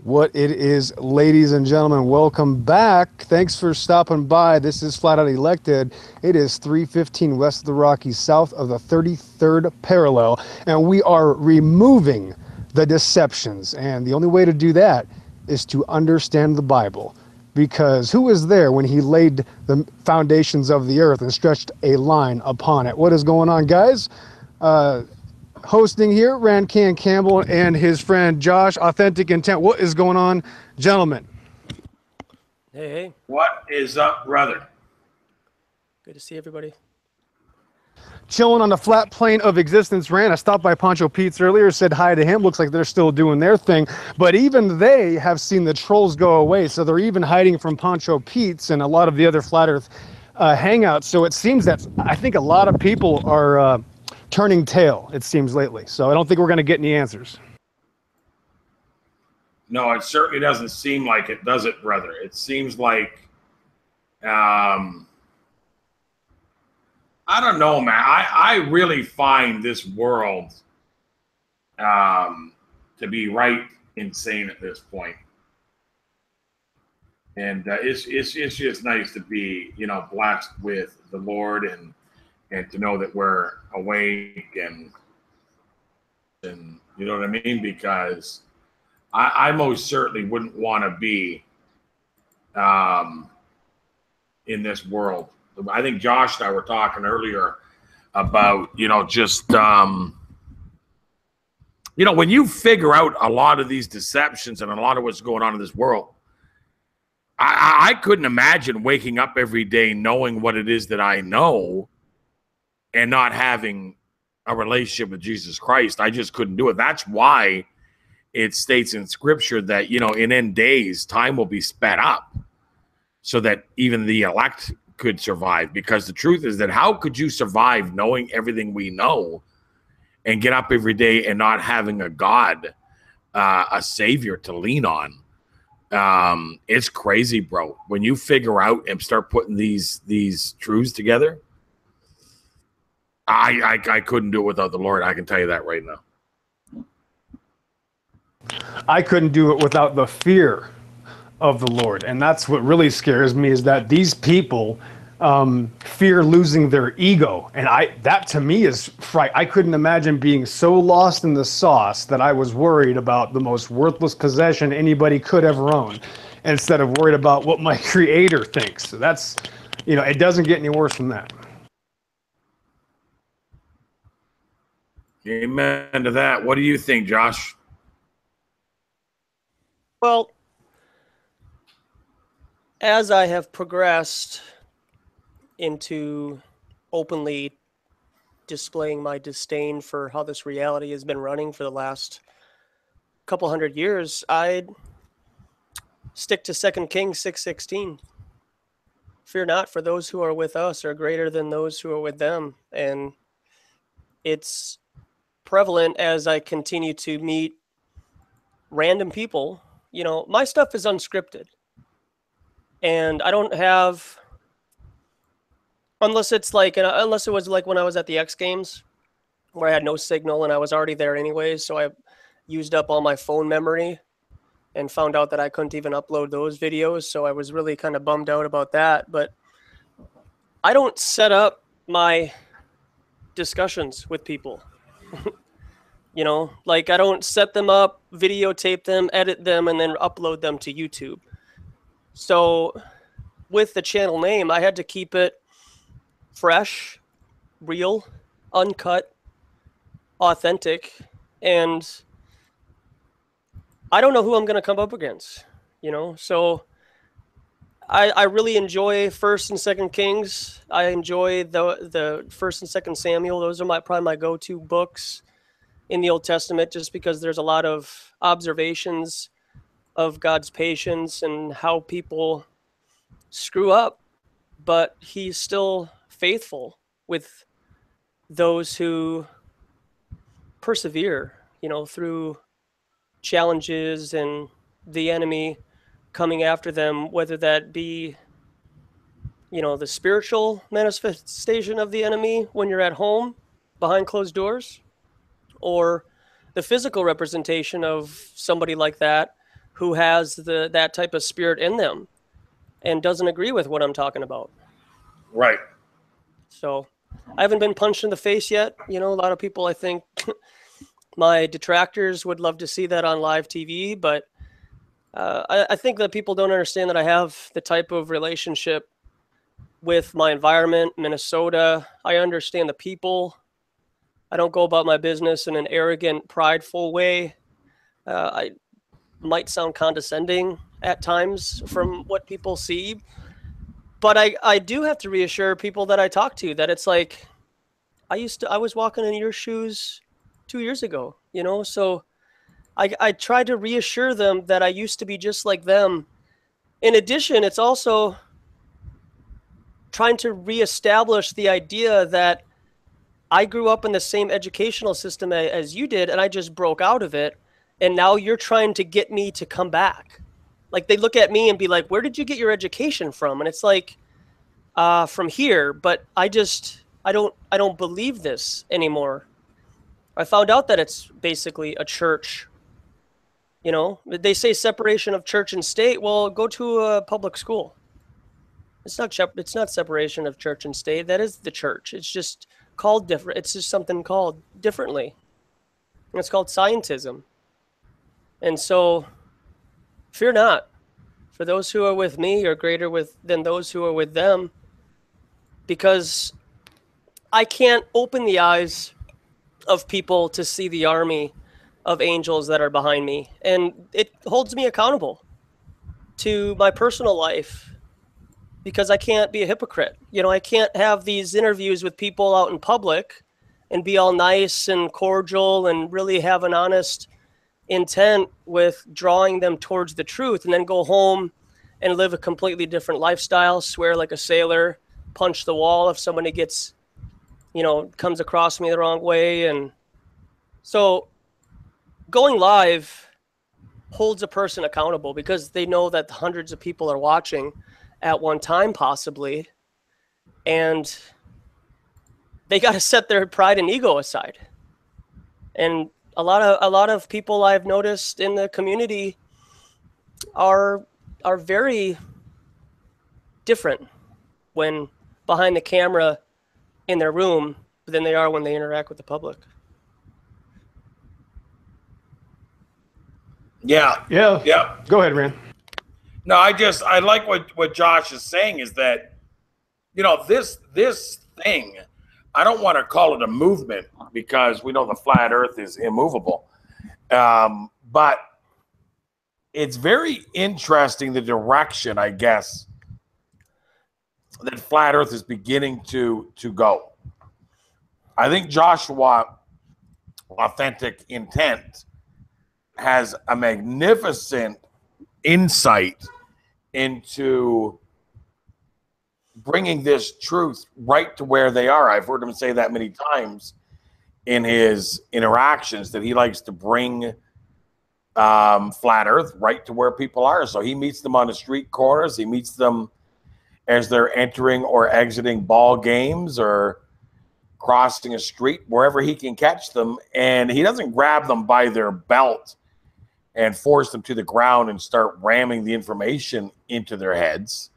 What it is, ladies and gentlemen, welcome back. Thanks for stopping by. This is Flat Out Elected. It is 315 west of the Rockies, south of the 33rd parallel, and we are removing the deceptions. And the only way to do that is to understand the Bible. Because who was there when he laid the foundations of the earth and stretched a line upon it? What is going on, guys? Hosting here, Rancan Campbell and his friend Josh, Authentic Intent. What is going on, gentlemen? Hey, hey. What is up, brother? Good to see everybody. Chilling on the flat plane of existence, Rand. I stopped by Pancho Pete's earlier, said hi to him. Looks like they're still doing their thing. But even they have seen the trolls go away, so they're even hiding from Pancho Pete's and a lot of the other Flat Earth hangouts. So it seems that I think a lot of people are turning tail, it seems, lately. So I don't think we're going to get any answers. No, it certainly doesn't seem like it, does it, brother? It seems like, I don't know, man. I really find this world to be right insane at this point. And it's just nice to be, you know, blessed with the Lord and to know that we're awake and you know what I mean? Because I most certainly wouldn't want to be in this world. I think Josh and I were talking earlier about, you know, just, you know, when you figure out a lot of these deceptions and a lot of what's going on in this world, I couldn't imagine waking up every day knowing what it is that I know and not having a relationship with Jesus Christ. I just couldn't do it. That's why it states in Scripture that, you know, in end days, time will be sped up so that even the elect could survive. Because the truth is that how could you survive knowing everything we know and get up every day and not having a God, a Savior to lean on? It's crazy, bro. When you figure out and start putting these truths together, I couldn't do it without the Lord. I can tell you that right now. I couldn't do it without the fear of the Lord. And that's what really scares me, is that these people fear losing their ego. And that to me is fright. I couldn't imagine being so lost in the sauce that I was worried about the most worthless possession anybody could ever own, instead of worried about what my creator thinks. So that's, you know, it doesn't get any worse than that. Amen to that. What do you think, Josh? Well, as I have progressed into openly displaying my disdain for how this reality has been running for the last couple hundred years, I'd stick to 2 Kings 6:16. Fear not, for those who are with us are greater than those who are with them. And it's prevalent as I continue to meet random people. You know, my stuff is unscripted, and I don't have, unless it was like when I was at the X Games where I had no signal and I was already there anyways. So I used up all my phone memory and found out that I couldn't even upload those videos. So I was really kind of bummed out about that. But I don't set up my discussions with people. You know, like I don't set them up, videotape them, edit them, and then upload them to YouTube. So with the channel name, I had to keep it fresh, real, uncut, authentic, and I don't know who I'm going to come up against, you know? So I really enjoy 1st and 2nd Kings. I enjoy the 1st and 2nd Samuel. Those are probably my go-to books in the Old Testament, just because there's a lot of observations of God's patience and how people screw up, but he's still faithful with those who persevere, you know, through challenges and the enemy coming after them, whether that be, you know, the spiritual manifestation of the enemy when you're at home behind closed doors, or the physical representation of somebody like that who has that type of spirit in them and doesn't agree with what I'm talking about. Right. So I haven't been punched in the face yet. You know, a lot of people, I think my detractors would love to see that on live TV, but I think that people don't understand that I have the type of relationship with my environment, Minnesota. I understand the people. I don't go about my business in an arrogant, prideful way. I might sound condescending at times from what people see, but I do have to reassure people that I talk to that it's like, I was walking in your shoes 2 years ago, you know? So I try to reassure them that I used to be just like them. In addition, it's also trying to reestablish the idea that I grew up in the same educational system as you did, and I just broke out of it. And now you're trying to get me to come back. Like, they look at me and be like, where did you get your education from? And it's like, from here, but I don't believe this anymore. I found out that it's basically a church. You know, they say separation of church and state. Well, go to a public school. It's not separation of church and state. That is the church. It's just called different. It's just something called differently. And it's called scientism. And so, fear not. For those who are with me are greater than those who are with them. Because I can't open the eyes of people to see the army of angels that are behind me. And it holds me accountable to my personal life because I can't be a hypocrite. You know, I can't have these interviews with people out in public and be all nice and cordial and really have an honest intent with drawing them towards the truth and then go home and live a completely different lifestyle, swear like a sailor, punch the wall if somebody gets, you know, comes across me the wrong way. And so going live holds a person accountable because they know that hundreds of people are watching at one time, possibly, and they got to set their pride and ego aside. And a lot of people I've noticed in the community are very different when behind the camera in their room than they are when they interact with the public. Yeah. Go ahead, Rand. No, I like what Josh is saying is that, you know, this thing, I don't want to call it a movement because we know the flat earth is immovable. But it's very interesting the direction, I guess, that flat earth is beginning to go. I think Joshua, Authentic Intent, has a magnificent insight into bringing this truth right to where they are. I've heard him say that many times in his interactions that he likes to bring flat earth right to where people are. So he meets them on the street corners. He meets them as they're entering or exiting ball games or crossing a street, wherever he can catch them. And he doesn't grab them by their belt and force them to the ground and start ramming the information into their heads,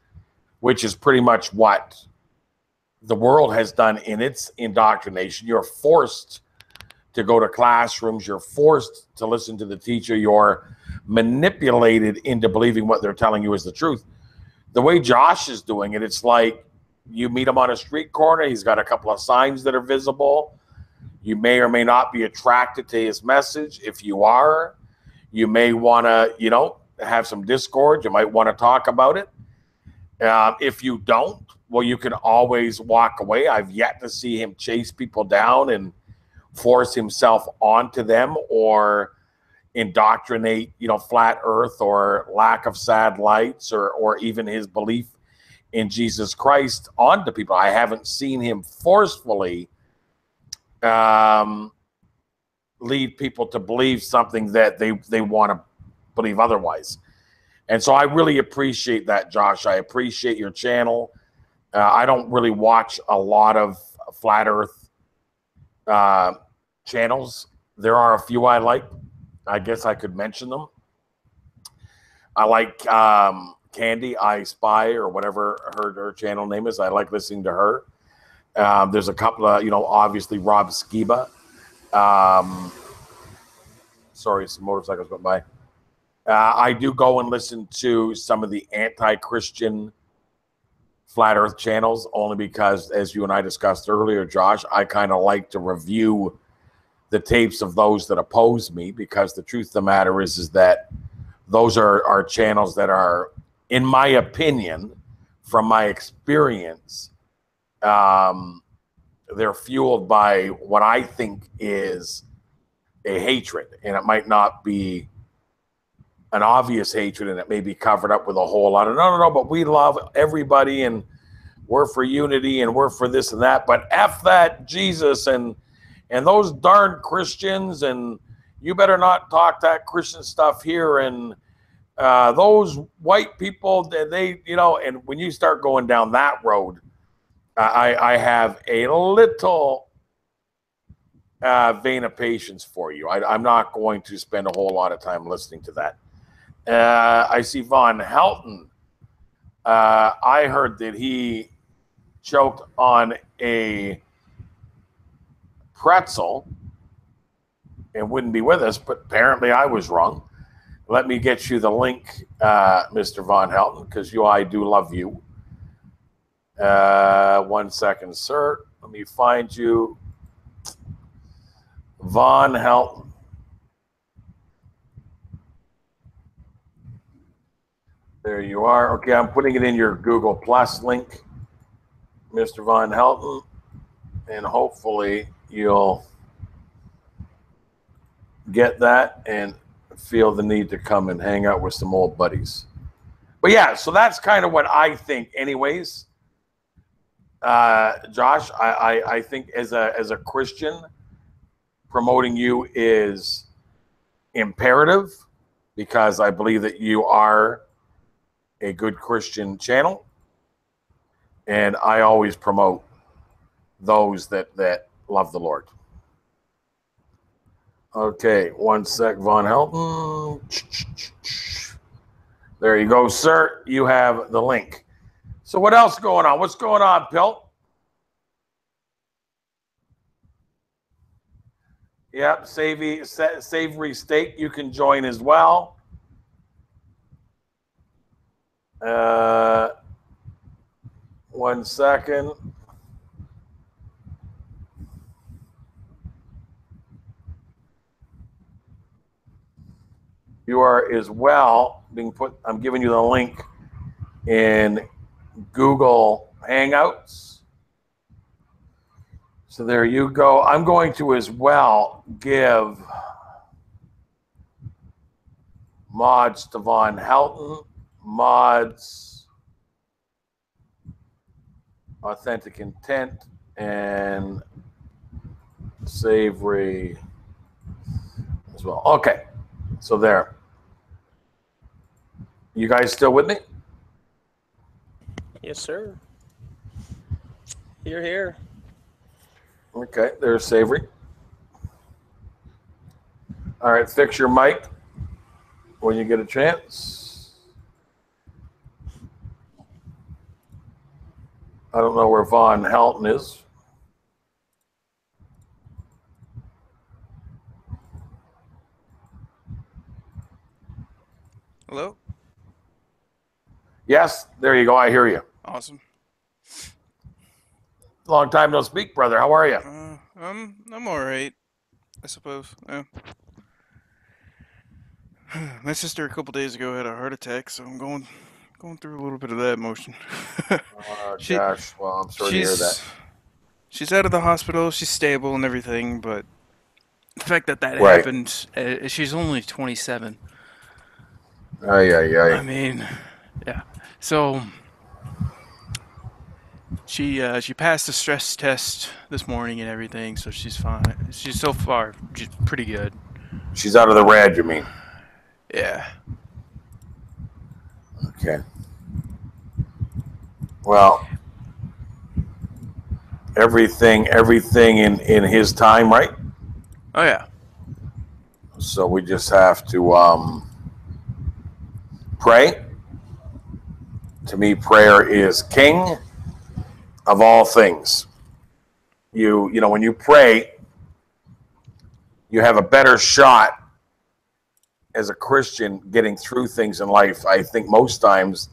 which is pretty much what the world has done in its indoctrination. You're forced to go to classrooms. You're forced to listen to the teacher. You're manipulated into believing what they're telling you is the truth. The way Josh is doing it, it's like you meet him on a street corner. He's got a couple of signs that are visible. You may or may not be attracted to his message. If you are, you may want to, you know, have some discord. You might want to talk about it. If you don't, well, you can always walk away. I've yet to see him chase people down and force himself onto them or indoctrinate, you know, flat earth or lack of satellites or even his belief in Jesus Christ onto people. I haven't seen him forcefully lead people to believe something that they want to believe otherwise. And so I really appreciate that, Josh. I appreciate your channel. I don't really watch a lot of flat earth channels. There are a few I like. I guess I could mention them. I like Candy I Spy or whatever her channel name is. I like listening to her. There's a couple of, obviously Rob Skiba. Sorry, some motorcycles went by. I do go and listen to some of the anti-Christian Flat Earth channels, only because, as you and I discussed earlier, Josh, I kind of like to review the tapes of those that oppose me, because the truth of the matter is that those are channels that are, in my opinion, from my experience, they're fueled by what I think is a hatred, and it might not be an obvious hatred, and it may be covered up with a whole lot of no, but we love everybody, and we're for unity, and we're for this and that, but F that Jesus and those darn Christians, and you better not talk that Christian stuff here, and those white people, they and when you start going down that road, I have a little vein of patience for you. I'm not going to spend a whole lot of time listening to that. I see Von Helton. I heard that he choked on a pretzel and wouldn't be with us, but apparently I was wrong. Let me get you the link, Mr. Von Helton, because I do love you. 1 second, sir. Let me find you. Von Helton. There you are. Okay, I'm putting it in your Google Plus link, Mr. Von Helton, and hopefully you'll get that and feel the need to come and hang out with some old buddies. But yeah, so that's kind of what I think anyways. Josh, I think as a Christian, promoting you is imperative, because I believe that you are a good Christian channel, and I always promote those that love the Lord. Okay, 1 sec, Von Helton. There you go, sir. You have the link. So what else going on? What's going on, Pilt? Yep, Savory Steak, you can join as well. 1 second. You are as well being put, I'm giving you the link in Google Hangouts. So there you go. I'm going to as well give mods to Von Helton, mods, Authentic Intent, and Savory as well. Okay, so there. You guys still with me? Yes, sir. Here. Okay, there's Savory. All right, fix your mic when you get a chance. I don't know where Von Helton is. Hello? Yes, there you go. I hear you. Awesome. Long time no speak, brother. How are you? I'm all right, I suppose. Yeah. My sister a couple days ago had a heart attack, so I'm going through a little bit of that emotion. Oh, gosh. Well, I'm sorry to hear that. She's out of the hospital. She's stable and everything, but the fact that Right. happened, she's only 27. I I mean, yeah. So she passed the stress test this morning and everything, so she's fine. She's so far pretty good. She's out of the red, you mean? Yeah. Okay. Well, everything in his time, right? Oh yeah. So we just have to pray. To me, prayer is king of all things. You know, when you pray, you have a better shot as a Christian getting through things in life, I think, most times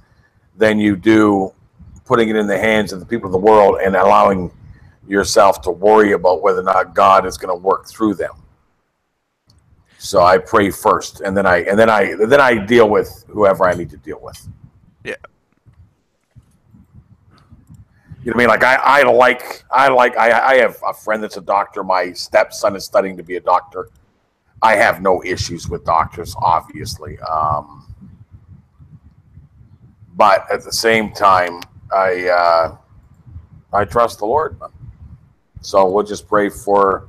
than you do putting it in the hands of the people of the world and allowing yourself to worry about whether or not God is going to work through them. So I pray first, and then I deal with whoever I need to deal with. Yeah. You know what I mean? Like I have a friend that's a doctor. My stepson is studying to be a doctor. I have no issues with doctors, obviously. But at the same time, I trust the Lord. So we'll just pray for.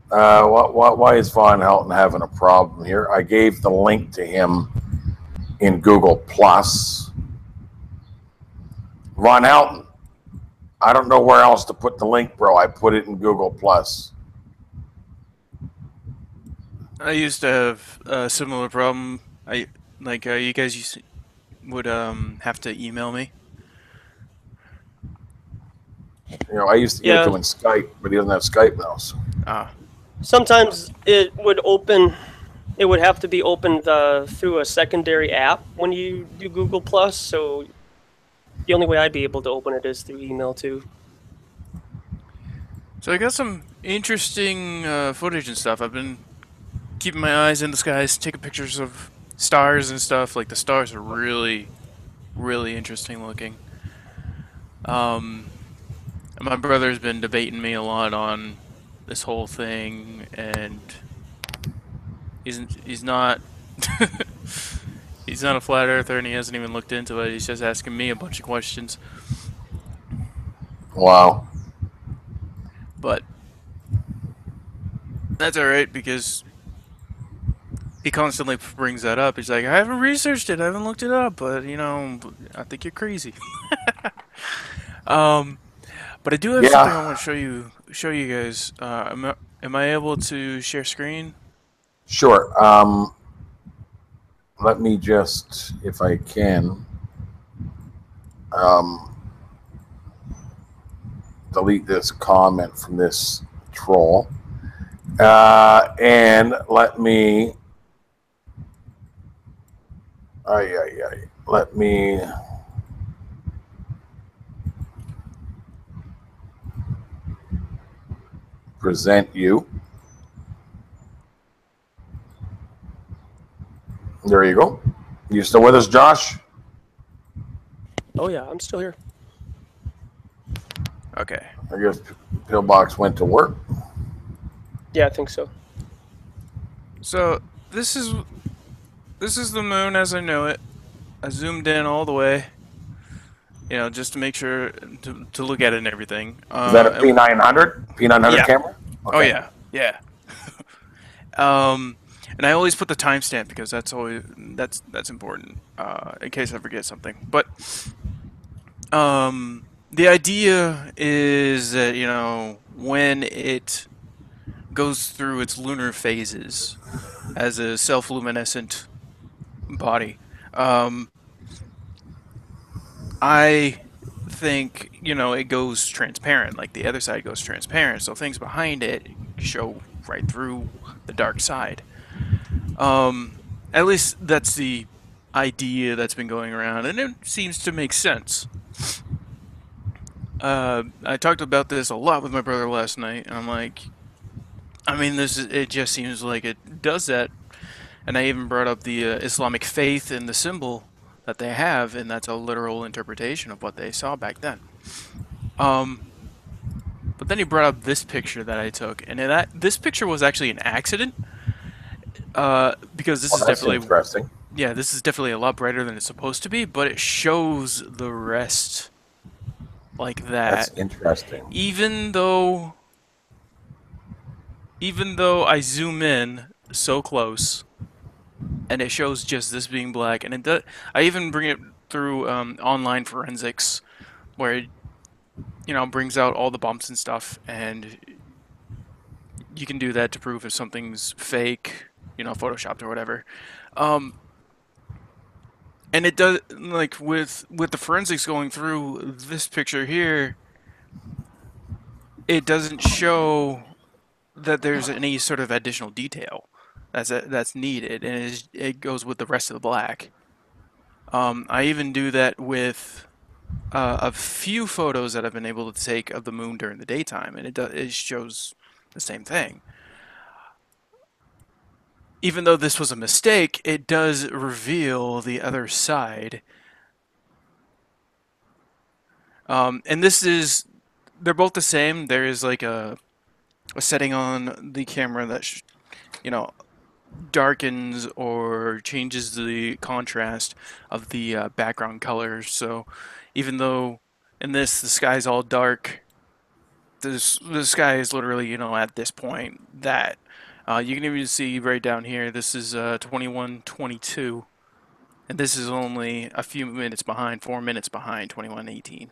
Why is Von Helton having a problem here? I gave the link to him in Google Plus. Von Helton, I don't know where else to put the link, bro. I put it in Google Plus. I used to have a similar problem. You guys would have to email me. You know, I used to give it to him in Skype, but he doesn't have Skype now. So. Sometimes it would open. It would have to be opened through a secondary app when you do Google Plus. So the only way I'd be able to open it is through email too. So I got some interesting footage and stuff. I've been keeping my eyes in the skies, taking pictures of stars and stuff. Like, the stars are really, really interesting looking. My brother's been debating me a lot on this whole thing, and he's not he's not a flat earther, and he hasn't even looked into it. He's just asking me a bunch of questions. Wow. But that's alright, because he constantly brings that up. He's like, I haven't researched it, I haven't looked it up, but, you know, I think you're crazy. But I do have something I want to show you guys. Am I able to share screen? Sure. Let me just, if I can, delete this comment from this troll. And let me, let me present you. There you go. You still with us, Josh? Oh yeah, I'm still here. Okay. I guess Pillbox went to work. Yeah, I think so. So this is the moon as I know it. I zoomed in all the way, you know, just to make sure to look at it and everything. Is that a P900? P900 yeah. camera? Okay. Oh yeah, yeah. And I always put the timestamp because that's important in case I forget something. But the idea is that, you know, when it goes through its lunar phases as a self-luminescent body, I think, you know, it goes transparent, like the other side goes transparent, so things behind it show right through the dark side. At least that's the idea that's been going around, and it seems to make sense. I talked about this a lot with my brother last night, and I'm like, I mean, it just seems like it does that. And I even brought up the Islamic faith and the symbol that they have, and that's a literal interpretation of what they saw back then. But then he brought up this picture that I took, and this picture was actually an accident, because this is definitely interesting. Yeah, this is definitely a lot brighter than it's supposed to be, but it shows the rest like that. That's interesting. Even though I zoom in so close, and it shows just this being black, and I even bring it through online forensics, where it, you know, brings out all the bumps and stuff, and you can do that to prove if something's fake, you know, photoshopped or whatever. And it does, like, with the forensics going through this picture here, it doesn't show that there's any sort of additional detail that's needed, and it goes with the rest of the black. I even do that with a few photos that I've been able to take of the moon during the daytime, and it shows the same thing. Even though this was a mistake, it does reveal the other side. And they're both the same. There is like a setting on the camera that, darkens or changes the contrast of the background colors. So even though in this the sky's all dark, the sky is literally, at this point that you can even see right down here. This is 21:22, and this is only a few minutes behind, 4 minutes behind 21:18.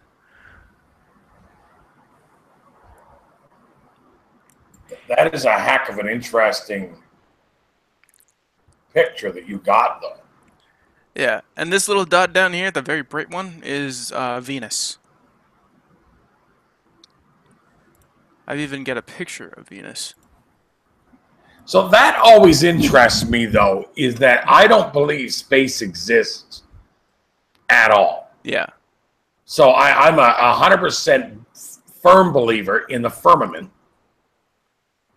That is a heck of an interesting picture that you got, though. Yeah, and this little dot down here, the very bright one, is Venus. I've even got a picture of Venus. So that always interests me, though, is that I don't believe space exists at all. Yeah. So I'm a 100% firm believer in the firmament.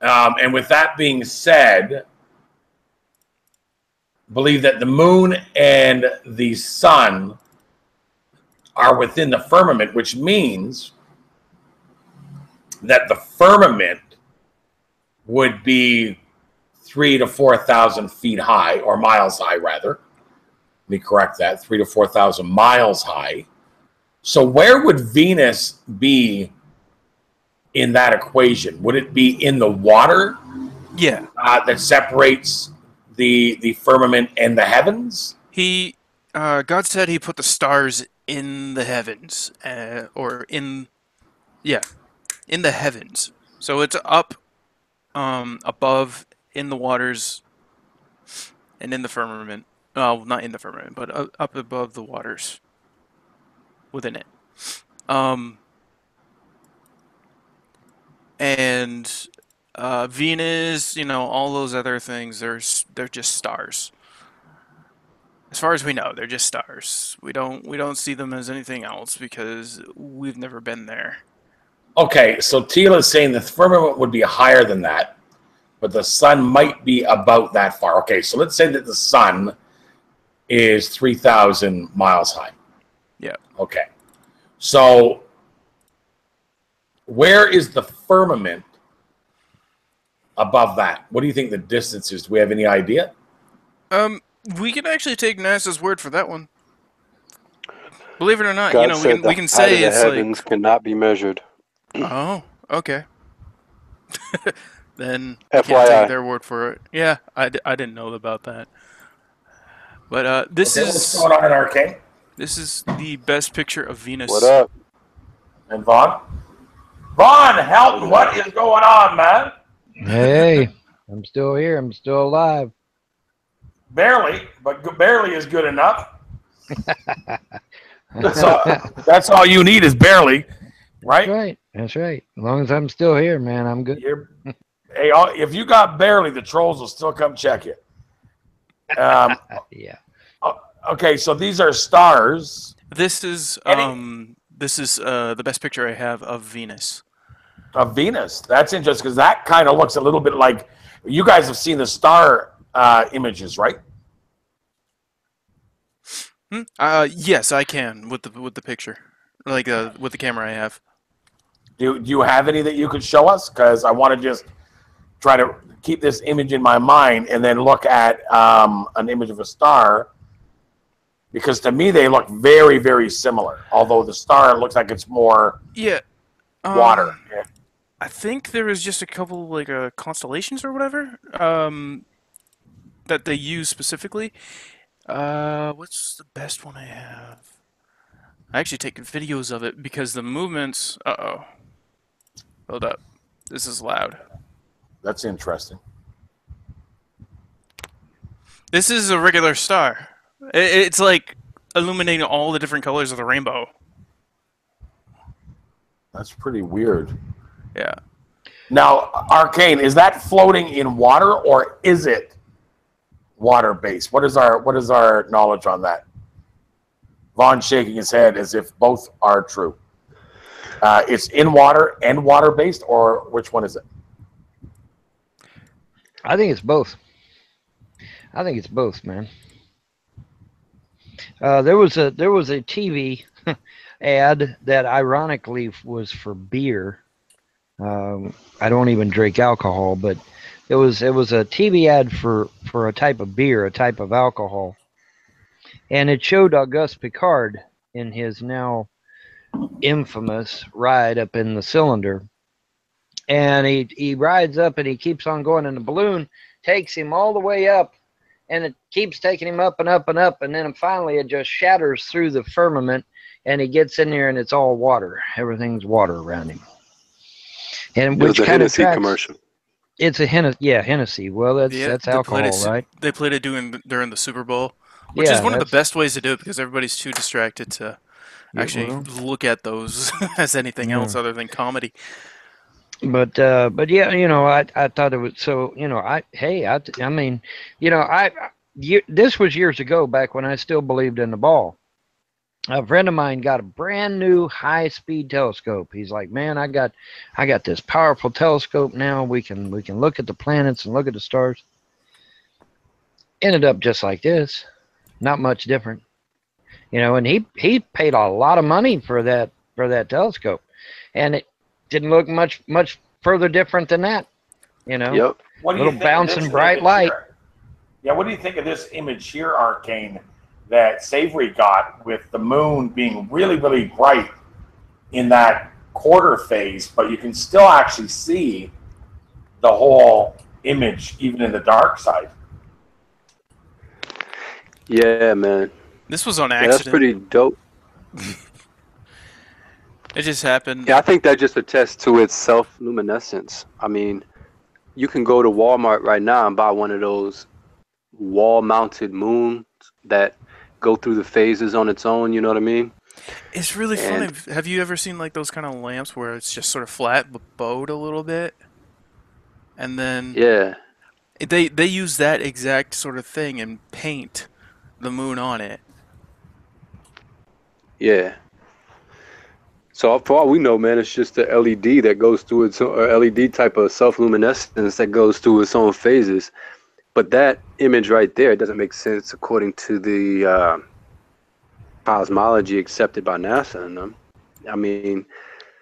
And with that being said, believe that the moon and the sun are within the firmament, which means that the firmament would be 3,000 to 4,000 feet high, or miles high, rather. Let me correct that, 3,000 to 4,000 miles high. So where would Venus be in that equation? Would it be in the water? Yeah. That separates the firmament and the heavens? God said he put the stars in the heavens, in the heavens. So it's up, above, in the waters, and in the firmament. Well, not in the firmament, but up above the waters, within it. And Venus, all those other things, they're just stars. As far as we know, they're just stars. We don't see them as anything else because we've never been there. Okay, so Teal is saying the firmament would be higher than that, but the sun might be about that far. Okay, so let's say that the sun is 3,000 miles high. Yeah. Okay. So where is the firmament above that? What do you think the distance is? Do we have any idea? We can actually take NASA's word for that one. Believe it or not, God said we can say the it's heavens cannot be measured. Oh, okay. Then I can't FYI. take their word for it. Yeah, I didn't know about that. But this is what's going on in Arcane? This is the best picture of Venus. What up? And Vaughn? Vaughn, Helton, what is going on, man? Hey, I'm still here. I'm still alive. Barely, but barely is good enough. That's all you need is barely, right? That's right. That's right. As long as I'm still here, man, I'm good. Hey, if you got barely, the trolls will still come check you. Yeah. Okay, so these are stars. This is the best picture I have of Venus. Of Venus. That's interesting because that kind of looks a little bit like, you guys have seen the star images, right? Yes, I can with the picture, like with the camera I have. Do you have any that you could show us? Because I want to just try to keep this image in my mind and then look at an image of a star. Because to me, they look very, very similar. Although the star looks like it's more water. Yeah. I think there was just a couple like constellations or whatever that they use specifically. What's the best one I have? I actually take videos of it because the movements. Hold up, this is loud. That's interesting. This is a regular star. It's like illuminating all the different colors of the rainbow. That's pretty weird. Yeah. Now, Arcane, is that floating in water or is it water-based? What is our knowledge on that? Vaughn's shaking his head as if both are true. It's in water and water-based, or which one is it? I think it's both. I think it's both, man. There was a TV ad that ironically was for beer. I don't even drink alcohol, but it was a TV ad for a type of beer, a type of alcohol, and it showed Auguste Picard in his now infamous ride up in the cylinder, and he rides up and he keeps on going, and the balloon takes him all the way up, and it keeps taking him up and up and up, and then finally it just shatters through the firmament, and he gets in there and it's all water. Everything's water around him. And which kind of tracks. Commercial. It's a Hennessy. Well, that's alcohol, right? They played it during the Super Bowl, which is one of the best ways to do it because everybody's too distracted to actually look at those as anything else other than comedy. But yeah, I thought it was so. I mean, this was years ago, back when I still believed in the ball. A friend of mine got a brand new high-speed telescope. He's like, man, I got this powerful telescope now. We can look at the planets and look at the stars. Ended up just like this, not much different, And he paid a lot of money for that telescope, and it didn't look much further different than that, Yep. Little bouncing bright light. Here? Yeah. What do you think of this image here, Arcane, that Savory got with the moon being really, really bright in that quarter phase, but you can still actually see the whole image even in the dark side? Yeah, man. This was on accident. That's pretty dope. It just happened. Yeah, I think that just attests to its self-luminescence. I mean, you can go to Walmart right now and buy one of those wall-mounted moons that go through the phases on its own, you know what I mean? It's really funny. Have you ever seen like those kind of lamps where it's just sort of flat but bowed a little bit? And then they use that exact sort of thing and paint the moon on it. Yeah. So for all we know, man, it's just the LED that goes through its LED type of self-luminescence that goes through its own phases. But that image right there doesn't make sense according to the cosmology accepted by NASA and them. I mean,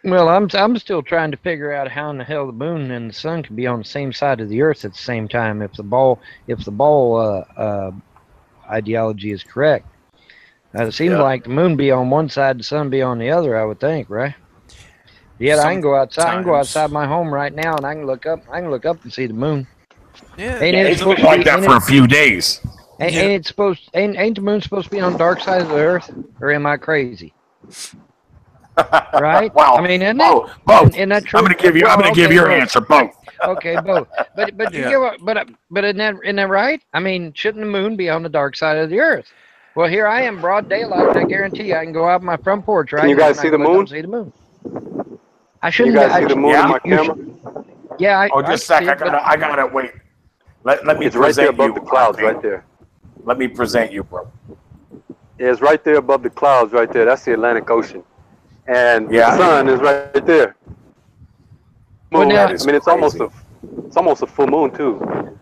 well, I'm still trying to figure out how in the hell the moon and the sun can be on the same side of the Earth at the same time if the ball ideology is correct. It seems like the moon be on one side, the sun be on the other. I would think, right? Yet I can go outside. I can go outside my home right now, and I can look up. I can look up and see the moon. Yeah, it's been like that for a few days. Ain't the moon supposed to be on the dark side of the Earth, or am I crazy? Right? Well, I mean, isn't both. Isn't that true? I'm going to give your answer both. Okay, both. But isn't that right? I mean, shouldn't the moon be on the dark side of the Earth? Well, here I am, broad daylight, and I guarantee you, I can go out my front porch, right? Can you guys see the moon? See the moon. I shouldn't. Can you guys see the moon on my camera? Yeah. Just a sec. I got it. Wait. Let me. It's right there above the clouds, right there. Let me present you, bro. Yeah, it's right there above the clouds, right there. That's the Atlantic Ocean, and the sun is right there. Well, now, I mean, it's almost a full moon too.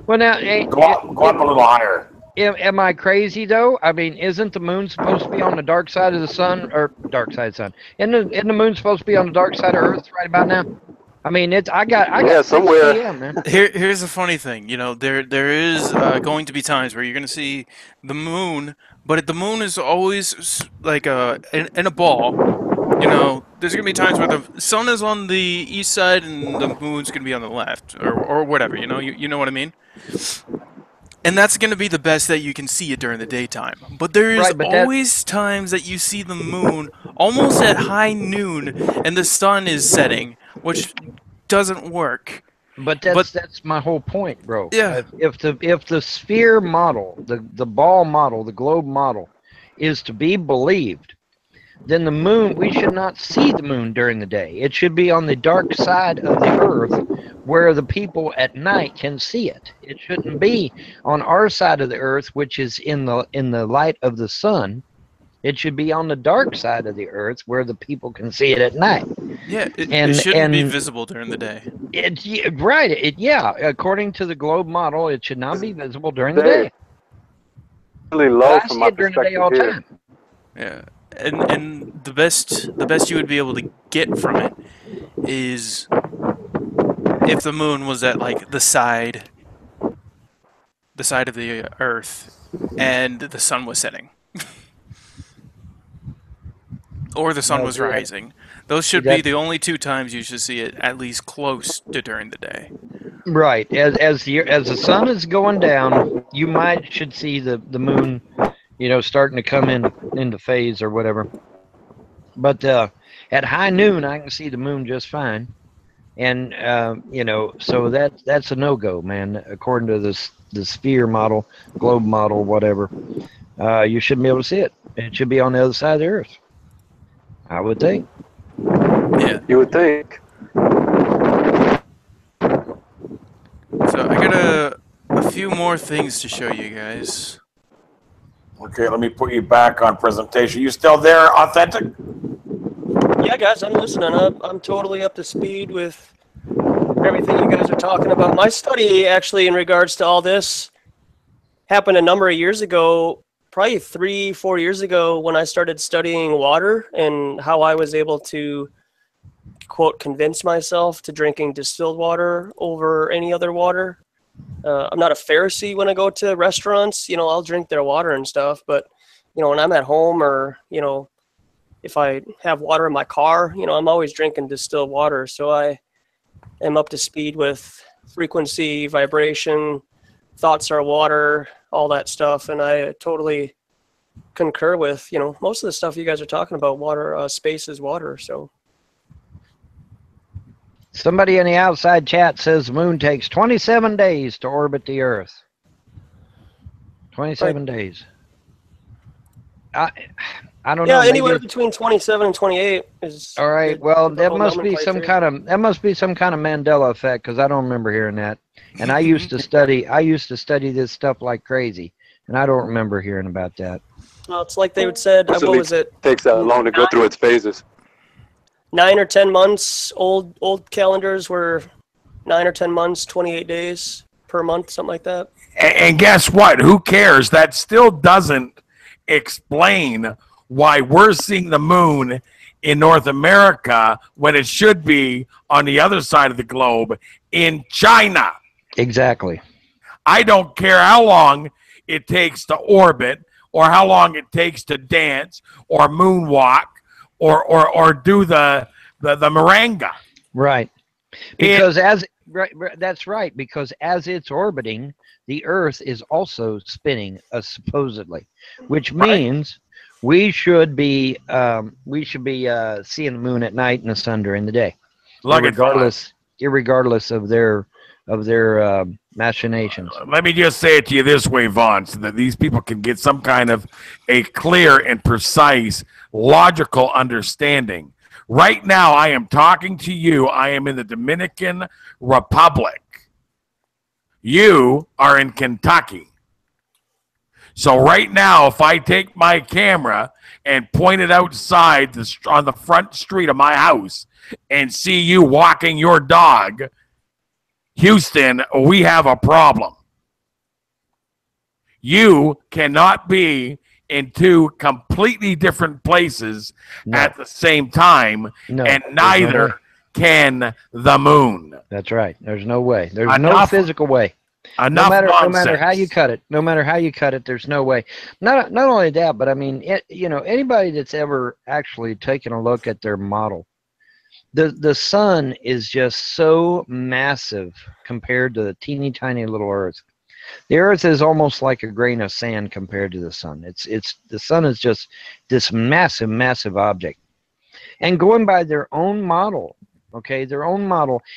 Well, now, go up a little higher. Am I crazy though? I mean, isn't the moon supposed to be on the dark side of the sun, or dark side of the sun? Isn't the moon supposed to be on the dark side of Earth right about now? I mean, I got somewhere. PM, man. Here's the funny thing, there is going to be times where you're going to see the moon, but the moon is always like in a ball. There's going to be times where the sun is on the east side and the moon's going to be on the left, or whatever. You know what I mean? And that's going to be the best that you can see it during the daytime. But there is always times that you see the moon almost at high noon and the sun is setting, which doesn't work. But that's my whole point, bro. Yeah. If the sphere model, the ball model, the globe model is to be believed, then the moon, we should not see the moon during the day. It should be on the dark side of the earth where the people at night can see it. It shouldn't be on our side of the earth, which is in the light of the sun. It should be on the dark side of the earth where the people can see it at night. Yeah, it shouldn't be visible during the day. Yeah, according to the globe model, it should not be visible during the day. Really But low I from see my it during the day perspective all the here. time. Yeah, and the best you would be able to get from it is if the moon was at like the side of the Earth, and the sun was setting, or the sun was rising. Those should be the only two times you should see it at least close to during the day. Right. As the sun is going down, you should see the moon, starting to come into phase or whatever. But at high noon, I can see the moon just fine, and so that's a no-go, man. According to the sphere model, globe model, whatever, you shouldn't be able to see it. It should be on the other side of the Earth, I would think. Yeah. You would think. So I got a few more things to show you guys. Okay, let me put you back on presentation. You still there, Authentic? Yeah, guys, I'm listening. I'm totally up to speed with everything you guys are talking about. My study, actually, in regards to all this, happened a number of years ago, probably 3-4 years ago, when I started studying water and how I was able to, quote, convince myself to drinking distilled water over any other water. I'm not a Pharisee when I go to restaurants. I'll drink their water and stuff, but when I'm at home, or if I have water in my car, I'm always drinking distilled water. So I am up to speed with frequency, vibration, thoughts are water, all that stuff, and I totally concur with most of the stuff you guys are talking about. Water, space is water. So somebody in the outside chat says the moon takes 27 days to orbit the Earth. 27 days. I don't know. Yeah, anywhere between 27 and 28 is all right. Well, that must be some kind of Mandela effect, because I don't remember hearing that. And I used to study this stuff like crazy, and I don't remember hearing about that. Well, it's like they would said. What was it? Takes that long to go through its phases. 9 or 10 months. Old calendars were 9 or 10 months, 28 days per month, something like that. And guess what? Who cares? That still doesn't explain why we're seeing the moon in North America when it should be on the other side of the globe in China. Exactly. I don't care how long it takes to orbit, or how long it takes to dance or moonwalk or do the maranga. Right. Because that's right. Because as it's orbiting, the Earth is also spinning, supposedly, which means we should be seeing the moon at night and the sun during the day, irregardless of their machinations. Let me just say it to you this way, Vaughn, so that these people can get some kind of a clear and precise, logical understanding. Right now, I am talking to you. I am in the Dominican Republic. You are in Kentucky. So right now, if I take my camera and point it outside on the front street of my house and see you walking your dog, Houston, we have a problem. You cannot be in two completely different places at the same time, and neither can the moon. That's right. There's no way. There's no physical way. No matter how you cut it, there's no way. Not only that, but I mean, anybody that's ever actually taken a look at their model, the sun is just so massive compared to the teeny tiny little Earth. The Earth is almost like a grain of sand compared to the sun. The sun is just this massive, massive object. And going by their own model,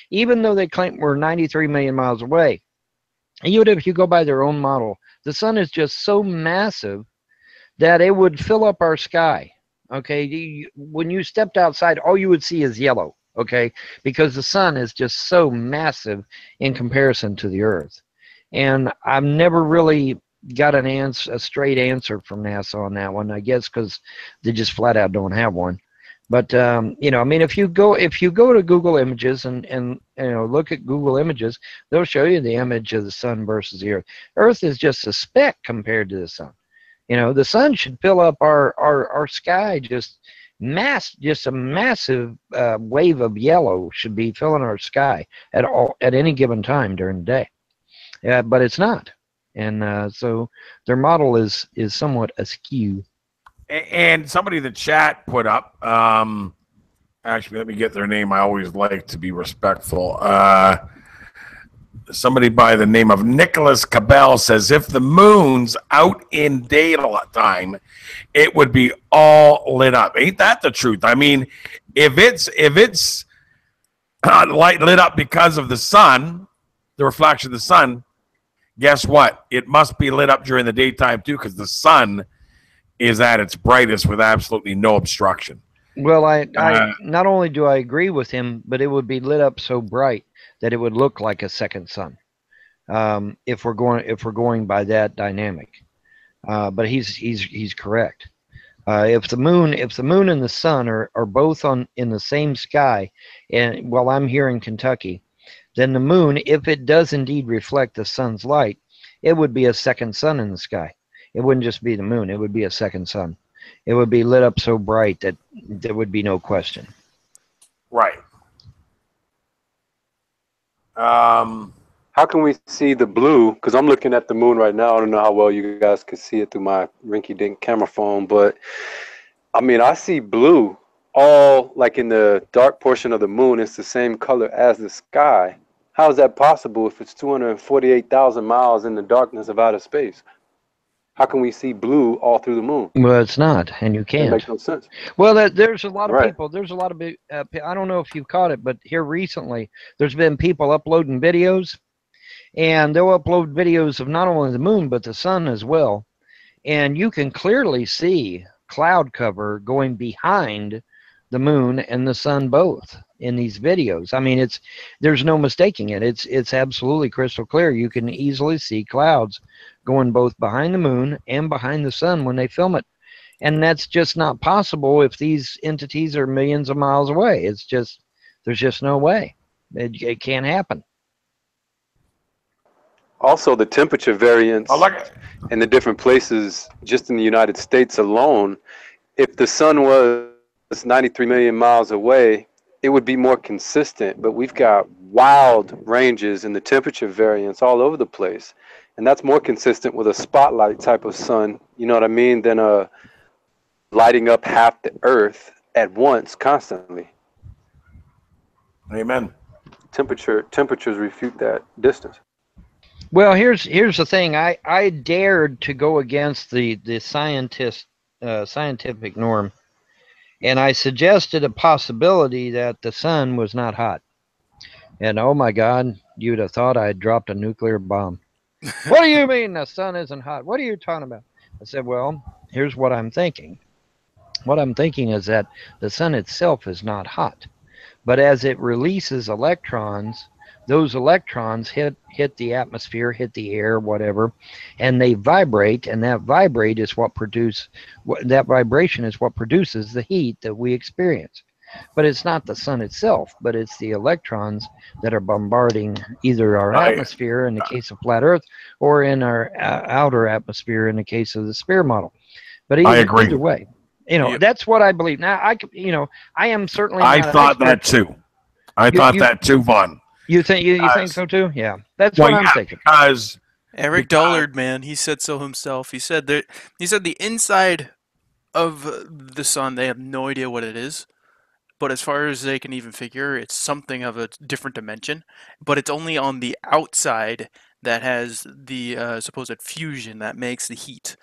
even though they claim we're 93 million miles away, even if you go by their own model, the sun is just so massive that it would fill up our sky. Okay, when you stepped outside, all you would see is yellow. Okay, because the sun is just so massive in comparison to the Earth, and I've never really got a straight answer from NASA on that one. I guess because they just flat out don't have one. But you know, I mean, if you go to Google Images and you know, look at Google Images, they'll show you the image of the sun versus the Earth. Earth is just a speck compared to the sun. You know, the sun should fill up our sky. Just a massive wave of yellow should be filling our sky at any given time during the day. But it's not, and so their model is somewhat askew. And somebody in the chat put up, actually, let me get their name. I always like to be respectful. Somebody by the name of Nicholas Cabell says, if the moon's out in daytime, it would be all lit up. Ain't that the truth? I mean, if it's lit up because of the sun, the reflection of the sun, guess what? It must be lit up during the daytime too, because the sun is at its brightest with absolutely no obstruction. Well, I not only do I agree with him, but it would be lit up so bright that it would look like a second sun. If we're going by that dynamic, but he's correct. If the moon and the sun are both in the same sky, and while I'm here in Kentucky, then the moon, if it does indeed reflect the sun's light, it would be a second sun in the sky. It wouldn't just be the moon. It would be a second sun. It would be lit up so bright that there would be no question. Right. How can we see the blue? Because I'm looking at the moon right now. I don't know how well you guys can see it through my rinky-dink camera phone, but I mean, I see blue all like in the dark portion of the moon. It's the same color as the sky. How is that possible if it's 248,000 miles in the darkness of outer space? How can we see blue all through the moon? Well, it's not, and you can't. That makes no sense. Well, there's a lot of people. There's a lot of big. I don't know if you've caught it, but here recently, there's been people uploading videos, and they'll upload videos of not only the moon but the sun as well, and you can clearly see cloud cover going behind the moon and the sun both in these videos. I mean, there's no mistaking it. It's absolutely crystal clear. You can easily see clouds going both behind the moon and behind the sun when they film it. And that's just not possible if these entities are millions of miles away. There's just no way. It can't happen. Also, the temperature variance in the different places, just in the United States alone, if the sun was 93 million miles away, it would be more consistent. But we've got wild ranges in the temperature variance all over the place. And that's more consistent with a spotlight type of sun, you know what I mean, than a lighting up half the Earth at once constantly. Amen. Temperatures refute that distance. Well, here's the thing. I dared to go against the scientific norm, and I suggested a possibility that the sun was not hot. And oh my God, you'd have thought I had dropped a nuclear bomb. What do you mean the sun isn't hot? What are you talking about? I said, well, here's what I'm thinking. What I'm thinking is that the sun itself is not hot, but as it releases electrons, those electrons hit the atmosphere, hit the air, whatever, and they vibrate, and that vibration is what produces the heat that we experience. But it's not the sun itself, but it's the electrons that are bombarding either our atmosphere in the case of flat Earth, or in our outer atmosphere in the case of the sphere model. But either way, that's what I believe. Now, I am certainly. I thought that too. I thought that too, Vaughn. You think think so too? Yeah, that's what I'm thinking. Because Eric Dollard, man, he said so himself. He said the inside of the sun, they have no idea what it is. But as far as they can even figure, it's something of a different dimension. But it's only on the outside that has the supposed fusion that makes the heat.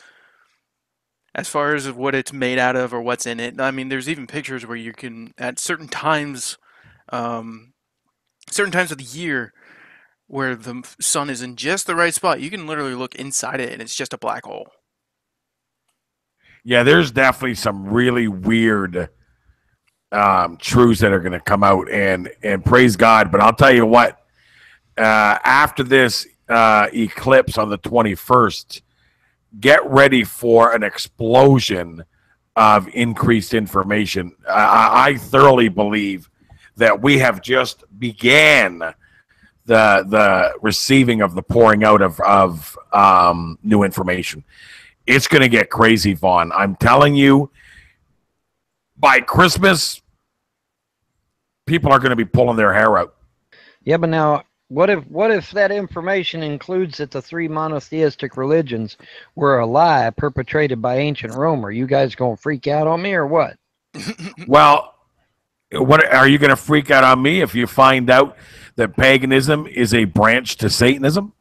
As far as what it's made out of or what's in it, I mean, there's even pictures where you can, at certain times of the year, where the sun is in just the right spot, you can literally look inside it and it's just a black hole. Yeah, there's definitely some really weird truths that are going to come out, and praise God. But I'll tell you what, after this eclipse on the 21st, get ready for an explosion of increased information. I thoroughly believe that we have just began the receiving of the pouring out of new information. It's going to get crazy, Vaughn. I'm telling you, by Christmas, people are going to be pulling their hair out. Yeah, but now, what if that information includes that the three monotheistic religions were a lie perpetrated by ancient Rome? Are you guys going to freak out on me or what? Well, what are you going to freak out on me if you find out that paganism is a branch to Satanism?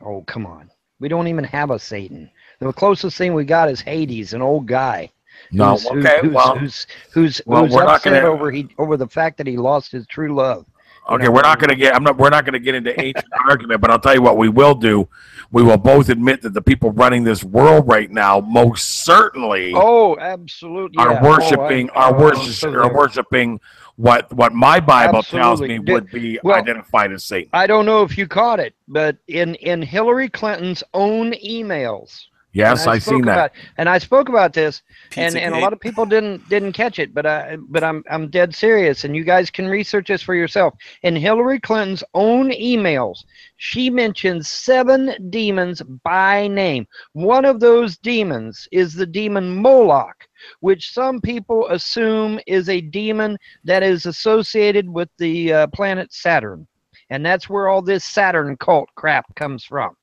Oh, come on. We don't even have a Satan. The closest thing we got is Hades, an old guy. No, who's upset over the fact that he lost his true love. Okay, we're not going to get into ancient argument, but I'll tell you what we will do. We will both admit that the people running this world right now most certainly absolutely are worshiping what my Bible tells me would be identified as Satan. I don't know if you caught it, but in Hillary Clinton's own emails. Yes, I seen that. And I spoke about this, and a lot of people didn't catch it, but I'm dead serious, and you guys can research this for yourself. In Hillary Clinton's own emails, she mentions 7 demons by name. One of those demons is the demon Moloch, which some people assume is a demon that is associated with the planet Saturn, and that's where all this Saturn cult crap comes from.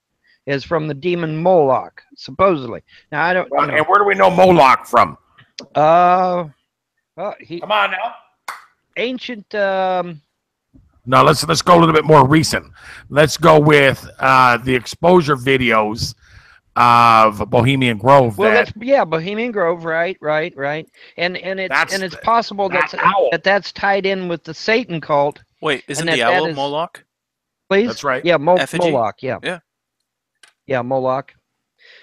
Is from the demon Moloch, supposedly. Now I don't. Well, and where do we know Moloch from? Come on now. Ancient. No, let's go a little bit more recent. Let's go with the exposure videos of Bohemian Grove. Well, Bohemian Grove, right, and it's possible that's tied in with the Satan cult. Wait, isn't the owl Moloch? Please, that's right. Yeah, Moloch. Yeah, Moloch.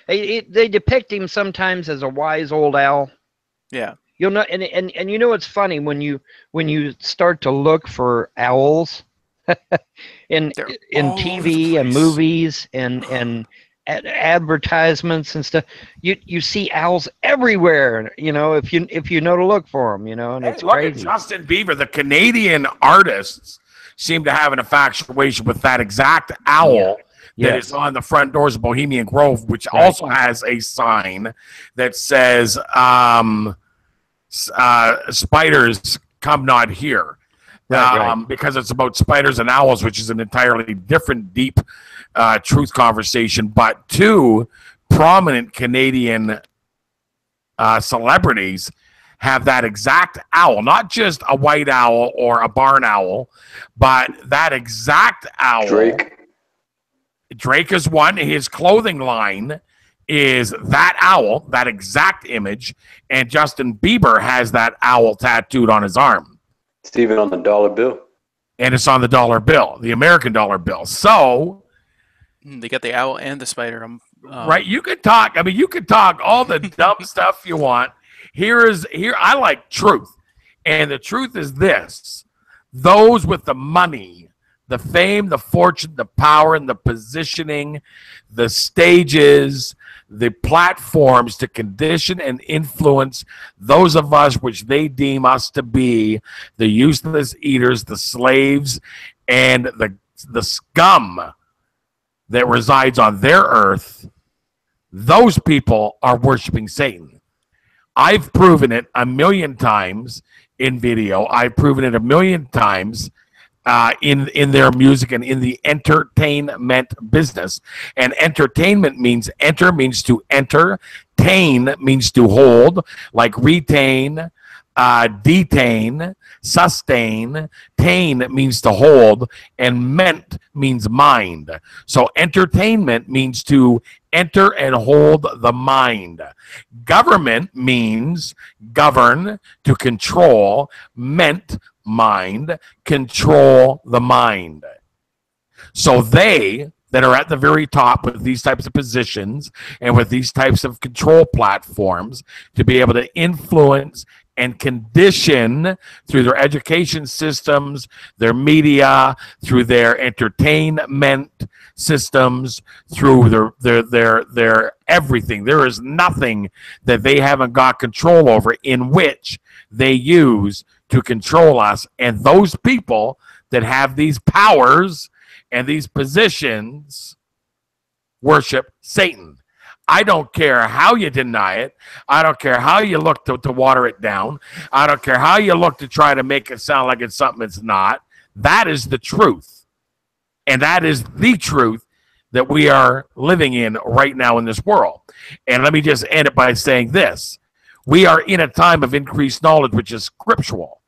They depict him sometimes as a wise old owl. Yeah. You'll know, and you know it's funny when you start to look for owls in TV and movies and advertisements and stuff. You see owls everywhere. You know, if you know to look for them. You know, and it's crazy. Look at Justin Bieber. The Canadian artists seem to have an infatuation with that exact owl. Yeah. That is on the front doors of Bohemian Grove, which also has a sign that says spiders come not here. Because it's about spiders and owls, which is an entirely different deep truth conversation. But 2 prominent Canadian celebrities have that exact owl, not just a white owl or a barn owl, but that exact owl. Drake is one. His clothing line is that owl, that exact image, and Justin Bieber has that owl tattooed on his arm. It's even on the dollar bill. And it's on the dollar bill, the American dollar bill. So they got the owl and the spider. Right, you could talk. I mean, you could talk all the dumb stuff you want. Here I like truth, and the truth is this: those with the money, the fame, the fortune, the power, and the positioning, the stages, the platforms to condition and influence those of us which they deem us to be, the useless eaters, the slaves, and the scum that resides on their earth, those people are worshiping Satan. I've proven it 1,000,000 times in video. I've proven it 1,000,000 times in their music and in the entertainment business. And entertainment means means to enter, tain means to hold, like retain, detain, sustain. Tain means to hold, and ment means mind. So entertainment means to enter and hold the mind. Government means govern, to control. Ment, mind, control the mind. So they that are at the very top with these types of positions and with these types of control platforms to be able to influence and condition through their education systems, their media, through their entertainment systems, through their everything. There is nothing that they haven't got control over in which they use to control us. And those people that have these powers and these positions worship Satan. I don't care how you deny it. I don't care how you look to water it down. I don't care how you look to try to make it sound like it's something it's not. That is the truth. And that is the truth that we are living in right now in this world. And let me just end it by saying this. We are in a time of increased knowledge, which is scriptural.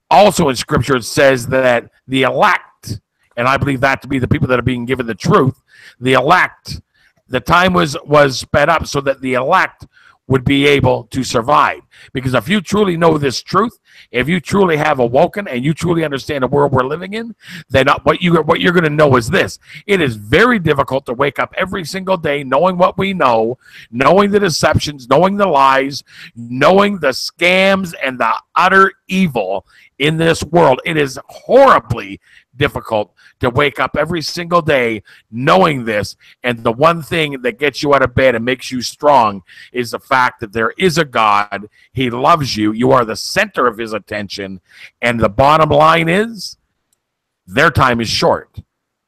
Also in Scripture, it says that the elect, and I believe that to be the people that are being given the truth, the elect, the time was sped up so that the elect would be able to survive. Because if you truly know this truth, if you truly have awoken and you truly understand the world we're living in, then what you're going to know is this. It is very difficult to wake up every single day knowing what we know, knowing the deceptions, knowing the lies, knowing the scams and the utter evil in this world. It is horribly difficult to wake up every single day knowing this, and the one thing that gets you out of bed and makes you strong is the fact that there is a God. He loves you. You are the center of his attention, and the bottom line is their time is short.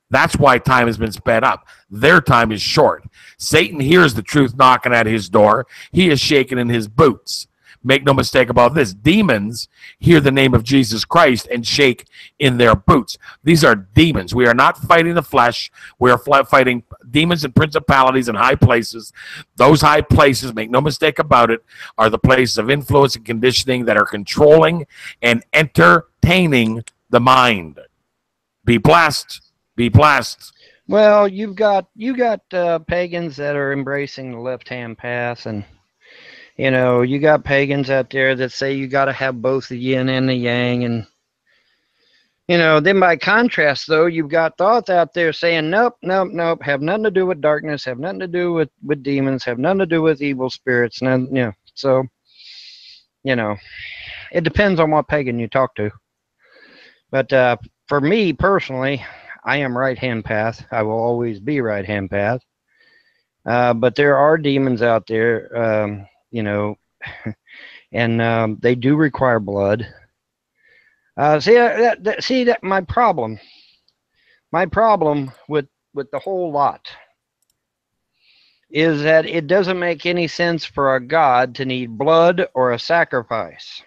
That's why time has been sped up. Their time is short. Satan hears the truth knocking at his door. He is shaking in his boots. Make no mistake about this. Demons hear the name of Jesus Christ and shake in their boots. These are demons. We are not fighting the flesh. We are fighting demons and principalities in high places. Those high places, make no mistake about it, are the places of influence and conditioning that are controlling and entertaining the mind. Be blessed. Be blessed. Well, you got pagans that are embracing the left-hand path, and you got pagans out there that say you got to have both the yin and the yang. And, then by contrast, though, you've got thoughts out there saying, nope, nope, nope, have nothing to do with darkness, have nothing to do with demons, have nothing to do with evil spirits. So, it depends on what pagan you talk to. But for me personally, I am right-hand path. I will always be right-hand path. But there are demons out there, and they do require blood. That my problem with the whole lot is that it doesn't make any sense for a God to need blood or a sacrifice.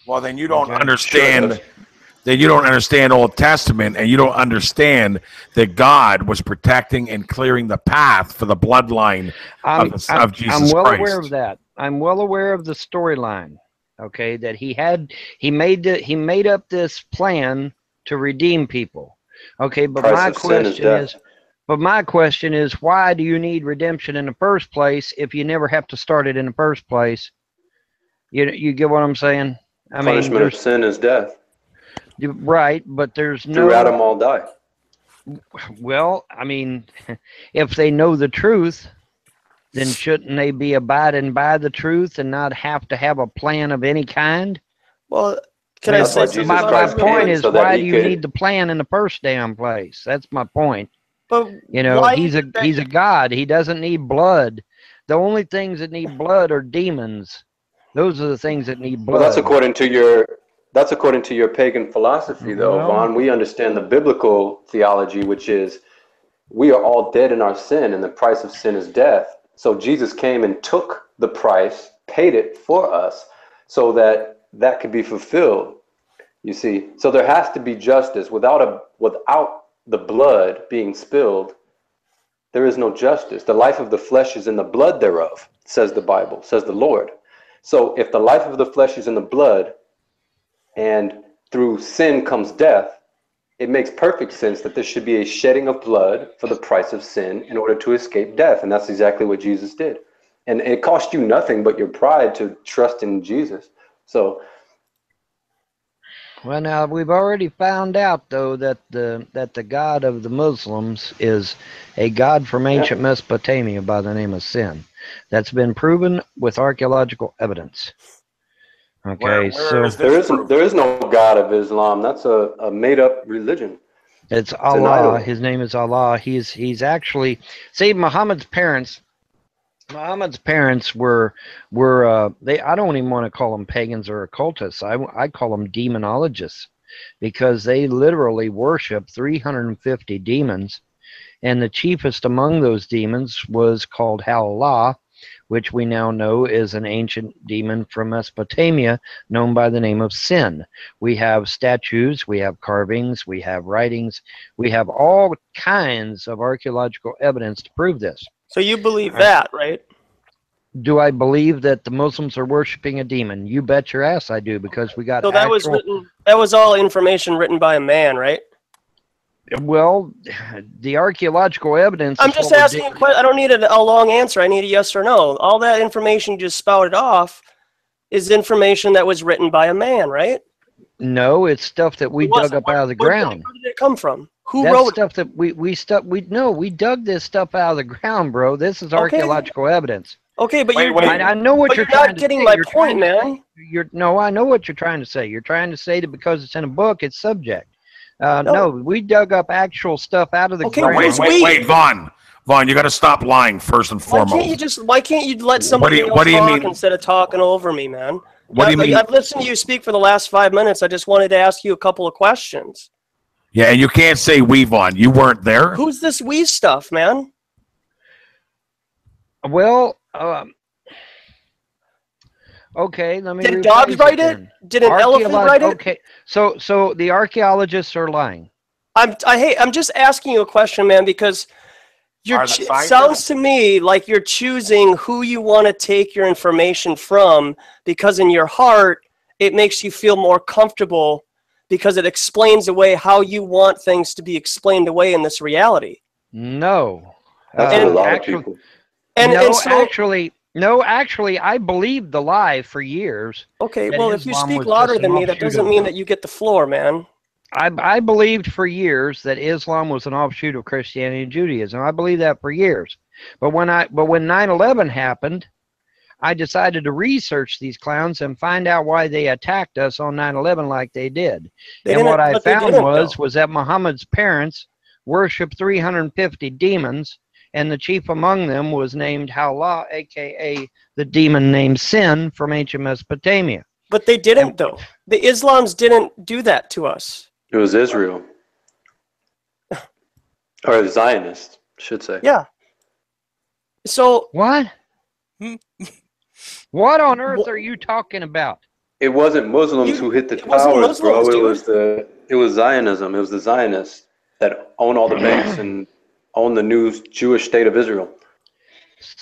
Well, then you don't understand. Then you don't understand Old Testament, and you don't understand that God was protecting and clearing the path for the bloodline of Jesus Christ. I'm well aware of that. I'm well aware of the storyline. Okay, that he made up this plan to redeem people. Okay, but my question is, why do you need redemption in the first place if you never have to start it in the first place? You get what I'm saying? Punishment of sin is death. Right, but there's no... Through Adam all die. Well, if they know the truth, then shouldn't they be abiding by the truth and not have to have a plan of any kind? Well, can I say my point is, why do you need the plan in the first damn place? That's my point. But he's a god. He doesn't need blood. The only things that need blood are demons. Those are the things that need blood. Well, that's according to your pagan philosophy, though, Vaughn. We understand the biblical theology, which is we are all dead in our sin, and the price of sin is death. So Jesus came and took the price, paid it for us, so that could be fulfilled. You see, so there has to be justice. Without the blood being spilled, there is no justice. The life of the flesh is in the blood thereof, says the Bible, says the Lord. So if the life of the flesh is in the blood, and through sin comes death, it makes perfect sense that there should be a shedding of blood for the price of sin in order to escape death. And that's exactly what Jesus did. And it cost you nothing but your pride to trust in Jesus. So Well, now we've already found out, though, that the god of the Muslims is a god from ancient Mesopotamia by the name of Sin. That's been proven with archaeological evidence. Okay, Where so is this proof? there is no god of Islam. That's a made up religion. it's an Allah. idol. His name is Allah. He's actually, see, Muhammad's parents were they, I don't even want to call them pagans or occultists. I call them demonologists, because they literally worship 350 demons, and the chiefest among those demons was called Allah, which we now know is an ancient demon from Mesopotamia known by the name of Sin. We have statues, we have carvings, we have writings, we have all kinds of archaeological evidence to prove this. So you believe that, right? Do I believe that the Muslims are worshiping a demon? You bet your ass I do, because we got So that was written. That was all information written by a man, right? Well, the archaeological evidence. I'm just asking a question. I don't need a long answer. I need a yes or no. All that information you just spouted off is information that was written by a man, right? No, it's stuff that we dug up out of the ground. Where did it come from? Who That's wrote it? stuff that we dug this stuff out of the ground, bro. This is archaeological evidence. Okay, but I know what you're trying to say. not getting my point, man. No, I know what you're trying to say. You're trying to say that because it's in a book, it's subject. No, we dug up actual stuff out of the ground. Wait, Vaughn, you got to stop lying first and foremost. Why can't you let somebody else talk instead of talking over me, man? What do you mean? I've listened to you speak for the last 5 minutes. I just wanted to ask you a couple of questions. Yeah, and you can't say we, Vaughn. You weren't there. Who's this we stuff, man? Well, okay, let me. Did dogs write it? Did an elephant write it? Okay, so the archaeologists are lying. I'm just asking you a question, man, because it sounds to me like you're choosing who you want to take your information from, because in your heart it makes you feel more comfortable, because it explains away how you want things to be explained away in this reality. No, that's a lot of people. No, actually, I believed the lie for years. Okay, well, if you speak louder than me, that doesn't mean that you get the floor, man. I believed for years that Islam was an offshoot of Christianity and Judaism. I believed that for years. But when 9/11 happened, I decided to research these clowns and find out why they attacked us on 9/11 like they did. And what I found was that Muhammad's parents worshiped 350 demons, and the chief among them was named Allah, a.k.a. the demon named Sin from ancient Mesopotamia. But they didn't, though. The Islams didn't do that to us. It was Israel. Or the Zionists, I should say. Yeah. So... What? What on earth are you talking about? It wasn't Muslims who hit the towers, bro. It was Zionism. It was the Zionists that own all the banks and own the new Jewish state of Israel.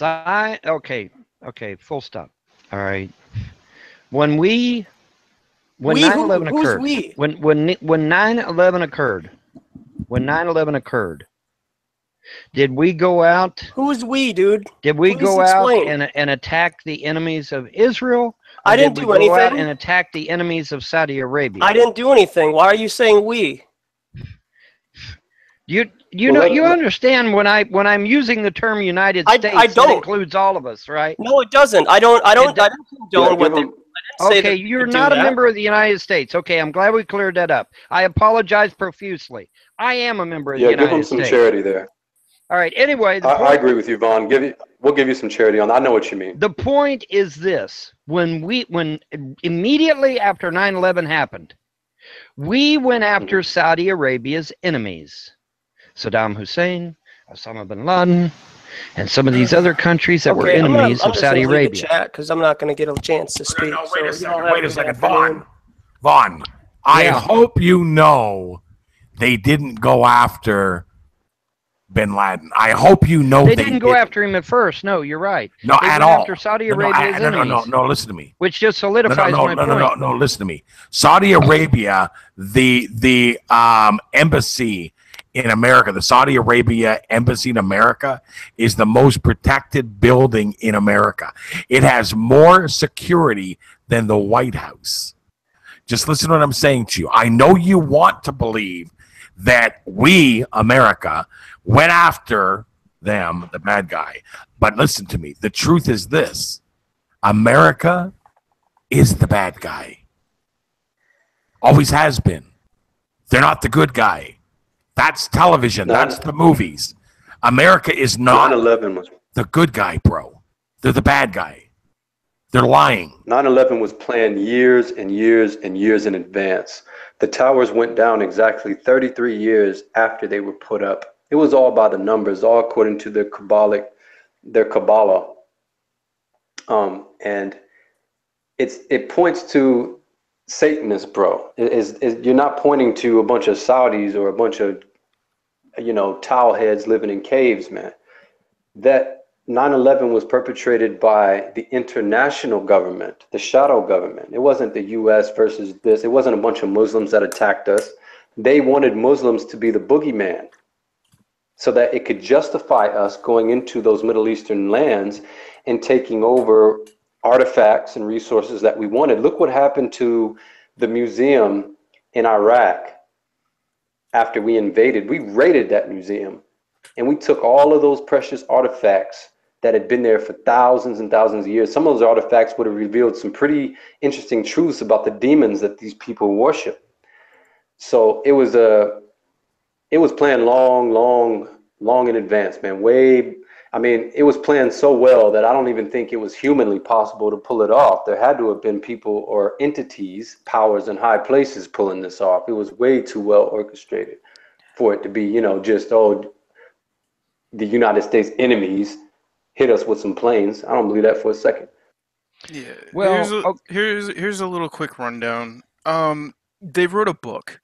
Okay, full stop. All right. When 9/11 occurred, when 9/11 occurred, did we go out? Who's we, dude? Did we go out and attack the enemies of Israel? I didn't do anything. Go out and attack the enemies of Saudi Arabia? I didn't do anything. Why are you saying we? You understand when I'm using the term United States, it includes all of us, right? No, it doesn't. I don't condone what they. Okay, you're not a member of the United States. Okay, I'm glad we cleared that up. I apologize profusely. I am a member of the United States. Yeah, give them some charity there. All right. Anyway, I agree with you, Vaughn. We'll give you some charity on that. I know what you mean. The point is this: when immediately after 9/11 happened, we went after Saudi Arabia's enemies. Saddam Hussein, Osama bin Laden, and some of these other countries that were enemies of Saudi Arabia. Because I'm not going to get a chance to speak. Wait a second, Vaughn. I hope you know they didn't go after bin Laden. I hope you know they didn't go after him at first. No, you're right. No, they at went all. After Saudi Arabia's enemies. No, listen to me. Which just solidifies my point. No, listen to me. Saudi Arabia, the embassy in America, the Saudi Arabia embassy in America is the most protected building in America. It has more security than the White House. Just listen to what I'm saying to you. I know you want to believe that we, America, went after them, the bad guy. But listen to me. The truth is this. America is the bad guy. Always has been. They're not the good guy. That's television. That's the movies. America is not 9/11 was the good guy, bro. They're the bad guy. They're lying. 9/11 was planned years and years and years in advance. The towers went down exactly 33 years after they were put up. It was all by the numbers, all according to their Kabbalah. And it points to Satanists, bro. You're not pointing to a bunch of Saudis or a bunch of, towel heads living in caves, man. That 9/11 was perpetrated by the international government, the shadow government. It wasn't the U.S. versus this. It wasn't a bunch of Muslims that attacked us. They wanted Muslims to be the boogeyman so that it could justify us going into those Middle Eastern lands and taking over artifacts and resources that we wanted. Look what happened to the museum in Iraq after we invaded. We raided that museum and we took all of those precious artifacts that had been there for thousands and thousands of years. Some of those artifacts would have revealed some pretty interesting truths about the demons that these people worship. So it was planned long in advance, man. It was planned so well that I don't even think it was humanly possible to pull it off. There had to have been people or entities, powers in high places pulling this off. It was way too well orchestrated for it to be, the United States enemies hit us with some planes. I don't believe that for a second. Yeah. Well, here's a little quick rundown. They wrote a book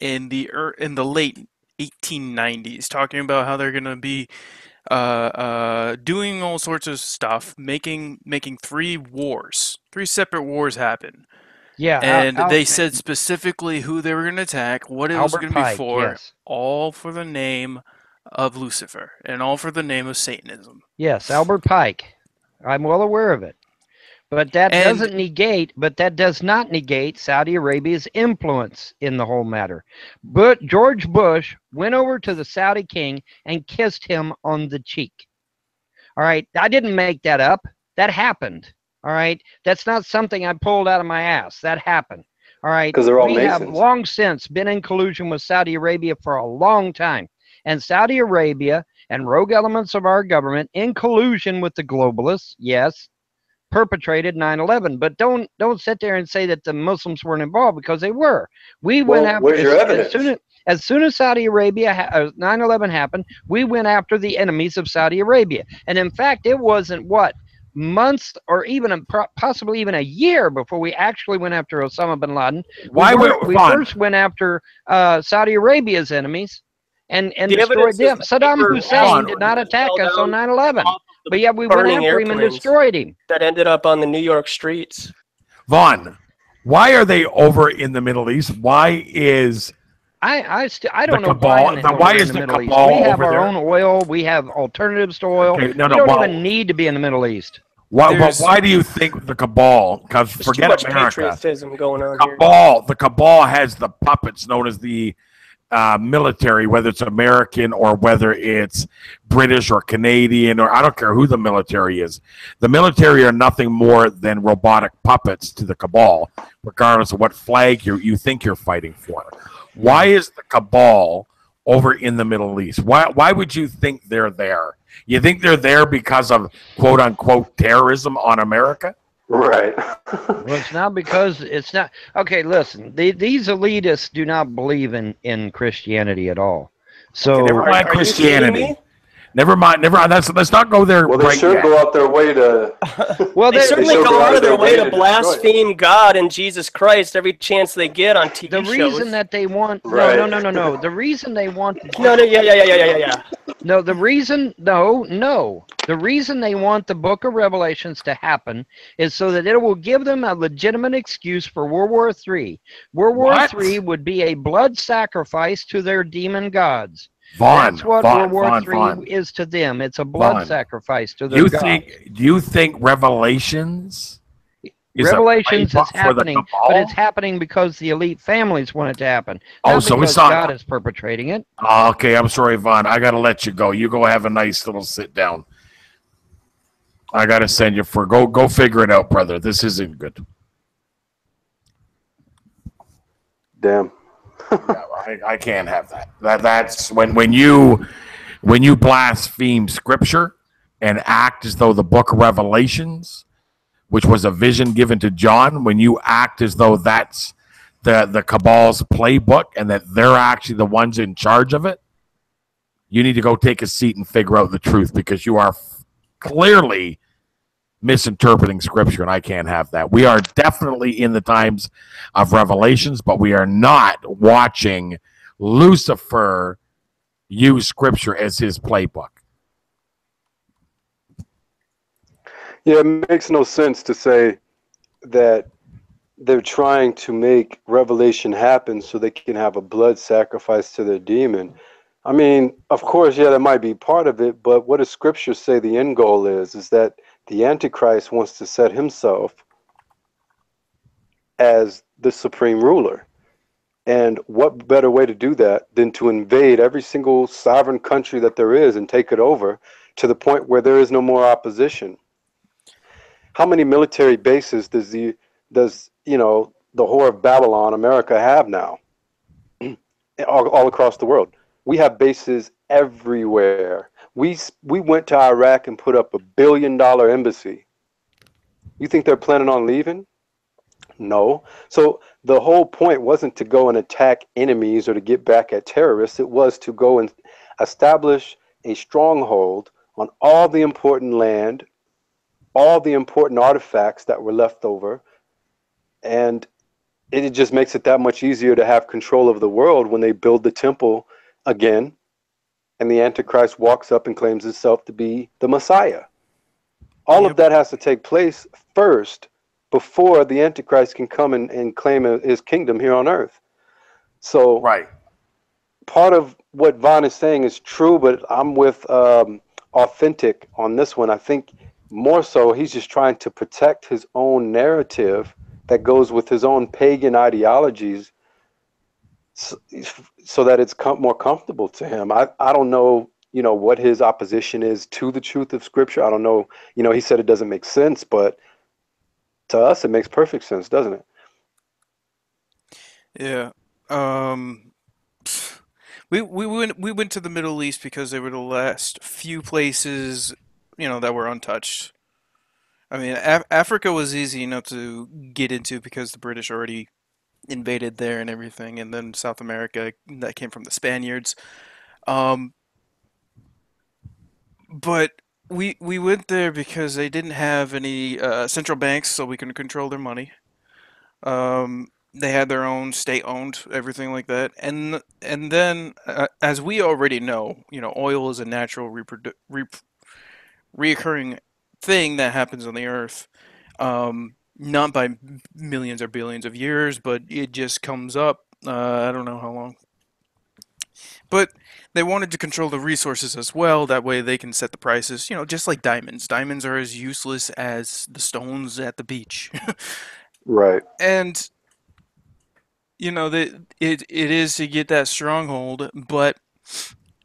in the late 1890s talking about how they're gonna be doing all sorts of stuff, making three separate wars happen. Yeah, And they said specifically who they were going to attack, what it was Albert going to be Pike, for, yes. all for the name of Lucifer and all for the name of Satanism. Yes, Albert Pike. I'm well aware of it. But that does not negate Saudi Arabia's influence in the whole matter. But George Bush went over to the Saudi king and kissed him on the cheek. All right, I didn't make that up. That happened. All right, that's not something I pulled out of my ass. That happened. All right, because they're all we Masons. have long since been in collusion with Saudi Arabia for a long time. And Saudi Arabia and rogue elements of our government in collusion with the globalists, yes, perpetrated 9/11. But don't sit there and say that the Muslims weren't involved, because they were. We went after. Where's your evidence? As soon as Saudi Arabia 9/11 happened, we went after the enemies of Saudi Arabia. And in fact, it wasn't months or even possibly even a year before we actually went after Osama bin Laden. We first went after Saudi Arabia's enemies and destroyed them. Saddam Hussein did not attack us on 9/11. But yeah, we went after him and destroyed him. That ended up on the New York streets. Vaughn, why are they over in the Middle East? Why is I don't know why is the Middle East. cabal We have over our there? own oil. We have alternatives to oil. Okay, We don't even need to be in the Middle East. Why do you think the cabal? Because forget too much America. patriotism going on here. The cabal has the puppets known as the military, whether it's American or whether it's British or Canadian, or I don't care who the military is. The military are nothing more than robotic puppets to the cabal, regardless of what flag you think you're fighting for. Why is the cabal over in the Middle East? Why would you think they're there? You think they're there because of quote unquote terrorism on America? Right. Well, it's not because it's not. Okay, listen. These elitists do not believe in Christianity at all. So Okay, never mind Are you Christianity. kidding me? Never mind. Let's not go there. Well, they right sure yet. go out their way to. well, They certainly sure go go out of their way to destroy it. blaspheme God and Jesus Christ every chance they get on TV the shows. reason that they want Right. no. The reason they want Yeah. No, the reason The reason they want the Book of Revelations to happen is so that it will give them a legitimate excuse for World War III. World War III would be a blood sacrifice to their demon gods. That's what World War III is to them. It's a blood sacrifice to their gods. Do you think Revelations is a Revelations is playbook for the happening, but it's cabal? happening because the elite families want it to happen, Oh, not so it's because God not. is perpetrating it. Oh, okay, I'm sorry, Vaughn. I gotta let you go. You go have a nice little sit down. I gotta send you for go figure it out, brother. This isn't good. Damn. Yeah, I can't have that. That's when you blaspheme scripture and act as though the book of Revelations, which was a vision given to John, when you act as though that's the cabal's playbook and that they're actually the ones in charge of it, you need to go take a seat and figure out the truth, because you are clearly misinterpreting scripture, and I can't have that. We are definitely in the times of Revelations, but we are not watching Lucifer use scripture as his playbook. Yeah, it makes no sense to say that they're trying to make revelation happen so they can have a blood sacrifice to their demon. I mean, of course, yeah, that might be part of it, but what does scripture say the end goal is that the Antichrist wants to set himself as the supreme ruler. And what better way to do that than to invade every single sovereign country that there is and take it over to the point where there is no more opposition? How many military bases does the whore of Babylon, America, have now? all across the world. We have bases everywhere. We went to Iraq and put up $1 billion embassy. You think they're planning on leaving? No. So the whole point wasn't to go and attack enemies or to get back at terrorists. It was to go and establish a stronghold on all the important land, all the important artifacts that were left over, and it just makes it that much easier to have control of the world when they build the temple again and the Antichrist walks up and claims himself to be the Messiah. All of that has to take place first before the Antichrist can come and claim his kingdom here on earth. So Right. part of what Vaughn is saying is true, but I'm with Authentic on this one. I think more so he's just trying to protect his own narrative that goes with his own pagan ideologies so that it's more comfortable to him. I don't know, what his opposition is to the truth of Scripture. I don't know. He said it doesn't make sense, but to us it makes perfect sense, doesn't it? Yeah. We went to the Middle East because they were the last few places, that were untouched. I mean, Africa was easy enough to get into because the British already invaded there and everything, and then South America, that came from the Spaniards. Um, but we went there because they didn't have any central banks, so we couldn't control their money. They had their own state-owned everything like that, and then as we already know, oil is a natural reoccurring thing that happens on the earth. Not by millions or billions of years, but it just comes up. I don't know how long. But they wanted to control the resources as well. That way they can set the prices, just like diamonds. Diamonds are as useless as the stones at the beach. Right. And, it is to get that stronghold, but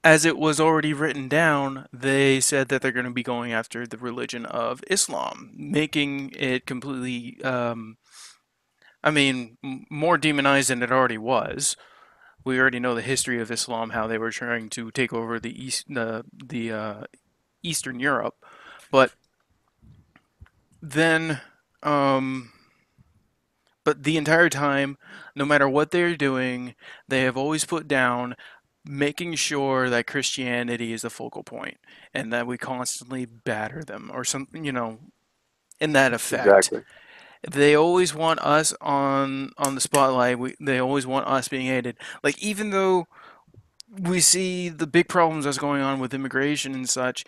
as it was already written down, they said that they're going to be going after the religion of Islam, making it completely, more demonized than it already was. We already know the history of Islam, how they were trying to take over the Eastern Europe, but then, um, but the entire time, no matter what they're doing, they have always put down making sure that Christianity is the focal point and that we constantly batter them or something, in that effect. Exactly. They always want us on the spotlight. They always want us being hated. Like, even though we see the big problems that's going on with immigration and such,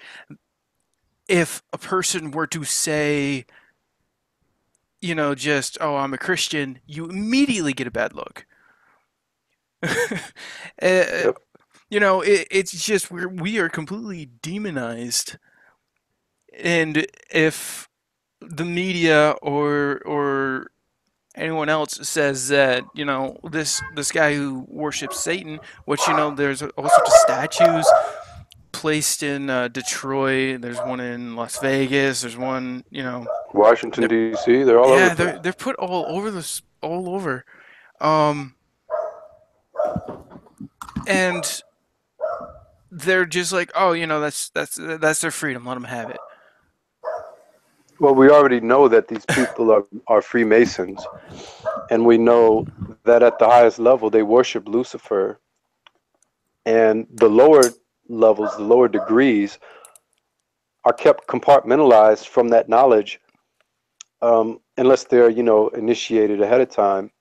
if a person were to say, just, oh, I'm a Christian, you immediately get a bad look. Yep. It's just we are completely demonized. And if the media or anyone else says that, you know, this guy who worships Satan, which, you know, there's all sorts of statues placed in Detroit. There's one in Las Vegas. There's one, you know, Washington they're, D.C. They're all over yeah, the place. they're put all over this, all over, um, and they're just like, oh, you know, that's their freedom. Let them have it. Well, we already know that these people are Freemasons, and we know that at the highest level they worship Lucifer, and the lower levels, the lower degrees, are kept compartmentalized from that knowledge, unless they're, you know, initiated ahead of time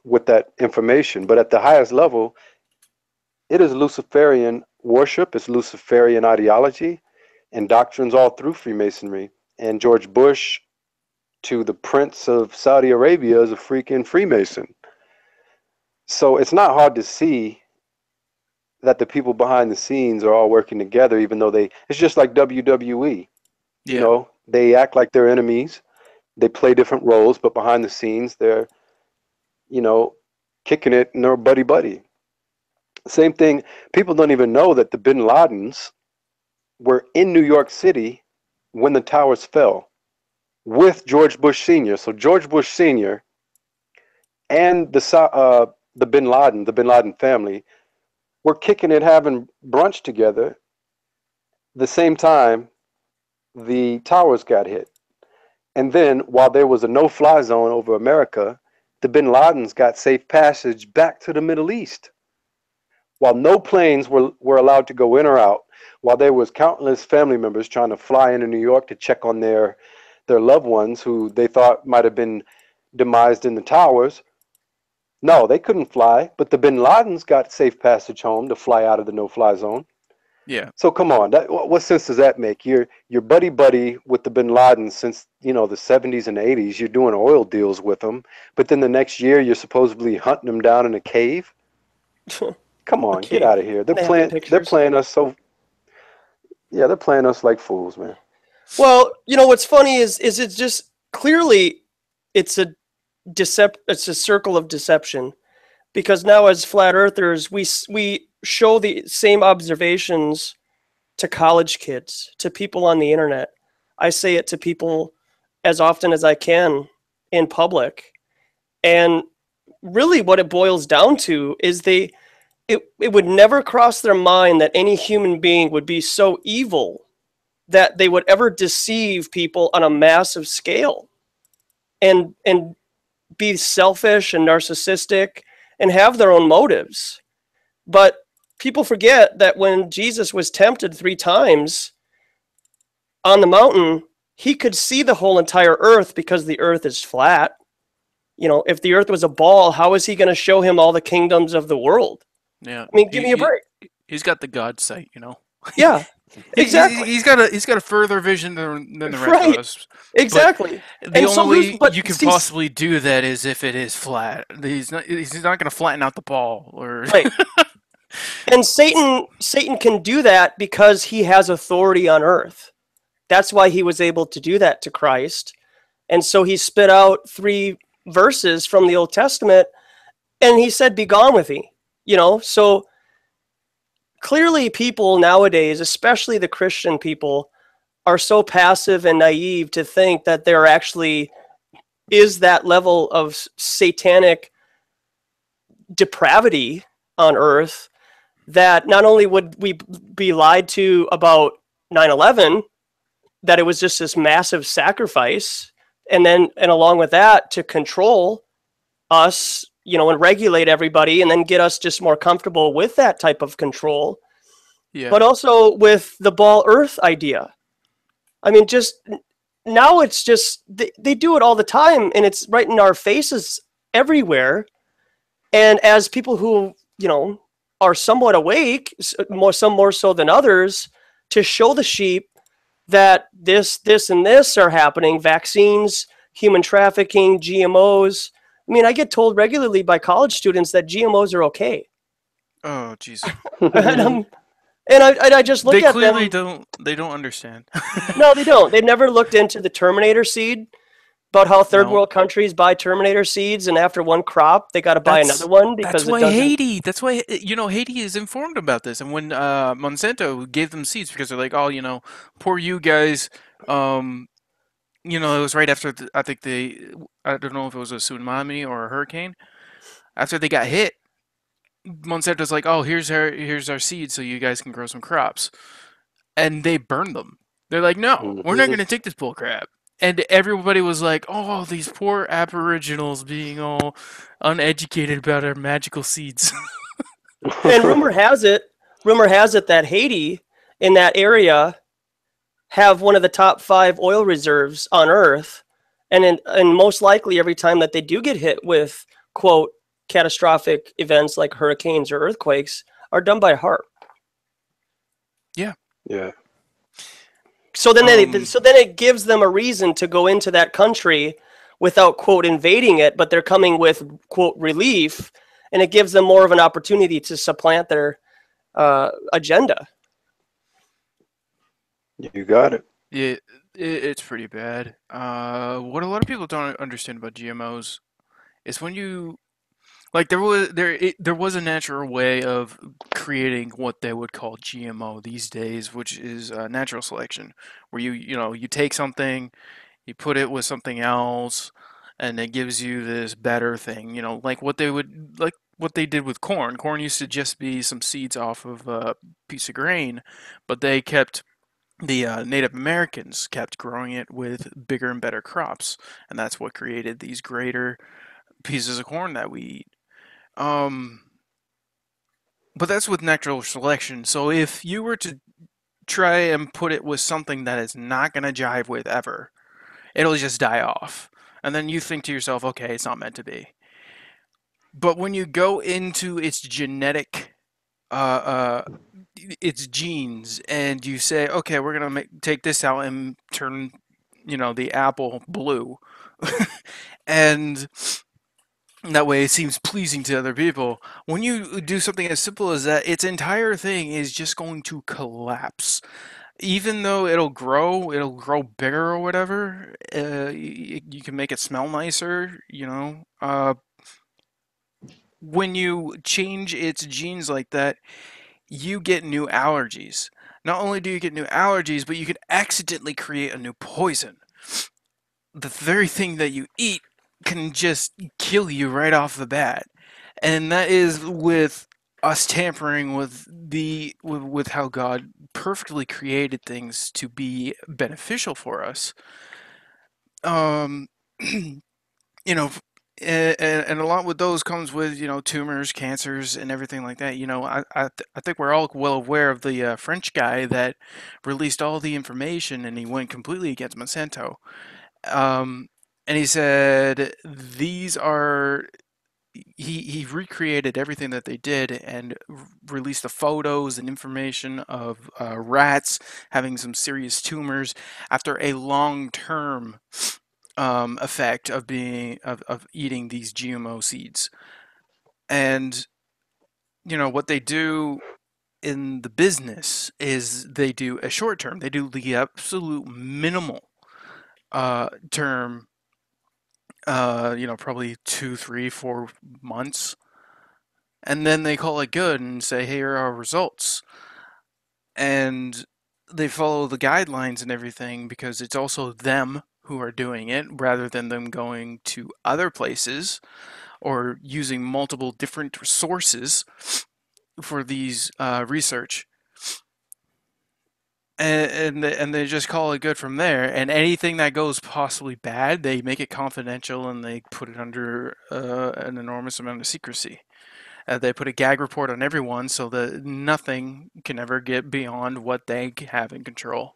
with that information. But at the highest level, it is Luciferian worship, it's Luciferian ideology and doctrines all through Freemasonry. And George Bush, to the Prince of Saudi Arabia, is a freaking Freemason. So it's not hard to see that the people behind the scenes are all working together, even though it's just like WWE. Yeah. You know, they act like they're enemies. They play different roles, but behind the scenes, they're, you know, kicking it and they're buddy. Same thing. People don't even know that the Bin Ladens were in New York City when the towers fell with George Bush Sr. So George Bush Sr. and the Bin Laden family, were kicking it, having brunch together. The same time the towers got hit. And then, while there was a no-fly zone over America, the Bin Ladens got safe passage back to the Middle East. While no planes were allowed to go in or out, while there was countless family members trying to fly into New York to check on their loved ones who they thought might have been demised in the towers, no, they couldn't fly. But the Bin Ladens got safe passage home to fly out of the no-fly zone. Yeah. So come on, what sense does that make? You're buddy with the Bin Laden since, you know, the 70s and 80s. You're doing oil deals with them, but then the next year you're supposedly hunting them down in a cave. Come on, Okay. get out of here. They're playing us so. Yeah, they're playing us like fools, man. Well, you know what's funny is it's just clearly it's a it's a circle of deception, because now as flat earthers we show the same observations to college kids, to people on the internet. I say it to people as often as I can in public. And really what it boils down to is it would never cross their mind that any human being would be so evil that they would ever deceive people on a massive scale and be selfish and narcissistic and have their own motives. But people forget that when Jesus was tempted 3 times on the mountain, he could see the whole entire earth because the earth is flat. You know, if the earth was a ball, how is he going to show him all the kingdoms of the world? Yeah. I mean, give me a break. He's got the God sight, you know. Yeah, exactly. He's got a further vision than the rest Right. of us. Exactly. But the And only so way you can possibly do that is if it is flat. He's not going to flatten out the ball or right. And Satan can do that because he has authority on earth. That's why he was able to do that to Christ. And so he spit out 3 verses from the Old Testament and he said, "Be gone with thee." You know, so clearly people nowadays, especially the Christian people, are so passive and naive to think that there actually is that level of satanic depravity on earth, that not only would we be lied to about 9/11, that it was just this massive sacrifice, and along with that, to control us, you know, and regulate everybody, and then get us just more comfortable with that type of control. Yeah. But also with the ball earth idea. I mean, just now it's just they do it all the time, and it's right in our faces everywhere. And as people who, you know, are somewhat awake, some more so than others, to show the sheep that this, and this are happening: vaccines, human trafficking, GMOs. I mean, I get told regularly by college students that GMOs are okay. Oh, jeez. And And I just look They at clearly them. don't understand. No, they don't. They've never looked into the Terminator seed, about how third No. world countries buy Terminator seeds, and after one crop, they got to buy another one That's because it why doesn't. Haiti. That's why Haiti is informed about this. And when Monsanto gave them seeds because they're like, oh, poor you guys. It was right after I think I don't know if it was a tsunami or a hurricane. After they got hit, Monsanto's like, oh, here's our seeds so you guys can grow some crops, and they burned them. They're like, no, we're not Mhm. going to take this bull crap. And everybody was like, oh, these poor aboriginals being all uneducated about our magical seeds. And rumor has it that Haiti in that area have one of the top 5 oil reserves on Earth, and most likely every time that they do get hit with quote catastrophic events like hurricanes or earthquakes are done by HAARP. Yeah. Yeah. So then it gives them a reason to go into that country without quote invading it, but they're coming with quote relief, and it gives them more of an opportunity to supplant their agenda. You got it. Yeah, it's pretty bad. What a lot of people don't understand about GMOs is when you like there was a natural way of creating what they would call GMO these days, which is natural selection, where you take something, you put it with something else, and it gives you this better thing. Like what they did with corn. Corn used to just be some seeds off of a piece of grain, but the Native Americans kept growing it with bigger and better crops, and that's what created these greater pieces of corn that we eat. Um, but that's with natural selection. So if you were to try and put it with something that is not going to jive with ever, it'll just die off. And then you think to yourself, okay, it's not meant to be. But when you go into its genetic, its genes, and you say, okay, we're gonna take this out and turn, the apple blue, and that way it seems pleasing to other people. When you do something as simple as that, its entire thing is just going to collapse. Even though it'll grow bigger or whatever, you can make it smell nicer, when you change its genes like that, you get new allergies. Not only do you get new allergies, but you can accidentally create a new poison. The very thing that you eat can just kill you right off the bat. And that is with us tampering with with how God perfectly created things to be beneficial for us. Um you know, and a lot with those comes with tumors, cancers, and everything like that. I think we're all well aware of the French guy that released all the information and he went completely against Monsanto. Um, and he said these are he recreated everything that they did and released the photos and information of rats having some serious tumors after a long term effect of eating these GMO seeds. And what they do in the business is they do a short term. They do the absolute minimal term. Probably 2, 3, 4 months, and then they call it good and say, "Here are our results." And they follow the guidelines and everything because it's also them who are doing it rather than them going to other places or using multiple different sources for these research. And they just call it good from there. And anything that goes possibly bad, they make it confidential and they put it under an enormous amount of secrecy. They put a gag report on everyone so that nothing can ever get beyond what they have in control.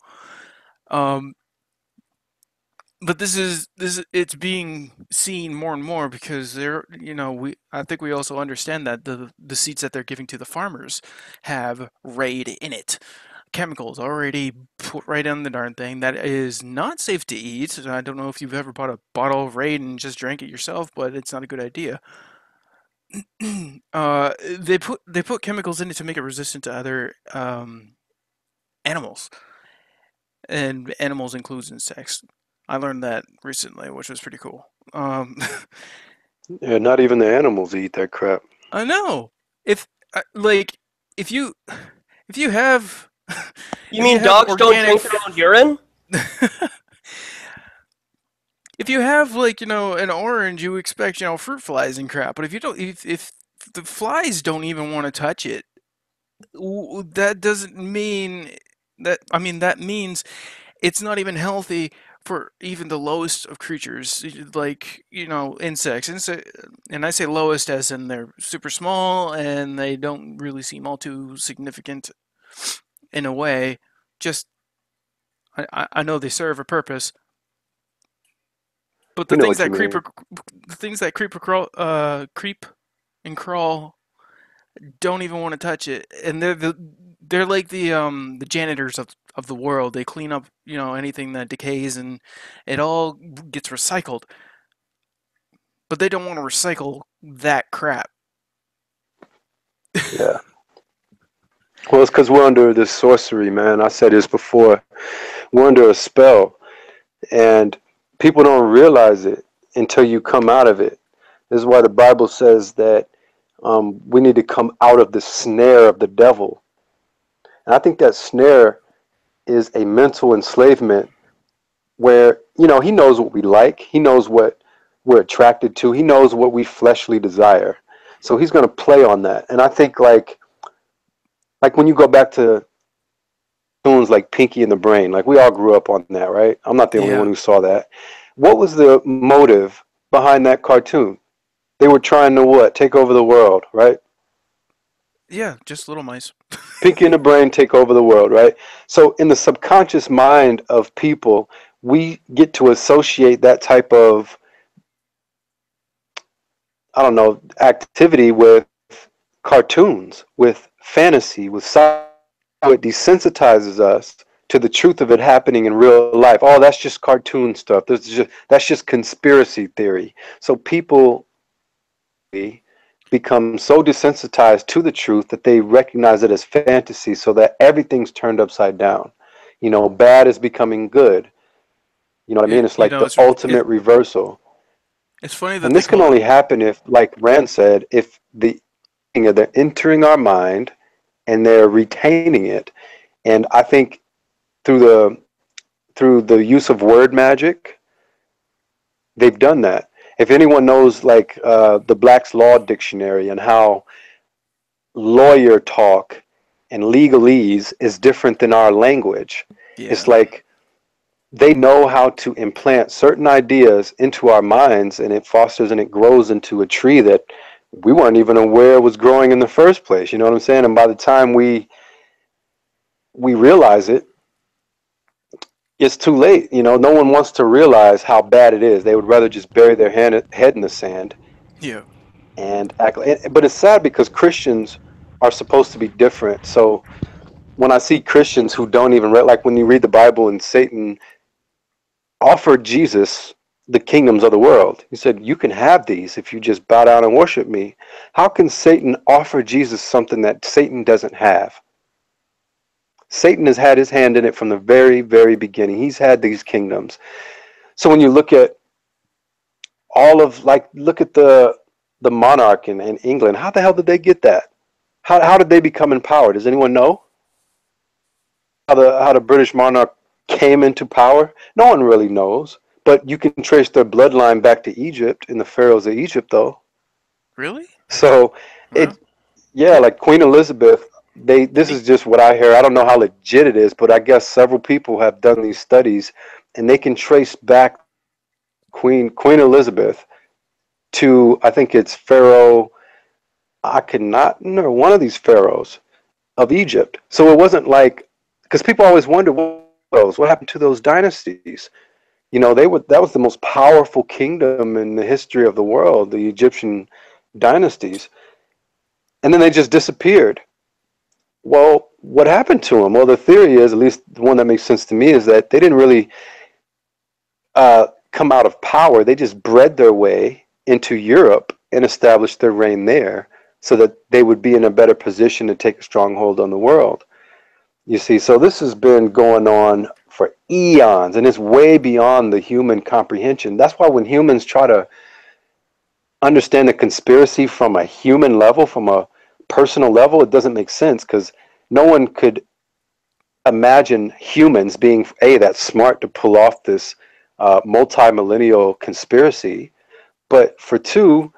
But it's being seen more and more because I think we also understand that the seeds that they're giving to the farmers have Raid in it. Chemicals already put right on the darn thing that is not safe to eat. I don't know if you've ever bought a bottle of Raid and just drank it yourself, but it's not a good idea. They put chemicals in it to make it resistant to other animals, and animals includes insects. I learned that recently, which was pretty cool. Yeah, not even the animals eat that crap. I know. If like if you if you have You if you mean have dogs don't organic drink their own urine? if you have like an orange, you expect fruit flies and crap. But if you don't, if the flies don't even want to touch it, that doesn't mean that. I mean, that means it's not even healthy for even the lowest of creatures, like insects. And I say lowest as in they're super small and they don't really seem all too significant in a way. Just I know they serve a purpose, but We know what you mean. the things that creep and crawl don't even want to touch it, and they're like the janitors of the world. They clean up anything that decays, and it all gets recycled. But they don't want to recycle that crap. Yeah. Well, it's because we're under this sorcery, man. I said this before. We're under a spell, and people don't realize it until you come out of it. This is why the Bible says that we need to come out of the snare of the devil. And I think that snare is a mental enslavement where, he knows what we like. He knows what we're attracted to. He knows what we fleshly desire. So he's going to play on that. And I think like when you go back to tunes like Pinky and the Brain, like we all grew up on that, right? I'm not the only one Yeah, who saw that. What was the motive behind that cartoon? They were trying to what? Take over the world, right? yeah, just little mice. Pinky and the Brain take over the world, right? So in the subconscious mind of people, we get to associate that type of, I don't know, activity with cartoons, with fantasy, with science. It desensitizes us to the truth of it happening in real life. Oh, that's just cartoon stuff. That's just conspiracy theory. So people become so desensitized to the truth that they recognize it as fantasy, so that everything's turned upside down. Bad is becoming good. You know what I mean? It's like the ultimate reversal. It's funny that And they this can call it. only happen if, like Rand said, if they're entering our mind and they're retaining it. And I think through the use of word magic, they've done that. If anyone knows like the Black's Law Dictionary and how lawyer talk and legalese is different than our language, it's Yeah, like they know how to implant certain ideas into our minds, and it fosters and it grows into a tree that we weren't even aware was growing in the first place. You know what I'm saying? And by the time we realize it, it's too late. No one wants to realize how bad it is. They would rather just bury their head in the sand yeah, and act. But it's sad because Christians are supposed to be different. So when I see Christians who don't even read, like when you read the Bible and Satan offered Jesus the kingdoms of the world, he said, "You can have these if you just bow down and worship me." How can Satan offer Jesus something that Satan doesn't have? Satan has had his hand in it from the very, very beginning. He's had these kingdoms. So when you look at look at the monarch in England, how the hell did they get that? How did they become in power? Does anyone know how the British monarch came into power? No one really knows. But you can trace their bloodline back to Egypt and the pharaohs of Egypt, though. really? So Well, yeah, like Queen Elizabeth. This is just what I hear. I don't know how legit it is, but I guess several people have done these studies, and they can trace back Queen Elizabeth to, I think it's Pharaoh. I cannot remember, one of these pharaohs of Egypt. So it wasn't like, because people always wonder what happened to those dynasties. That was the most powerful kingdom in the history of the world, the Egyptian dynasties, and then they just disappeared. Well, what happened to them? Well, the theory is, at least the one that makes sense to me, is that they didn't really come out of power. They just bred their way into Europe and establish their reign there so that they would be in a better position to take a stronghold on the world. You see, so this has been going on for eons, and it's way beyond the human comprehension. That's why when humans try to understand a conspiracy from a human level, from a personal level, it doesn't make sense, because no one could imagine humans being that smart to pull off this multi-millennial conspiracy. But for two,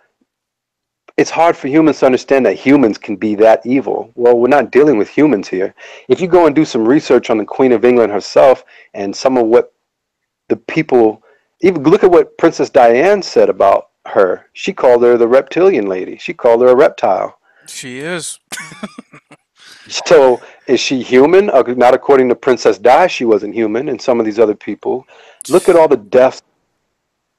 it's hard for humans to understand that humans can be that evil. Well, we're not dealing with humans here. If you go and do some research on the Queen of England herself and some of what the people, even look at what Princess Diane said about her. She called her the reptilian lady. She called her a reptile. She is. So is she human? Not according to Princess Di, she wasn't human, and some of these other people. Look at all the deaths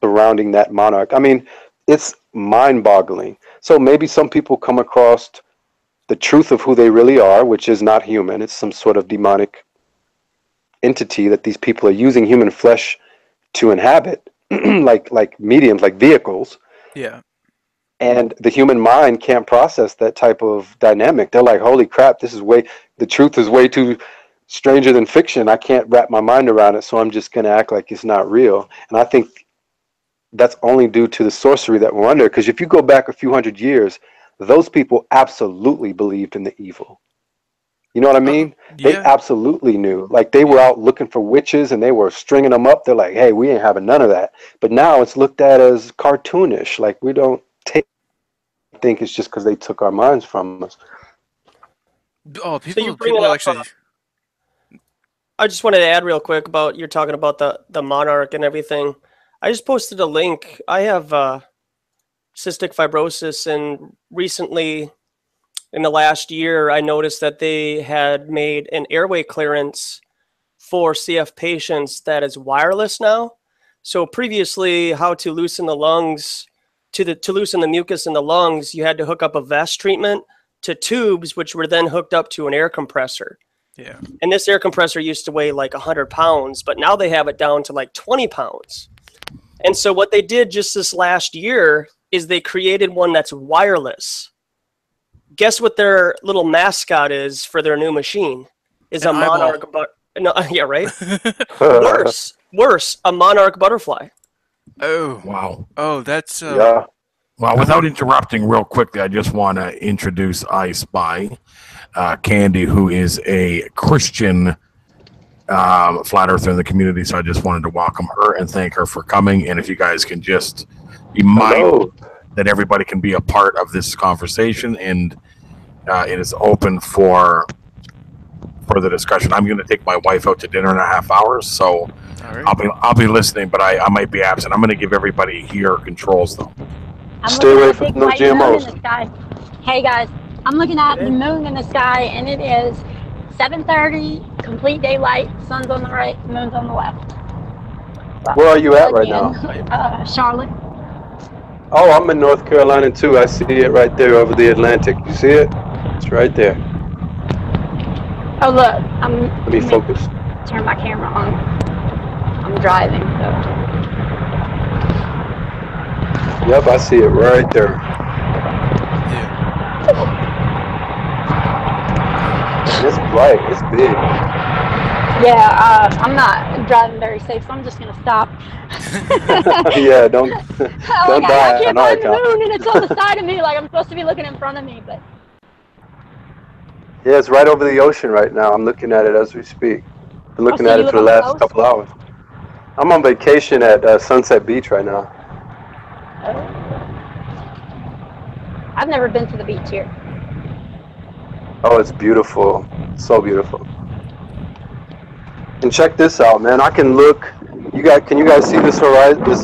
surrounding that monarch. I mean, it's mind-boggling. So maybe some people come across the truth of who they really are, which is not human. It's some sort of demonic entity that these people are using human flesh to inhabit, like mediums, like vehicles. Yeah. And the human mind can't process that type of dynamic. They're like, holy crap, the truth is way too stranger than fiction. I can't wrap my mind around it, so I'm just going to act like it's not real. And I think that's only due to the sorcery that we're under. Because if you go back a few hundred years, those people absolutely believed in the evil. You know what I mean? Yeah. They absolutely knew. Like, they were out looking for witches and they were stringing them up. They're like, hey, we ain't having none of that. But now it's looked at as cartoonish. Like, we don't think it's just because they took our minds from us. Oh, So people actually. I just wanted to add real quick about you're talking about the monarch and everything. I just posted a link. I have cystic fibrosis, and recently, in the last year, I noticed that they had made an airway clearance for CF patients that is wireless now. So previously, how to loosen the lungs, to loosen the mucus in the lungs, you had to hook up a vest treatment to tubes, which were then hooked up to an air compressor. Yeah. And this air compressor used to weigh like 100 pounds, but now they have it down to like 20 pounds. And so what they did just this last year is they created one that's wireless. Guess what their little mascot is for their new machine? Is An a eyeball. monarch. No, yeah, right. Worse, a monarch butterfly. Oh. Wow. Oh, that's. Yeah. Well, without interrupting real quickly, I just want to introduce I Spy Candy, who is a Christian flat earther in the community. So I just wanted to welcome her and thank her for coming. And if you guys can just be mindful that everybody can be a part of this conversation, and it is open for further discussion. I'm going to take my wife out to dinner in a half hours, so Right. I'll be listening, but I might be absent. I'm going to give everybody here controls though. Stay away from those GMOs. In the sky. Hey guys, I'm looking at the moon in the sky, and it is 7:30, complete daylight. Sun's on the right, moon's on the left. Where are you at right now? Charlotte. Oh, I'm in North Carolina too. I see it right there over the Atlantic. You see it? It's right there. Oh look, Let me focus. Turn my camera on. I'm driving, so. Yep, I see it right there. Yeah. It's bright. It's big. Yeah, I'm not driving very safe, so I'm just gonna stop. Yeah, don't Like, die. I can't on our find the account. moon, and it's on the side of me. Like I'm supposed to be looking in front of me, but. Yeah, it's right over the ocean right now. I'm looking at it as we speak. Been looking so at you it for live the on the last coast? couple hours. I'm on vacation at Sunset Beach right now. I've never been to the beach here. Oh, it's beautiful. So beautiful. And check this out, man. I can look. Can you guys see this horizon? This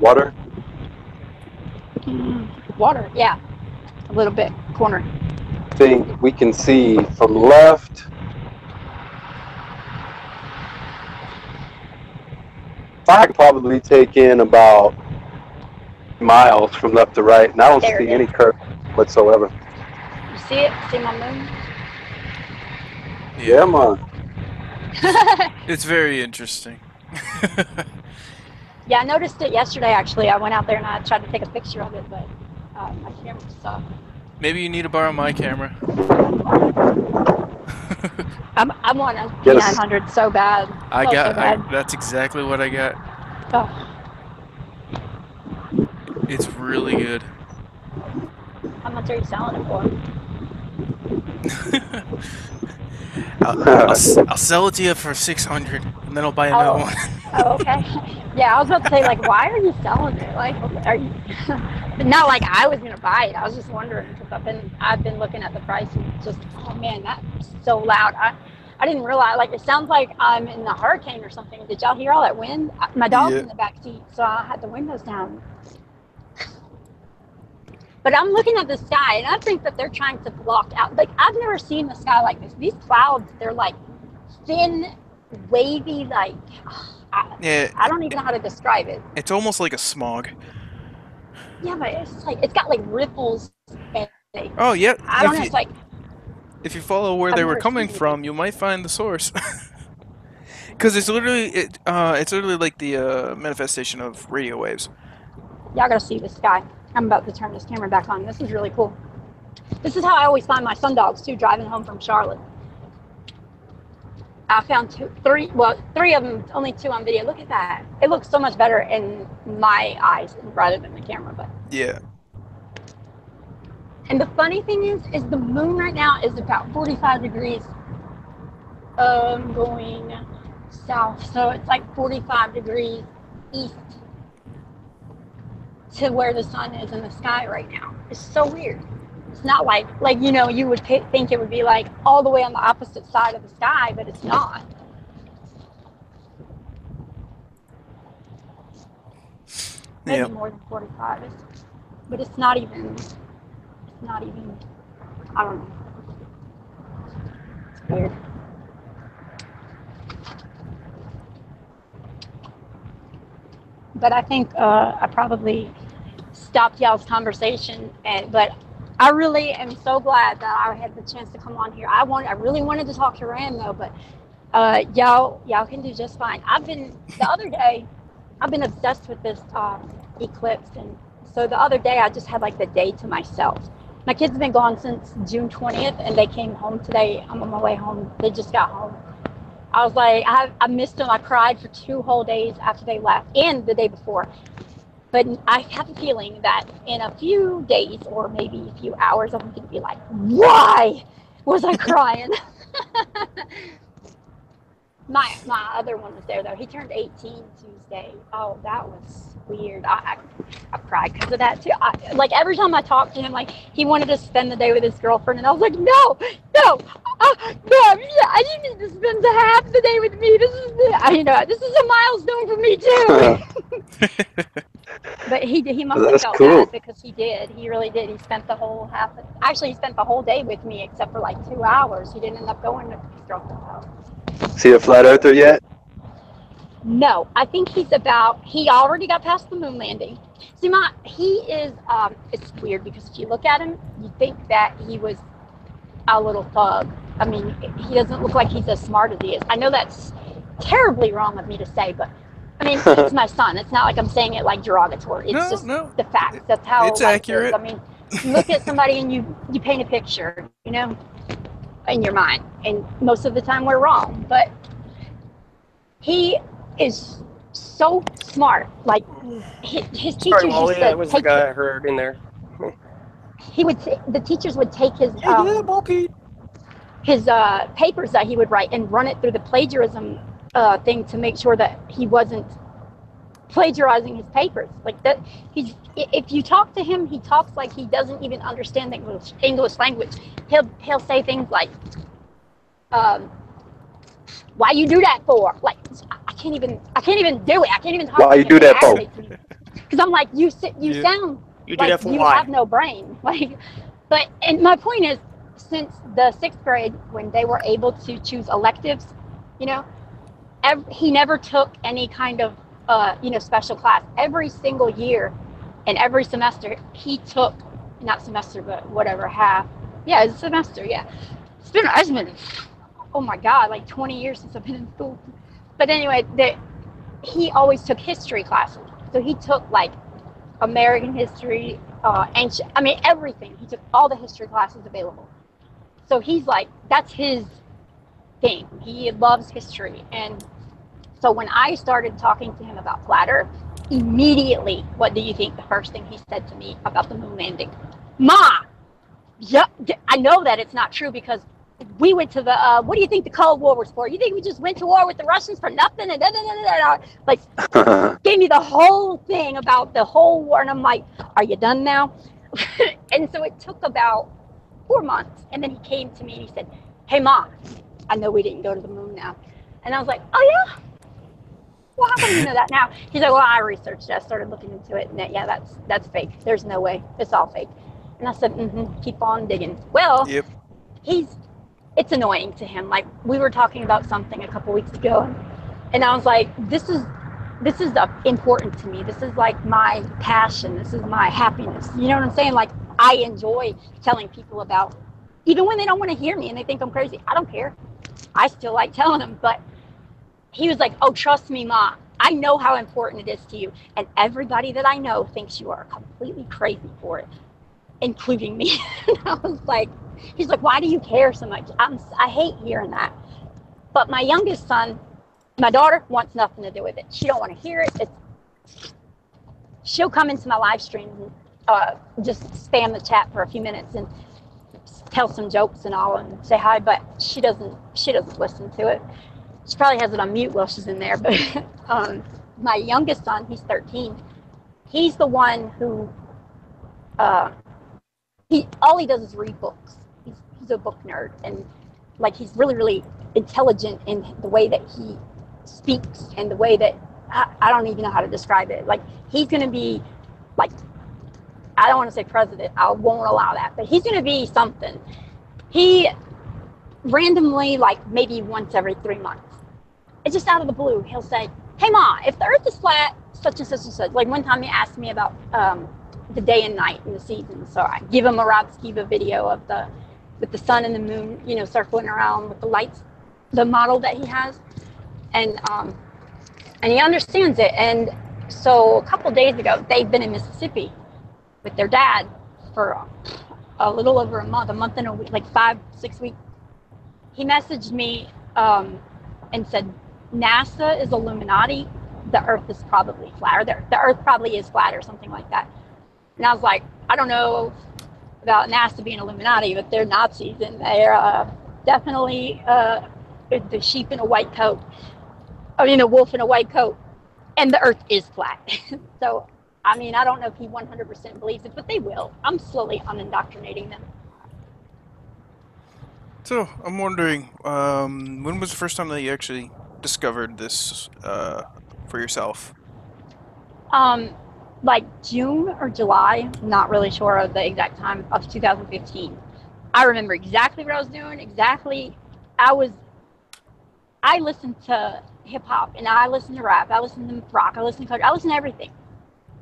water? Water, yeah, a little bit. Corner. Thing we can see from left. I could probably take in about miles from left to right, and I don't There see it any is. curve whatsoever. You see it? See my moon? Yeah, man. It's very interesting. Yeah, I noticed it yesterday, actually. I went out there and I tried to take a picture of it, but my camera sucked. Maybe you need to borrow my camera. I want a Yes. P900 so bad. I So got. bad. That's exactly what I got. Oh, It's really good. how much are you selling it for? I'll sell it to you for 600, and then I'll buy another one. Oh, okay. Yeah, I was about to say, like, why are you selling it? Like, are you? But not like I was gonna buy it. I was just wondering because I've been looking at the price and just, oh man, that's so loud. I didn't realize. Like, it sounds like I'm in a hurricane or something. Did y'all hear all that wind? My dog's in the back seat, so I had the windows down. But I'm looking at the sky, and I think that they're trying to block out. Like, I've never seen the sky like this. These clouds, they're like thin, wavy, like, I don't even know how to describe it. It's almost like a smog. Yeah, but it's like, it's got like ripples. And Oh, yeah. I don't know, it's like, If you follow where I've they were never coming seen from, you might find the source. Because it's literally like the manifestation of radio waves. y'all gotta see the sky. I'm about to turn this camera back on. This is really cool. This is how I always find my sundogs too, driving home from Charlotte. I found three of them, only 2 on video. Look at that. It looks so much better in my eyes rather than the camera, but. Yeah. And the funny thing is the moon right now is about 45 degrees going south. So it's like 45 degrees east to where the sun is in the sky right now. It's so weird. It's not like you know, you would think it would be like all the way on the opposite side of the sky, but it's not. Maybe more than 45, but it's not even. I don't know. It's weird. But I think I probably stopped y'all's conversation, but I really am so glad that I had the chance to come on here. I really wanted to talk to Rand though, but y'all can do just fine. The other day, I've been obsessed with this eclipse, and so the other day I just had like the day to myself. My kids have been gone since June 20th, and they came home today. I'm on my way home. They just got home. I was like, I missed them. I cried for 2 whole days after they left, and the day before. But I have a feeling that in a few days, or maybe a few hours, I'm going to be like, why was I crying? My other one was there, though. He turned 18 Tuesday. Oh, that was weird. I cried because of that, too. Like, every time I talked to him, like, he wanted to spend the day with his girlfriend, and I was like, no, you need to spend half the day with me. This is a milestone for me, too. But he must have felt bad because he did. He really did. He spent the whole he spent the whole day with me except for like 2 hours. He didn't end up going to his girlfriend's house. See a flat earther yet? No, I think he already got past the moon landing. See, he is, it's weird because if you look at him, you think that he was a little thug. I mean, he doesn't look like he's as smart as he is. I know that's terribly wrong of me to say, but I mean, it's my son. It's not like I'm saying it like derogatory. It's the facts. That's how it's accurate. I mean, you look at somebody and you paint a picture, you know, in your mind, and most of the time we're wrong. But he is so smart. Like his teachers used to was the guy I heard in there. The teachers would take his papers that he would write and run it through the plagiarism thing to make sure that he wasn't plagiarizing his papers. Like that, if you talk to him, he talks like he doesn't even understand the English language. He'll say things like, "Why you do that for?" Like I can't even do it. I can't even talk. Why to you him. do that for? Because I'm like, you sound you like you have no brain. Like, and my point is, since the 6th grade, when they were able to choose electives, you know, he never took any kind of special class. Every single year and every semester he took, not semester but whatever, half. Yeah, it's a semester. Yeah, it's been oh my god, like 20 years since I've been in school. But anyway, he always took history classes. So he took like American history, ancient, I mean, everything. He took all the history classes available. So he's like, that's his thing. He loves history. And so when I started talking to him about flat Earth, immediately, what do you think the first thing he said to me about the moon landing? Ma, yeah, I know that it's not true because we went to the, what do you think the Cold War was for? You think we just went to war with the Russians for nothing? And like, gave me the whole thing about the whole war. And I'm like, are you done now? And so it took about 4 months. And then he came to me and he said, hey, Ma, I know we didn't go to the moon now. And I was like, oh, yeah? Well, how come you know that now? He's like, well, I researched it. I started looking into it. And yeah, that's fake. There's no way. It's all fake. And I said, keep on digging. Well, Yep. It's annoying to him. Like, we were talking about something a couple weeks ago. And I was like, this is important to me. This is like my passion. This is my happiness. You know what I'm saying? Like, I enjoy telling people about, even when they don't want to hear me and they think I'm crazy. I don't care. I still like telling them. But he was like, oh, trust me, Ma. I know how important it is to you. And everybody that I know thinks you are completely crazy for it, including me. And I was like, he's like, why do you care so much? I hate hearing that. But my youngest son, my daughter, wants nothing to do with it. She don't want to hear it. She'll come into my live stream and just spam the chat for a few minutes and tell some jokes and all and say hi, but she doesn't listen to it. She probably has it on mute while she's in there. But my youngest son, he's 13. He's the one who all he does is read books. He's a book nerd, and like he's really, really intelligent in the way that he speaks and the way that I don't even know how to describe it. Like, he's going to be like, I don't want to say president. I won't allow that, but he's going to be something. He randomly, like maybe once every 3 months, it's just out of the blue, he'll say, hey, Ma, if the earth is flat, such and such and such. Like, one time he asked me about the day and night in the season. So I give him a Rod Skiba video of with the sun and the moon, you know, circling around with the lights, the model that he has. And he understands it. And so a couple of days ago, they've been in Mississippi with their dad for a little over a month and a week, like 5-6 weeks. He messaged me and said, NASA is Illuminati. The earth is probably flat, or the earth probably is flat, or something like that. And I was like, I don't know about NASA being Illuminati, but they're Nazis, and they're definitely the sheep in a white coat. I mean, the wolf in a white coat. And the earth is flat. So, I mean, I don't know if he 100% believes it, but they will. I'm slowly unindoctrinating them. So, I'm wondering, when was the first time that you actually discovered this for yourself? Like June or July, not really sure of the exact time, of 2015. I remember exactly what I was doing, I listened to hip hop, and I listened to rap, I listened to rock, I listened to country, I listened to everything.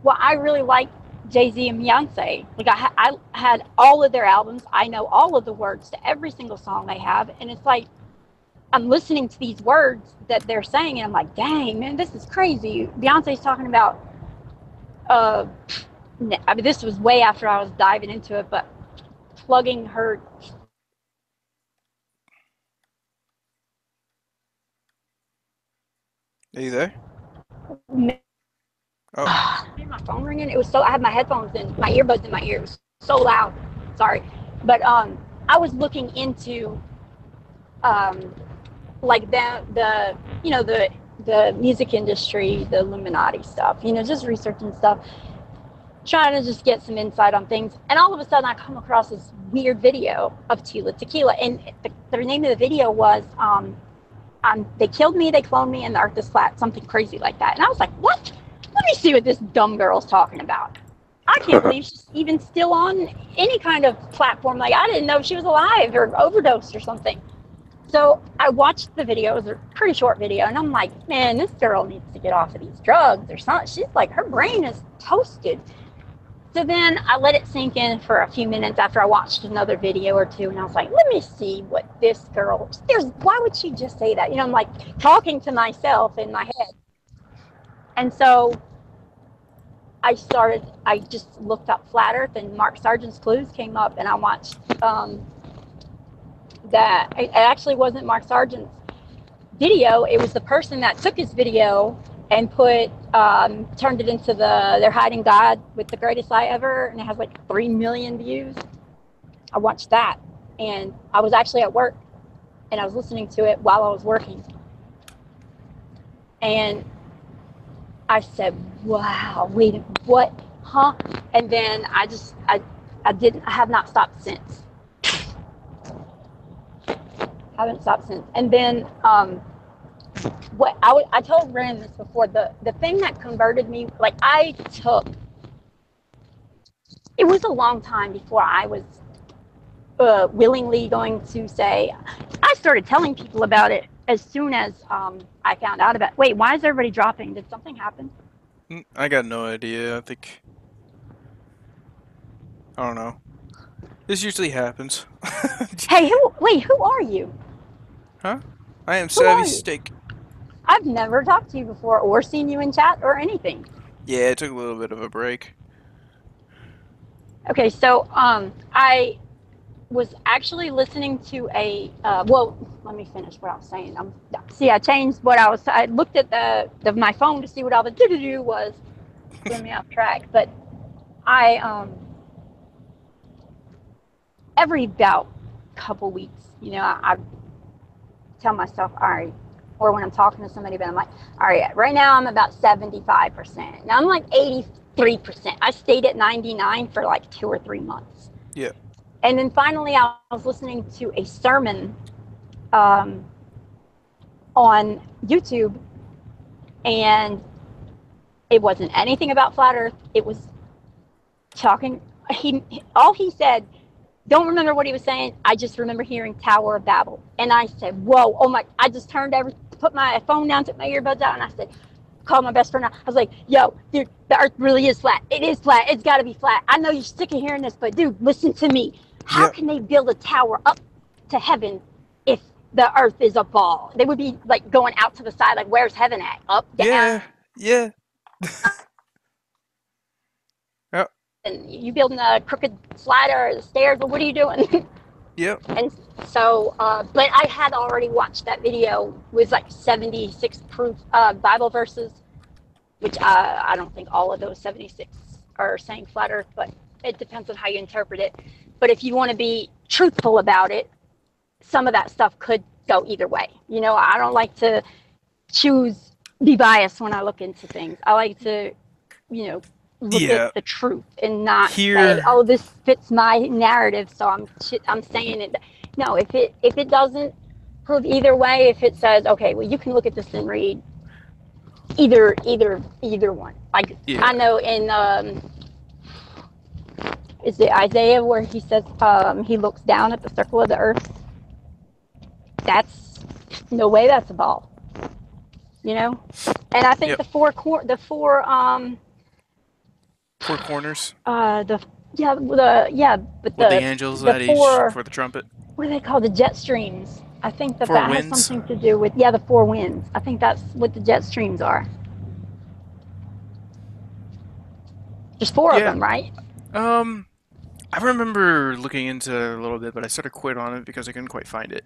Well, I really like Jay-Z and Beyonce. Like, I had all of their albums. I know all of the words to every single song they have, and it's like, I'm listening to these words that they're saying, and I'm like, dang, man, this is crazy. Beyonce's talking about, I mean, this was way after I was diving into it, but plugging her. Are you there? Oh. My phone ringing. It was so, I had my headphones in, my earbuds in my ear. It was so loud. Sorry. But I was looking into like the you know, the music industry, the Illuminati stuff, you know, just researching stuff, trying to just get some insight on things. And all of a sudden I come across this weird video of Tila Tequila, and the name of the video was they killed me, they cloned me, and the earth is flat, something crazy like that. And I was like, what? Let me see what this dumb girl's talking about. I can't believe she's even still on any kind of platform. Like, I didn't know she was alive or overdosed or something. So I watched the video. It was a pretty short video, and I'm like, man, this girl needs to get off of these drugs or something. She's like, her brain is toasted. So then I let it sink in for a few minutes after I watched another video or two, and I was like, let me see what this girl, why would she just say that? You know, I'm like talking to myself in my head. And so I just looked up flat Earth, and Mark Sargent's Clues came up, and I watched that. It actually wasn't Mark Sargent's video. It was the person that took his video and turned it into They're Hiding God with the Greatest Lie Ever, and it has like 3 million views. I watched that, and I was actually at work, and I was listening to it while I was working. And I said, wow, wait, what, huh? And then I have not stopped since. Haven't stopped since. And then I told Ren this before, the thing that converted me, like it was a long time before I was willingly going to say. I started telling people about it as soon as I found out about it. Wait, why is everybody dropping? Did something happen? I got no idea. I think... I don't know. This usually happens. Hey, who are you? Huh? I am Who are Savvy you? Steak. I've never talked to you before or seen you in chat or anything. Yeah, it took a little bit of a break. Okay, so I was actually listening to well, let me finish what I was saying. I changed what I looked at my phone to see what all the do was, threw me off track. But I every about couple weeks, I tell myself, all right, or when I'm talking to somebody, but I'm like, all right, right now I'm about 75%. Now I'm like 83%. I stayed at 99 for like 2 or 3 months. Yeah. And then finally, I was listening to a sermon on YouTube, and it wasn't anything about flat Earth. It was talking. All he said, don't remember what he was saying. I just remember hearing Tower of Babel, and I said, "Whoa, oh my!" I just put my phone down, took my earbuds out, and I said, called my best friend out. I was like, "Yo, dude, the Earth really is flat. It is flat. It's got to be flat. I know you're sick of hearing this, but dude, listen to me. How can they build a tower up to heaven if the Earth is a ball? They would be like going out to the side, like, where's heaven at? Up, down." Yeah. Yep. And you building a crooked slider or the stairs, but what are you doing? Yep. And so, but I had already watched that video with like 76 proof Bible verses, which I don't think all of those 76 are saying flat Earth, but it depends on how you interpret it. But if you want to be truthful about it, some of that stuff could go either way. I don't like to be biased when I look into things. I like to, look at the truth and not say, "Oh, this fits my narrative, so I'm saying it." No, if it doesn't prove either way, if it says, "Okay, well, you can look at this and read either one." Like I know in is it Isaiah where he says he looks down at the circle of the earth? That's no way that's a ball, And I think the four corners. Four But the angels the at four, each for the trumpet. What do they call the jet streams? I think that Winds. has something to do with the 4 winds. I think that's what the jet streams are. There's 4 of them, right? I remember looking into it a little bit, but I sort of quit on it because I couldn't quite find it.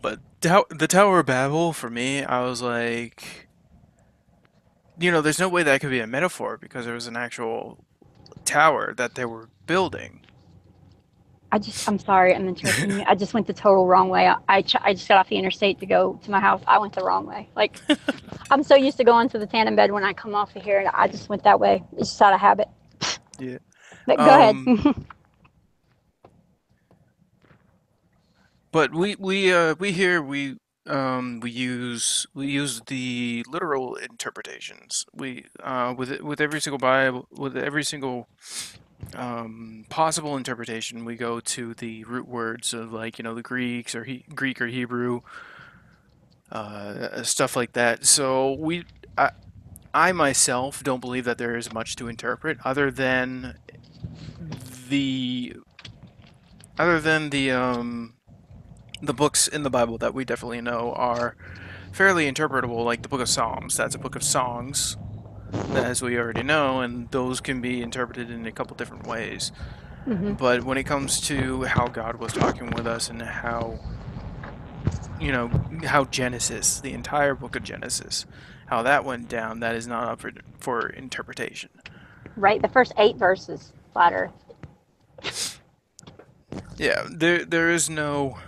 But the Tower of Babel, for me, I was like, there's no way that could be a metaphor because there was an actual tower that they were building. I'm sorry, I'm interrupting you. I just went the total wrong way. I just got off the interstate to go to my house. I went the wrong way. Like, I'm so used to going to the tandem bed when I come off of here, and I just went that way. It's just out of habit. Yeah. But go ahead. But we use the literal interpretations. We with every single Bible, with every single possible interpretation, we go to the root words of, like, the Greeks or Greek or Hebrew, stuff like that. So I myself don't believe that there is much to interpret other than the books in the Bible that we definitely know are fairly interpretable, like the Book of Psalms. That's a book of songs, as we already know, and those can be interpreted in a couple different ways. Mhm. But when it comes to how God was talking with us and how, how Genesis, the entire book of Genesis, how that went down, that is not up for interpretation. Right, the first 8 verses, flat Earth. Yeah, there is no,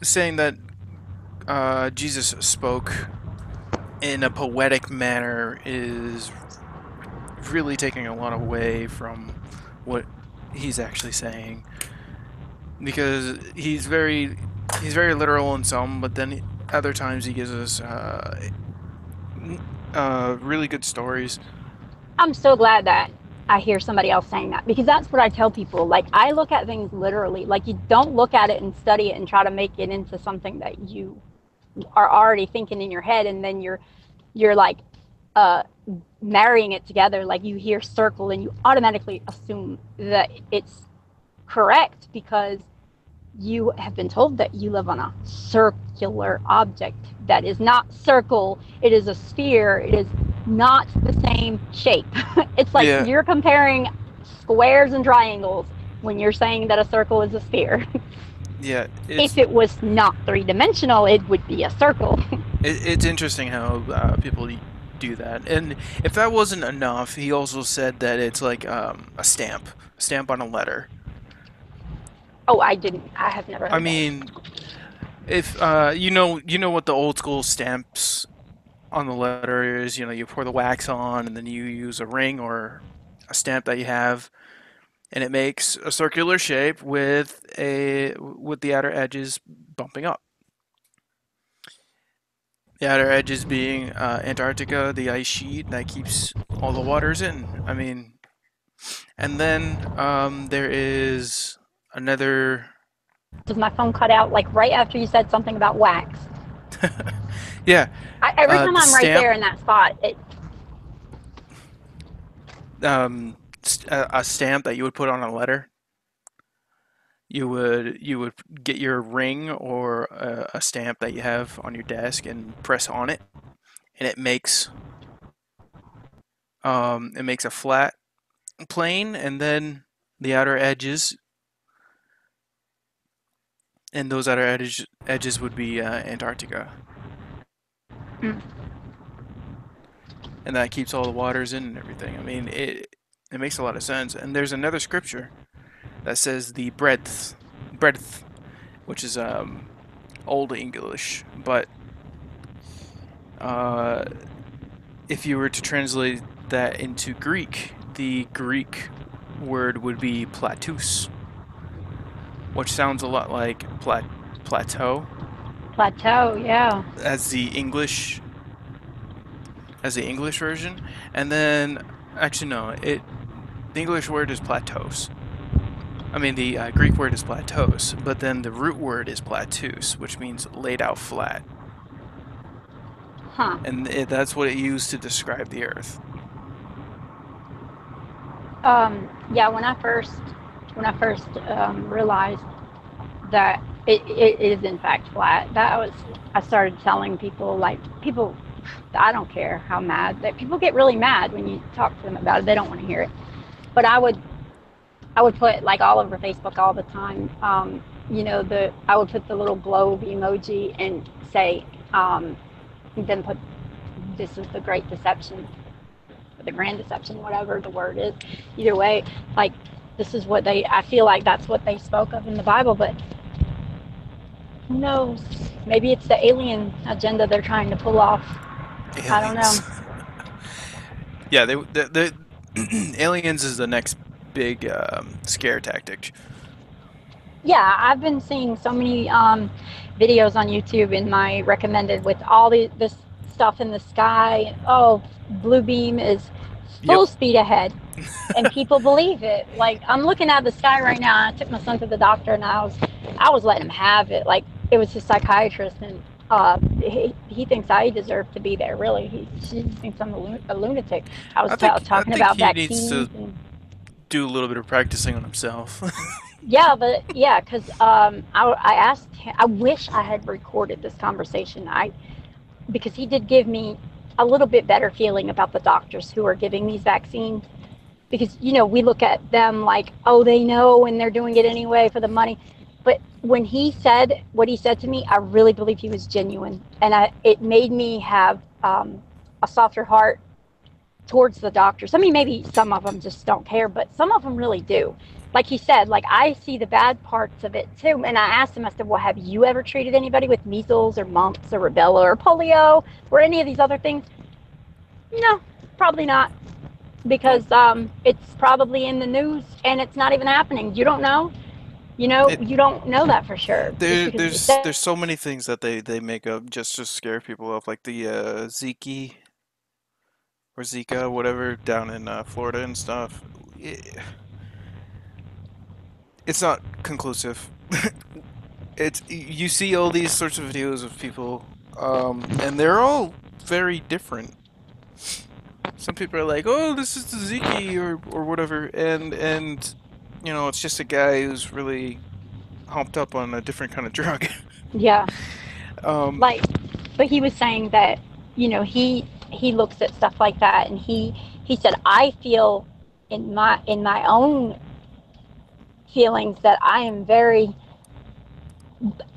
saying that Jesus spoke in a poetic manner is really taking a lot away from what he's actually saying, because he's very literal in some, but then other times he gives us really good stories. I'm so glad that I hear somebody else saying that, because that's what I tell people. Like, I look at things literally. Like, you don't look at it and study it and try to make it into something that you are already thinking in your head, and then you're like marrying it together. Like, you hear circle and you automatically assume that it's correct because you have been told that you live on a circular object that is not circle. It is a sphere. It is not the same shape. It's like you're comparing squares and triangles when you're saying that a circle is a sphere. Yeah. If it was not 3-dimensional, it would be a circle. It's interesting how people do that. And if that wasn't enough, he also said that it's like a stamp on a letter. Oh, I have never heard I mean, if you know what the old school stamps on the letter is, you pour the wax on and then you use a ring or a stamp that you have, and it makes a circular shape with the outer edges bumping up. The outer edges being Antarctica, the ice sheet that keeps all the waters in. I mean, and then there is another. Does my phone cut out like right after you said something about wax? Yeah. Every time I'm right there in that spot, a stamp that you would put on a letter. You would get your ring or a stamp that you have on your desk and press on it, and it makes a flat plane, and then the outer edges, and those outer edges would be Antarctica. And that keeps all the waters in and everything. I mean, it makes a lot of sense. And there's another scripture that says the breadth, which is Old English, but if you were to translate that into Greek, the Greek word would be platus, which sounds a lot like plateau. Plateau, yeah. As the English version, and then actually no, the English word is plateaus. I mean, the Greek word is plateaus, but then the root word is platus, which means laid out flat. Huh. And that's what it used to describe the Earth. Yeah, when I first realized that it is in fact flat, I started telling people, I don't care how mad that people get really mad when you talk to them about it. They don't want to hear it. But I would put like all over Facebook all the time. I would put the little globe emoji and say, then put, this is the great deception, or the grand deception, whatever the word is. Either way, like, this is what I feel like that's what they spoke of in the Bible, but who knows? Maybe it's the alien agenda they're trying to pull off. Aliens. I don't know. Yeah, the aliens is the next big scare tactic. Yeah, I've been seeing so many videos on YouTube in my recommended with all this stuff in the sky. Oh, blue beam is full speed ahead, and people believe it. Like, I'm looking at the sky right now. I took my son to the doctor, and I was letting him have it. Like, it was his psychiatrist, and he thinks I deserve to be there. Really, he thinks I'm a lunatic. I was talking about vaccines. He needs to do a little bit of practicing on himself. Yeah, but yeah, because I asked him. I wish I had recorded this conversation. Because he did give me a little bit better feeling about the doctors who are giving these vaccines. Because we look at them like, oh, they know and they're doing it anyway for the money. But when he said what he said to me, I really believe he was genuine, and it made me have a softer heart towards the doctors. I mean, maybe some of them just don't care, but some of them really do. Like he said, like, I see the bad parts of it too. And I asked him, I said, well, have you ever treated anybody with measles or mumps or rubella or polio or any of these other things? No, probably not, Well, because it's probably in the news and it's not even happening. You don't know. it You don't know that for sure just there because it there's says. so many things that they make up just to scare people off, like the Zika or Zika, whatever, down in Florida and stuff. It's not conclusive. It's you see all these sorts of videos of people, and they're all very different. Some people are like, "Oh, this is the Ziki or whatever," and it's just a guy who's really hopped up on a different kind of drug. Yeah, um, like, but he was saying that he looks at stuff like that, and he said, I feel in my own feelings that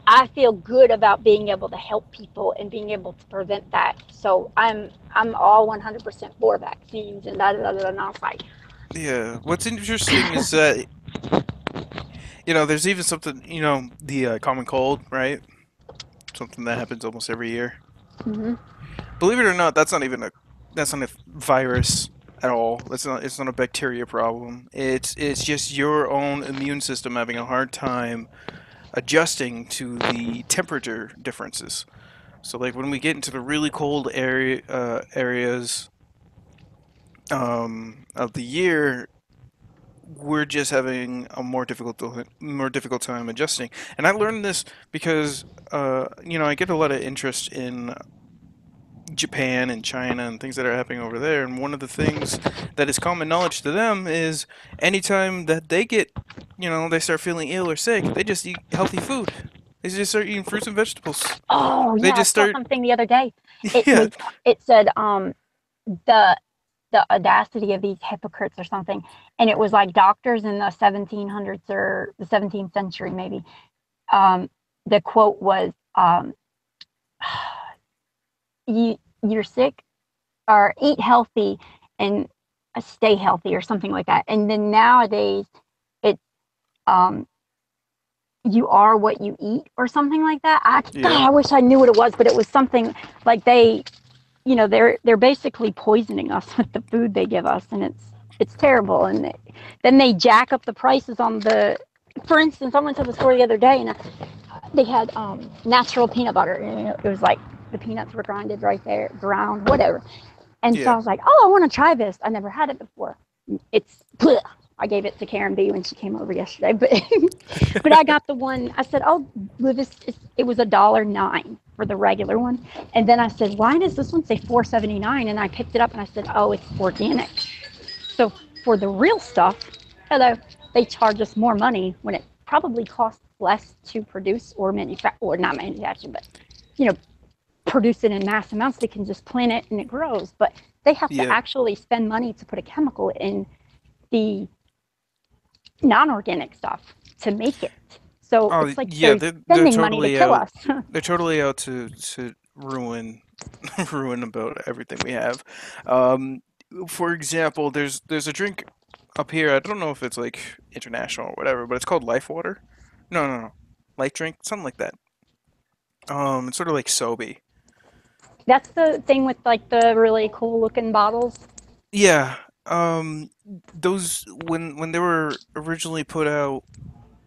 I feel good about being able to help people and being able to prevent that. So I'm all 100% for vaccines and da da da da. And I was like, yeah, what's interesting is that there's even something, the common cold, right? Something that happens almost every year. mm-hmm. Believe it or not, that's not a virus at all. It's not a bacteria problem. It's just your own immune system having a hard time adjusting to the temperature differences. So like when we get into the really cold areas of the year, we're just having a more difficult time adjusting. And I learned this because I get a lot of interest in Japan and China and things that are happening over there. And one of the things that is common knowledge to them is anytime that they start feeling ill or sick, they just eat healthy food. They just start eating fruits and vegetables. Oh They yeah, I just saw start, something the other day. It yeah, was it said the the audacity of these hypocrites or something, and it was like doctors in the 1700s or the 17th century maybe. Um, the quote was, you're sick, or eat healthy and stay healthy or something like that. And then nowadays it's um, you are what you eat or something like that. yeah, God, I wish I knew what it was, but it was something like they're basically poisoning us with the food they give us, and it's terrible. And then they jack up the prices on the. For instance, I went to the store the other day, and they had natural peanut butter. It was like the peanuts were grinded right there, ground, whatever. And so yeah, I was like, oh, I want to try this. I never had it before. It's bleh. I gave it to Karen B when she came over yesterday, but but I got the one. I said, oh, well, it was $1.09 for the regular one, and then I said, why does this one say $4.79? And I picked it up and I said, oh, it's organic. So for the real stuff, hello, they charge us more money when it probably costs less to produce or manufacture, or not manufacture, but you know, produce it in mass amounts. They can just plant it and it grows, but they have to yeah. actually spend money to put a chemical in the non-organic stuff to make it. So Oh it's like yeah, they're they're spending money to totally kill out. us. They're totally out to ruin ruin about everything we have. Um, for example, there's a drink up here. I don't know if it's like international or whatever, but it's called Life Water. No, no, no, Life Drink, something like that. It's sort of like Sobe. That's the thing with like the really cool looking bottles. Yeah. Those when they were originally put out,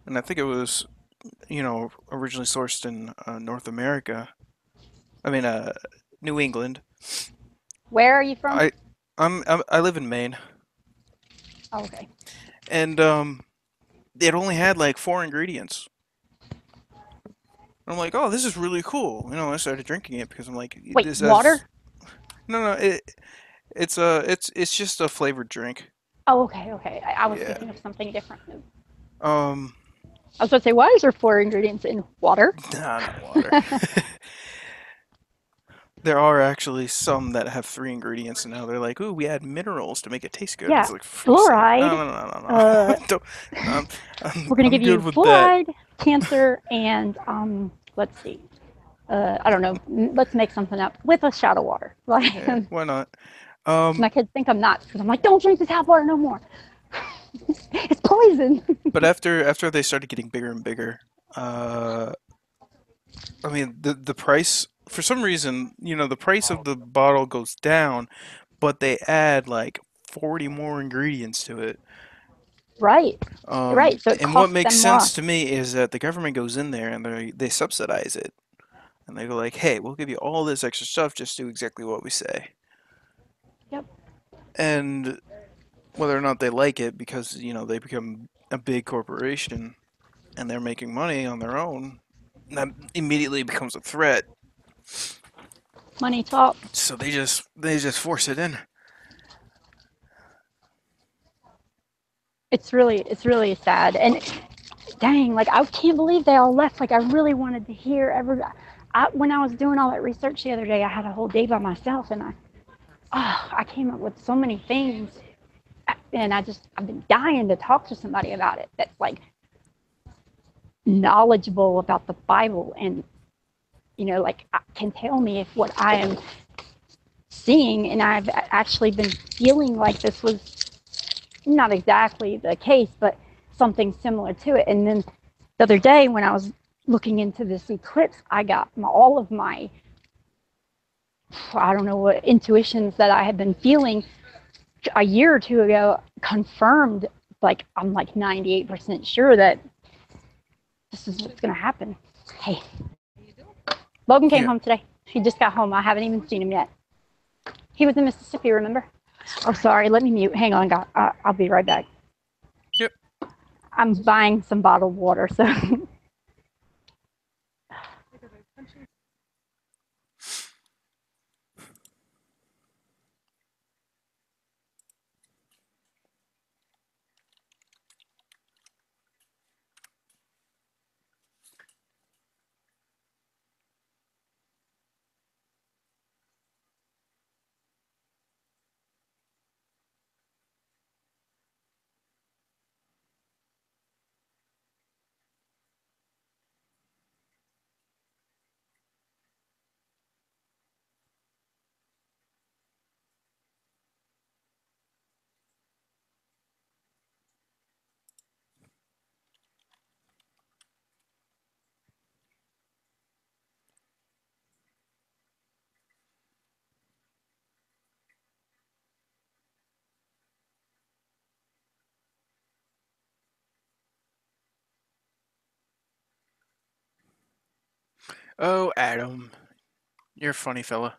and I think it was originally sourced in North America. I mean, New England. Where are you from? I live in Maine, Oh, okay. and it only had like four ingredients. I'm like, oh, this is really cool. I started drinking it because I'm like, Wait, this has water? no, no. It's just a flavored drink. Oh, okay, okay. I was Yeah. thinking of something different. Um, I was about to say, why is there 4 ingredients in water? Nah, not water. There are actually some that have 3 ingredients, and now they're like, "Ooh, we add minerals to make it taste good." Yeah, It's like, for fuck's sake. fluoride. No. Don't, We're gonna I'm give you good with that. fluoride, cancer, and let's see. I don't know. Let's make something up with a shot of water. Like, Yeah, why not? my kids think I'm nuts because I'm like, don't drink the tap water no more. It's poison. But after they started getting bigger and bigger, I mean the price, for some reason, the price of the bottle goes down, but they add like 40 more ingredients to it. Right. Right. So it And what costs makes them more. sense to me is that the government goes in there and they subsidize it, and they go like, "Hey, we'll give you all this extra stuff, just do exactly what we say." Yep. And whether or not they like it, because they become a big corporation and they're making money on their own, that immediately becomes a threat. Money talk. So they just force it in. It's really sad. And dang, like I can't believe they all left. Like I really wanted to hear when I was doing all that research the other day, I had a whole day by myself, and I came up with so many things, and I've been dying to talk to somebody about it that's like knowledgeable about the Bible, and like can tell me if what I am seeing, and I've actually been feeling like this was not exactly the case, but something similar to it. And then the other day when I was looking into this eclipse, I got all of my, I don't know what intuitions that I had been feeling a year or two ago confirmed. Like I'm like 98% sure that this is what's going to happen. Hey, Logan came home today. He just got home. I haven't even seen him yet. He was in Mississippi, remember? Oh, sorry. Let me mute. Hang on, God. I'll be right back. Yep. I'm buying some bottled water, so. Oh, Adam, you're a funny fella.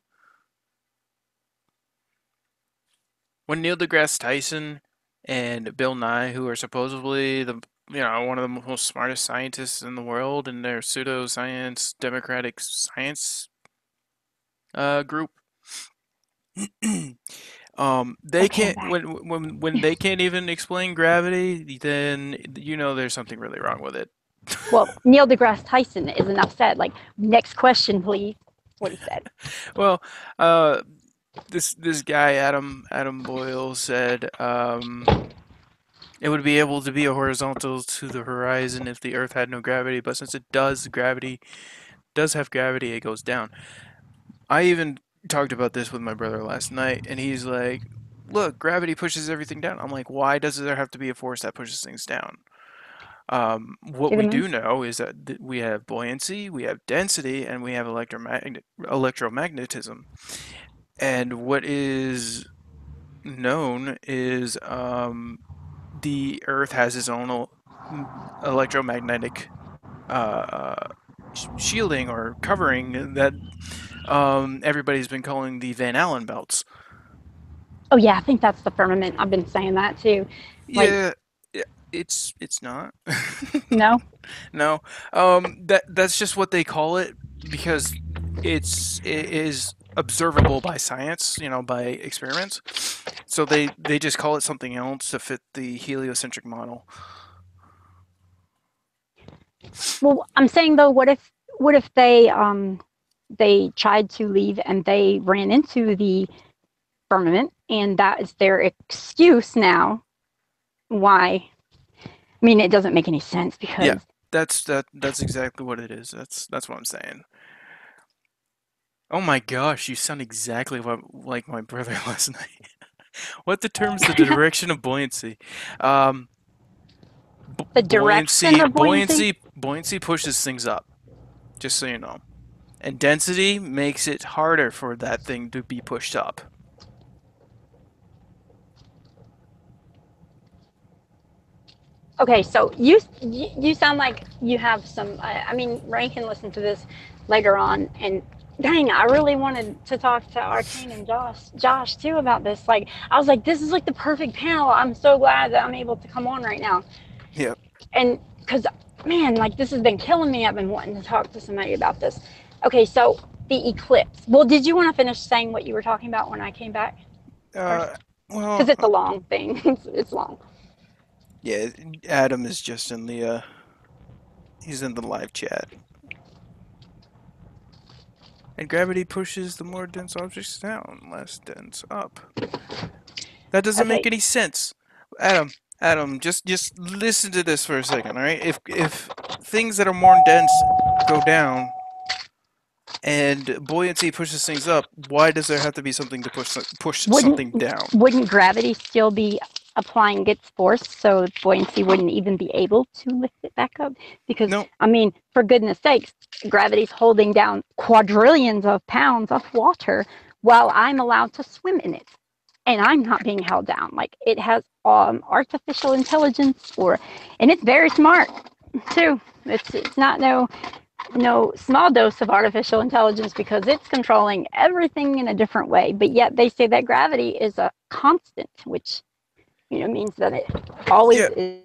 When Neil deGrasse Tyson and Bill Nye, who are supposedly one of the most smartest scientists in the world in their pseudoscience democratic science group, they can't when they can't even explain gravity, then there's something really wrong with it. Well, Neil deGrasse Tyson is enough said. Like, next question, please. What he said. Well, this guy Adam Boyle said it would be able to be a horizontal to the horizon if the Earth had no gravity, but since it does have gravity, it goes down. I even talked about this with my brother last night, and he's like, "Look, gravity pushes everything down." I'm like, "Why does there have to be a force that pushes things down?" What we do know is that we have buoyancy, we have density, and we have electromagnetism. And what is known is the Earth has its own electromagnetic shielding or covering that everybody's been calling the Van Allen belts. Oh yeah, I think that's the firmament. I've been saying that too. Like, yeah, it's not. No. No. That's just what they call it because it is observable by science, by experiments. So they just call it something else to fit the heliocentric model. Well, I'm saying though, what if they tried to leave and they ran into the firmament, and that is their excuse now? Why? I mean, it doesn't make any sense Yeah, because that's exactly what it is. That's what I'm saying. Oh my gosh, you sound exactly like my brother last night. What determines the direction of buoyancy? Um, the direction of buoyancy. buoyancy pushes things up. Just so you know, and density makes it harder for that thing to be pushed up. Okay, so you sound like you have some. I mean, Ray can listen to this later on, and dang, I really wanted to talk to Arcane and Josh too about this. Like, I was like, this is like the perfect panel. I'm so glad that I'm able to come on right now, Yeah. and because man, like this has been killing me. I've been wanting to talk to somebody about this. Okay, so the eclipse. Well, did you want to finish saying what you were talking about when I came back? Uh, Because well, it's a long thing. It's long. yeah. Adam is just in the he's in the live chat. And gravity pushes the more dense objects down, less dense up. That doesn't Okay. make any sense. Adam, just listen to this for a second, all right? If things that are more dense go down and buoyancy pushes things up, why does there have to be something to push something down? Wouldn't gravity still be applying its force, so buoyancy wouldn't even be able to lift it back up? Because No. I mean, for goodness sakes, gravity's holding down quadrillions of pounds of water while I'm allowed to swim in it, and I'm not being held down. Like it has artificial intelligence, and it's very smart too. It's not no small dose of artificial intelligence because it's controlling everything in a different way. But yet they say that gravity is a constant, which means that it always Yeah. is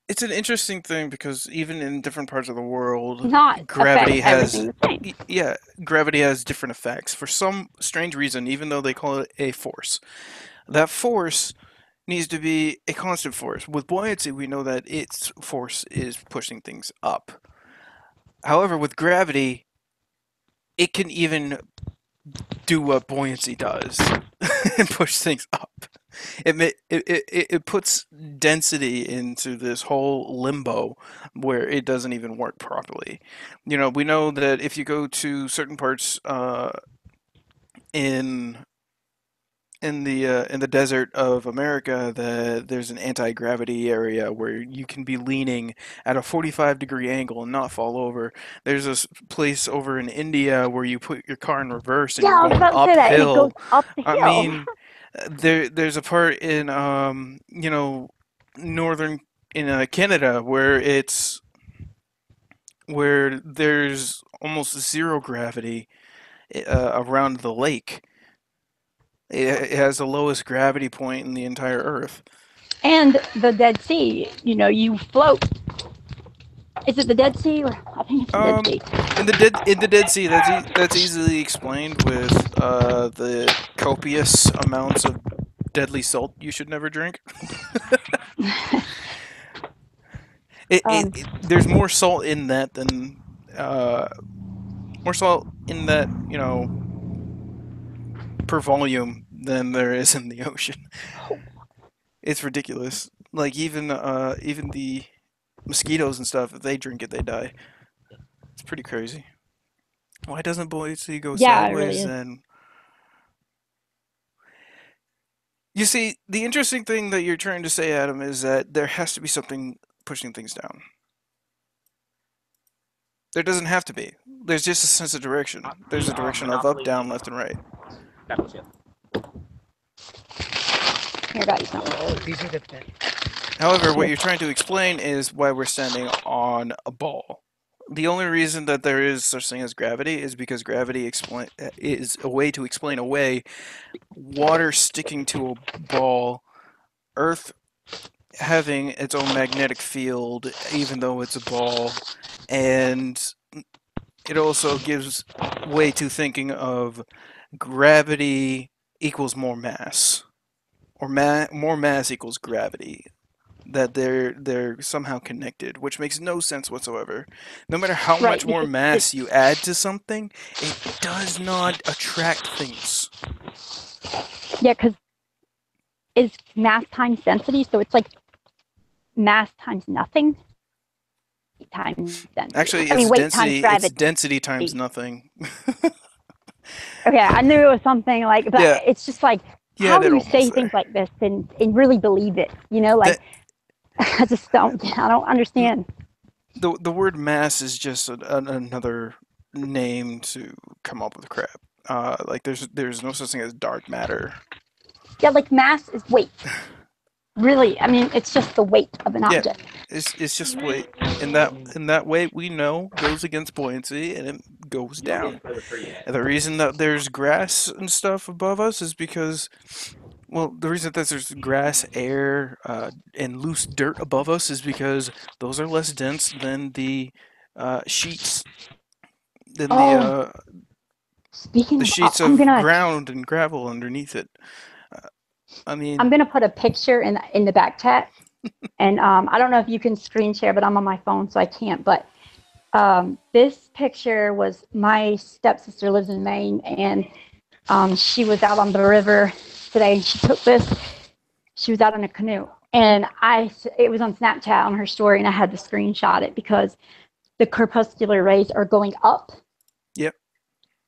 It's an interesting thing because even in different parts of the world, not gravity affect has everything the same. yeah, gravity has different effects for some strange reason, even though they call it a force. That force needs to be a constant force. With buoyancy, we know that its force is pushing things up. However, with gravity, it can even do what buoyancy does and push things up. It puts density into this whole limbo where it doesn't even work properly. You know, we know that if you go to certain parts in in the desert of America, that there's an anti-gravity area where you can be leaning at a 45-degree angle and not fall over. There's this place over in India where you put your car in reverse and Yeah, you're I was going about to say that, and it goes uphill. up the I hill. mean, there's a part in you know, northern in Canada where there's almost zero gravity around the lake. It has the lowest gravity point in the entire Earth. And the Dead Sea, you float. Is it the Dead Sea? Or I think it's the Dead Um, Sea. in the Dead Sea, that's easily explained with the copious amounts of deadly salt you should never drink. There's more salt in that than more salt in that, you know, per volume than there is in the ocean. It's ridiculous. Like even the mosquitoes and stuff, if they drink it, they die. It's pretty crazy. Why doesn't buoyancy go Yeah, it really sideways is. then? You see, the interesting thing that you're trying to say, Adam, is that there has to be something pushing things down. There doesn't have to be. There's just a sense of direction. There's a direction of up, down, left, and right. Here, got you something. Oh, these are the best. However, what you're trying to explain is why we're standing on a ball. The only reason that there is such thing as gravity is because gravity is a way to explain away water sticking to a ball, Earth having its own magnetic field, even though it's a ball, and it also gives way to thinking of gravity equals more mass, or more mass equals gravity. that they're somehow connected, which makes no sense whatsoever. No matter how Right, much more because mass you add to something, it does not attract things. yeah, because is mass times density, so it's like mass times nothing times density. Actually, I mean, it's weight times density. It's gravity. density times nothing. Okay, I knew it was something like, but Yeah, it's just like, yeah, how do they're you say almost things there. like this and really believe it? You know, like, That I just don't, I don't understand. the word mass is just another name to come up with crap. Like there's no such thing as dark matter. Yeah, like mass is weight. Really, I mean, it's just the weight of an Yeah, object. it's just weight. In that way, we know goes against buoyancy and it goes down. And the reason that there's grass and stuff above us is because, well, the reason that there's grass, air, and loose dirt above us is because those are less dense than the sheets, than Oh, speaking the of, sheets of ground and gravel underneath it. Uh, I mean, I'm gonna put a picture in the back chat, and I don't know if you can screen share, but I'm on my phone, so I can't. But this picture was my stepsister lives in Maine, and she was out on the river today, and she took this. She was out in a canoe, and it was on Snapchat on her story, and I had to screenshot it because the crepuscular rays are going up. Yep.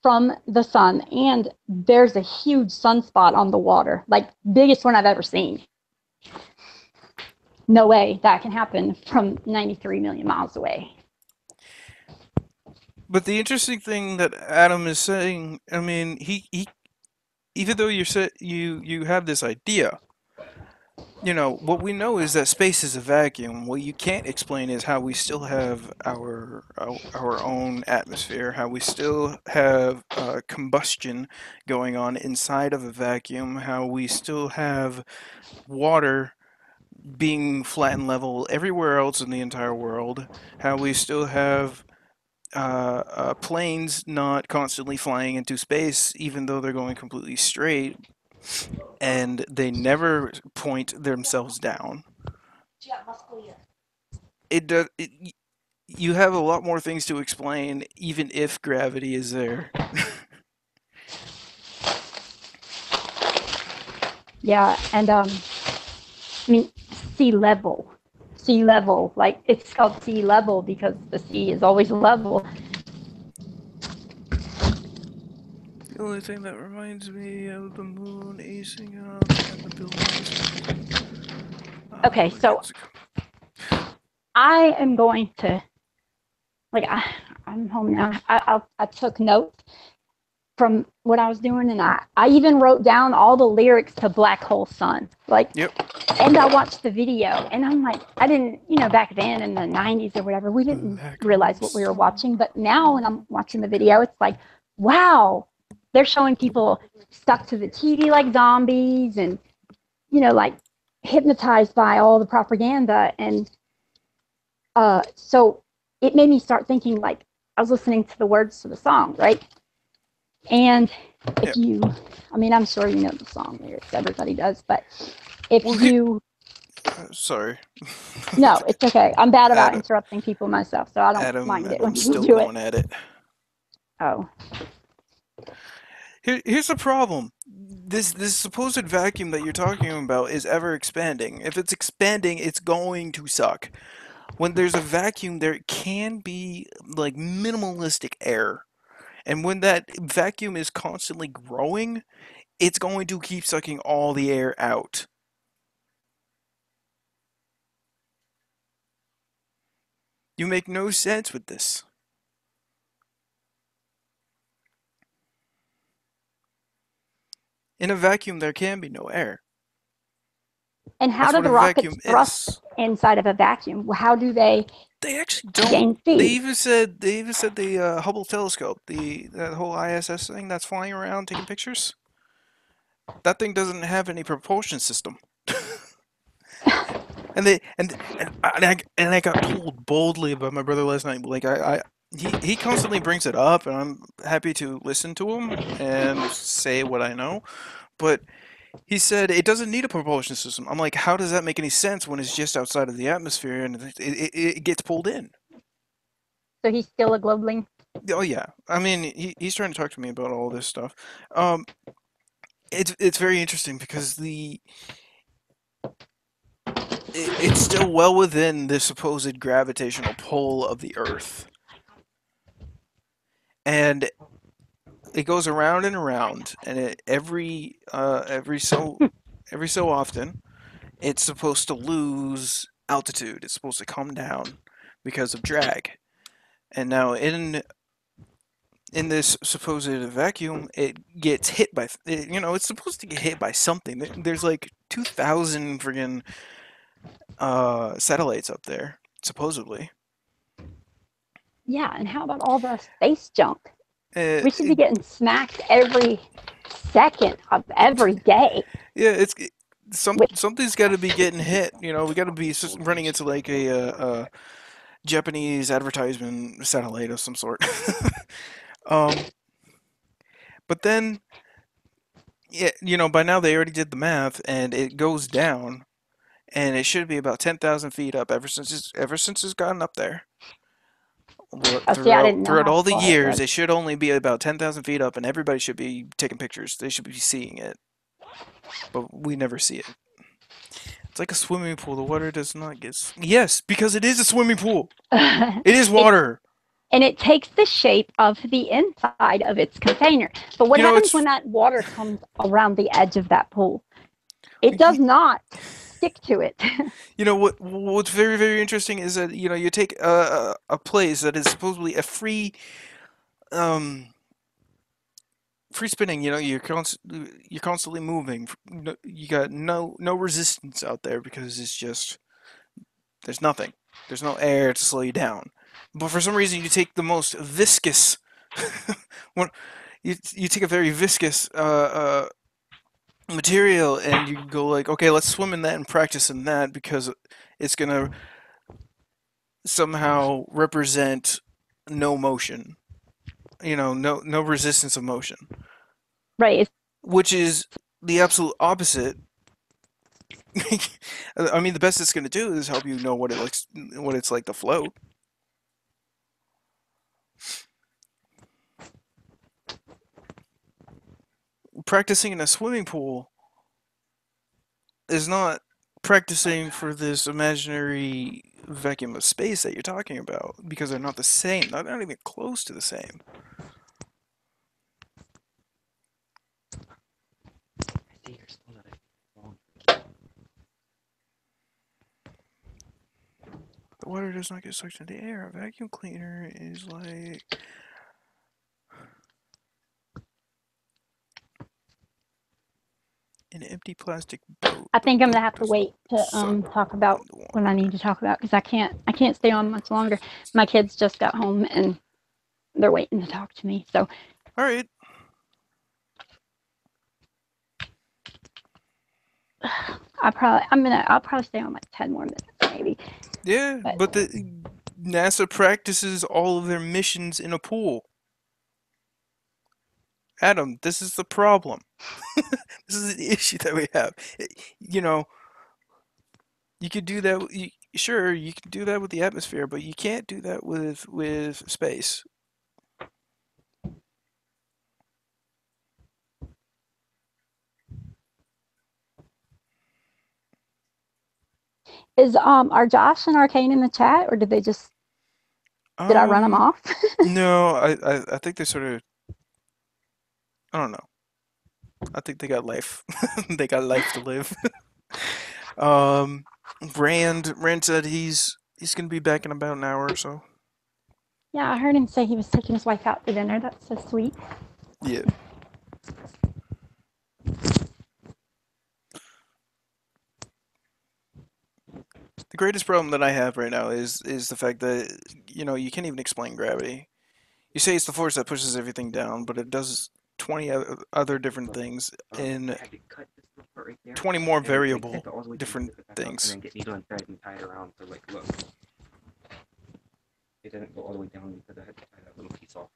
From the sun, and there's a huge sunspot on the water, like biggest one I've ever seen. No way that can happen from 93 million miles away. But the interesting thing that Adam is saying, I mean, he even though you have this idea, what we know is that space is a vacuum. What you can't explain is how we still have our own atmosphere, how we still have combustion going on inside of a vacuum, how we still have water being flat and level everywhere else in the entire world, how we still have planes not constantly flying into space, even though they're going completely straight, and they never point themselves down. It does. You have a lot more things to explain, even if gravity is there. Yeah, and I mean sea level, like it's called sea level because the sea is always level. The only thing that reminds me of the moon acing up and the buildings. Okay, so I am going to, like, I'm home now. I took notes from what I was doing, and I even wrote down all the lyrics to Black Hole Sun. Like, yep. And I watched the video, and I'm like, I didn't, back then in the 90s or whatever, we didn't realize what we were watching. But now when I'm watching the video, it's like, wow, they're showing people stuck to the TV like zombies and, like hypnotized by all the propaganda. And so it made me start thinking, like, I was listening to the words to the song, right? And if you, I mean, I'm sure you know the song lyrics, everybody does, but if sorry. No, it's okay. I'm bad about interrupting people myself, so I don't mind it when you still do going it. at it. Oh. Here's the problem. This supposed vacuum that you're talking about is ever expanding. If it's expanding, it's going to suck. When there's a vacuum, there can be like minimalistic air. And when that vacuum is constantly growing, it's going to keep sucking all the air out. You make no sense with this. In a vacuum, there can be no air. And how do the rockets thrust inside of a vacuum? How do they? They actually don't. Gain speed? They even said the Hubble telescope, that whole ISS thing that's flying around taking pictures. That thing doesn't have any propulsion system. and I got told boldly by my brother last night. Like he constantly brings it up, and I'm happy to listen to him and say what I know. But He said it doesn't need a propulsion system. I'm like, how does that make any sense when it's just outside of the atmosphere and it gets pulled in? So he's still a globeling. Oh yeah, I mean he's trying to talk to me about all this stuff. It's very interesting because it's still well within the supposed gravitational pull of the Earth, and it goes around and around, and every so often, it's supposed to lose altitude. It's supposed to come down because of drag. And now in this supposed vacuum, it gets hit by it's supposed to get hit by something. There's like 2,000 friggin' satellites up there, supposedly. Yeah, and how about all the space junk? Uh, We should be getting smacked every second of every day. Yeah, something's got to be getting hit. We got to be running into like a Japanese advertisement satellite of some sort. But then, yeah, by now they already did the math, and it goes down, and it should be about 10,000 feet up ever since it's gotten up there. Oh, see, I didn't know Throughout how all the far it years, was. it should only be about 10,000 feet up, and everybody should be taking pictures. They should be seeing it, but we never see it. It's like a swimming pool. The water does not get... Yes, because it is a swimming pool. It is water. And it takes the shape of the inside of its container. But what happens when that water comes around the edge of that pool? It does not stick to it. What's very, very interesting is that, you take a place that is supposedly a free spinning, you're constantly moving. You got no resistance out there because it's just... There's nothing. There's no air to slow you down. But for some reason, you take the most viscous... you take a very viscous material, and you go like, okay, let's swim in that and practice in that because it's going to somehow represent no motion. No resistance of motion. Right. Which is the absolute opposite. I mean, the best it's going to do is help you know what it's like to float. Practicing in a swimming pool is not practicing for this imaginary vacuum of space that you're talking about, because they're not the same. Not even close to the same. The water does not get sucked into the air. A vacuum cleaner is like... an empty plastic boat. I think I'm gonna have to wait to talk about what I need to talk about because I can't stay on much longer. My kids just got home and they're waiting to talk to me. So, all right. I'll probably stay on like 10 more minutes maybe. Yeah, but the NASA practices all of their missions in a pool. Adam, this is the problem. This is the issue that we have. You could do that. Sure, you can do that with the atmosphere, but you can't do that with space. Are Josh and Arcane in the chat, or did they just did I run them off? No, I think they sort of... I don't know. I think they got life. They got life to live. Rand said he's gonna be back in about an hour or so. Yeah, I heard him say he was taking his wife out to dinner. That's so sweet. Yeah. The greatest problem that I have right now is the fact that you can't even explain gravity. You say it's the force that pushes everything down, but it does 20 other different things in 20 more variable different things. And then get needle and thread and tie it around. So like, look, it doesn't go all the way down because I had to tie that little piece off.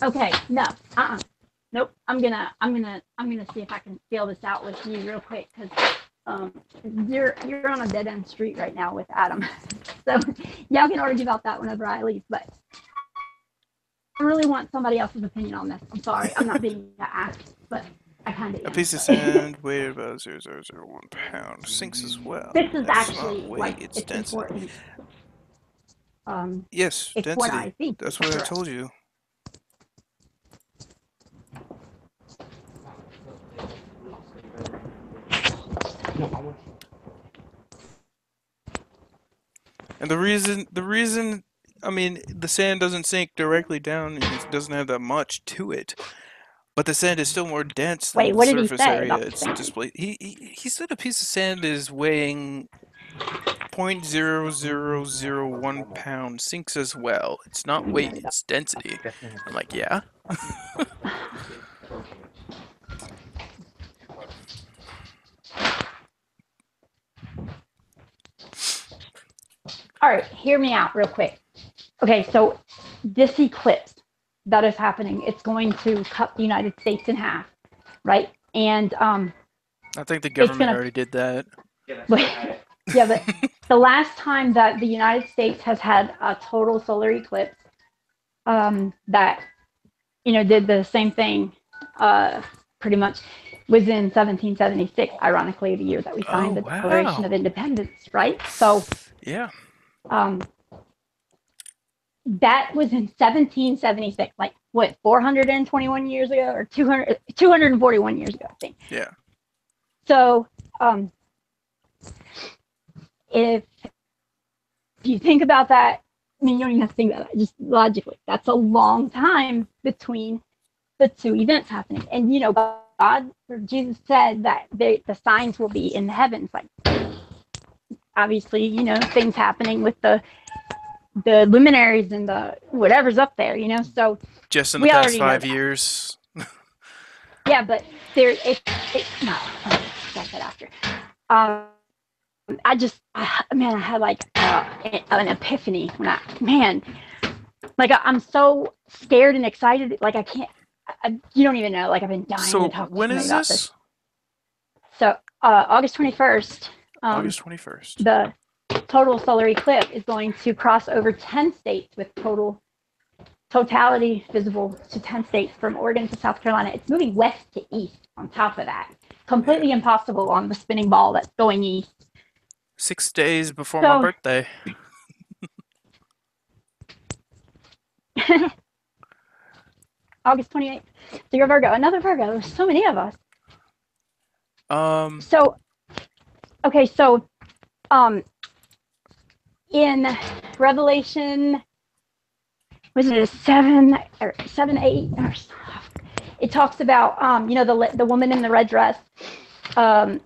Okay, no, nope. I'm gonna see if I can feel this out with you real quick because you're on a dead end street right now with Adam. So y'all can argue about that whenever I leave. But I really want somebody else's opinion on this. I'm sorry, I'm not being asked, but I kind of am. A piece of sand weighed about 0.001 pound sinks as well. This is That's actually not weight, like it's it's density. important. Yes, It's density. what I think. That's what I told you. And the reason, I mean, the sand doesn't sink directly down and it doesn't have that much to it. But the sand is still more dense than Wait, the what did he surface say area about the it's sand? displayed. He said a piece of sand is weighing 0.0001 pound, sinks as well. It's not weight, it's density. I'm like, yeah. All right, hear me out real quick. Okay, so this eclipse that is happening, it's going to cut the United States in half, right? And I think the government already did that. but the last time that the United States has had a total solar eclipse, that did the same thing, pretty much, was in 1776. Ironically, the year that we signed the Declaration of Independence, right? So, yeah. That was in 1776, like what, 421 years ago, or 241 years ago, I think. Yeah. So, if you think about that, I mean, you don't even have to think about that, just logically, that's a long time between the two events happening. And, God, or Jesus said that the signs will be in the heavens, like, obviously, things happening with the luminaries and the whatever's up there, so just in the past 5 years. Yeah, but it's no, I'll get that after. I had like an epiphany when I'm so scared and excited, like I can't, you don't even know, like I've been dying to talk to somebody about this. So August 21st. August 21st. The total solar eclipse is going to cross over 10 states with totality visible to 10 states from Oregon to South Carolina. It's moving west to east on top of that. Completely impossible on the spinning ball that's going east. 6 days before my birthday. August 28th. So you're a Virgo. Another Virgo. There's so many of us. In Revelation, was it 7 or 7, 8? It talks about the woman in the red dress, and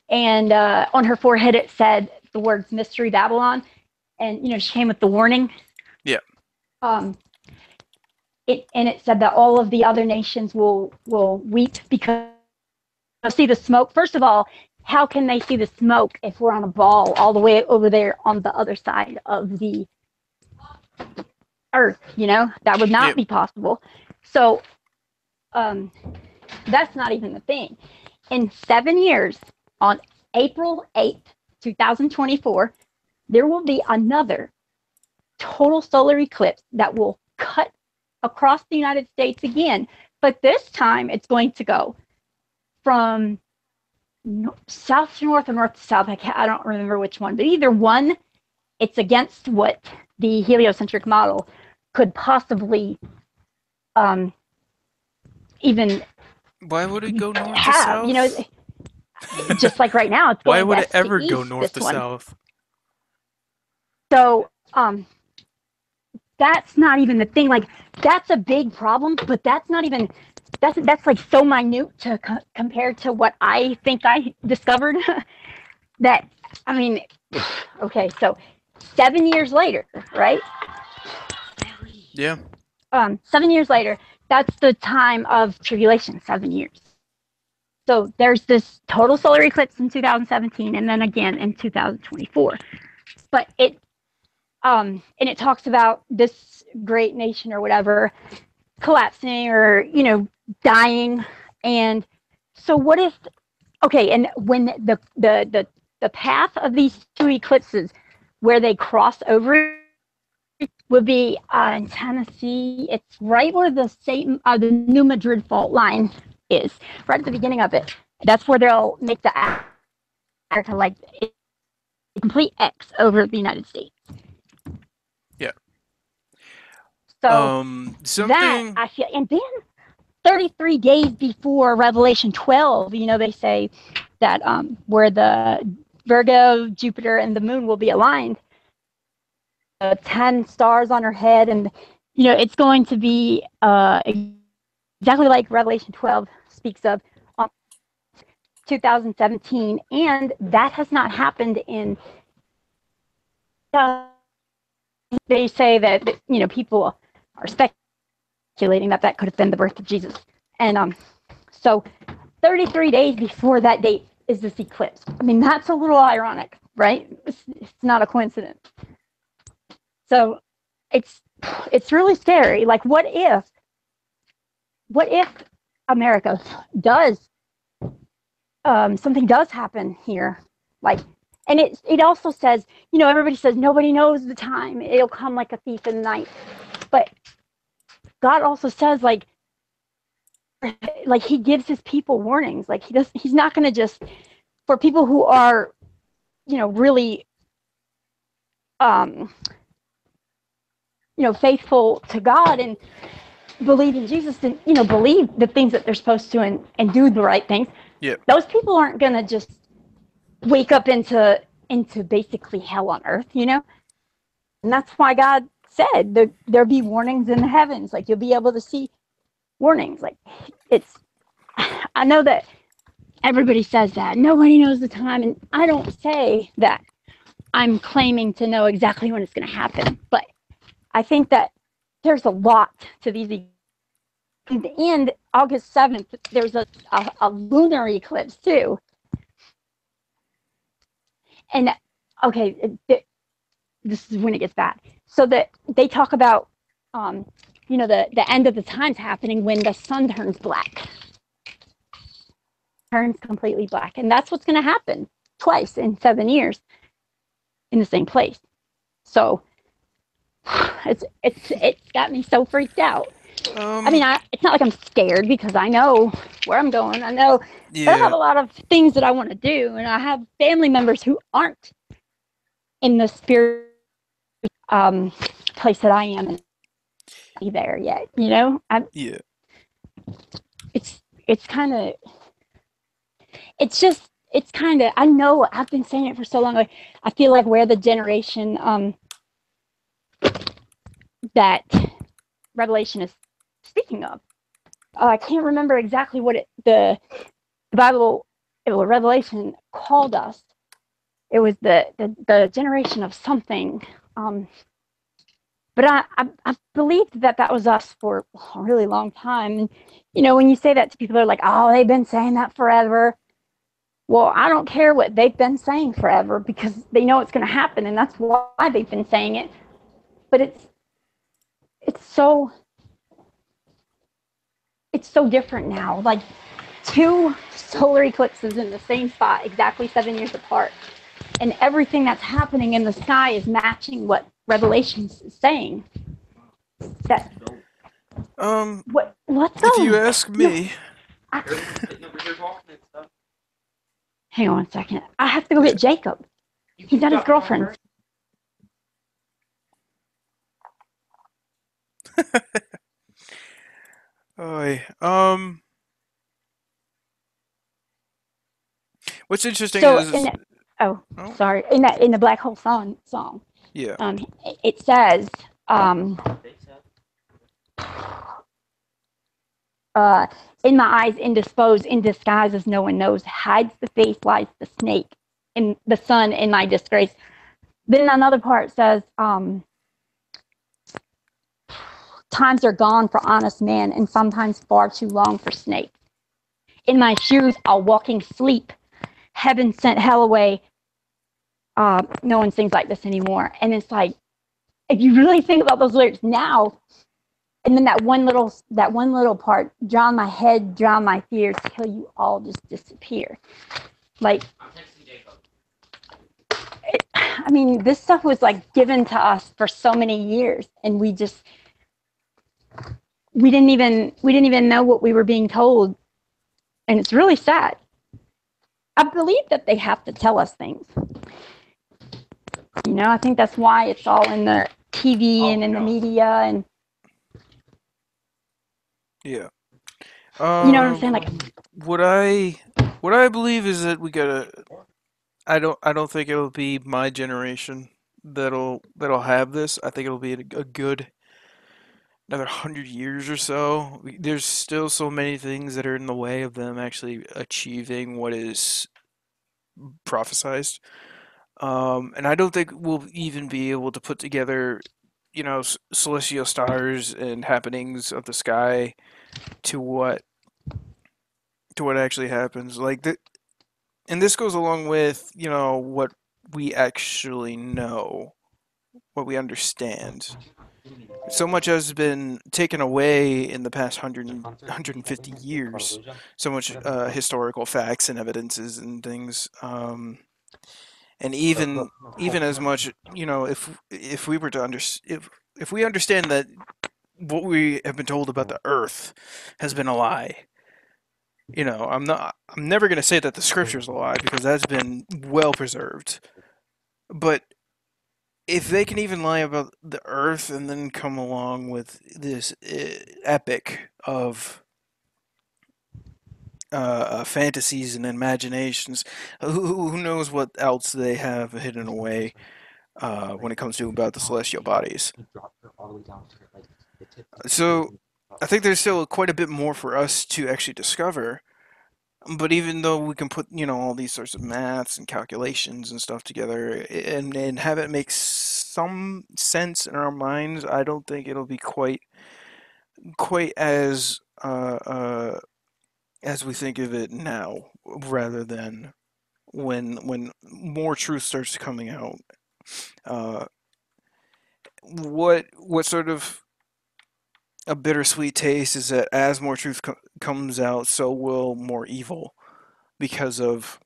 on her forehead it said the words "Mystery Babylon," and she came with the warning. Yeah. It said that all of the other nations will weep because they'll see the smoke. First of all, how can they see the smoke if we're on a ball all the way over there on the other side of the earth? That would not be possible. So that's not even the thing. In 7 years, on April 8th, 2024, there will be another total solar eclipse that will cut across the United States again. But this time it's going to go from south to north or north to south. I don't remember which one, but either one, it's against what the heliocentric model could possibly even. Why would it go north to south? Just like right now, it's going why would west it ever to go east, north to south? So that's not even the thing. Like, that's a big problem, but that's not even. That's like so minute to compared to what I think I discovered. That, I mean, okay, so 7 years later, right? Yeah. 7 years later, that's the time of tribulation, 7 years. So there's this total solar eclipse in 2017 and then again in 2024. But and it talks about this great nation or whatever collapsing or, dying. And so what if, okay, and when the path of these two eclipses where they cross over would be in Tennessee. It's right where the New Madrid fault line is, right at the beginning of it. That's where they'll make the America like a complete X over the United States. Yeah. So something. that I feel, and then 33 days before Revelation 12, they say that where the Virgo, Jupiter, and the Moon will be aligned. 10 stars on her head, and it's going to be exactly like Revelation 12 speaks of 2017, and that has not happened in. They say that people are speculating that could have been the birth of Jesus, and so 33 days before that date is this eclipse. I mean, that's a little ironic, right? It's not a coincidence. So it's really scary. Like, what if America does something does happen here? Like, and it also says, everybody says nobody knows the time. It'll come like a thief in the night. But God also says, like he gives his people warnings. Like he's not going to just, for people who are, really faithful to God and believe in Jesus and, believe the things that they're supposed to and do the right things. Yep. Those people aren't going to just wake up into basically hell on earth, And that's why God said there'll be warnings in the heavens. Like, you'll be able to see warnings. Like, I know that everybody says that. Nobody knows the time. And I don't say that I'm claiming to know exactly when it's going to happen. But I think that there's a lot to these. And August 7th, there's a lunar eclipse too. And okay, this is when it gets bad. So that they talk about, the end of the times happening when the sun turns black. Turns completely black. And that's what's going to happen twice in 7 years in the same place. So it's got me so freaked out. I mean, it's not like I'm scared because I know where I'm going. I know I have a lot of things that I want to do, and I have family members who aren't in the spirit place that I am and be there yet. It's kind of. It's kind of. I know I've been saying it for so long. Like, I feel like we're the generation that Revelation is speaking of. I can't remember exactly what the Bible, Revelation called us. It was the generation of something. But I believed that was us for a really long time. And, when you say that to people, they're like, oh, they've been saying that forever. Well, I don't care what they've been saying forever because they know it's going to happen. And that's why they've been saying it. But it's so different now. Like, 2 solar eclipses in the same spot, exactly 7 years apart, and everything that's happening in the sky is matching what Revelation is saying. That what's if you ask me, hang on a second. I have to go get Jacob. He's at his girlfriend's. What's interesting So is sorry, in the Black Hole song, yeah. It says in my eyes indisposed, in disguise as no one knows, hides the face, lies the snake, in the sun in my disgrace. Then another part says times are gone for honest man, and sometimes far too long for snake. In my shoes I'll walking sleep, heaven sent hell away. No one sings like this anymore. And it's like, if you really think about those lyrics now, and then that one little part, drown my head, drown my fears, till you all just disappear. Like, I mean, this stuff was like given to us for so many years, and we didn't even know what we were being told, and it's really sad. I believe that they have to tell us things. You know, I think that's why it's all in the TV and in the media, and Yeah. you know what I'm saying? Like, what I believe is that we gotta. I don't think it'll be my generation that'll have this. I think it'll be a good another 100 years or so. There's still so many things that are in the way of them actually achieving what is prophesized. And I don't think we'll even be able to put together, celestial stars and happenings of the sky to what actually happens. And this goes along with, what we actually know, what we understand. So much has been taken away in the past 150 years. So much historical facts and evidences and things. And even as much, if we were to if we understand that what we have been told about the Earth has been a lie. I'm never going to say that the scripture's a lie because that's been well preserved. But if they can even lie about the Earth and then come along with this epic of fantasies and imaginations, who knows what else they have hidden away when it comes to about the celestial bodies. So I think there's still quite a bit more for us to actually discover. But even though we can put, all these sorts of maths and calculations and stuff together and have it make some sense in our minds, I don't think it'll be quite as we think of it now, rather than when more truth starts coming out. What sort of a bittersweet taste is that as more truth comes out, so will more evil, because of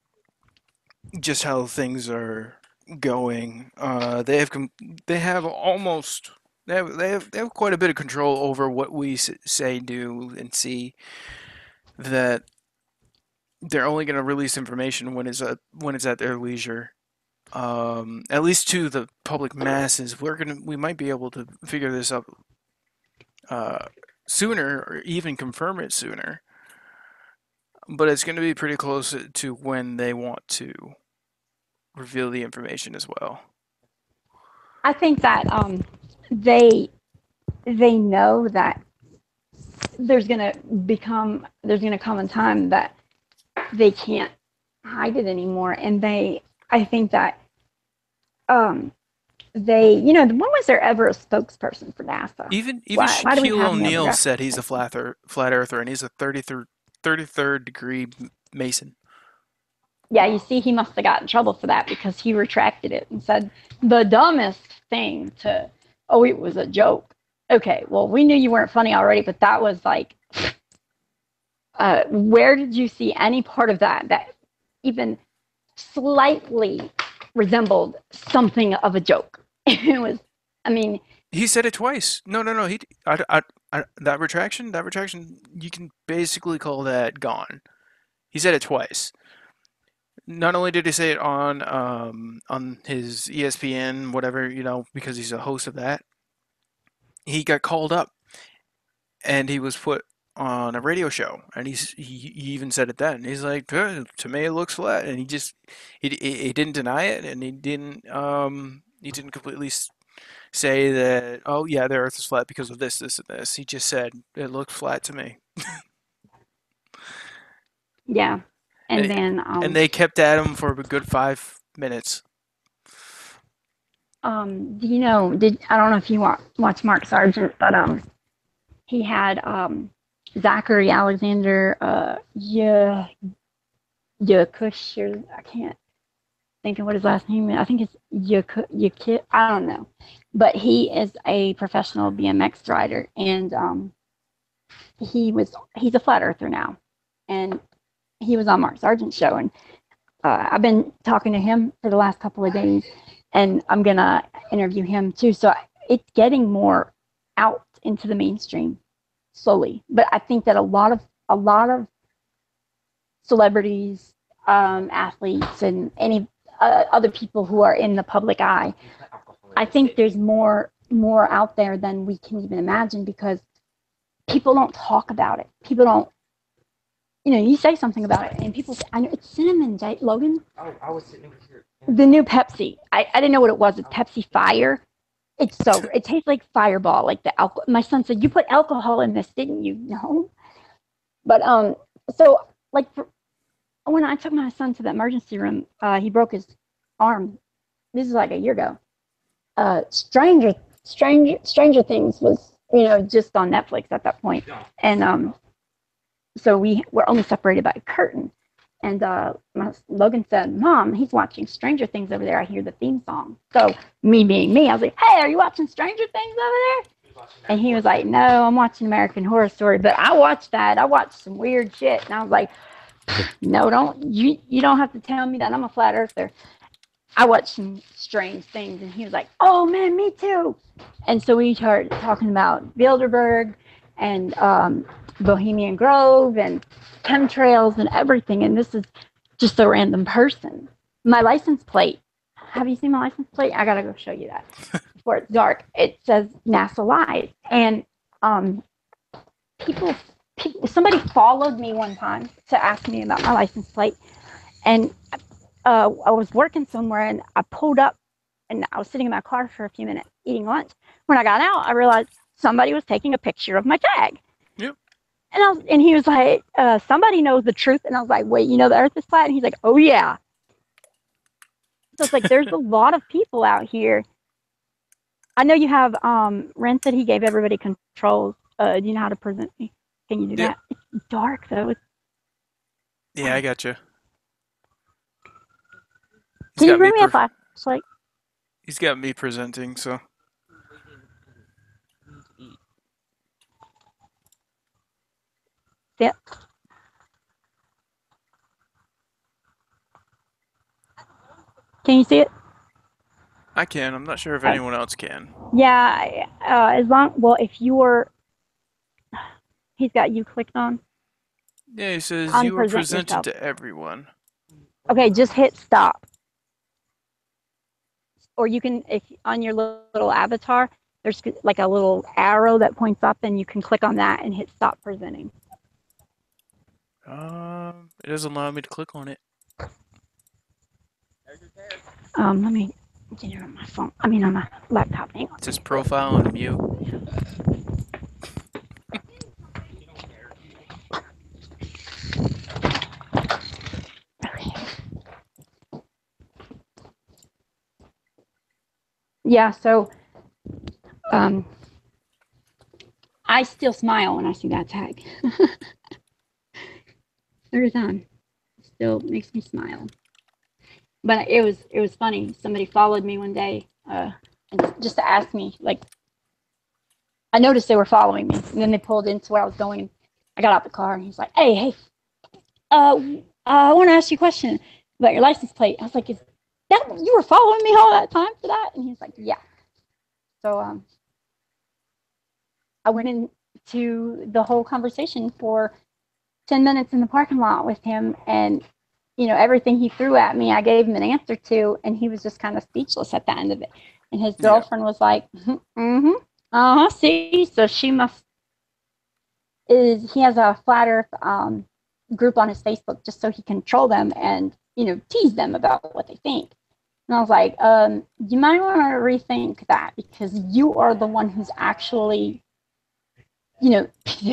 just how things are going. They have quite a bit of control over what we say, do, and see. That they're only going to release information when it's at their leisure. At least to the public masses, we might be able to figure this up sooner, or even confirm it sooner. But it's going to be pretty close to when they want to reveal the information as well. I think that they know that there's gonna come a time that they can't hide it anymore, and I think that when was there ever a spokesperson for NASA? Even why do we Shaquille have no O'Neal said he's a flat earther, and he's a 33rd degree Mason. Yeah, you see, he must have got in trouble for that because he retracted it and said the dumbest thing it was a joke. Okay, well, we knew you weren't funny already, but that was like, where did you see any part of that even slightly resembled something of a joke? It was, I mean... He said it twice. No. That retraction, you can basically call that gone. He said it twice. Not only did he say it on his ESPN, whatever, because he's a host of that, he got called up and he was put on a radio show, and he even said it then. He's like, to me it looks flat, and he didn't deny it, and he didn't completely say that, oh yeah, the Earth is flat because of this, and this. He just said it looked flat to me. Yeah. And they kept at him for a good 5 minutes. I don't know if you watch Mark Sargent, but he had Zachary Alexander Yakush, I can't think of what his last name is. I think it's Yakit. I don't know, but he is a professional BMX rider, and he's a flat earther now, and he was on Mark Sargent's show, and I've been talking to him for the last couple of days, and I'm gonna interview him too. So it's getting more out into the mainstream slowly. But I think that a lot of celebrities, athletes, and any other people who are in the public eye, I think there's more out there than we can even imagine, because people don't talk about it. People don't. You say something about it, and people say, I know it's cinnamon, Logan. Oh, I was sitting over here. The new Pepsi. I didn't know what it was. It's Pepsi Fire. It tastes like Fireball, like the alcohol. My son said, "You put alcohol in this, didn't you?" No. But so like when I took my son to the emergency room, he broke his arm. This is like a year ago. Stranger Things was just on Netflix at that point, and so we were only separated by a curtain. And Logan said, "Mom, he's watching Stranger Things over there. I hear the theme song." So me being me, I was like, "Hey, are you watching Stranger Things over there?" And he was like, "No, I'm watching American Horror Story." But I watched that. I watched some weird shit, and I was like, "No, you don't have to tell me that I'm a flat earther." I watched some strange things, and he was like, "Oh man, me too." And so we started talking about Bilderberg and Bohemian Grove and chemtrails and everything. And this is just a random person. My license plate. Have you seen my license plate? I gotta go show you that before it's dark. It says NASA Live. And people, somebody followed me one time to ask me about my license plate. And I was working somewhere, and I pulled up, and I was sitting in my car for a few minutes eating lunch. When I got out, I realized somebody was taking a picture of my tag. Yep. And he was like, "Somebody knows the truth." And I was like, "Wait, the Earth is flat?" And he's like, "Oh yeah." So it's like there's a lot of people out here. I know you have. Ren said he gave everybody controls. Do you know how to present me? Can you do that? It's dark though. Yeah, I got you. Can you bring me a flashlight? He's got me presenting, so. Yep. Can you see it? I can. I'm not sure if anyone else can. Yeah. If you were, he's got you clicked on. Yeah, he says you were presented to everyone. Okay, just hit stop. Or you can, if on your little avatar, there's like a little arrow that points up, and you can click on that and hit stop presenting. It doesn't allow me to click on it. Let me get it on my phone. I mean, on my laptop. Hang on. It says profile and mute. Yeah, so I still smile when I see that tag. Every time. It still makes me smile. But it was funny. Somebody followed me one day and just to ask me, like, I noticed they were following me, and then they pulled into where I was going. I got out the car, and he's like, hey, I want to ask you a question about your license plate. I was like, is that you were following me all that time for that? And he's like, yeah. So I went into the whole conversation for 10 minutes in the parking lot with him, and everything he threw at me, I gave him an answer to, and he was just kind of speechless at the end of it. And his girlfriend was like, see, so he has a flat earth group on his Facebook just so he can troll them and, tease them about what they think. And I was like, you might want to rethink that, because you are the one who's actually, they're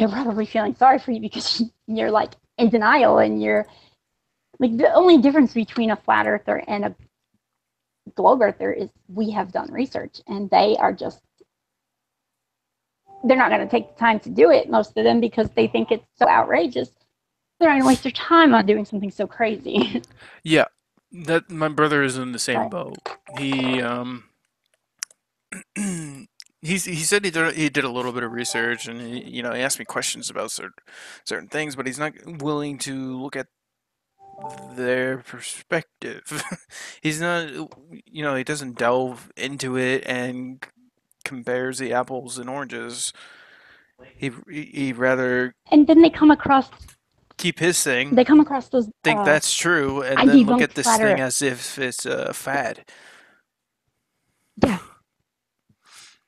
probably feeling sorry for you because you're like in denial, and you're like, the only difference between a flat earther and a globe earther is we have done research, and they are just, they're not going to take the time to do it, most of them, because they think it's so outrageous. They're not going to waste their time on doing something so crazy. Yeah, that my brother is in the same boat. He he said he did a little bit of research, and he asked me questions about certain things, but he's not willing to look at their perspective. He's not, he doesn't delve into it and compares the apples and oranges. He rather And then they come across keep his thing, those think that's true, I and then look debunked at this flat thing Earth. as if it's a fad. Yeah.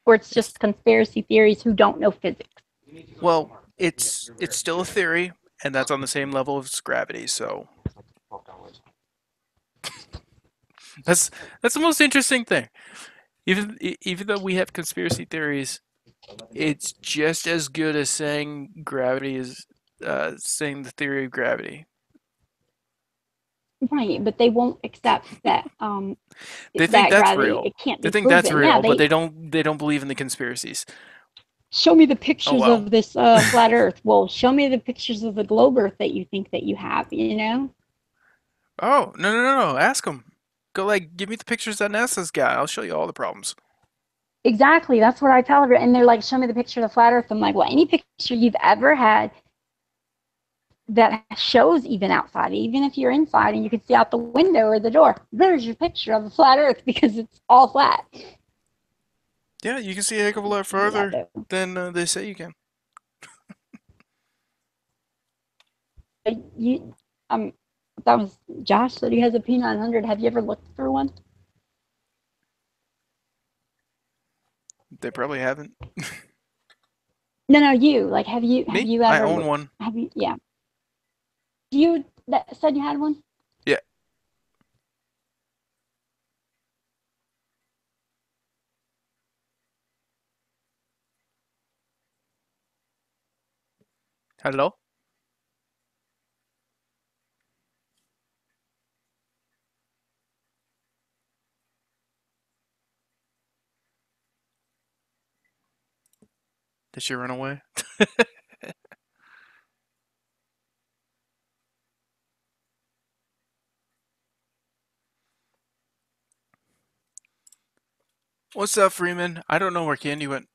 Or it's just conspiracy theories who don't know physics. Well, it's still a theory, and that's on the same level as gravity. So that's the most interesting thing. Even though we have conspiracy theories, it's just as good as saying gravity is saying the theory of gravity. Right, but they won't accept that They think that that's gravity real. it can't They be think that's proven. Yeah, real, but they don't believe in the conspiracies. show me the pictures well. of this flat Earth. Well, show me the pictures of the globe Earth that you think that you have. Oh, no. Ask them. Go give me the pictures that NASA's got. I'll show you all the problems. Exactly. That's what I tell everyone. And they're like, show me the picture of the flat Earth. I'm like, well, any picture you've ever had that shows even outside, even if you're inside and you can see out the window or the door, there's your picture of the flat Earth because it's all flat. Yeah, you can see a heck of a lot further than they say you can. That was Josh said he has a P900. Have you ever looked through one? They probably haven't. No, you. Like, have you ever? I own one. Have you? Yeah. You that said you had one? Yeah. Hello? Did she run away? What's up, Freeman? I don't know where Candy went.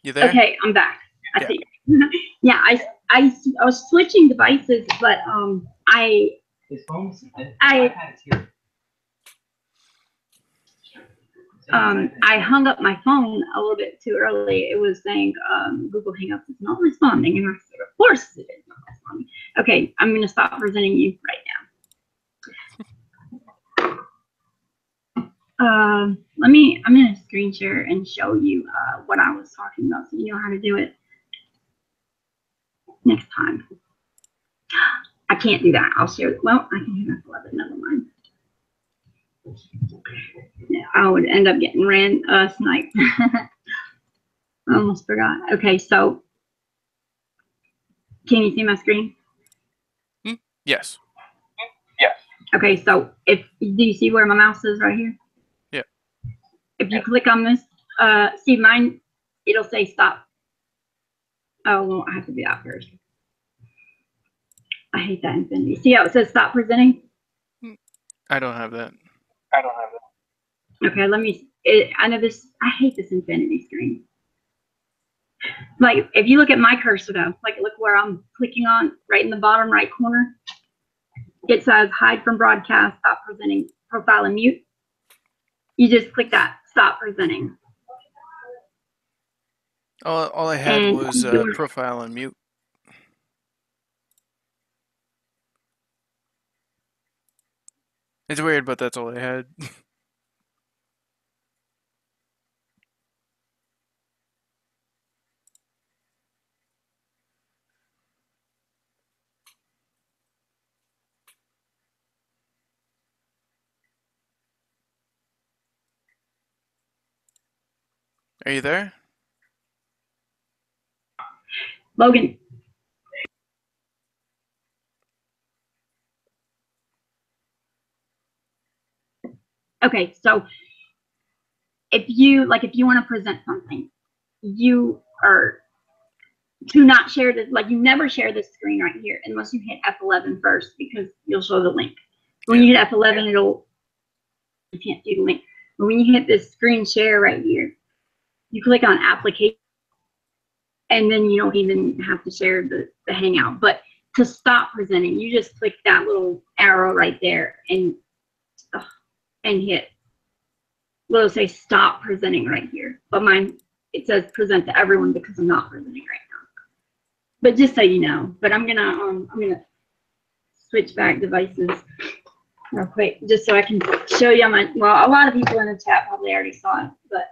You there? Okay, I'm back. I Yeah. think. Yeah, I was switching devices, but I hung up my phone a little bit too early. It was saying Google Hangouts is not responding, and I said, of course it is not responding. Okay, I'm going to stop presenting you right now. I'm going to screen share and show you what I was talking about, so you know how to do it next time. I can't do that. I'll share it. Well, I can do that for another one. I would end up getting sniped. I almost forgot. Okay, so can you see my screen? Yes. Okay, so do you see where my mouse is right here? Yeah. If you click on this, see mine, it'll say stop. Oh, well, I have to do that first. I hate that infinity. See how it says stop presenting? I don't have that. Okay, I know this, I hate this infinity screen. Like, if you look at my cursor though, like look where I'm clicking on, right in the bottom right corner, it says hide from broadcast, stop presenting, profile and mute. You just click that, stop presenting. All I had was profile and mute. It's weird, but that's all I had. Are you there? Logan. Okay, so if you want to present something, you are to not share this, like you never share this screen right here unless you hit F11 first, because you'll show the link. When you hit F11, you can't see the link. But when you hit this screen share right here, you click on application, and then you don't even have to share the Hangout. But to stop presenting, you just click that little arrow right there and hit. It'll say stop presenting right here. But mine, it says present to everyone because I'm not presenting right now. But just so you know. But I'm gonna switch back devices real quick just so I can show you my. Well, a lot of people in the chat probably already saw it, but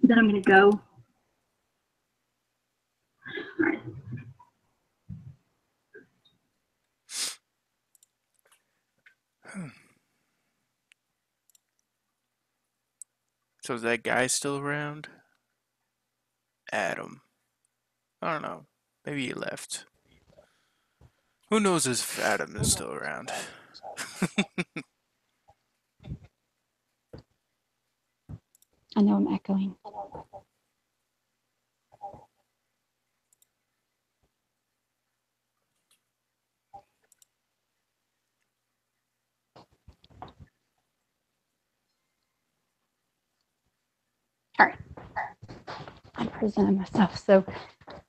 then I'm gonna go. All right. So is that guy still around? Adam. I don't know. Maybe he left. Who knows if Adam is still around? I know I'm echoing. All right. I'm presenting myself. So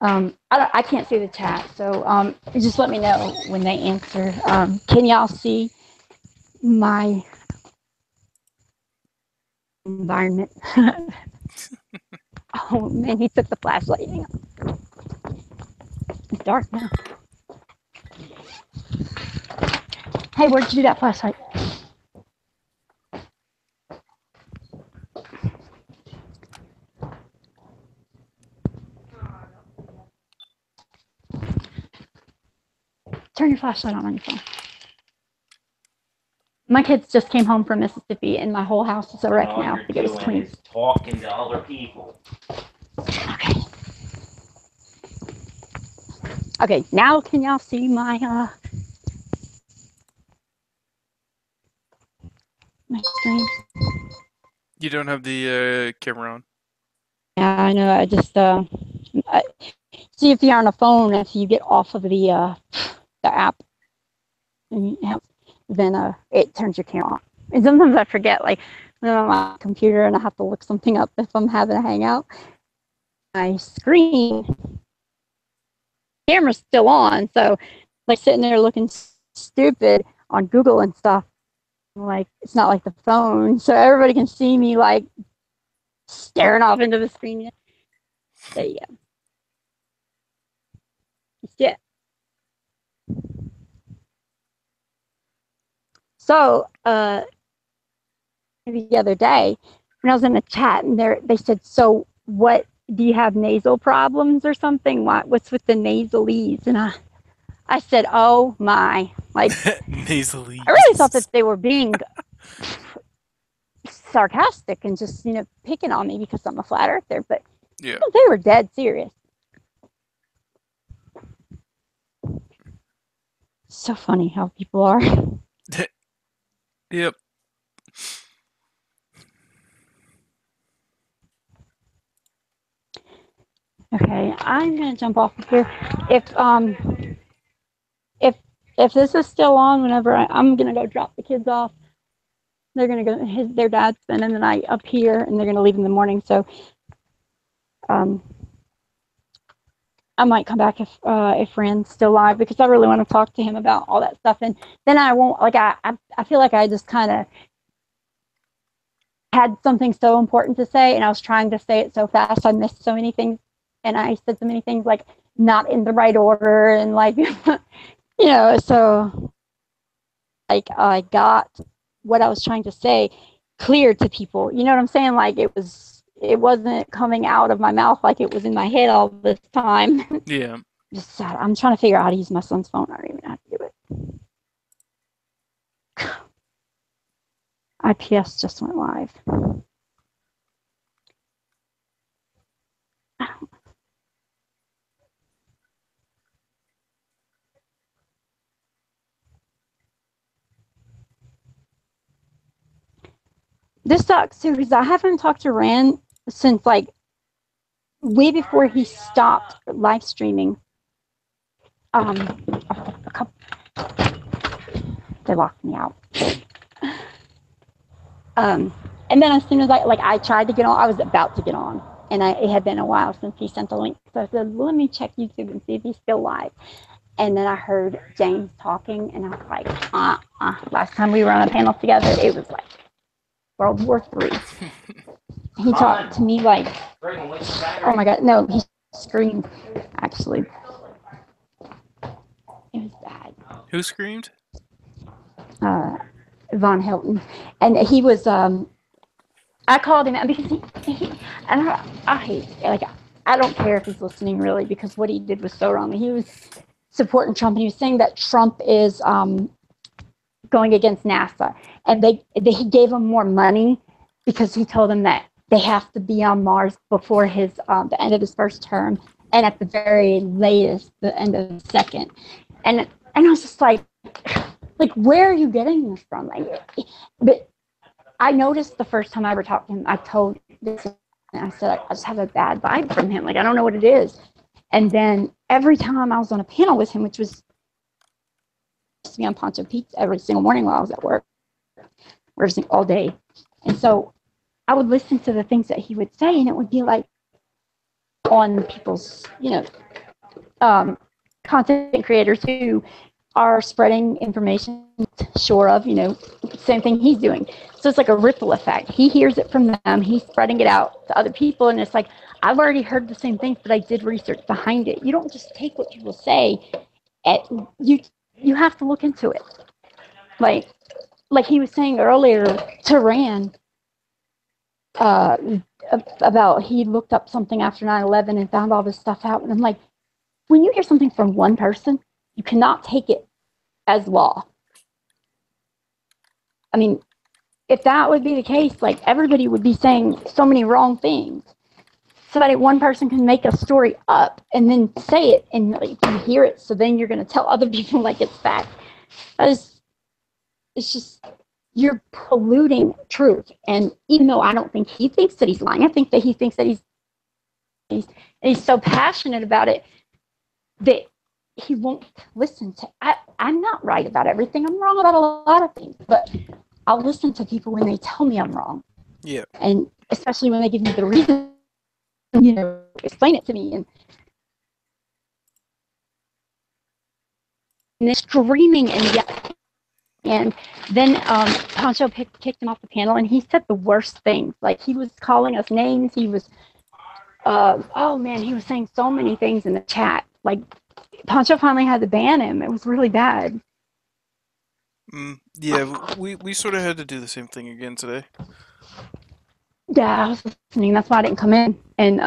I can't see the chat. So just let me know when they answer. Can y'all see my environment? Oh man, he took the flashlight. Hang on. It's dark now. Hey, where'd you do that flashlight? Turn your flashlight on your phone. My kids just came home from Mississippi, and my whole house is a wreck now. I think it was 20. Talking to other people. Okay. Okay, now can y'all see my my screen? You don't have the camera on. Yeah, I know. I just see if you're on a phone. If you get off of the app, and then it turns your camera on. And sometimes I forget, like when I'm on my computer and I have to look something up if I'm having a hangout. My screen camera's still on, so like sitting there looking stupid on Google and stuff. Like it's not like the phone, so everybody can see me like staring off into the screen. There you go. Yeah. So maybe the other day when I was in the chat and they said, so what, do you have nasal problems or something? What's with the nasalese? And I said, oh my, like Nasalese. I really thought that they were being sarcastic and just, picking on me because I'm a flat earther, but yeah, they were dead serious. So funny how people are. Yep. Okay, I'm gonna jump off of here. If this is still on, whenever I'm gonna go drop the kids off, they're gonna go. Their dad's spending the night up here, and they're gonna leave in the morning. So, I might come back if Rand's still live because I really want to talk to him about all that stuff, and then I won't. Like I feel like I just kind of had something so important to say, and I was trying to say it so fast, I missed so many things, and I said so many things like not in the right order, and like so like I got what I was trying to say clear to people. You know what I'm saying? Like it wasn't coming out of my mouth like it was in my head all this time. Yeah. Just sad. I'm trying to figure out how to use my son's phone. I don't even know how to do it. IPS just went live. This sucks too because I haven't talked to Rand since like way before he stopped live streaming, a couple, they locked me out. And then as soon as I tried to get on, I was about to get on, and it had been a while since he sent the link. So I said, let me check YouTube and see if he's still live. And then I heard James talking, and I was like, last time we were on a panel together, it was like World War III. He talked to me like, oh my God, no, he screamed, actually. It was bad. Who screamed? Von Hilton. And he was, I called him out because and I hate, I don't care if he's listening really, because what he did was so wrong. He was supporting Trump, and he was saying that Trump is going against NASA, and he gave him more money because he told them that they have to be on Mars before the end of his first term, and at the very latest, the end of the second. And I was just like, where are you getting this from? But I noticed the first time I ever talked to him, I told this, and I said, I just have a bad vibe from him. I don't know what it is. And then every time I was on a panel with him, which was to be on Poncho Peaks every single morning while I was at work, working all day. And so I would listen to the things that he would say, and it would be like on people's, content creators who are spreading information sure of, same thing he's doing. So it's like a ripple effect. He hears it from them, he's spreading it out to other people, and it's like, I've already heard the same things, but I did research behind it. You don't just take what people say, you have to look into it. Like he was saying earlier to Rand, about he looked up something after 9/11 and found all this stuff out, and I'm like, when you hear something from one person, you cannot take it as law. I mean, if that would be the case, everybody would be saying so many wrong things. So that one person can make a story up and then say it, and you hear it, so then you're going to tell other people it's fact. It's just, you're polluting truth. And even though I don't think he thinks that he's lying, I think that he thinks that he's so passionate about it that he won't listen to. I'm not right about everything. I'm wrong about a lot of things, but I'll listen to people when they tell me I'm wrong. Yeah. And especially when they give me the reason, explain it to me. And they're screaming and yelling. And then Pancho kicked him off the panel, and he said the worst things. He was calling us names. He was, he was saying so many things in the chat. Pancho finally had to ban him. It was really bad. Yeah, we sort of had to do the same thing again today. Yeah, I was listening. That's why I didn't come in and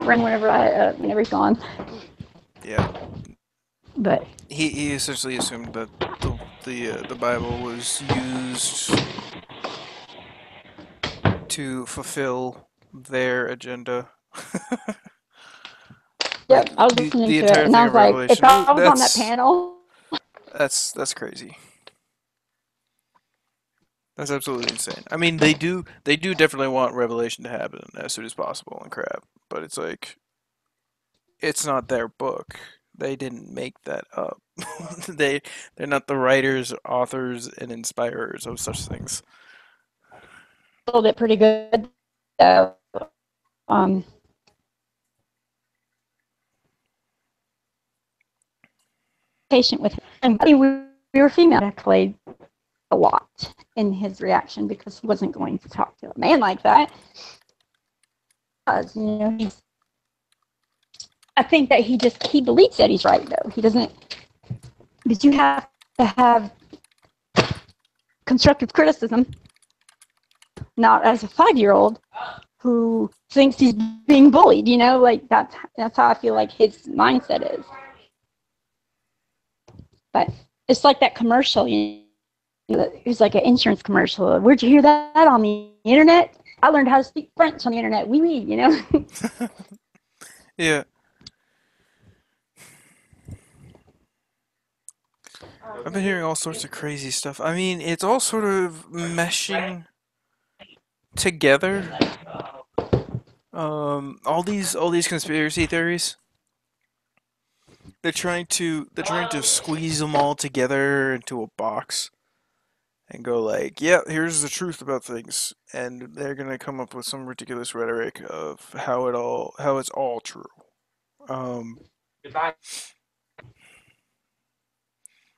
run whenever he's gone. Yeah. But he essentially assumed that the Bible was used to fulfill their agenda. Yep, I was listening to it, and I was like, if I was on that panel, that's crazy. That's absolutely insane. I mean, they do definitely want Revelation to happen as soon as possible and crap, but it's it's not their book. They didn't make that up. They're not the writers, authors, and inspirers of such things. Sold it pretty good, though. Patient with him. And we were female. I played a lot in his reaction because he wasn't going to talk to a man like that. I think that he believes that he's right, though. He doesn't. But you have to have constructive criticism, not as a 5-year-old who thinks he's being bullied. That's how I feel like his mindset is. But it's like that commercial, it was like an insurance commercial. Where'd you hear that on the internet? I learned how to speak French on the internet. Oui, oui, Yeah. I've been hearing all sorts of crazy stuff. I mean, it's all sort of meshing together. all these conspiracy theories, they're trying to squeeze them all together into a box and go like, yeah, here's the truth about things, and they're gonna come up with some ridiculous rhetoric of how it's all true. Goodbye.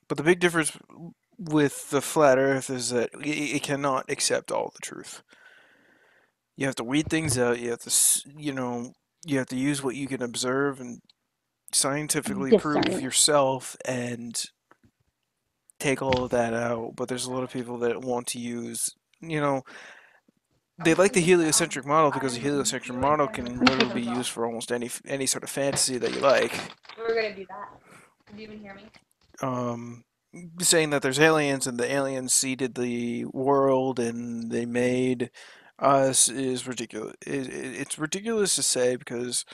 But the big difference with the flat Earth is that it cannot accept all the truth. You have to weed things out. You have to, you have to use what you can observe and scientifically prove Discern. yourself and take all of that out. But there's a lot of people that want to use, they like the heliocentric model because the heliocentric model can literally be used for almost any sort of fantasy that you like. We're gonna do that. Can you even hear me? Saying that there's aliens and the aliens seeded the world and they made us is ridiculous. It's ridiculous to say because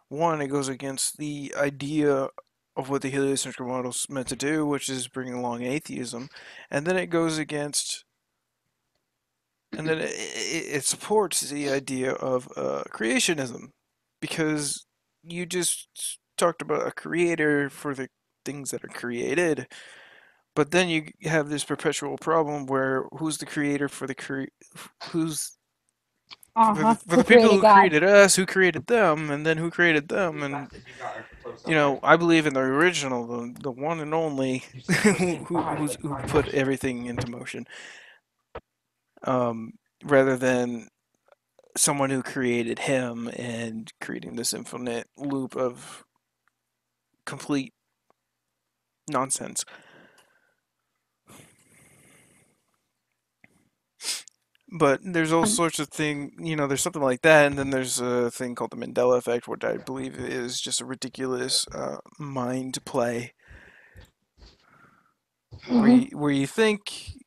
one, it goes against the idea of what the heliocentric model is meant to do, which is bring along atheism, and then it goes against, and then it supports the idea of creationism, because you just talked about a creator for the things that are created, but then you have this perpetual problem where who's the creator for the who's for Who the people created who God? created us, who created them, and then who created them, and I believe in the original, the one and only, who put everything into motion, rather than someone who created him and creating this infinite loop of complete nonsense. But there's all sorts of there's something like that, and then there's a thing called the Mandela effect, which I believe is just a ridiculous mind play, where you think,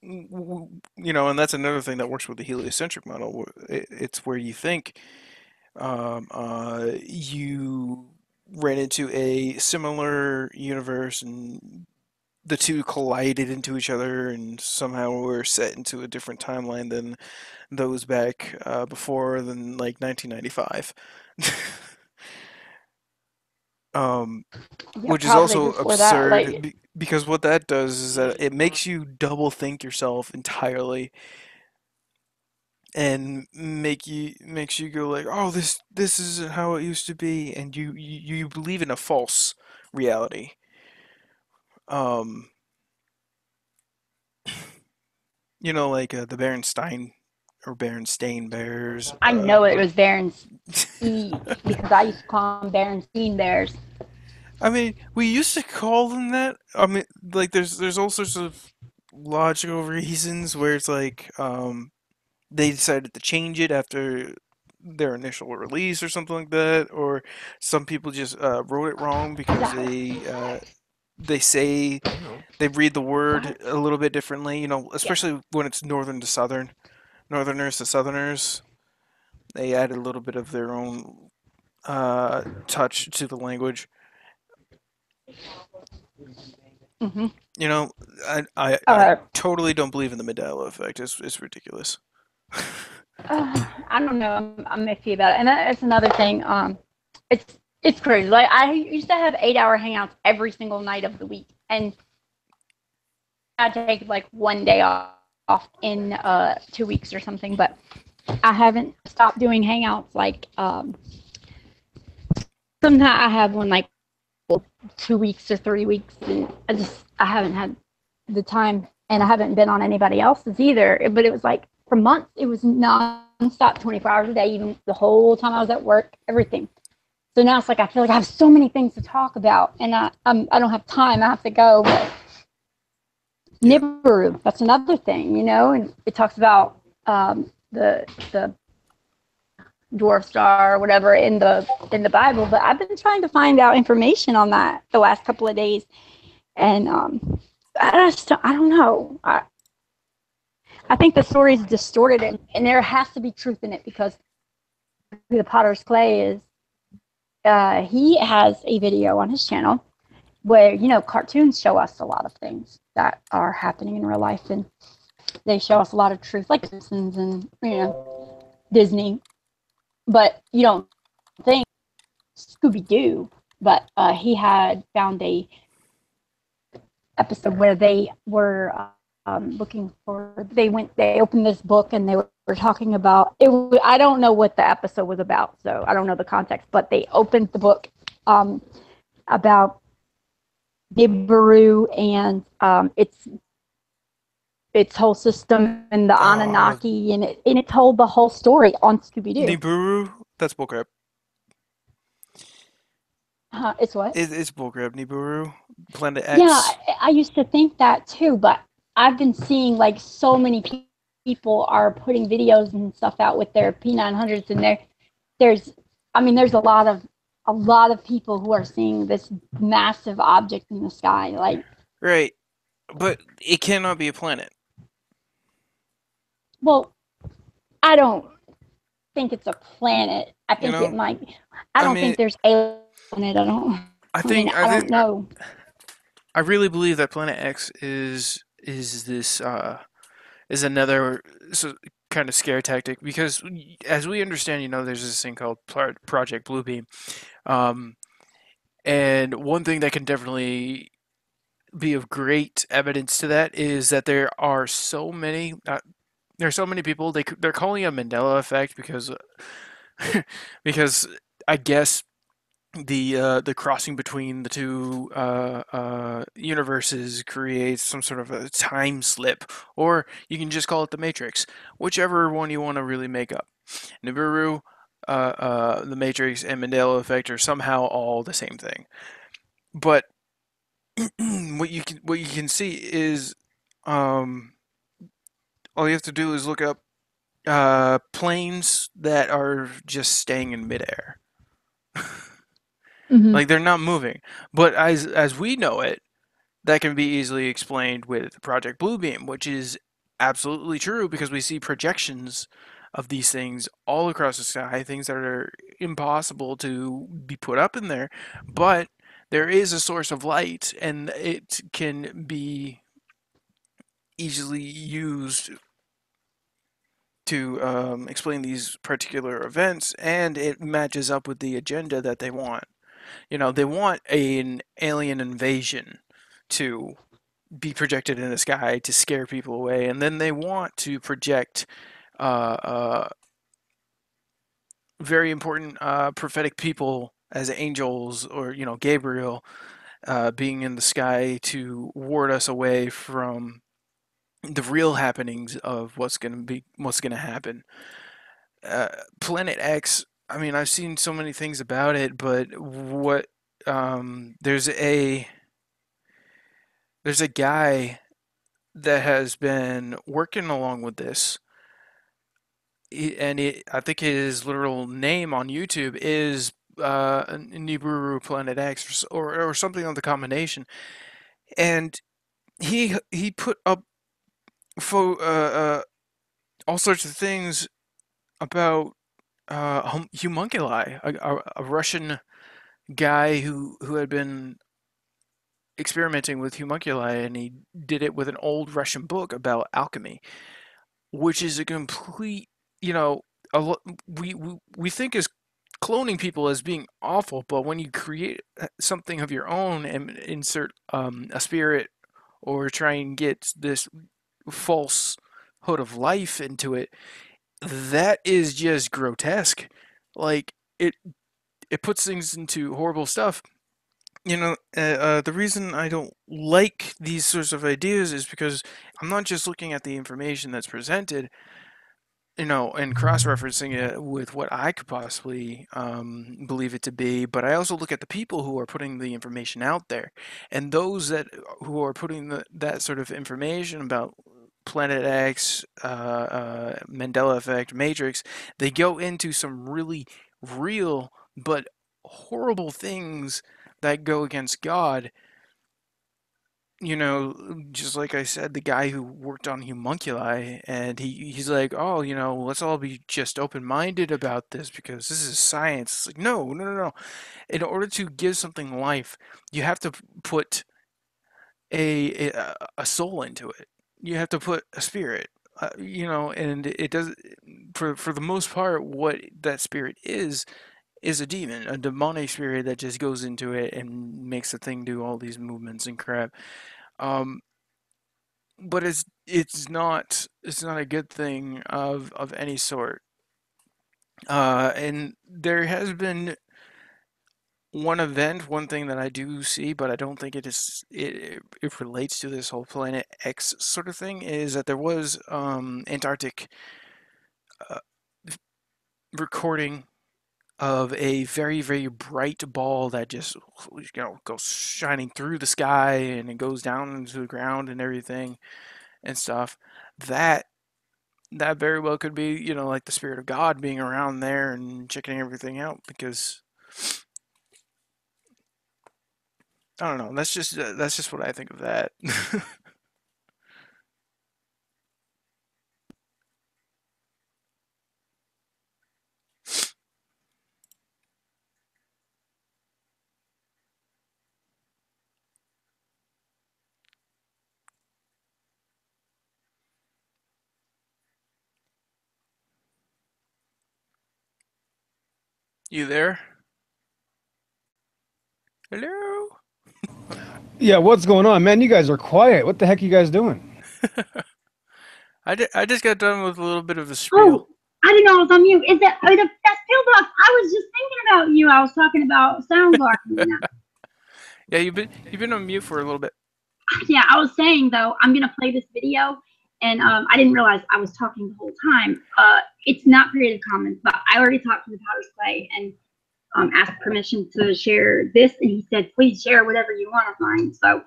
and that's another thing that works with the heliocentric model. It's where you think you ran into a similar universe and the two collided into each other and somehow were set into a different timeline than those back before than like 1995. Yeah, Which is probably also before that. absurd Like, because what that does is that it makes you double think yourself entirely and makes you go like, oh, this isn't how it used to be, and you believe in a false reality. Um, like the Berenstain or Berenstain Bears. I know it was Baron's because I used to call them Berenstein Bears. I mean, we used to call them that. I mean, like there's all sorts of logical reasons where it's like they decided to change it after their initial release or something like that, or some people just wrote it wrong because they say they read the word a little bit differently. Especially when it's northern to southern, northerners to southerners. They added a little bit of their own touch to the language. Mm-hmm. I totally don't believe in the Mandela effect. It's ridiculous. I don't know. I'm iffy about it, and that's another thing. It's crazy. Like I used to have 8-hour hangouts every single night of the week, and I take like one day off in 2 weeks or something. But I haven't stopped doing hangouts. Like sometimes I have one like 2 weeks or 3 weeks, and I haven't had the time, and I haven't been on anybody else's either. But it was like for months, it was non-stop, 24 hours a day, even the whole time I was at work, everything. So now it's like I feel like I have so many things to talk about, and I don't have time. I have to go. But Nibiru, that's another thing, and it talks about the dwarf star or whatever in the Bible. But I've been trying to find out information on that the last couple of days, and I don't know. I think the story is distorted, and there has to be truth in it because the Potter's Clay is. He has a video on his channel where cartoons show us a lot of things that are happening in real life, and they show us a lot of truth, like Simpsons and Disney. but you don't think Scooby Doo. But he had found a episode where they were looking for. They opened this book and they were talking about it. I don't know what the episode was about, so I don't know the context. But they opened the book about Nibiru and its whole system and the Anunnaki, and it told the whole story on Scooby Doo. Nibiru? That's bullcrap. It's what? It's bullcrap. Nibiru, Planet X. Yeah, I used to think that too, but I've been seeing like so many people are putting videos and stuff out with their P900s, and there's a lot of people who are seeing this massive object in the sky, like. Right, but it cannot be a planet. Well, I don't think it's a planet. I think it might be. I don't think there's aliens on it. I don't know. I really believe that Planet X is this is another kind of scare tactic, because as we understand, there's this thing called Project Bluebeam, and one thing that can definitely be of great evidence to that is that there are so many people. They're calling it a Mandela effect because because I guess the crossing between the two universes creates some sort of a time slip, or you can just call it the Matrix, whichever one you want to really make up. Nibiru, the Matrix, and Mandela effect are somehow all the same thing. But what you can see is, all you have to do is look up planes that are just staying in midair. Mm-hmm. Like, they're not moving. But as we know it, that can be easily explained with Project Bluebeam, which is absolutely true, because we see projections of these things all across the sky, things that are impossible to be put up in there, but there is a source of light, and it can be easily used to explain these particular events, and it matches up with the agenda that they want. They want an alien invasion to be projected in the sky to scare people away, and then they want to project very important prophetic people as angels, or Gabriel being in the sky to ward us away from the real happenings of what's going to happen. Planet X, I've seen so many things about it, but there's a guy that has been working along with this, I think his literal name on YouTube is Nibiru Planet X, or something of the combination, and he put up all sorts of things about homunculi, a Russian guy who had been experimenting with homunculi, and he did it with an old Russian book about alchemy, which is a complete, we think as cloning people as being awful, but when you create something of your own and insert a spirit, or try and get this falsehood of life into it, that is just grotesque. Like, it puts things into horrible stuff. The reason I don't like these sorts of ideas is because I'm not just looking at the information that's presented, and cross-referencing it with what I could possibly believe it to be, but I also look at the people who are putting the information out there, and those who are putting that sort of information about Planet X, Mandela Effect, Matrix. They go into some really real but horrible things that go against God. Just like I said, the guy who worked on homunculi, and he's like, oh, let's all be just open-minded about this because this is science. It's like, no, no, no, no. In order to give something life, you have to put a soul into it. You have to put a spirit, you know, and it does, for the most part, what that spirit is a demon, a demonic spirit that just goes into it and makes the thing do all these movements and crap. But it's not a good thing of any sort. And there has been one thing that I do see, but I don't think it relates to this whole Planet X sort of thing, is that there was Antarctic recording of a very, very bright ball that just, you know, goes shining through the sky and it goes down into the ground and everything and stuff. That very well could be, you know, like the spirit of God being around there and checking everything out, because I don't know. That's just what I think of that. You there? Hello? Yeah, what's going on, man? You guys are quiet. What the heck are you guys doing? I just got done with a little bit of a Oh, spiel. I didn't know I was on mute. Is that that's Pillbox? I was just thinking about you. I was talking about Soundgarden. Yeah, you've been on mute for a little bit. Yeah, I was saying though, I'm gonna play this video, and I didn't realize I was talking the whole time. It's not Creative Commons, but I already talked to the Powder's Play and asked permission to share this, and he said, please share whatever you want of mine. So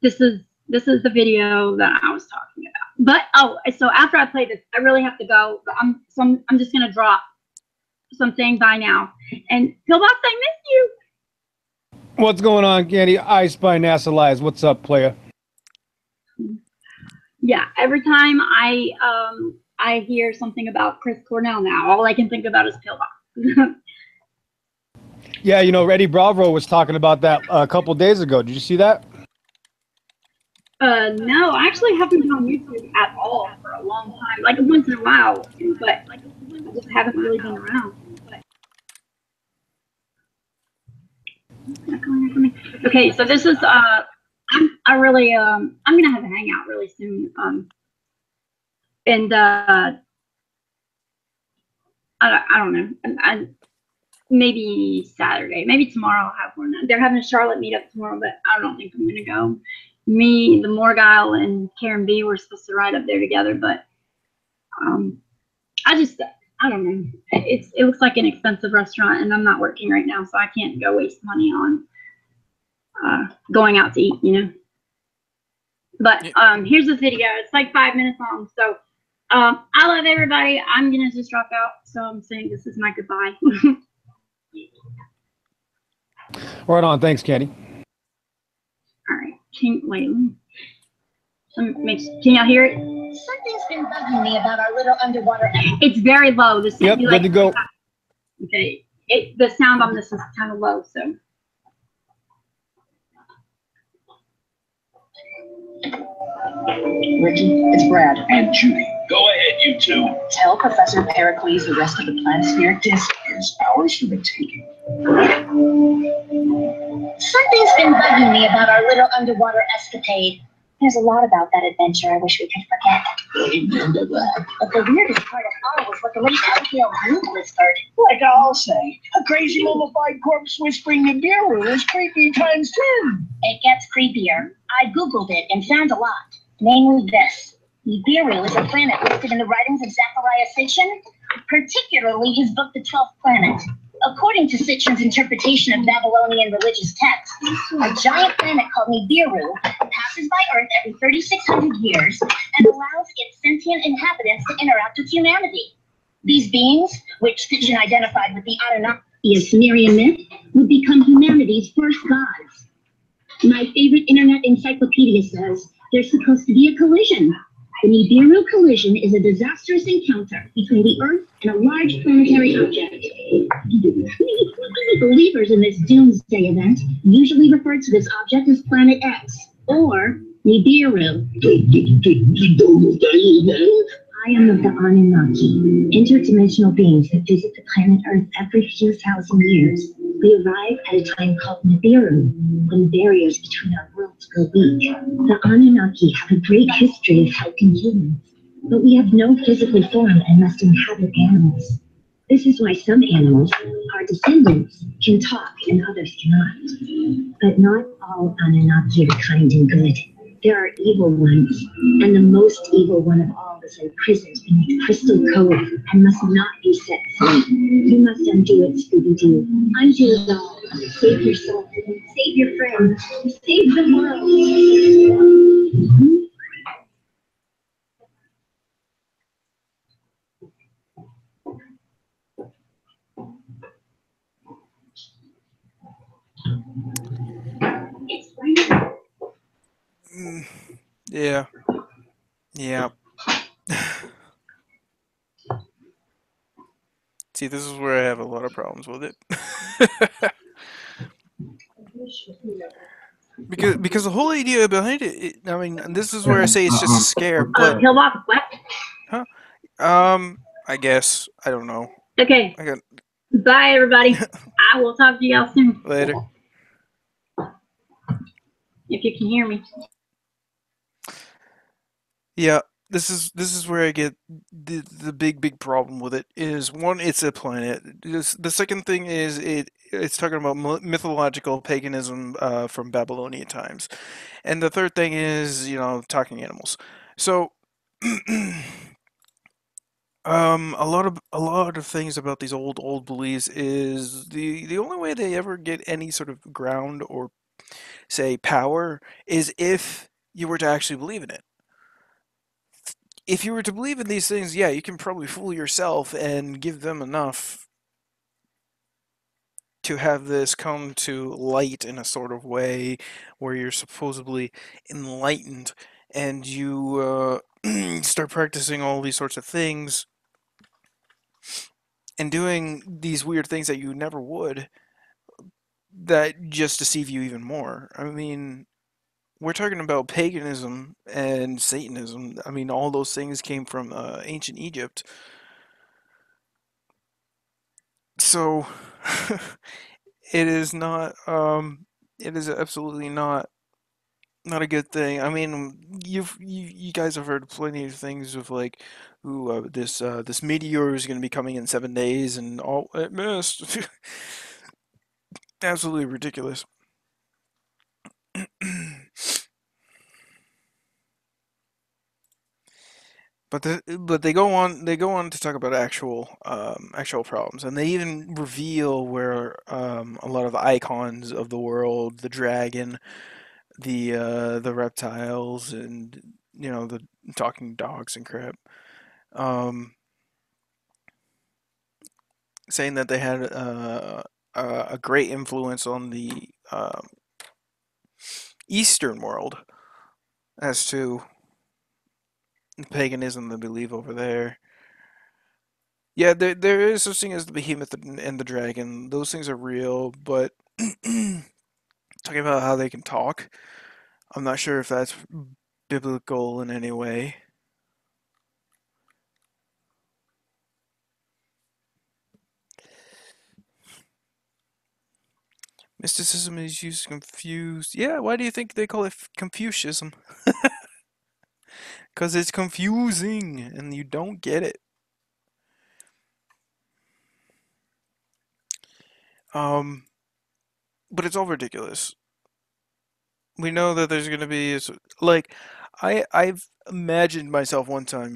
this is the video that I was talking about. But so after I play this, I really have to go. But I'm just gonna drop something by now. And Pillbox, I miss you. What's going on, Candy? I Spy NASA Lies. What's up, playa? Yeah, every time I hear something about Chris Cornell now, all I can think about is Pillbox. Yeah, you know, Eddie Bravo was talking about that a couple days ago. Did you see that? No, I actually haven't been on YouTube at all for a long time. Like once in a while, but like I just haven't really been around. Okay, so this is I'm gonna have a hangout really soon. And I don't know. Maybe Saturday, maybe tomorrow I'll have one. They're having a Charlotte meetup tomorrow, but I don't think I'm gonna go. Me, the Morgile, and Karen B were supposed to ride up there together, but I don't know. It looks like an expensive restaurant, and I'm not working right now, so I can't go waste money on going out to eat, you know. But here's this video. It's like 5 minutes long, so I love everybody. I'm gonna just drop out, so I'm saying this is my goodbye. Right on. Thanks, Candy. All right. Can y'all hear it? Something's been bugging me about our little underwater. It's very low. The Yep, good to go. Okay. The sound on this is kind of low, so. Ricky, it's Brad. And Judy. Go ahead, you two. Tell Professor Pericles the rest of the planispheric disk is ours for the taking. Something's been bugging me about our little underwater escapade. There's a lot about that adventure I wish we could forget. Amen to that. But the weirdest part of all was what the late Abigail Root whispered. Like I'll say, a crazy mummified corpse whispering to Nibiru is creepy times 10. It gets creepier. I Googled it and found a lot. Namely this. Nibiru is a planet listed in the writings of Zechariah Sitchin, particularly his book, The 12th Planet. According to Sitchin's interpretation of Babylonian religious texts, a giant planet called Nibiru passes by Earth every 3,600 years and allows its sentient inhabitants to interact with humanity. These beings, which Sitchin identified with the Anunnaki of Sumerian myth, would become humanity's first gods. My favorite internet encyclopedia says there's supposed to be a collision. The Nibiru collision is a disastrous encounter between the Earth and a large planetary object. Believers in this doomsday event usually refer to this object as Planet X, or Nibiru. I am of the Anunnaki, interdimensional beings that visit the planet Earth every few thousand years. We arrive at a time called Nibiru, when the barriers between our worlds grow weak. The Anunnaki have a great history of helping humans, but we have no physical form and must inhabit animals. This is why some animals, our descendants, can talk and others cannot. But not all Anunnaki are kind and good. There are evil ones, and the most evil one of all is imprisoned beneath Crystal Cove and must not be set free. You must undo it, Scooby-Doo. Undo it all. Save yourself. Save your friends. Save the world. Yeah. Yeah. See, this is where I have a lot of problems with it. because the whole idea behind it, I mean, and this is where I say it's just a scare, but Hillbox, what? huh? I guess I don't know. Okay. I got Bye, everybody. I will talk to y'all soon. later. If you can hear me. Yeah, this is where I get the big problem with it is one, it's a planet. The second thing is it's talking about mythological paganism from Babylonian times, and the third thing is talking animals. So a lot of things about these old beliefs is the only way they ever get any sort of ground or say power is if you were to actually believe in it. If you were to believe in these things, yeah, you can probably fool yourself and give them enough to have this come to light in a sort of way where you're supposedly enlightened and you start practicing all these sorts of things and doing these weird things that you never would that just deceive you even more. I mean, we're talking about paganism and Satanism. I mean, all those things came from ancient Egypt. So it is not it is absolutely not a good thing. I mean, you guys have heard plenty of things of like, ooh, this meteor is going to be coming in 7 days, and oh, it missed. Absolutely ridiculous. But they go on to talk about actual problems, and they even reveal where a lot of the icons of the world, the dragon, the reptiles, and the talking dogs and crap, um, saying that they had a great influence on the Eastern world as to the paganism they believe over there. Yeah, there is such thing as the behemoth and the dragon. Those things are real, but talking about how they can talk, I'm not sure if that's biblical in any way. Mysticism is used to confuse. Yeah, why do you think they call it Confucianism? Because it's confusing and you don't get it. Um, but it's all ridiculous. We know that there's gonna be like, I've imagined myself one time,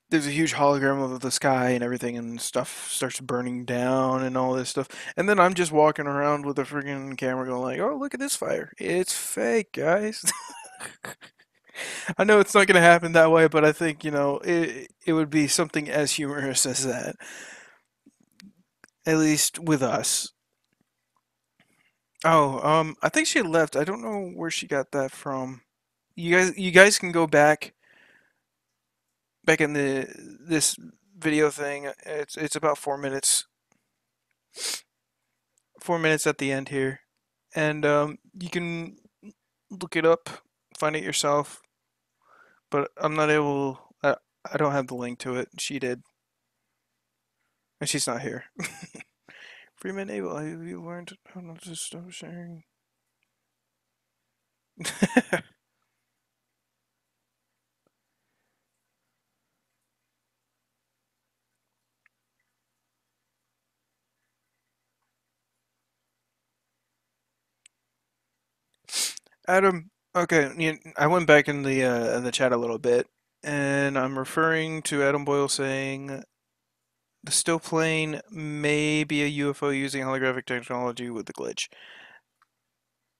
there's a huge hologram of the sky and everything, and stuff starts burning down and all this stuff, and then I'm just walking around with a freaking camera going like, oh, look at this fire, it's fake, guys. I know it's not going to happen that way, but I think it would be something as humorous as that, at least with us. Oh, I think she left. I don't know where she got that from. You guys can go back in this video thing. It's about 4 minutes. 4 minutes at the end here, and you can look it up, find it yourself. But I'm not able. I don't have the link to it. She did, and she's not here. Freeman Abel, have you learned how not to stop sharing? Adam, okay, I went back in the chat a little bit, and I'm referring to Adam Boyle saying the still plane may be a UFO using holographic technology with the glitch.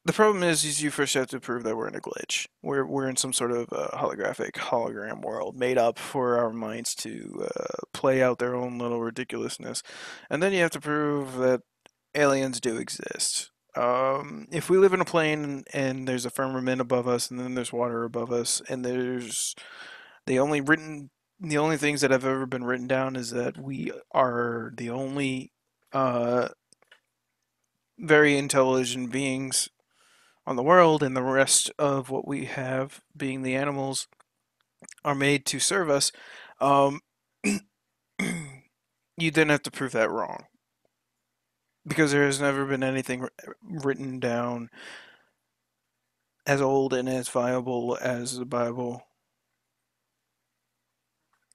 The problem is you first have to prove that we're in a glitch. We're in some sort of holographic hologram world made up for our minds to play out their own little ridiculousness, and then you have to prove that aliens do exist. If we live in a plane and there's a firmament above us, and then there's water above us, and there's the only things that have ever been written down is that we are the only very intelligent beings on the world, and the rest of what we have, being the animals, are made to serve us. Um, you then have to prove that wrong, because there has never been anything written down as old and as viable as the Bible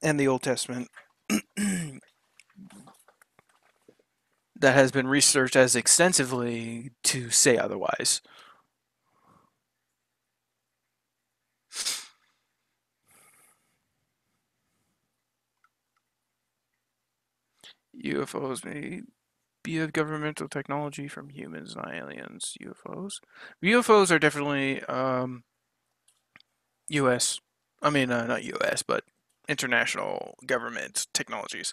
and the Old Testament that has been researched as extensively to say otherwise. UFOs may be a governmental technology from humans, not aliens. UFOs are definitely U.S. I mean, not U.S., but international government technologies.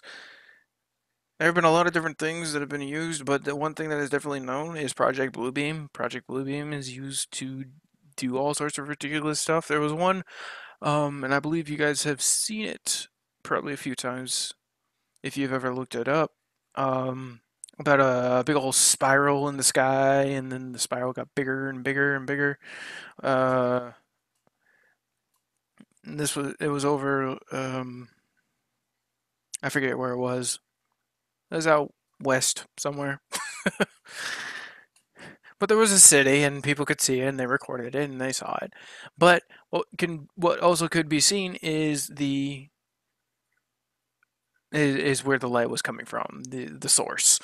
There have been a lot of different things that have been used, but the one thing that is definitely known is Project Bluebeam. Project Bluebeam is used to do all sorts of ridiculous stuff. There was one, and I believe you guys have seen it probably a few times if you've ever looked it up, about a big old spiral in the sky, and then the spiral got bigger and bigger and bigger. It was over, I forget where it was. It was out west somewhere. But there was a city, and people could see it, and they recorded it, and they saw it. But what also could be seen is where the light was coming from, the source,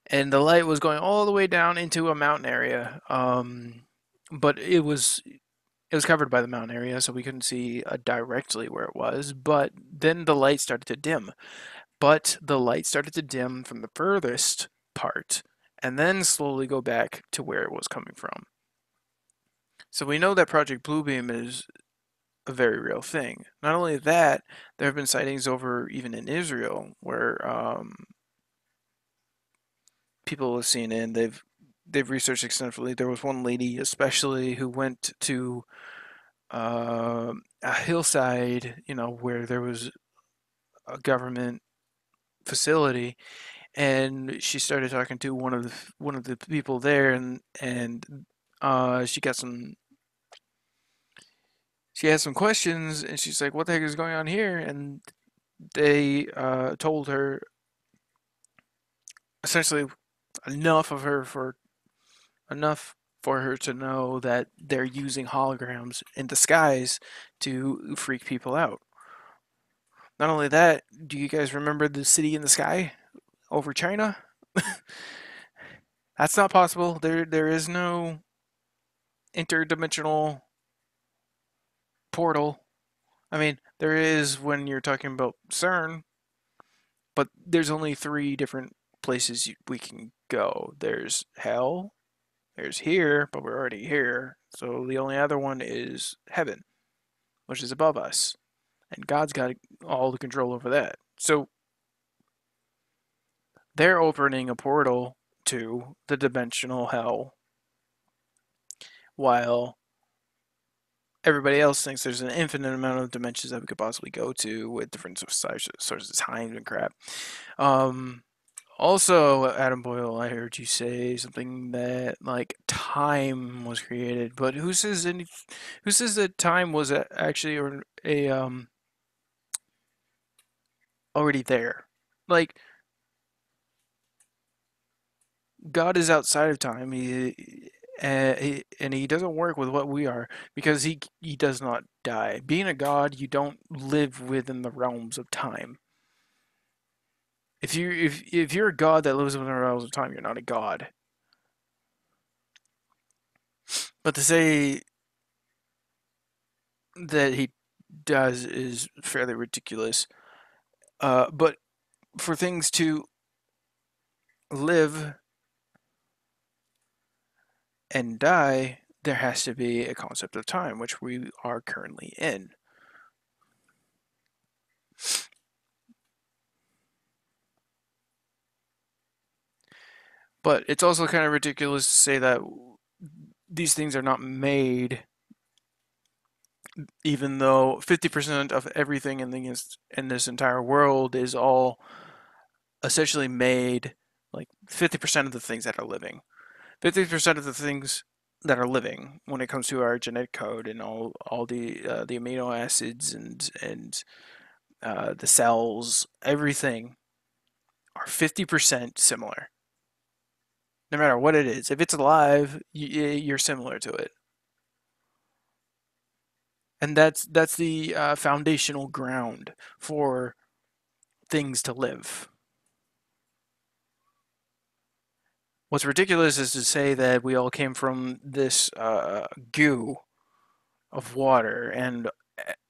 and the light was going all the way down into a mountain area. But it was covered by the mountain area, so we couldn't see directly where it was. But then the light started to dim. But the light started to dim from the furthest part, and then slowly go back to where it was coming from. So we know that Project Bluebeam is a very real thing. Not only that, there have been sightings over even in Israel where people have seen it, and they've researched extensively. There was one lady especially who went to a hillside, where there was a government facility, and she started talking to one of the people there, and she had some questions, and she's like, "What the heck is going on here?" And they told her essentially enough for her to know that they're using holograms in disguise to freak people out. Not only that, do you guys remember the city in the sky over China? That's not possible. There is no interdimensional portal. I mean, there is when you're talking about CERN, but there's only 3 different places we can go. There's hell, there's here, but we're already here. So the only other one is heaven, which is above us. And God's got all the control over that. So they're opening a portal to the dimensional hell, while everybody else thinks there's an infinite amount of dimensions that we could possibly go to with different sources of time and crap. Also, Adam Boyle, I heard you say something that like time was created, but who says who says that time was actually already there? Like God is outside of time. And he doesn't work with what we are because he does not die. Being a god, you don't live within the realms of time. If you're a god that lives within the realms of time, you're not a god. But to say that he does is fairly ridiculous. But for things to live and die, there has to be a concept of time, which we are currently in. But it's also kind of ridiculous to say that these things are not made, even though 50% of everything in this entire world is all essentially made, like 50% of the things that are living. 50% of the things that are living when it comes to our genetic code and all the amino acids and the cells, everything are 50% similar. No matter what it is, if it's alive, you're similar to it, and that's the foundational ground for things to live. What's ridiculous is to say that we all came from this goo of water, and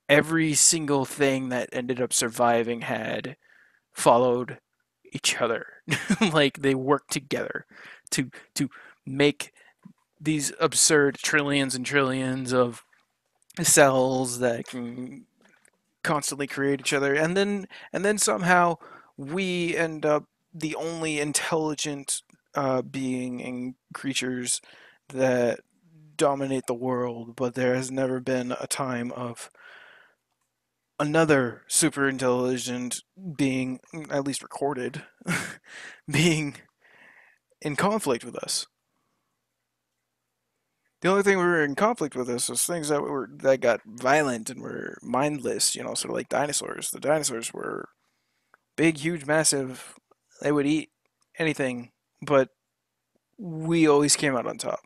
every single thing that ended up surviving had followed each other. Like they worked together to make these absurd trillions and trillions of cells that can constantly create each other, and then somehow we end up the only intelligent being and creatures that dominate the world. But there has never been a time of another super intelligent being, at least recorded, being in conflict with us. The only thing we were in conflict with us was things that got violent and were mindless, sort of like dinosaurs. The dinosaurs were big, huge, massive. They would eat anything, but we always came out on top.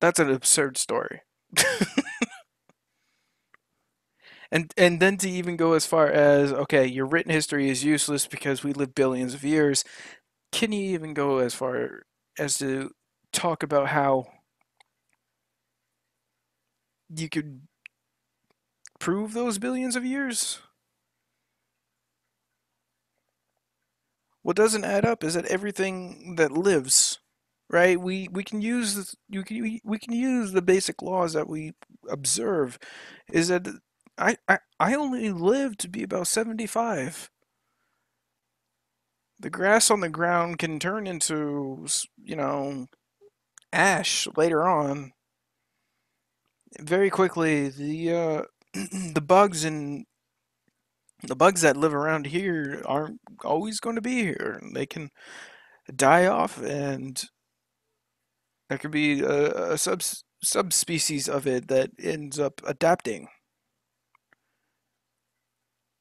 That's an absurd story. And then to even go as far as, okay, your written history is useless because we live billions of years. Can you even go as far as to talk about how you could prove those billions of years? What doesn't add up is that everything that lives, right? We can use this, we can use the basic laws that we observe. Is that I only lived to be about 75. The grass on the ground can turn into, ash later on. Very quickly, the the bugs and the bugs that live around here aren't always going to be here. They can die off, and there could be a subspecies of it that ends up adapting.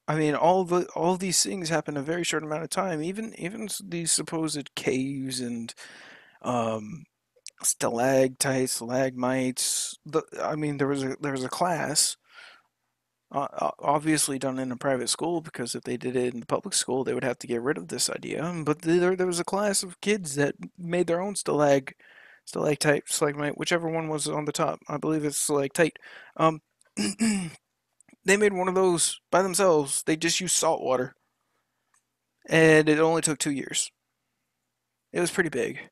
I mean, all these things happen in a very short amount of time. Even these supposed caves and um, stalactites, stalagmites. I mean, there was a class, obviously done in a private school, because if they did it in the public school, they would have to get rid of this idea. But there was a class of kids that made their own stalactite, stalagmite, whichever one was on the top. I believe it's stalactite. Um, they made one of those by themselves. They just used salt water, and it only took 2 years. It was pretty big.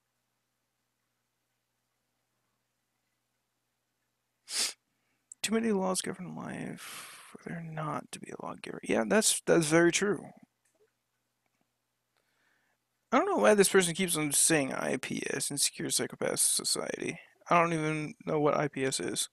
Too many laws govern life for there not to be a lawgiver. Yeah, that's very true. I don't know why this person keeps on saying IPS, Insecure Psychopath Society. I don't even know what IPS is.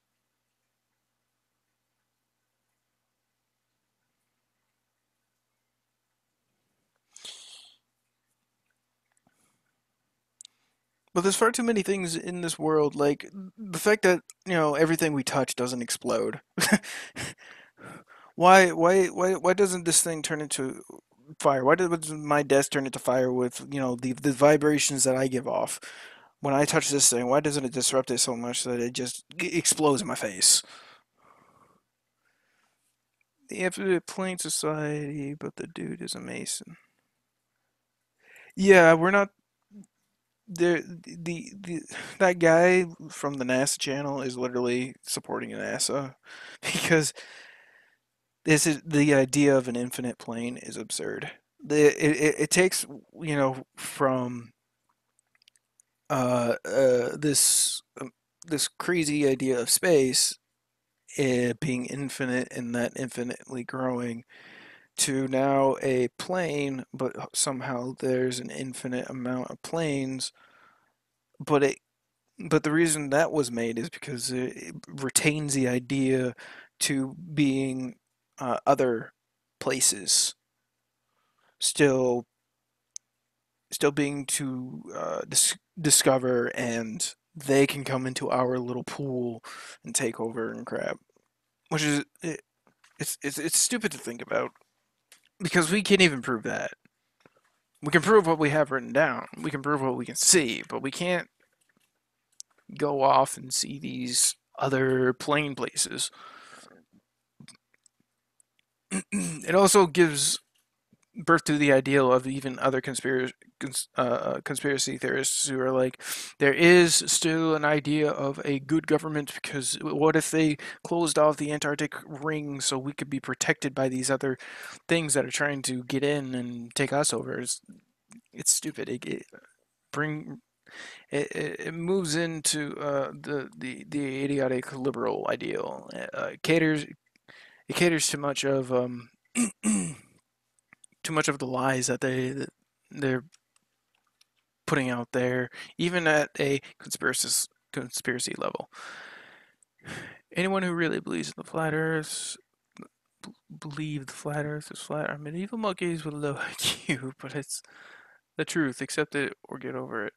But there's far too many things in this world, like the fact that everything we touch doesn't explode. Why doesn't this thing turn into fire? Why doesn't my desk turn into fire with the vibrations that I give off when I touch this thing? Why doesn't it disrupt it so much that it just explodes in my face? The Infinite Plane Society, but the dude is a Mason. Yeah, we're not there. That guy from the NASA channel is literally supporting NASA because this is the idea of an infinite plane is absurd. It takes from this crazy idea of space being infinite and that infinitely growing to now a plane, but somehow there's an infinite amount of planes. But the reason that was made is because it retains the idea to being other places still being to discover, and they can come into our little pool and take over and grab, which is it's stupid to think about because we can't even prove that. We can prove what we have written down. We can prove what we can see, but we can't go off and see these other plane places. It also gives birth to the ideal of even other conspiracy theorists who are like, there is still an idea of a good government because what if they closed off the Antarctic ring so we could be protected by these other things that are trying to get in and take us over? It's stupid. It moves into the idiotic liberal ideal. It caters too much of too much of the lies that they're putting out there, even at a conspiracy level. Anyone who really believes in the flat Earth believe the flat Earth is flat are medieval monkeys with low IQ, but it's the truth. Accept it or get over it.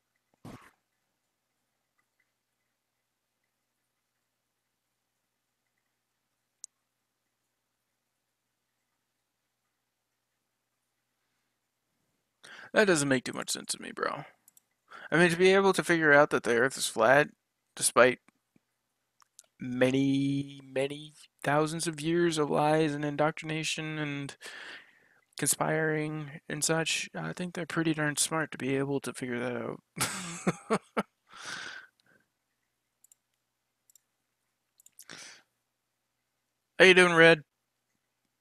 That doesn't make too much sense to me, bro. I mean, to be able to figure out that the Earth is flat, despite many, many thousands of years of lies and indoctrination and conspiring and such, I think they're pretty darn smart to be able to figure that out. How you doing, Red?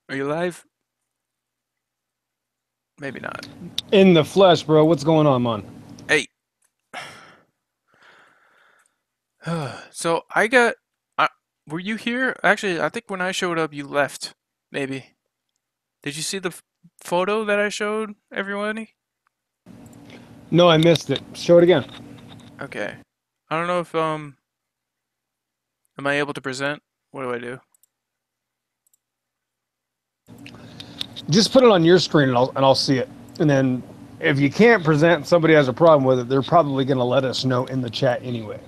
Are you live? Maybe not. In the flesh, bro. What's going on, man? Hey. So I got. Were you here? Actually, I think when I showed up, you left. Maybe. Did you see the photo that I showed everybody? No, I missed it. Show it again. Okay. I don't know if am I able to present? What do I do? Just put it on your screen and I'll see it. And then if you can't present, somebody has a problem with it, they're probably going to let us know in the chat anyway.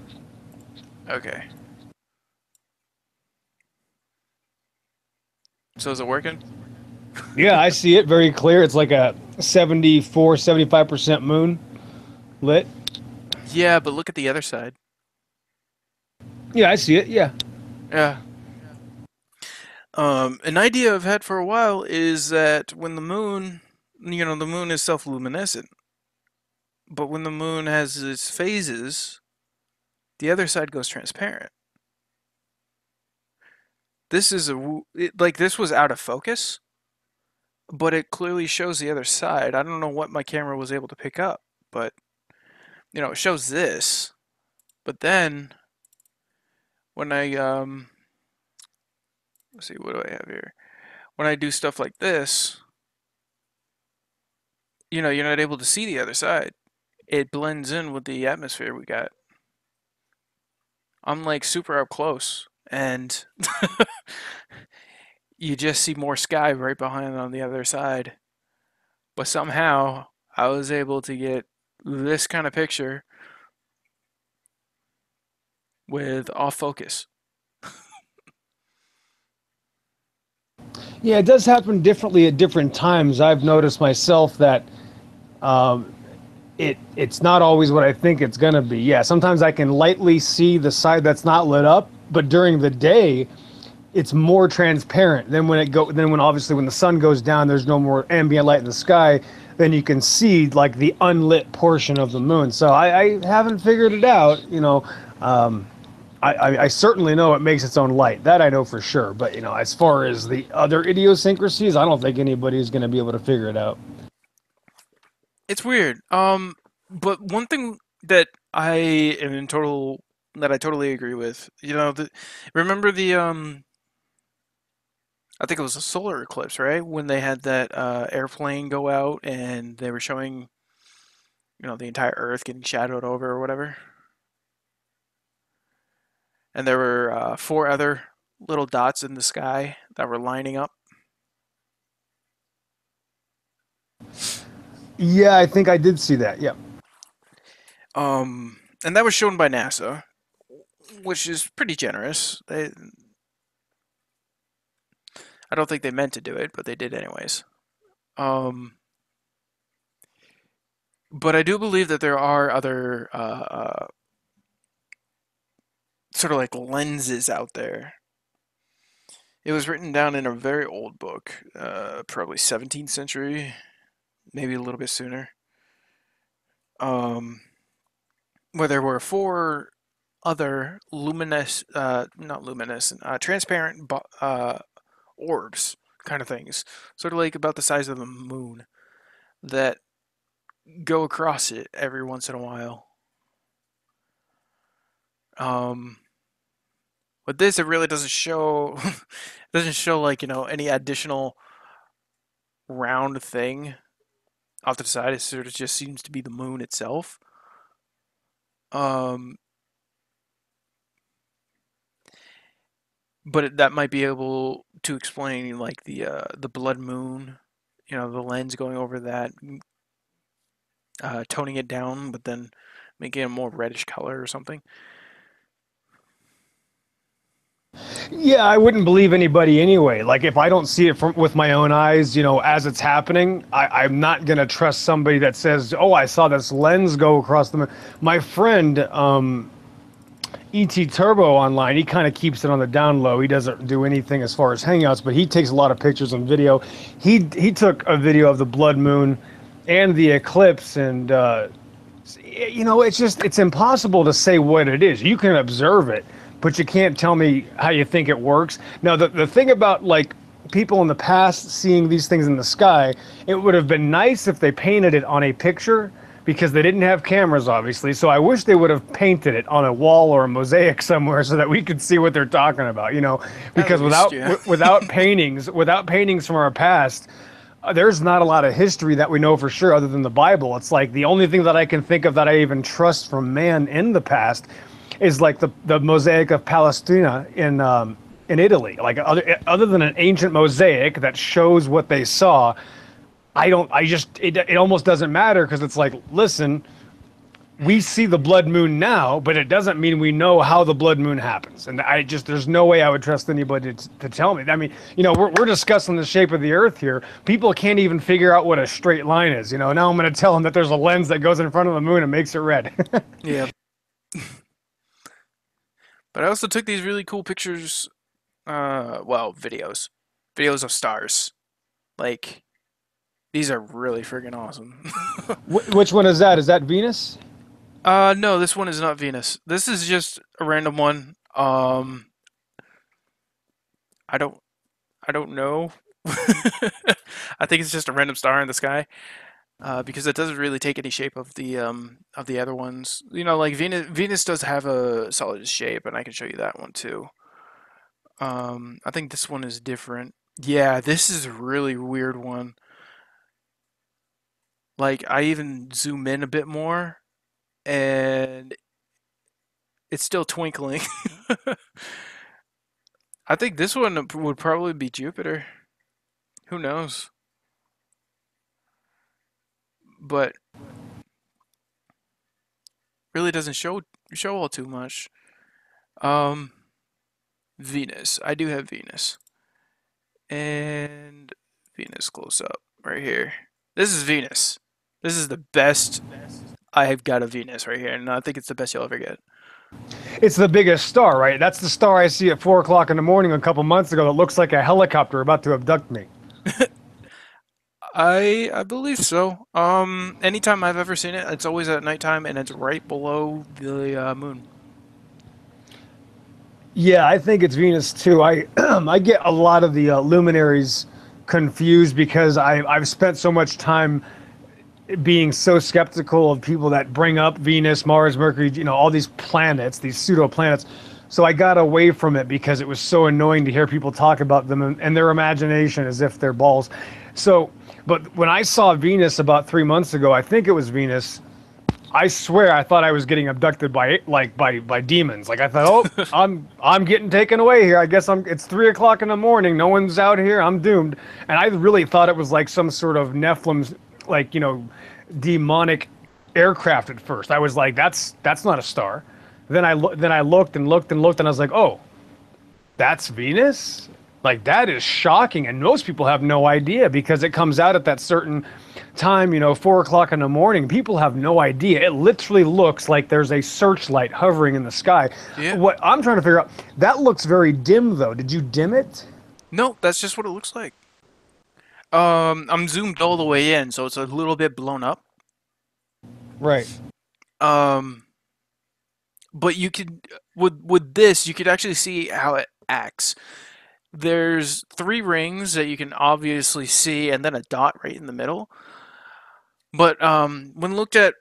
Okay. So is it working? Yeah, I see it very clear. It's like a 74, 75% moon lit. Yeah, but look at the other side. Yeah, I see it. Yeah. Yeah. An idea I've had for a while is that when the moon, the moon is self-luminescent, but when the moon has its phases, the other side goes transparent. This is this was out of focus, but it clearly shows the other side. I don't know what my camera was able to pick up, but it shows this. But then when I let's see, what do I have here? When I do stuff like this, you're not able to see the other side. It blends in with the atmosphere we got. I'm like super up close, and you just see more sky right behind on the other side. But somehow I was able to get this kind of picture with off focus. Yeah, it does happen differently at different times. I've noticed myself that it's not always what I think it's going to be. Yeah, sometimes I can lightly see the side that's not lit up, but during the day, it's more transparent. Then when obviously when the sun goes down, there's no more ambient light in the sky. Then you can see like the unlit portion of the moon. So I haven't figured it out. I certainly know it makes its own light. That I know for sure. But as far as the other idiosyncrasies, I don't think anybody's going to be able to figure it out. It's weird. But one thing that I totally agree with. Remember I think it was a solar eclipse, right? When they had that airplane go out and they were showing, the entire Earth getting shadowed over or whatever. And there were 4 other little dots in the sky that were lining up. Yeah, I think I did see that. Yeah. And that was shown by NASA, which is pretty generous. I don't think they meant to do it, but they did anyways. But I do believe that there are other sort of like lenses out there. It was written down in a very old book, probably 17th century, maybe a little bit sooner, where there were 4 other transparent orbs kind of things, sort of like about the size of the moon, that go across it every once in a while. With this, it really doesn't show like any additional round thing off to the side. It sort of just seems to be the moon itself. But that might be able to explain like the blood moon, the lens going over that, toning it down, but then making it a more reddish color or something. Yeah, I wouldn't believe anybody anyway. Like if I don't see it with my own eyes, as it's happening, I'm not gonna trust somebody that says, "Oh, I saw this lens go across the moon." My friend, ET Turbo online, he kind of keeps it on the down low. He doesn't do anything as far as hangouts, but he takes a lot of pictures and video. He took a video of the blood moon and the eclipse, and it's impossible to say what it is. You can observe it, but you can't tell me how you think it works. Now, the thing about like people in the past seeing these things in the sky, it would have been nice if they painted it on a picture, because they didn't have cameras, obviously. So I wish they would have painted it on a wall or a mosaic somewhere so that we could see what they're talking about, because without paintings from our past, there's not a lot of history that we know for sure other than the Bible. It's like the only thing that I can think of that I even trust from man in the past is like the mosaic of Palestina in Italy. Like other than an ancient mosaic that shows what they saw, it almost doesn't matter, because it's like, listen, we see the blood moon now, but it doesn't mean we know how the blood moon happens. And there's no way I would trust anybody to tell me. I mean, we're discussing the shape of the Earth here. People can't even figure out what a straight line is. Now I'm going to tell them that there's a lens that goes in front of the moon and makes it red. Yeah. But I also took these really cool pictures, videos of stars. Like, these are really friggin' awesome. Which one is that? Is that Venus? No, this one is not Venus. This is just a random one. I don't know. I think it's just a random star in the sky. Because it doesn't really take any shape of the other ones. Like Venus does have a solid shape, and I can show you that one too. I think this one is different. Yeah, this is a really weird one. Like, I even zoom in a bit more, and it's still twinkling. I think this one would probably be Jupiter. Who knows? But really doesn't show all too much. Um, Venus. I do have Venus. And Venus close up right here. This is Venus. This is the best I have got a Venus right here, and I think it's the best you'll ever get. It's the biggest star, right? That's the star I see at 4 o'clock in the morning a couple months ago that looks like a helicopter about to abduct me. I believe so. Anytime I've ever seen it, it's always at nighttime, and it's right below the moon. Yeah, I think it's Venus too. I I get a lot of the luminaries confused because I've spent so much time being so skeptical of people that bring up Venus, Mars, Mercury, all these planets, these pseudo planets. So I got away from it because it was so annoying to hear people talk about them and their imagination as if they're balls. So, but when I saw Venus about 3 months ago, I think it was Venus. I swear I thought I was getting abducted by demons. Like I thought, oh, I'm getting taken away here. I guess it's 3 o'clock in the morning. No one's out here. I'm doomed. And I really thought it was like some sort of Nephilim's, demonic aircraft at first. I was like, that's not a star. Then I looked and looked and looked, and I was like, oh, that's Venus? Like, that is shocking, and most people have no idea because it comes out at that certain time, 4 o'clock in the morning. People have no idea. It literally looks like there's a searchlight hovering in the sky. Yeah. What I'm trying to figure out, that looks very dim, though. Did you dim it? No, that's just what it looks like. I'm zoomed all the way in, so it's a little bit blown up. Right. But you could, with this, you could actually see how it acts. There's 3 rings that you can obviously see, and then a dot right in the middle. But when looked at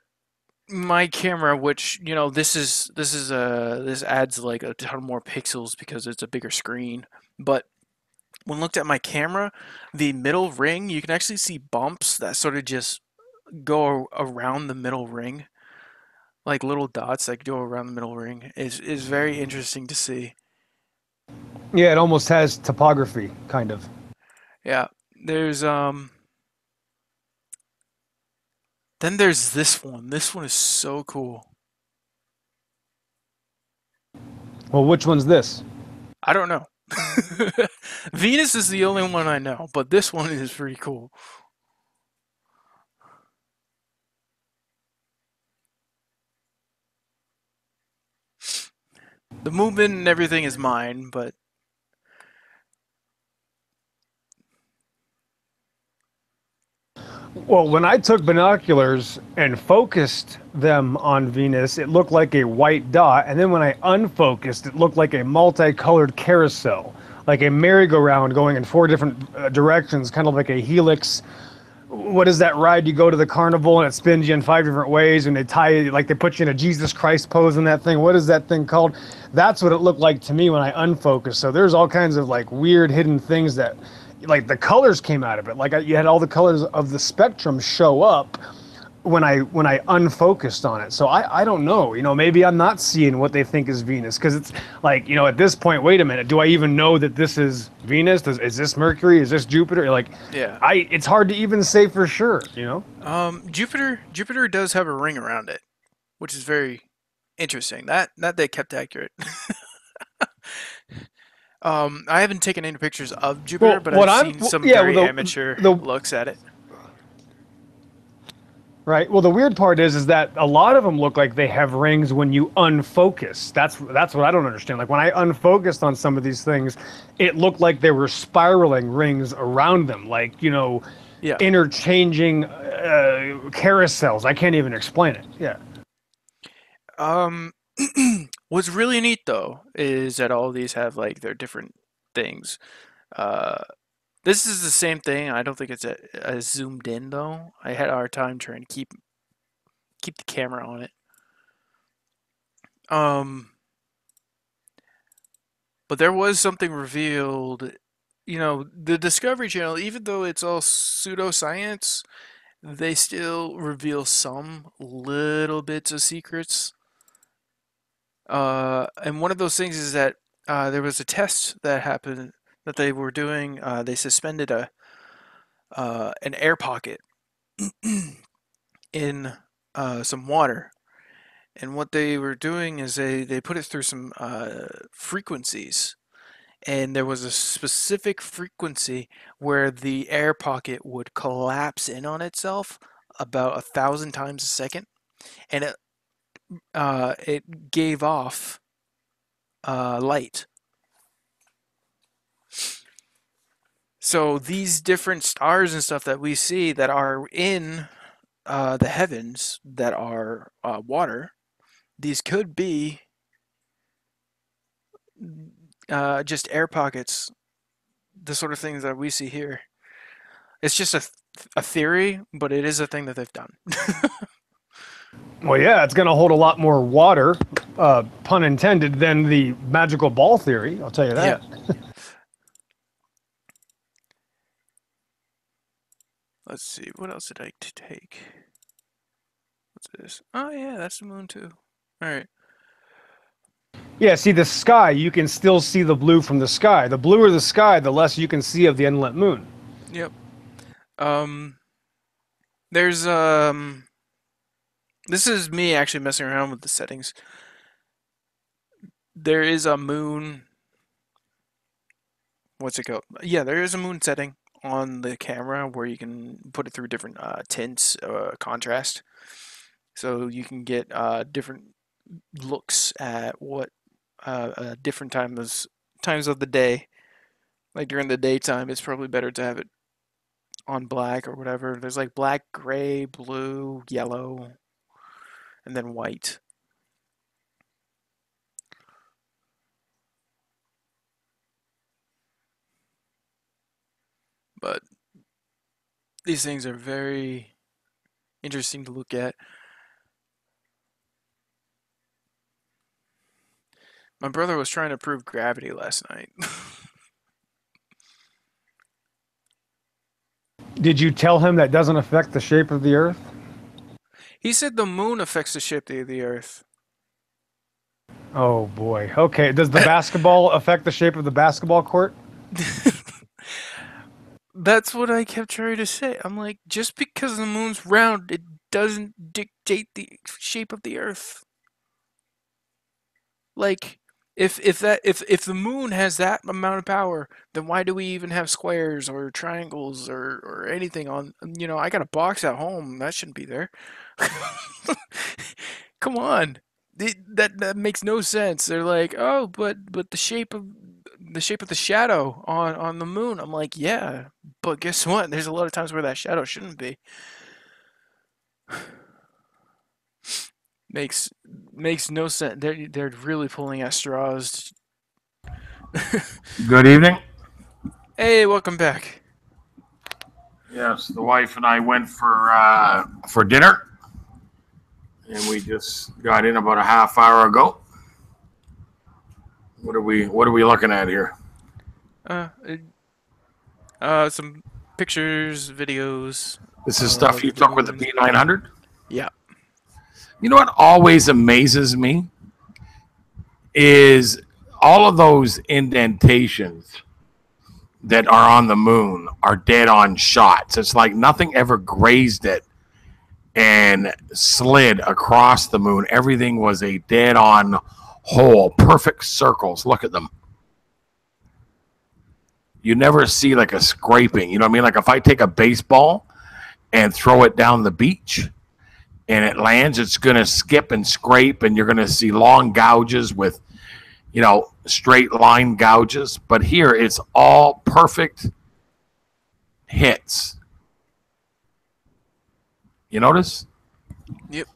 my camera, which this adds like a ton more pixels because it's a bigger screen. But when looked at my camera, the middle ring, you can actually see bumps that sort of just go around the middle ring, like little dots that go around the middle ring. Is very interesting to see. Yeah, it almost has topography, kind of. Yeah, there's then there's this one. This one is so cool. Well, which one's this? I don't know. Venus is the only one I know, but this one is pretty cool. The movement and everything is mine, but Well, when I took binoculars and focused them on Venus, it looked like a white dot. And then when I unfocused, it looked like a multicolored carousel, like a merry-go-round going in 4 different directions, kind of like a helix. What is that ride? You go to the carnival and it spins you in 5 different ways, and they tie you, like they put you in a Jesus Christ pose in that thing. What is that thing called? That's what it looked like to me when I unfocused. So there's all kinds of like weird hidden things that, like the colors came out of it. Like you had all the colors of the spectrum show up when I unfocused on it. So I don't know, maybe I'm not seeing what they think is Venus, because it's like, at this point, wait a minute, do I even know that this is Venus? Is this Mercury? Is this Jupiter? Like, yeah, it's hard to even say for sure, Jupiter does have a ring around it, which is very interesting. That they kept accurate. I haven't taken any pictures of Jupiter, but I've seen some very amateur looks at it. Right. Well, the weird part is that a lot of them look like they have rings when you unfocus. That's what I don't understand. Like when I unfocused on some of these things, it looked like there were spiraling rings around them, like interchanging carousels. I can't even explain it. Yeah. What's really neat though is that all of these have like their different things. This is the same thing. I don't think it's as zoomed in though. I had a hard time trying to keep the camera on it. But there was something revealed. The Discovery Channel, even though it's all pseudoscience, they still reveal some little bits of secrets. And one of those things is that there was a test that happened that they were doing. They suspended an air pocket in some water, And what they were doing is they put it through some frequencies. And there was a specific frequency where the air pocket would collapse in on itself about 1,000 times a second, and it gave off light. So these different stars and stuff that we see that are in the heavens that are water, these could be just air pockets, the sort of things that we see here. It's just a theory, but it is a thing that they've done. Well, yeah, it's going to hold a lot more water, pun intended, than the magical ball theory. I'll tell you that. Yeah. Let's see, what else did I take? What's this? Oh yeah, that's the moon too. All right. Yeah, see the sky, you can still see the blue from the sky. The bluer the sky, the less you can see of the inlet moon. Yep. There's this is me actually messing around with the settings. There is a moon. What's it called? Yeah, there is a moon setting on the camera where you can put it through different tints, contrast, so you can get different looks at what different times of the day. Like during the daytime, it's probably better to have it on black or whatever. There's like black, gray, blue, yellow, and then white. But these things are very interesting to look at. My brother was trying to prove gravity last night. Did you tell him that doesn't affect the shape of the Earth? He said the moon affects the shape of the Earth. Oh boy. Okay. Does the basketball affect the shape of the basketball court? That's what I kept trying to say. I'm like, just because the moon's round, it doesn't dictate the shape of the Earth. Like, if the moon has that amount of power, then why do we even have squares or triangles or anything on? You know, I got a box at home. That shouldn't be there. Come on. That makes no sense. They're like, oh, but the shape of the shadow on the moon. I'm like, yeah, but guess what? There's a lot of times where that shadow shouldn't be. Makes no sense. They're really pulling at straws. Good evening. Hey, welcome back. Yes, the wife and I went for dinner, and we just got in about a half hour ago. What are we looking at here? Some pictures, videos. This is stuff you took with the P900? Yeah. You know what always amazes me is all of those indentations that are on the moon are dead on shots. It's like nothing ever grazed it and slid across the moon. Everything was a dead on hole, perfect circles. Look at them. You never see like a scraping. You know what I mean? Like if I take a baseball and throw it down the beach and it lands, it's going to skip and scrape, and you're going to see long gouges with, you know, straight line gouges. But here it's all perfect hits. You notice? Yep.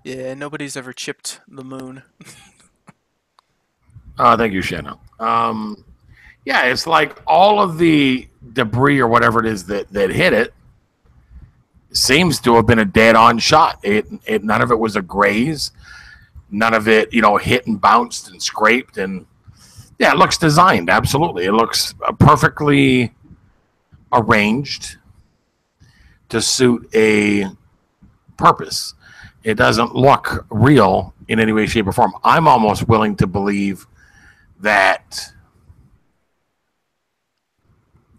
Yeah, nobody's ever chipped the moon. Thank you, Shannon. Yeah, it's like all of the debris or whatever it is that hit it seems to have been a dead-on shot. It none of it was a graze. None of it, you know, hit and bounced and scraped. And yeah, it looks designed. Absolutely, it looks perfectly arranged to suit a purpose. It doesn't look real in any way, shape, or form. I'm almost willing to believe that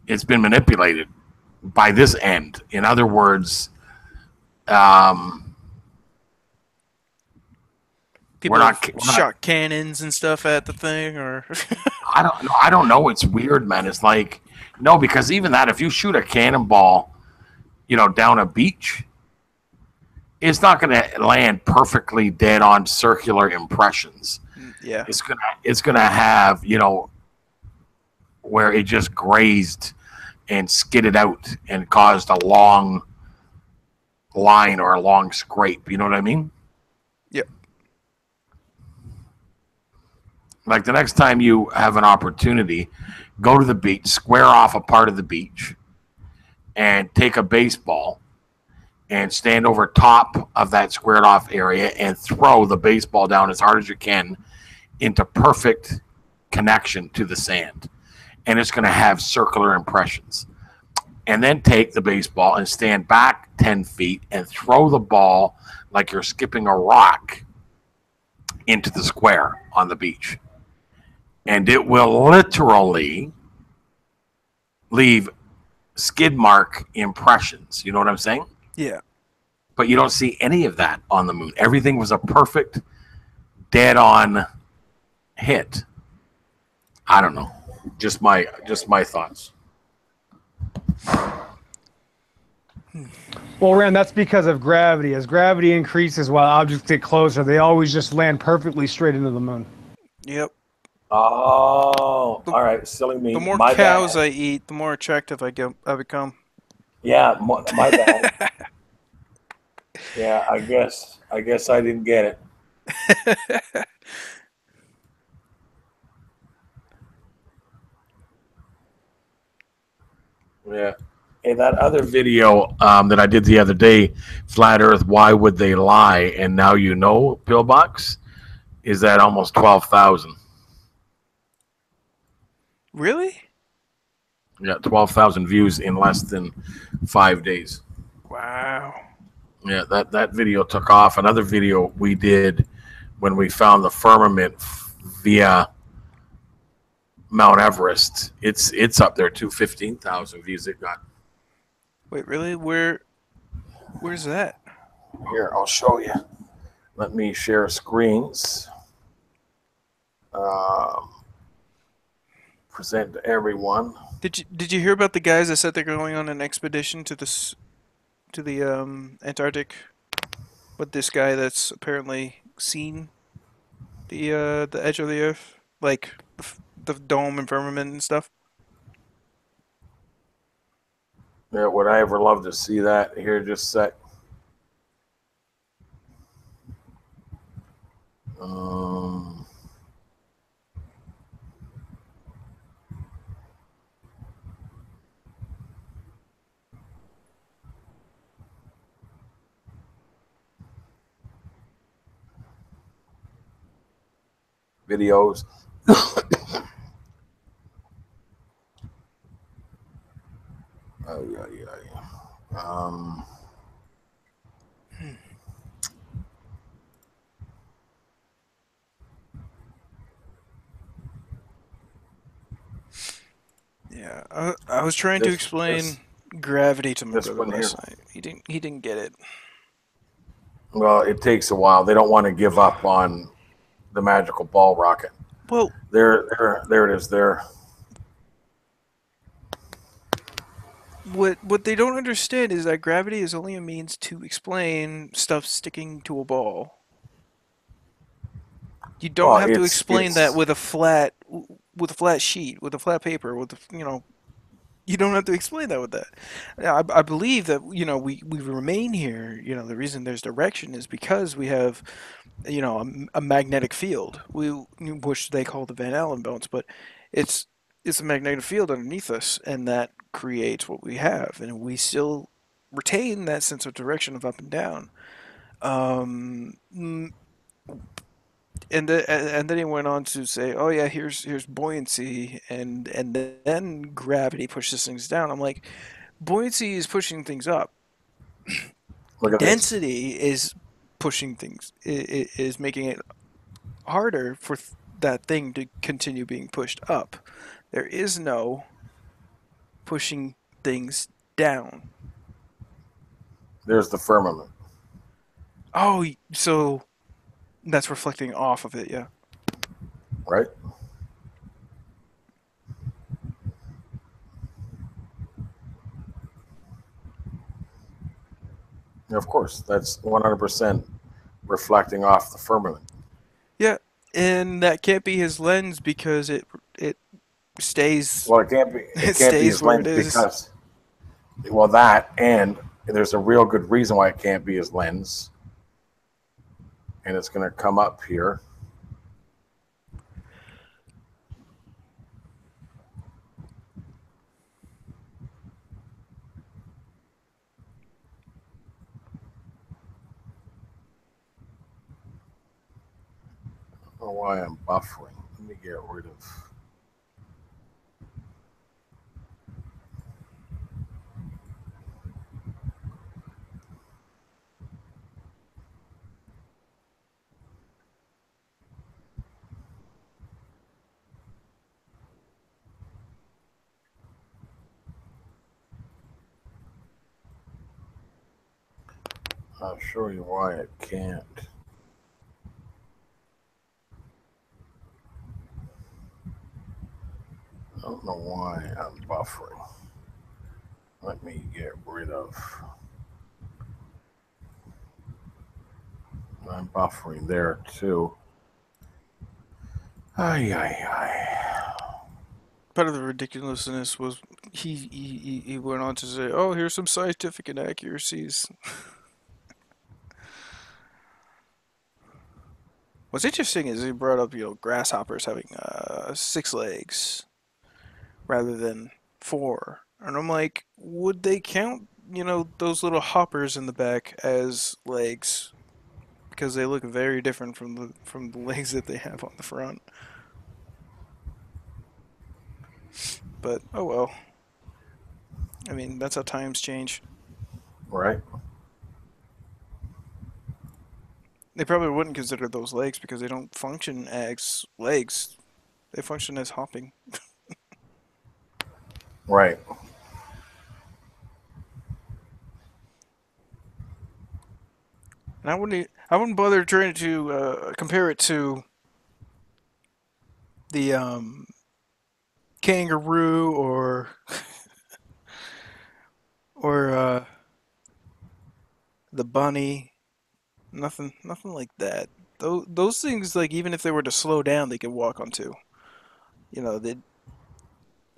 it's been manipulated by this end. In other words, People we're have not. shot cannons and stuff at the thing, or I don't know. I don't know. It's weird, man. It's like no, because even that, if you shoot a cannonball, down a beach, it's not going to land perfectly dead on circular impressions. yeah, It's gonna have where it just grazed and skidded out and caused a long line or a long scrape. You know what I mean? yep. Like the next time you have an opportunity, go to the beach, square off a part of the beach, and take a baseball and stand over top of that squared off area and throw the baseball down as hard as you can into perfect connection to the sand. And it's going to have circular impressions. And then take the baseball and stand back 10 feet and throw the ball like you're skipping a rock into the square on the beach. And it will literally leave skid mark impressions. You know what I'm saying? Yeah. But you don't see any of that on the moon. Everything was a perfect, dead-on hit. I don't know. Just my thoughts. Well, Rand, that's because of gravity. As gravity increases while objects get closer, they always just land perfectly straight into the moon. Yep. Oh, all right. Silly me. The more My cows bad. I eat, the more attractive I become. Yeah, my bad. Yeah, I guess I didn't get it. Yeah. Hey, that other video that I did the other day, Flat Earth, Why Would They Lie? And Now You Know, Pillbox, is at almost 12,000. Really? Yeah, 12,000 views in less than 5 days. Wow. Yeah, that video took off. Another video we did when we found the firmament via Mount Everest. It's up there too. 15,000 views it got. Wait, really? Where's that? Here, I'll show you. Let me share screens. Present to everyone. Did you hear about the guys that said they're going on an expedition to the Antarctic with this guy that's apparently seen the edge of the Earth, like the dome and firmament and stuff? Yeah, would I ever love to see that? Here, just a sec. Videos. Oh, yeah. Yeah, I was trying to explain gravity to my brother last night. He didn't get it. Well, it takes a while. They don't want to give up on the magical ball rocket. Well, there it is. There. What they don't understand is that gravity is only a means to explain stuff sticking to a ball. You don't have to explain that with a flat sheet, with a flat paper, you don't have to explain that with that. I believe that we remain here. The reason there's direction is because we have a magnetic field, which they call the Van Allen bones, but it's a magnetic field underneath us, and that creates what we have, and we still retain that sense of direction of up and down. And then he went on to say, "Oh yeah, here's buoyancy, and then gravity pushes things down." I'm like, buoyancy is pushing things up. Density is pushing things, is making it harder for that thing to continue being pushed up. There is no pushing things down. There's the firmament. Oh, so That's reflecting off of it, yeah. Right? Yeah, of course, that's 100% reflecting off the firmament. Yeah, and that can't be his lens because it stays. Well, it can't be. It can't be stays his where lens it is. because, well, that and there's a real good reason why it can't be his lens, and it's going to come up here. I don't know why I'm buffering. Let me get rid of. I'll show you why it can't. I don't know why I'm buffering. Let me get rid of. I'm buffering there too. Ay, ay, ay. Part of the ridiculousness was he went on to say, "Oh, here's some scientific inaccuracies." What's interesting is he brought up, grasshoppers having 6 legs rather than 4, and I'm like, would they count, those little hoppers in the back as legs? Because they look very different from the legs that they have on the front. But oh well. I mean, that's how times change. Right. They probably wouldn't consider those legs because they don't function as legs. They function as hopping. Right. And I wouldn't bother trying to compare it to the kangaroo or the bunny. Nothing like that. Those things, like, even if they were to slow down, they could walk on two.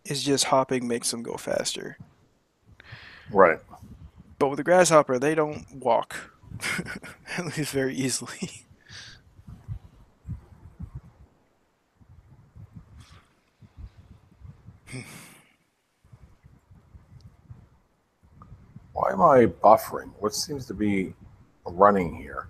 It's just hopping makes them go faster. Right. But with a grasshopper, they don't walk, at least very easily. Why am I buffering? What seems to be running here?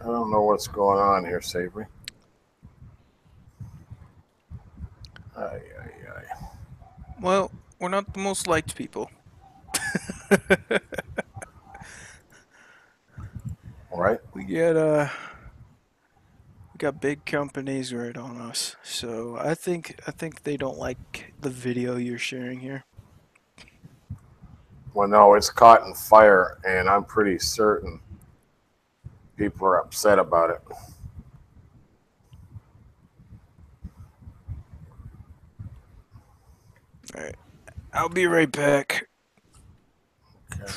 I don't know what's going on here, Savory. Ay, ay, ay. Well, we're not the most liked people. Right. We got big companies right on us, so I think they don't like the video you're sharing here. Well, no, it's caught in fire, and I'm pretty certain people are upset about it. Alright, I'll be right back. Okay.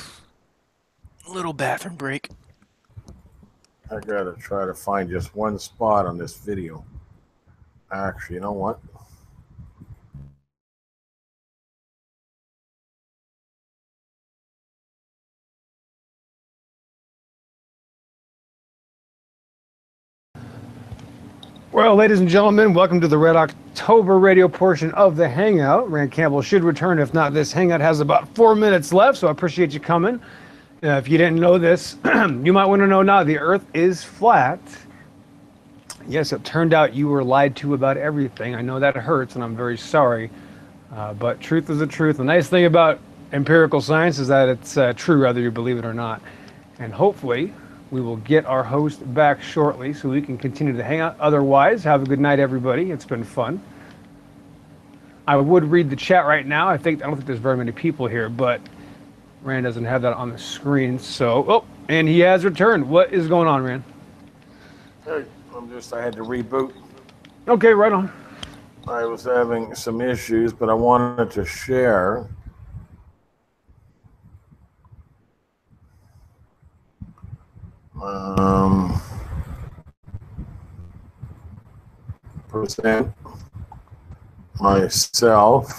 A little bathroom break. I gotta try to find just one spot on this video. Actually, you know what? Well, ladies and gentlemen, welcome to the Red October radio portion of the Hangout. Rand Campbell should return. If not, this Hangout has about 4 minutes left, so I appreciate you coming. If you didn't know this, you might want to know now. The Earth is flat. Yes, it turned out you were lied to about everything. I know that hurts, and I'm very sorry. But truth is the truth. The nice thing about empirical science is that it's true whether you believe it or not. And hopefully we will get our host back shortly so we can continue to hang out. Otherwise, have a good night, everybody. It's been fun. I would read the chat right now. I don't think there's very many people here, but Rand doesn't have that on the screen. So, and he has returned. What is going on, Rand? Hey, I had to reboot. Okay, right on. I was having some issues, but I wanted to share. Present myself.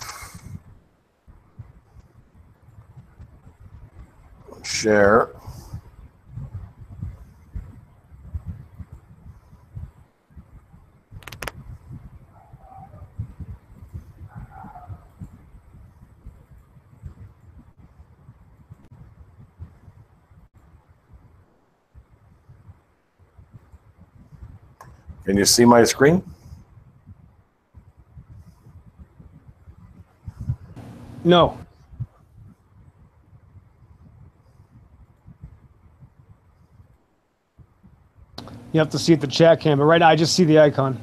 Share. Can you see my screen? No. You have to see it the chat cam, but right now I just see the icon.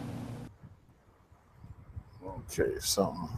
Okay, something.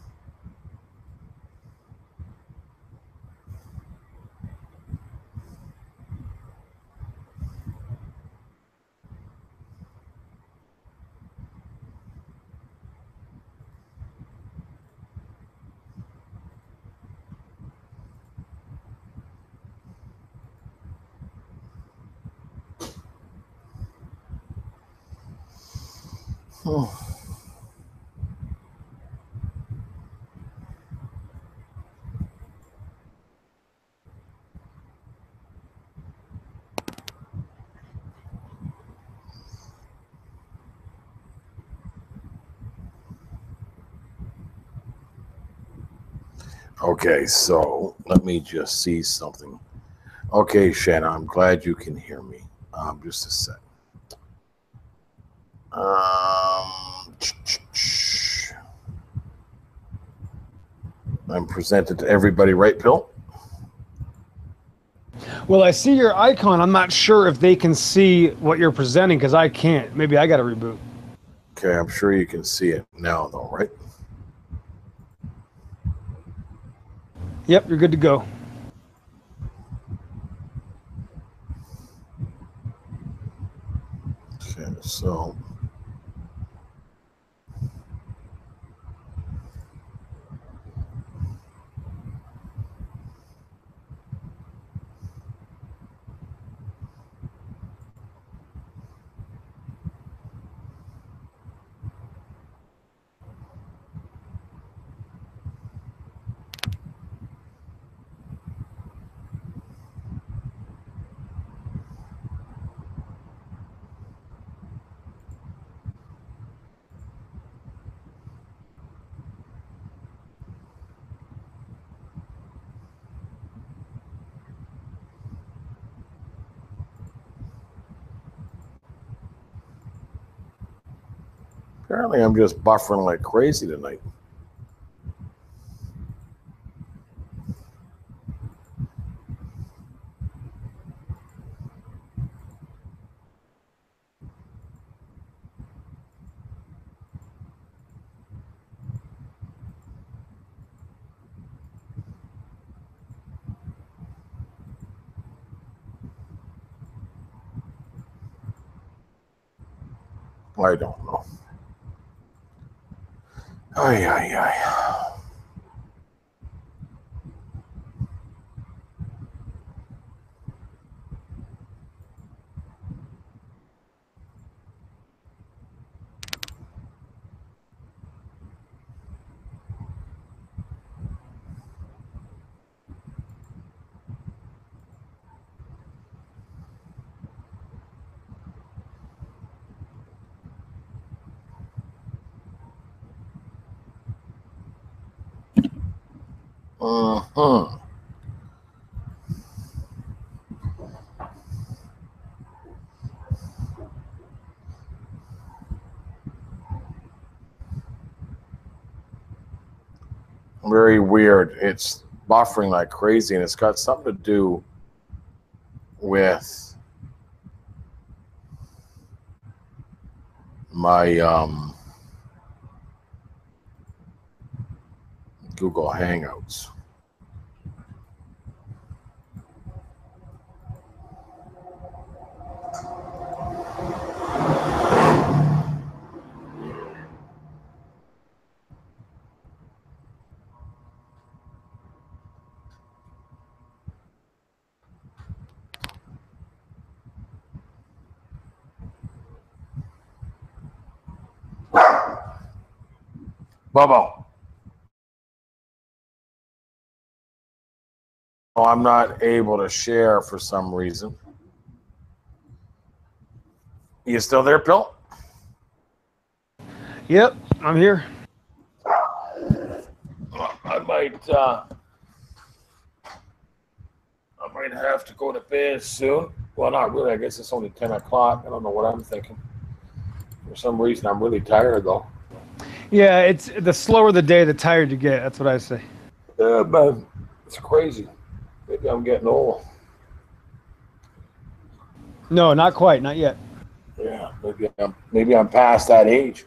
Okay, so let me just see something. Okay, Shannon, I'm glad you can hear me. Just a sec. I'm presented to everybody, right, Bill? Well, I see your icon. I'm not sure if they can see what you're presenting because I can't. Maybe I got to reboot. Okay, I'm sure you can see it now, though, right? Yep, you're good to go. Okay, so apparently I'm just buffering like crazy tonight. I don't know. Ay, ay, ay. Uh-huh. Very weird. It's buffering like crazy, and it's got something to do with my Google Hangouts. Bubba. Oh, I'm not able to share for some reason. You still there, Bill? Yep, I'm here. I might have to go to bed soon. Well, not really. I guess it's only 10 o'clock. I don't know what I'm thinking. For some reason, I'm really tired, though. Yeah, it's the slower the day, the tired you get. That's what I say. Yeah, but it's crazy. Maybe I'm getting old. No, not quite. Not yet. Yeah, maybe I'm past that age.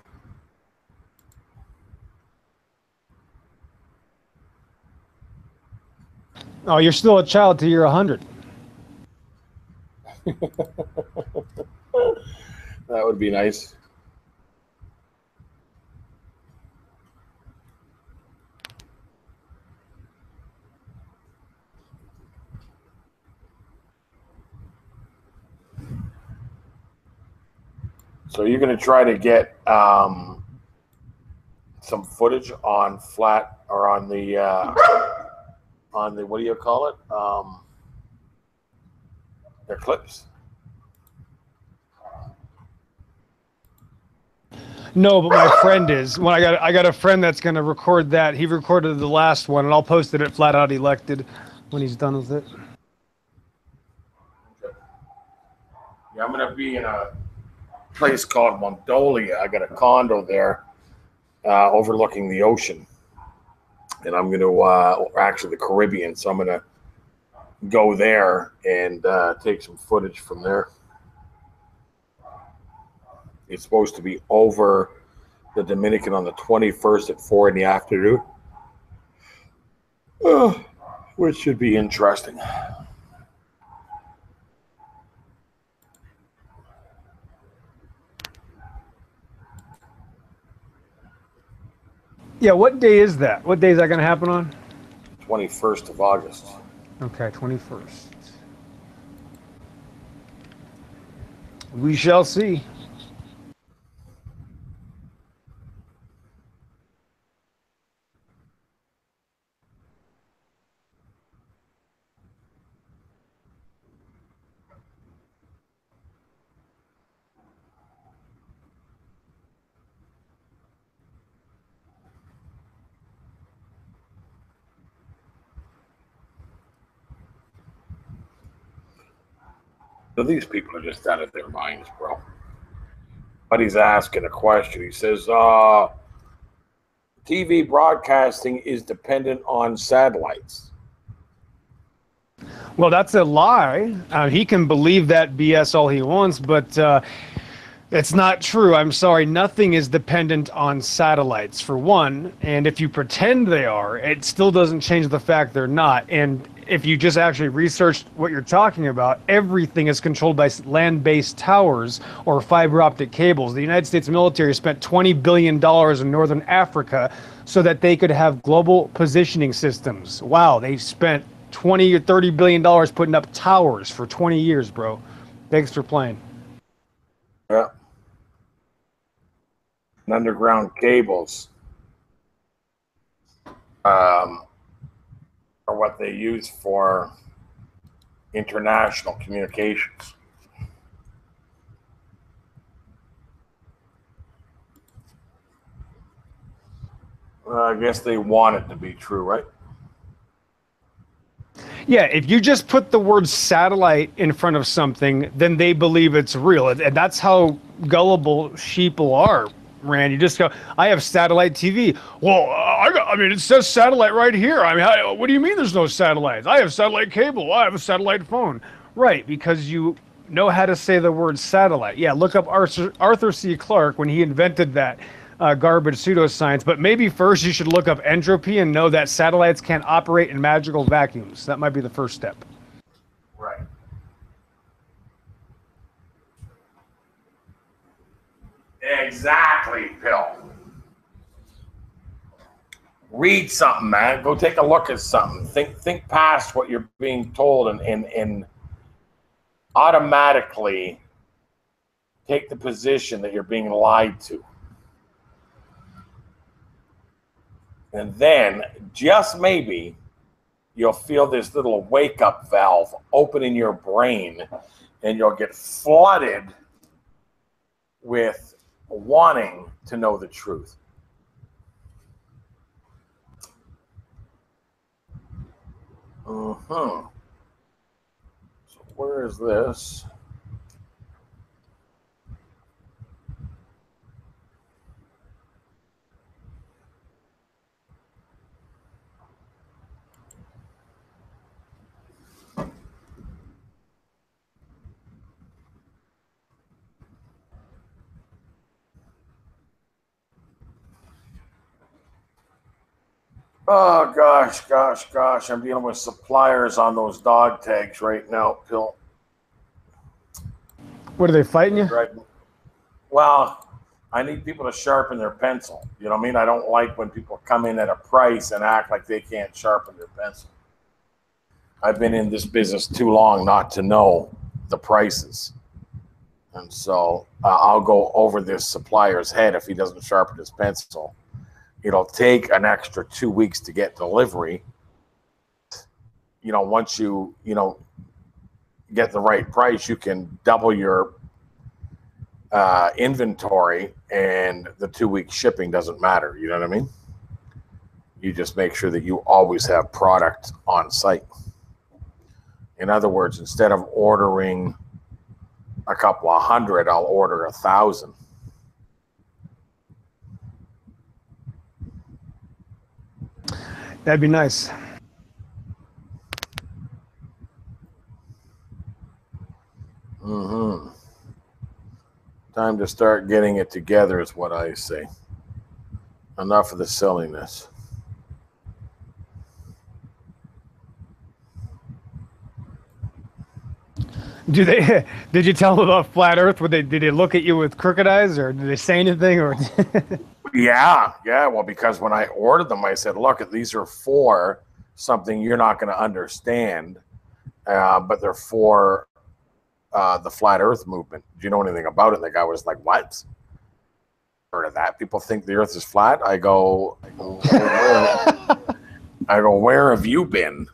Oh, you're still a child till you're 100. That would be nice. So you're going to try to get some footage on flat or on the what do you call it? Eclipse. No, but my friend is. When I got a friend that's going to record that. He recorded the last one, and I'll post it at Flat Out Elected when he's done with it. Yeah, I'm going to be in a place called Mondolia. I got a condo there overlooking the ocean. And I'm going to, actually the Caribbean, so I'm going to go there and take some footage from there. It's supposed to be over the Dominican on the 21st at 4 in the afternoon, which should be interesting. Yeah, what day is that? What day is that going to happen on? 21st of August. Okay, 21st. We shall see. So these people are just out of their minds, bro. But he's asking a question. He says, TV broadcasting is dependent on satellites. Well, that's a lie. He can believe that BS all he wants, but it's not true. I'm sorry. Nothing is dependent on satellites, for one. And if you pretend they are, it still doesn't change the fact they're not. And if you just actually researched what you're talking about, everything is controlled by land-based towers or fiber optic cables. The United States military spent $20 billion in Northern Africa so that they could have global positioning systems. Wow, they spent 20 or 30 billion dollars putting up towers for 20 years, bro. Thanks for playing. Yeah. And underground cables are what they use for international communications. I guess they want it to be true, right? Yeah, if you just put the word satellite in front of something, then they believe it's real. And that's how gullible sheeple are, Rand. You just go, I have satellite TV. Well, I mean, it says satellite right here. I mean, what do you mean there's no satellites? I have satellite cable. I have a satellite phone. Right, because you know how to say the word satellite. Yeah, look up Arthur C. Clarke when he invented that garbage pseudoscience. But maybe first you should look up entropy and know that satellites can't operate in magical vacuums. That might be the first step. Right. Exactly, Bill. Read something, man. Go take a look at something. Think past what you're being told and automatically take the position that you're being lied to. And then, just maybe, you'll feel this little wake-up valve open in your brain, and you'll get flooded with wanting to know the truth. So where is this? Oh, gosh. I'm dealing with suppliers on those dog tags right now, Bill. What, are they fighting you? Right. Well, I need people to sharpen their pencil. You know what I mean? I don't like when people come in at a price and act like they can't sharpen their pencil. I've been in this business too long not to know the prices. And so I'll go over this supplier's head if he doesn't sharpen his pencil. It'll take an extra 2 weeks to get delivery. You know, once you get the right price, you can double your inventory, and the 2 week shipping doesn't matter. You know what I mean? You just make sure that you always have product on site. In other words, instead of ordering a couple of hundred, I'll order 1,000. That'd be nice. Time to start getting it together is what I say. Enough of the silliness. Did you tell them about flat Earth? Did they look at you with crooked eyes, or did they say anything? Or Yeah. Well, because when I ordered them, I said, "Look, these are for something you're not going to understand, but they're for the flat Earth movement. Do you know anything about it?" And the guy was like, "What? Heard of that? People think the Earth is flat." I go, "Where have you been?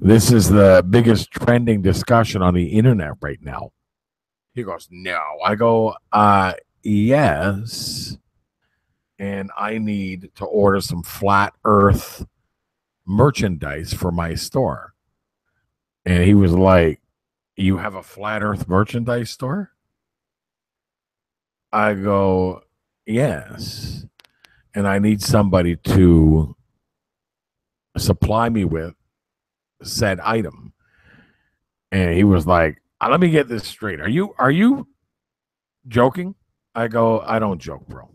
This is the biggest trending discussion on the internet right now." He goes, "No." I go, "Yes. And I need to order some flat Earth merchandise for my store." And he was like, "You have a flat Earth merchandise store?" I go, "Yes. And I need somebody to supply me with said item." And he was like, "Let me get this straight. Are you joking?" I go, "I don't joke, bro.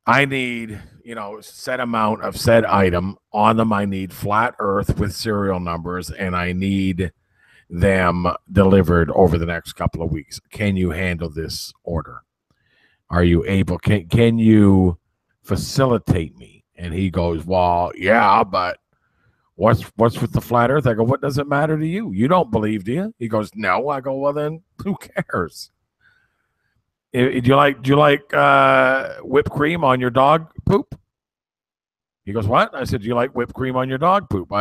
I need, set amount of said item. On them, I need flat Earth with serial numbers, and I need them delivered over the next couple of weeks. Can you handle this order? Are you able? Can you facilitate me?" And he goes, "Well, yeah, but what's with the flat Earth?" I go, "What does it matter to you? You don't believe, do you?" He goes, "No." I go, "Well, then who cares? Do you like whipped cream on your dog poop?" He goes, "What?" I said, "Do you like whipped cream on your dog poop?"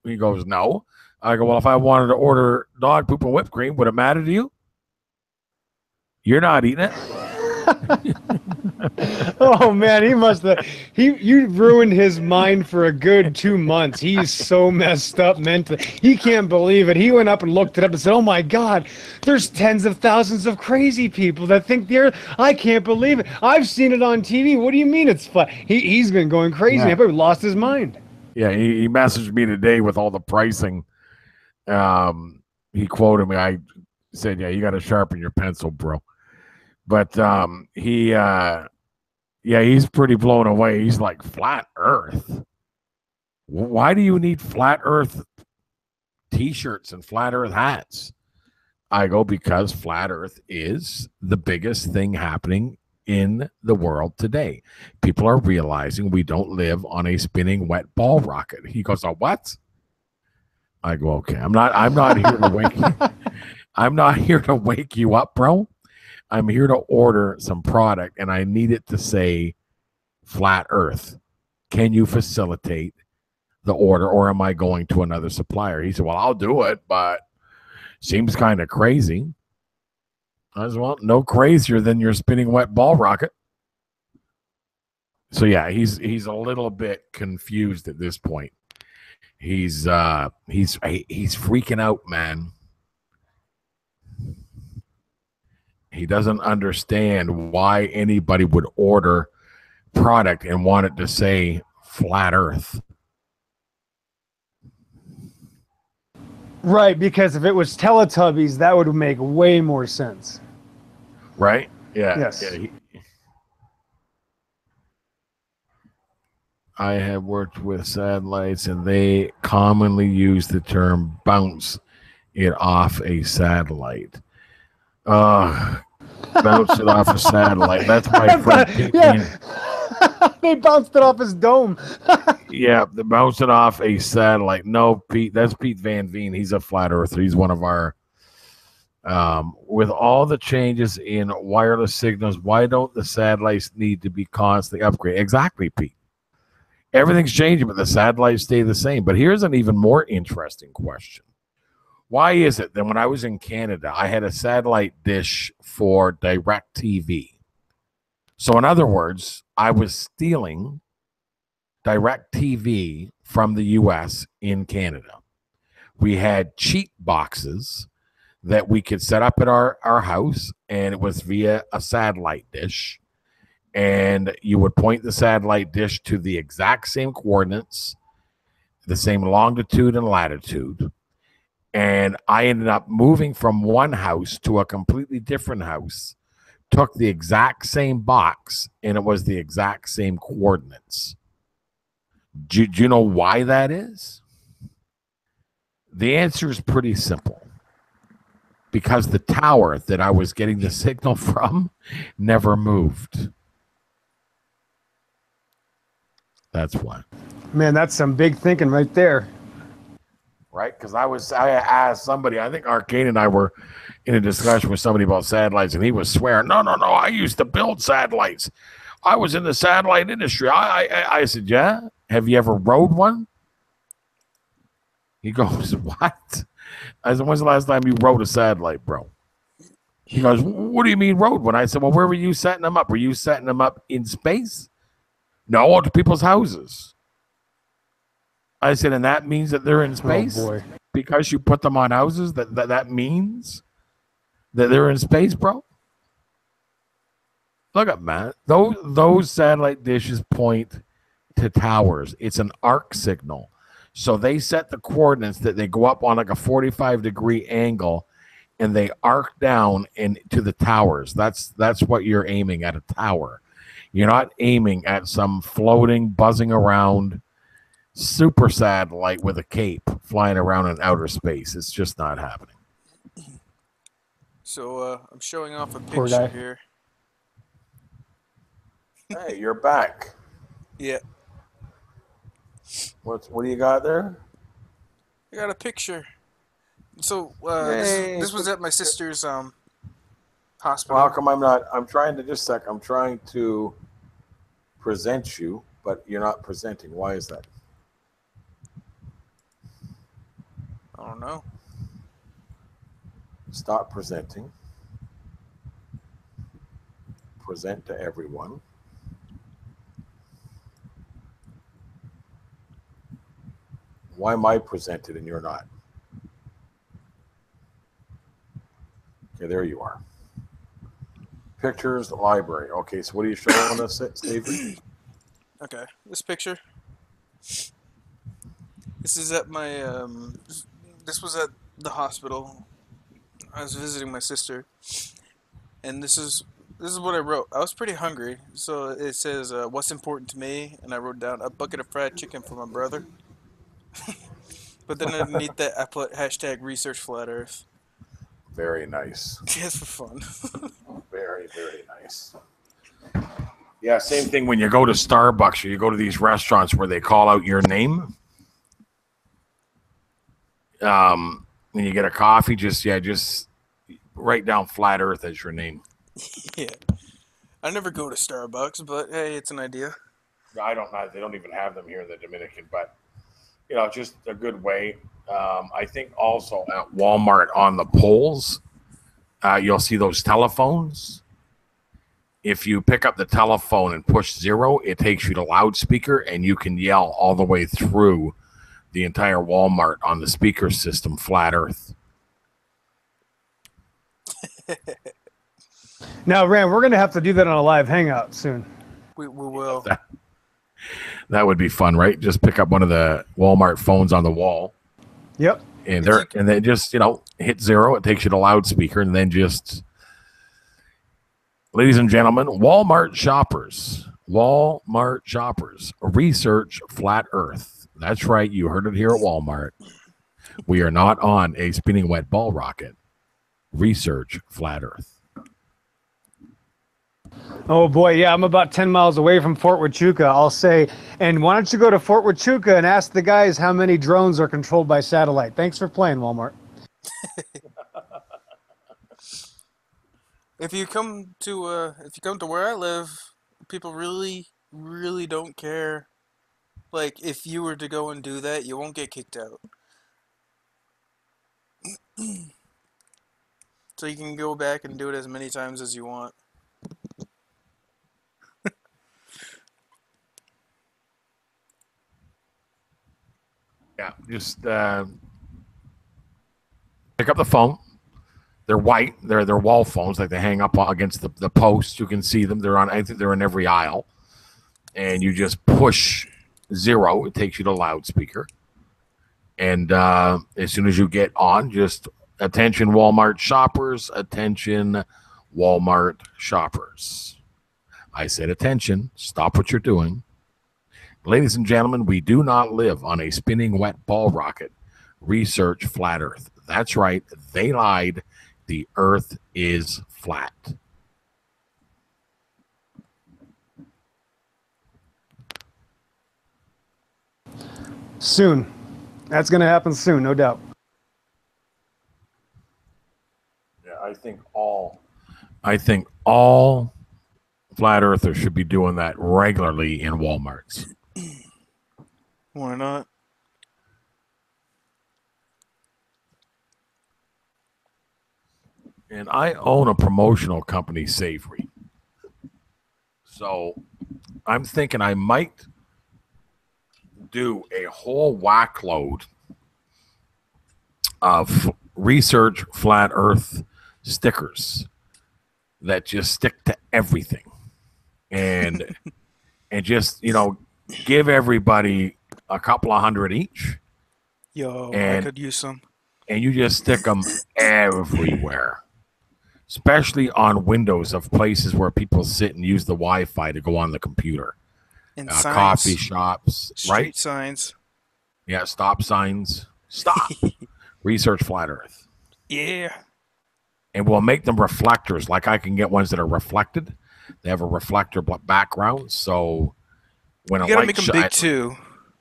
He goes, "No." I go, "Well, if I wanted to order dog poop and whipped cream, would it matter to you? You're not eating it." Oh man, he must have. You ruined his mind for a good 2 months. He's so messed up mentally. He can't believe it. He went up and looked it up and said, "Oh my God, there's tens of thousands of crazy people that think the Earth. I can't believe it. I've seen it on TV. What do you mean it's flat?" He's been going crazy. Yeah. He probably lost his mind. Yeah, he messaged me today with all the pricing. He quoted me. I said, "Yeah, you got to sharpen your pencil, bro." But he's pretty blown away. He's like, flat Earth. Why do you need flat Earth T-shirts and flat Earth hats? I go, because flat Earth is the biggest thing happening in the world today. People are realizing we don't live on a spinning wet ball rocket. He goes, "Oh, what?" I go, "Okay, I'm not here to wake you. I'm not here to wake you up, bro. I'm here to order some product, and I need it to say flat Earth. Can you facilitate the order, or am I going to another supplier?" He said, "Well, I'll do it, but seems kind of crazy." I said, "Well, no crazier than your spinning wet ball rocket." So yeah, he's a little bit confused at this point. He's freaking out, man. He doesn't understand why anybody would order product and want it to say flat Earth. Right, because if it was Teletubbies, that would make way more sense. Right? Yeah. Yes. Yeah, I have worked with satellites, and they commonly use the term bounce it off a satellite. Bounce it off a satellite. That's my friend. Yeah. They bounced it off his dome. Yeah, they bounce it off a satellite. No, Pete, that's Pete Van Veen. He's a flat earther. He's one of our with all the changes in wireless signals, why don't the satellites need to be constantly upgraded? Exactly, Pete. Everything's changing, but the satellites stay the same. But here's an even more interesting question. Why is it that when I was in Canada, I had a satellite dish for DirecTV? So in other words, I was stealing DirecTV from the US in Canada. We had cheat boxes that we could set up at our house, and it was via a satellite dish. And you would point the satellite dish to the exact same coordinates, the same longitude and latitude. And I ended up moving from one house to a completely different house, took the exact same box, and it was the exact same coordinates. Do you know why that is? The answer is pretty simple. Because the tower that I was getting the signal from never moved. That's why. Man, that's some big thinking right there. Right? Because I asked somebody, I think Arcane and I were in a discussion with somebody about satellites, and he was swearing, no, I used to build satellites. I was in the satellite industry. I said, yeah? Have you ever rode one? He goes, what? I said, when's the last time you rode a satellite, bro? He goes, what do you mean rode one? I said, well, where were you setting them up? Were you setting them up in space? No, to people's houses. I said, and that means that they're in space? Oh, boy. Because you put them on houses, that means that they're in space, bro? Look up, man. Those satellite dishes point to towers. It's an arc signal. So they set the coordinates that they go up on like a 45-degree angle, and they arc down into the towers. That's what you're aiming at, a tower. You're not aiming at some floating, buzzing around super satellite with a cape flying around in outer space. It's just not happening. So I'm showing off a Poor picture guy. here. Hey, you're back. Yeah, What do you got there? I got a picture. So Yay. this was at my sister's Well, hospital. how come I'm trying to present you, but you're not presenting. Why is that? I don't know. Stop presenting. Present to everyone. Why am I presented and you're not? Okay, there you are. Pictures, library. Okay, so what are you showing us, Steve? Okay, this picture. This is at my this was at the hospital. I was visiting my sister, and this is what I wrote. I was pretty hungry, so it says, "What's important to me?" And I wrote down a bucket of fried chicken for my brother. But then underneath that, I put hashtag research flat Earth. Very nice. Just for fun. Very, very nice. Yeah, same thing when you go to Starbucks or you go to these restaurants where they call out your name. When you get a coffee, just write down flat Earth as your name. Yeah. I never go to Starbucks, but hey, it's an idea. I don't know. They don't even have them here in the Dominican, but just a good way. I think also at Walmart on the poles, you'll see those telephones. If you pick up the telephone and push 0, it takes you to loudspeaker, and you can yell all the way through the entire Walmart on the speaker system, flat Earth. Now, Rand, we're going to have to do that on a live hangout soon. We will. That would be fun, right? Just pick up one of the Walmart phones on the wall. Yep. And then just, hit 0. It takes you to loudspeaker, and then just, ladies and gentlemen, Walmart shoppers, research flat Earth. That's right. You heard it here at Walmart. We are not on a spinning wet ball rocket. Research flat Earth. Oh boy, yeah, I'm about 10 miles away from Fort Huachuca. I'll say, and why don't you go to Fort Huachuca and ask the guys how many drones are controlled by satellite? Thanks for playing, Walmart. If you come to where I live, people really, really don't care. Like, if you were to go and do that, you won't get kicked out. So you can go back and do it as many times as you want. Yeah, just pick up the phone. They're white. They're wall phones, like they hang up against the posts. You can see them. I think they're in every aisle. And you just push 0. It takes you to loudspeaker. And as soon as you get on, just attention Walmart shoppers. Attention Walmart shoppers. I said attention. Stop what you're doing. Ladies and gentlemen, we do not live on a spinning wet ball rocket. Research flat Earth. That's right. They lied. The Earth is flat. Soon. That's going to happen soon, no doubt. Yeah, I think all flat earthers should be doing that regularly in Walmarts. Why not? And I own a promotional company, Savory. So I'm thinking I might do a whole whack load of research flat earth stickers that just stick to everything. And just, give everybody a couple of hundred each. Yo, I could use some. And you just stick them everywhere. Especially on windows of places where people sit and use the Wi-Fi to go on the computer. And coffee shops, street right? Signs. Yeah, stop signs. Stop. Research flat earth. Yeah. And we'll make them reflectors. Like I can get ones that are reflected. They have a reflector background. So when you gotta make them big too.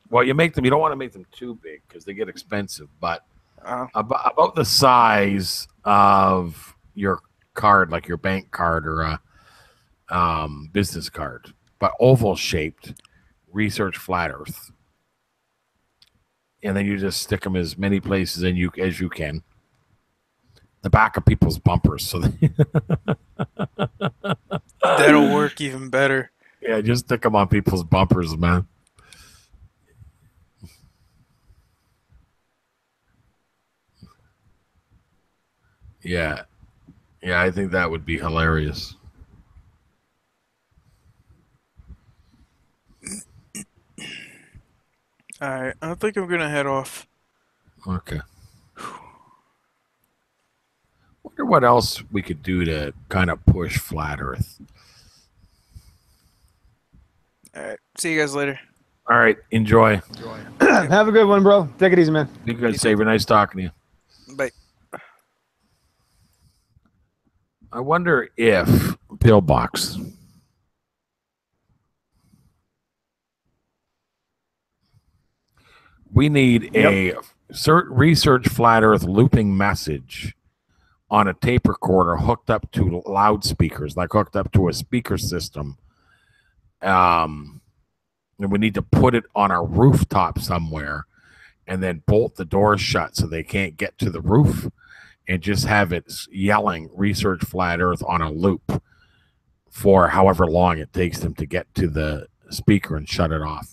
Well, you don't want to make them too big because they get expensive. But about the size of your card, like your bank card or a business card, but oval shaped. Research flat earth. And then you just stick them as many places as you can. The back of people's bumpers. So that'll work even better. Yeah, just stick them on people's bumpers, man. Yeah. Yeah, I think that would be hilarious. All right, I think I'm gonna head off. Okay. wonder what else we could do to kind of push flat Earth. All right. See you guys later. All right. Enjoy. Have a good one, bro. Take it easy, man. Be good, Saber. Nice talking to you. Bye. I wonder if Pillbox. We need a research flat Earth looping message on a tape recorder hooked up to loudspeakers, like hooked up to a speaker system. And we need to put it on a rooftop somewhere and then bolt the doors shut so they can't get to the roof, and just have it yelling research flat Earth on a loop for however long it takes them to get to the speaker and shut it off.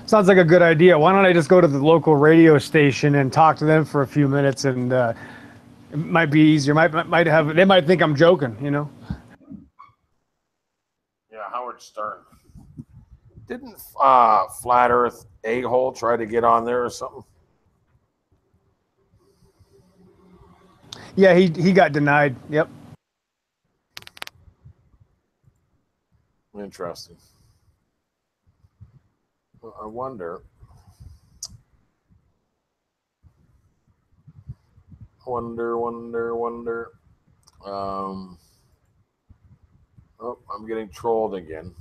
Sounds like a good idea. Why don't I just go to the local radio station and talk to them for a few minutes, and it might be easier. They might think I'm joking, you know? Yeah, Howard Stern. Didn't Flat Earth A-hole try to get on there or something? Yeah, he got denied. Yep. Interesting. Well, I wonder. Oh, I'm getting trolled again.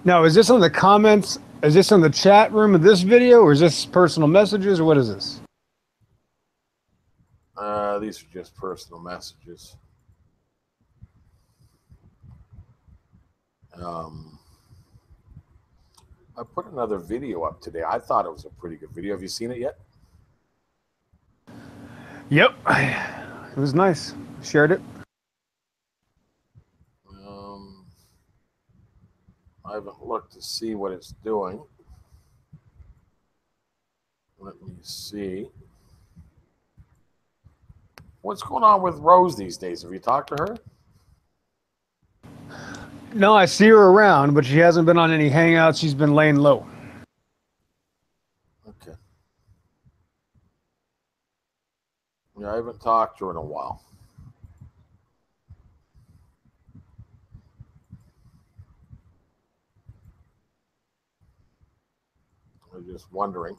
Now, is this on the comments? Is this on the chat room of this video, or is this personal messages, or what is this? These are just personal messages. I put another video up today. I thought it was a pretty good video. Have you seen it yet? Yep. It was nice. Shared it. I haven't looked to see what it's doing. Let me see. What's going on with Rose these days? Have you talked to her? No, I see her around, but she hasn't been on any hangouts. She's been laying low. Okay. Yeah, I haven't talked to her in a while. I'm just wondering.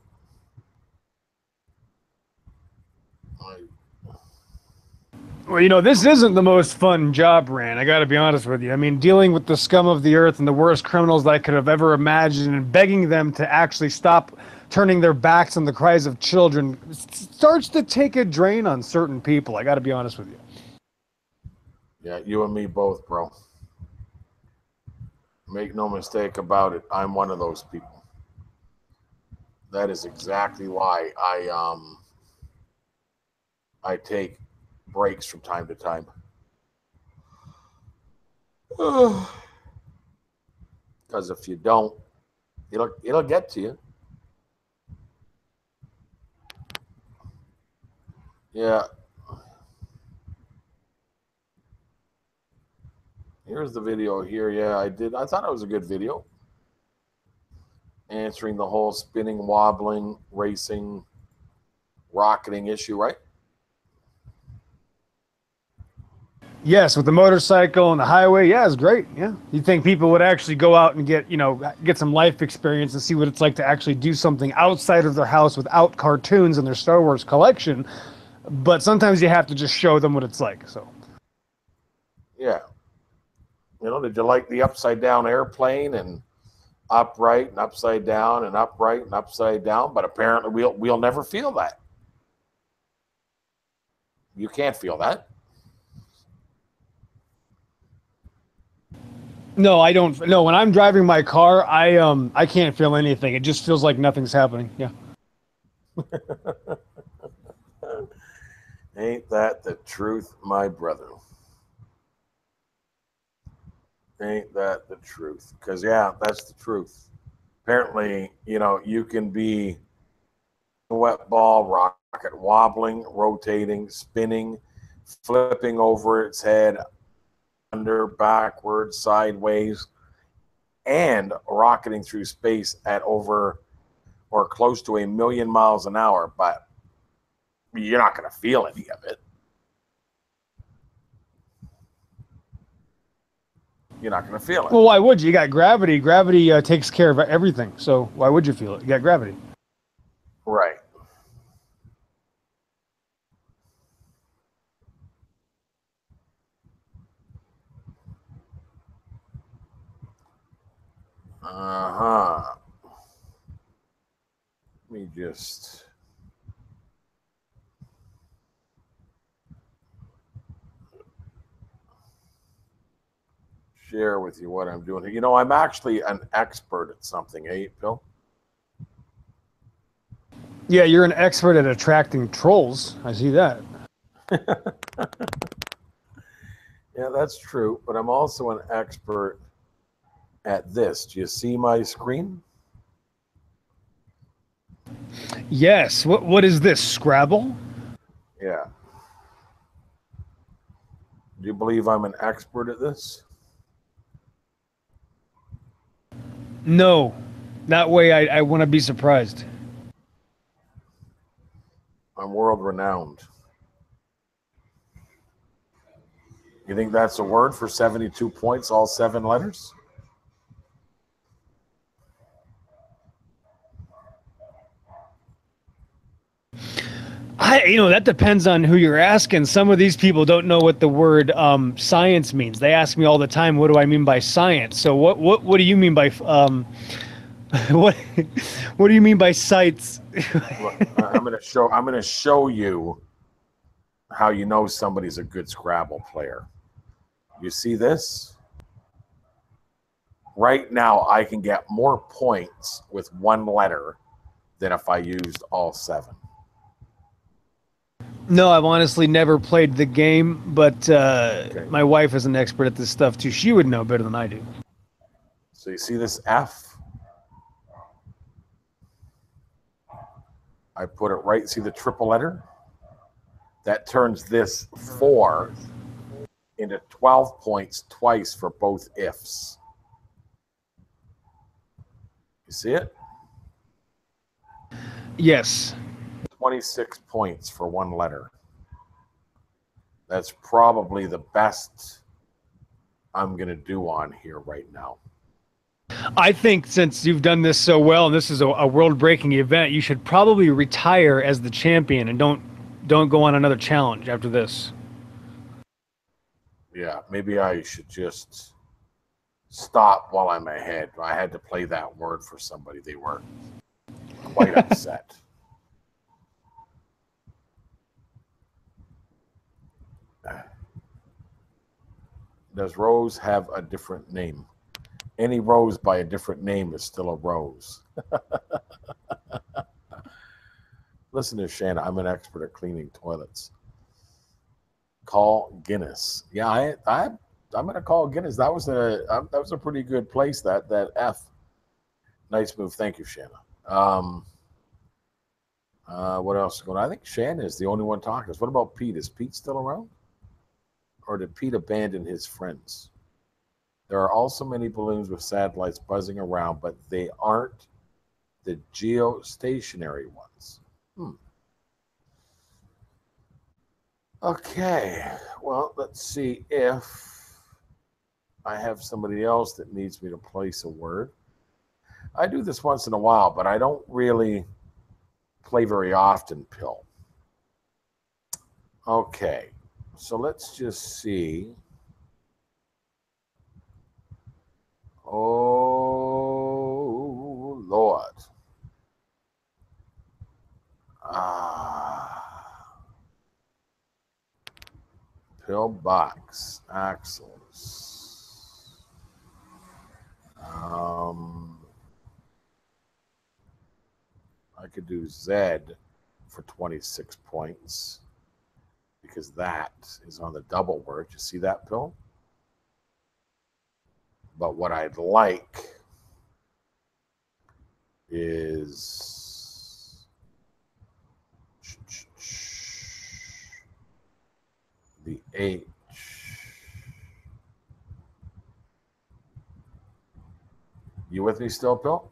Well, you know, this isn't the most fun job, Rand. I got to be honest with you. I mean, dealing with the scum of the earth and the worst criminals I could have ever imagined, and begging them to actually stop turning their backs on the cries of children starts to take a drain on certain people. I got to be honest with you. Yeah, you and me both, bro. Make no mistake about it. I'm one of those people. That is exactly why I take breaks from time to time. Because if you don't, it'll get to you. Yeah. Here's the video here. Yeah, I thought it was a good video. Answering the whole spinning, wobbling, racing, rocketing issue, right? Yes, with the motorcycle and the highway, yeah, it's great. Yeah, you'd think people would actually go out and get some life experience and see what it's like to actually do something outside of their house without cartoons in their Star Wars collection. But sometimes you have to just show them what it's like. So, yeah, did you like the upside down airplane and upright and upside down and upright and upside down? But apparently, we'll never feel that. You can't feel that. No, I don't. No, when I'm driving my car, I can't feel anything. It just feels like nothing's happening. Yeah. Ain't that the truth, my brother? Ain't that the truth? Because, yeah, that's the truth. Apparently, you can be a wet ball rocket, wobbling, rotating, spinning, flipping over its head, under, backwards, sideways, and rocketing through space at over or close to 1 million miles an hour, but you're not going to feel any of it. You're not going to feel it. Well, why would you? You got gravity. Gravity takes care of everything. So why would you feel it? You got gravity. Right. Uh-huh. Let me just... share with you what I'm doing here. You know, I'm actually an expert at something, eh, Bill? Yeah, you're an expert at attracting trolls. I see that. Yeah, that's true. But I'm also an expert at this. Do you see my screen? Yes. What is this? Scrabble? Yeah. Do you believe I'm an expert at this? No. That way I want to be surprised. I'm world renowned. You think that's a word for 72 points, all 7 letters? That depends on who you're asking. Some of these people don't know what the word science means. They ask me all the time, what do I mean by science? So what do you mean by what do you mean by sites? Look, I'm going to show you how you know somebody's a good Scrabble player. You see this? Right now, I can get more points with 1 letter than if I used all 7. No, I've honestly never played the game, but my wife is an expert at this stuff too. She would know better than I do. So you see this F? I put it right, see the triple letter? That turns this 4 into 12 points twice for both ifs. You see it? Yes. 26 points for 1 letter. That's probably the best I'm going to do on here right now. I think since you've done this so well, and this is a world-breaking event, you should probably retire as the champion and don't go on another challenge after this. Yeah, maybe I should just stop while I'm ahead. I had to play that word for somebody. They were quite upset. Does rose have a different name? Any rose by a different name is still a rose. Listen to Shanna. I'm an expert at cleaning toilets. Call Guinness. Yeah, I'm going to call Guinness. That was a pretty good place. That F. Nice move. Thank you, Shanna. What else is going on? I think Shanna is the only one talking. What about Pete? Is Pete still around? Or did Pete abandon his friends? There are also many balloons with satellites buzzing around, but they aren't the geostationary ones. Okay, well, let's see if I have somebody else that needs me to place a word. I do this once in a while, but I don't really play very often, Pill. Okay, so let's just see. Oh, Lord. Pillbox, axles. I could do Z for 26 points because that is on the double word. You see that, Bill? But what I'd like is H. You with me still, Bill?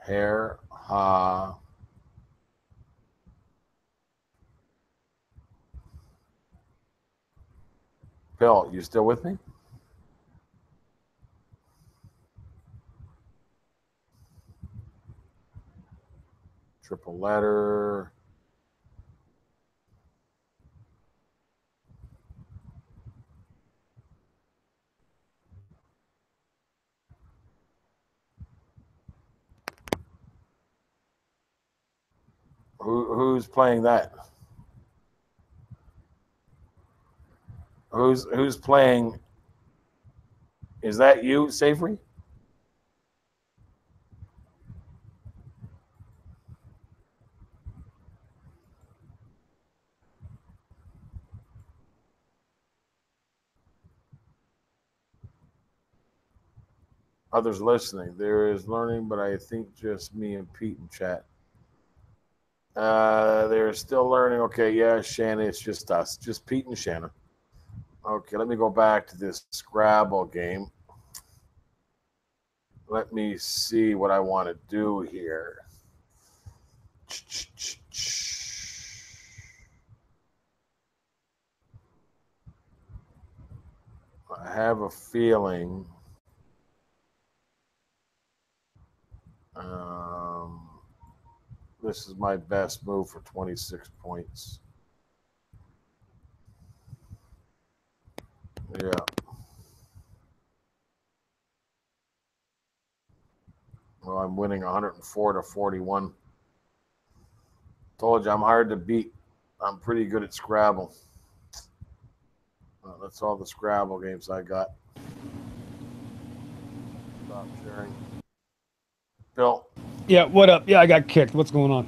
Hair, ha. Bill, you still with me? Triple letter. Who's playing that? Who's playing? Is that you, Savory? Others listening. There is learning, but I think just me and Pete in chat. They're still learning. Okay, yeah, Shanna, it's just us. Just Pete and Shanna. Okay, let me go back to this Scrabble game. Let me see what I want to do here. I have a feeling this is my best move for 26 points. Yeah. Well, I'm winning 104 to 41. Told you I'm hard to beat. I'm pretty good at Scrabble. That's all the Scrabble games I got. Stop sharing. Bill. Yeah, what up? Yeah, I got kicked. What's going on?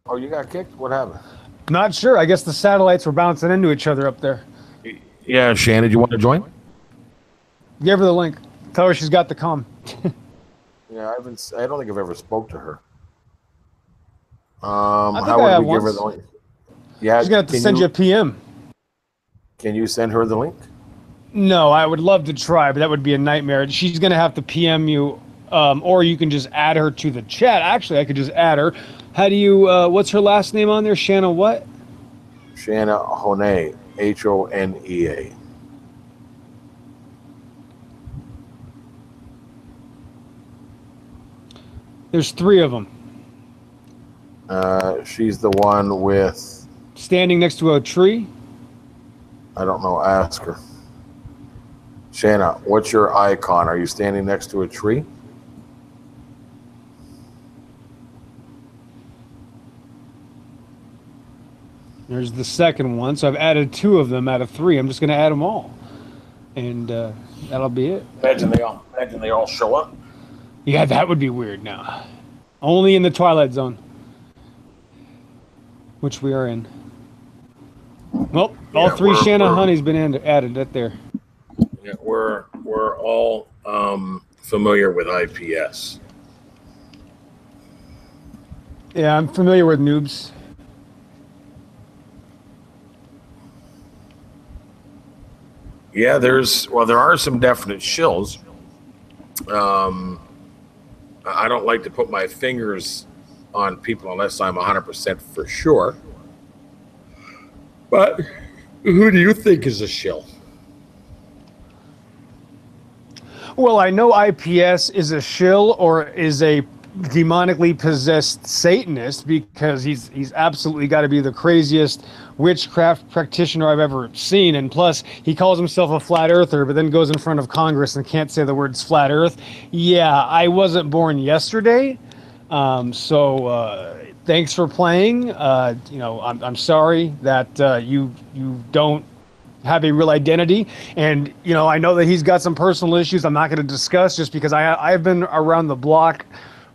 Oh, you got kicked? What happened? Not sure. I guess the satellites were bouncing into each other up there. Yeah, Shannon, do you want to join? Give her the link. Tell her she's got the com. Yeah, I don't think I've ever spoke to her. I think how I would we give her once. the link? Yeah, She's gonna have to send you a PM. Can you send her the link? No, I would love to try, but that would be a nightmare. She's gonna have to PM you, or you can just add her to the chat. Actually, I could just add her. How do you? What's her last name on there? Shanna what? Shanna Honea, Honea. There's 3 of them. She's the one with... Standing next to a tree? I don't know. Ask her. Shanna, what's your icon? Are you standing next to a tree? There's the second one. So I've added 2 of them out of 3. I'm just going to add them all. And that'll be it. Imagine they all show up. Yeah, that would be weird now. Only in the Twilight Zone. Which we are in. Well, all 3 Shanna Honey's been added right there. Yeah, we're all familiar with IPS. Yeah, I'm familiar with noobs. Yeah, there are some definite shills. I don't like to put my fingers on people unless I'm 100% for sure. But who do you think is a shill? Well, I know IPS is a shill or is a demonically possessed Satanist because he's absolutely got to be the craziest witchcraft practitioner I've ever seen. And plus, he calls himself a flat earther, but then goes in front of Congress and can't say the words flat earth. Yeah, I wasn't born yesterday. So thanks for playing. I'm sorry that you don't have a real identity, and I know that he's got some personal issues I'm not going to discuss just because I've been around the block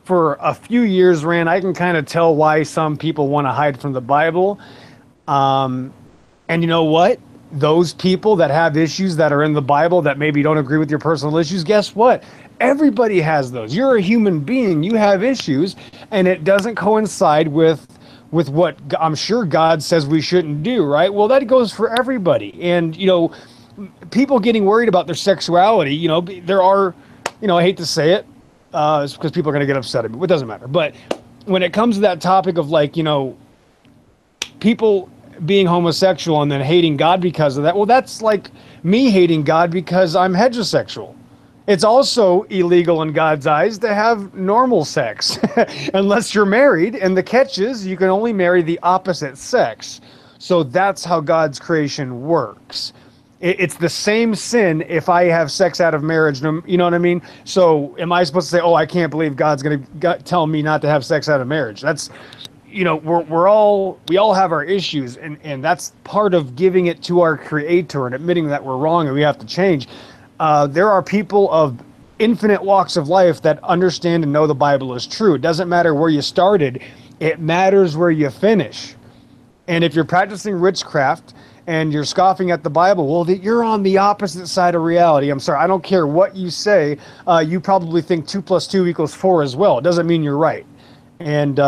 for a few years, Rand. I can kind of tell why some people want to hide from the Bible. And you know what? Those people that have issues that are in the Bible that maybe don't agree with your personal issues, guess what? Everybody has those. You're a human being. You have issues, and it doesn't coincide with with what I'm sure God says we shouldn't do, right? Well, that goes for everybody. And, you know, people getting worried about their sexuality, you know, there are, you know, I hate to say it, it's because people are going to get upset at me. It doesn't matter. But when it comes to that topic of, like, you know, people being homosexual and then hating God because of that, well, that's like me hating God because I'm heterosexual. It's also illegal in God's eyes to have normal sex unless you're married. And the catch is you can only marry the opposite sex. So that's how God's creation works. It's the same sin if I have sex out of marriage. You know what I mean? So am I supposed to say, oh, I can't believe God's going to tell me not to have sex out of marriage? That's, you know, we all have our issues, and that's part of giving it to our Creator and admitting that we're wrong and we have to change. There are people of infinite walks of life that understand and know the Bible is true. It doesn't matter where you started. It matters where you finish. And if you're practicing witchcraft and you're scoffing at the Bible, well, you're on the opposite side of reality. I'm sorry, I don't care what you say. You probably think 2 + 2 = 4 as well. It doesn't mean you're right. And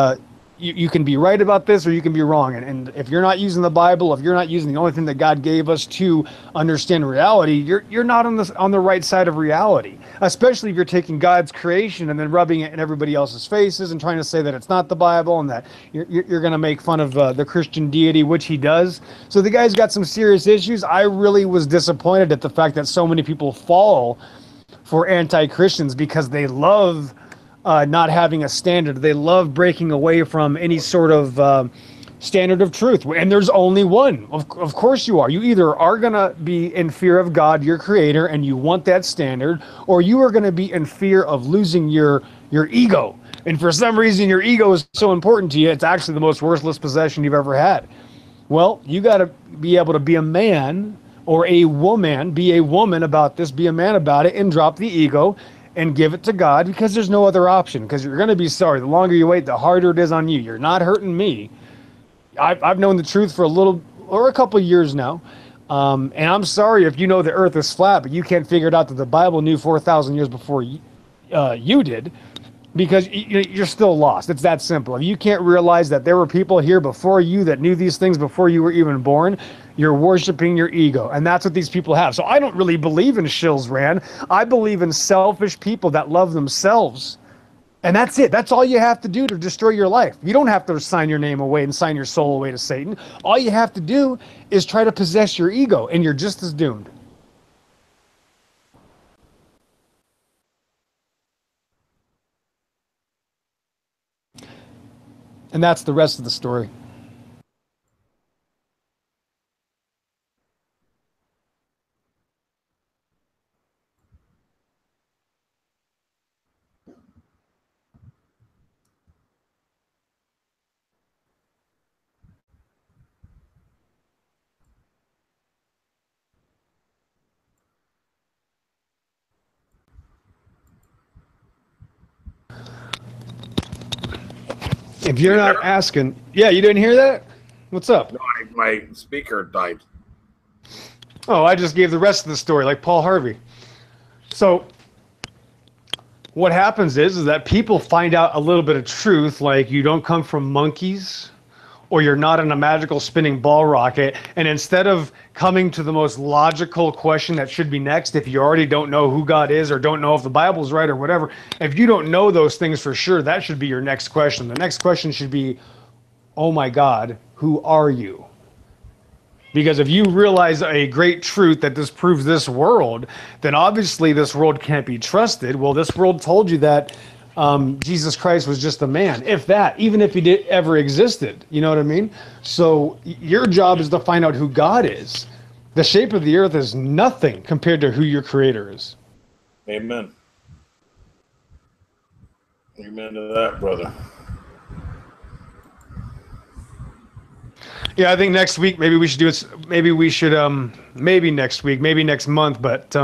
you can be right about this or you can be wrong. And if you're not using the Bible, if you're not using the only thing that God gave us to understand reality, you're not on the right side of reality. Especially if you're taking God's creation and then rubbing it in everybody else's faces and trying to say that it's not the Bible and that you're going to make fun of the Christian deity, which he does. So the guy's got some serious issues. I really was disappointed at the fact that so many people fall for anti-Christians because they love not having a standard. They love breaking away from any sort of standard of truth. And there's only one. Of course you are. You either are going to be in fear of God, your creator, and you want that standard, or you are going to be in fear of losing your ego. And for some reason, your ego is so important to you, it's actually the most worthless possession you've ever had. Well, you got to be able to be a man or a woman, be a woman about this, be a man about it, and drop the ego and give it to God, because there's no other option, because you're going to be sorry. The longer you wait, the harder it is on you. You're not hurting me. I've known the truth for a couple of years now. And I'm sorry if you know the earth is flat, but you can't figure it out that the Bible knew 4,000 years before you did, because you're still lost. It's that simple. If you can't realize that there were people here before you that knew these things before you were even born, you're worshiping your ego. And that's what these people have. So I don't really believe in shills, Ran. I believe in selfish people that love themselves. And that's it. That's all you have to do to destroy your life. You don't have to sign your name away and sign your soul away to Satan. All you have to do is try to possess your ego, and you're just as doomed. And that's the rest of the story. If you're not asking, yeah, you didn't hear that? What's up? No, my speaker died. Oh, I just gave the rest of the story, like Paul Harvey. So what happens is that people find out a little bit of truth, like you don't come from monkeys, or you're not in a magical spinning ball rocket. And instead of coming to the most logical question that should be next, if you already don't know who God is or don't know if the Bible's right or whatever, if you don't know those things for sure, that should be your next question. The next question should be, oh my God, who are you? Because if you realize a great truth that disproves this world, then obviously this world can't be trusted. Well, this world told you that Jesus Christ was just a man, if that, even if he ever existed. You know what I mean? So your job is to find out who God is. The shape of the earth is nothing compared to who your creator is. Amen. Amen to that, brother. Yeah, I think next week maybe we should do it. Maybe next week, maybe next month, but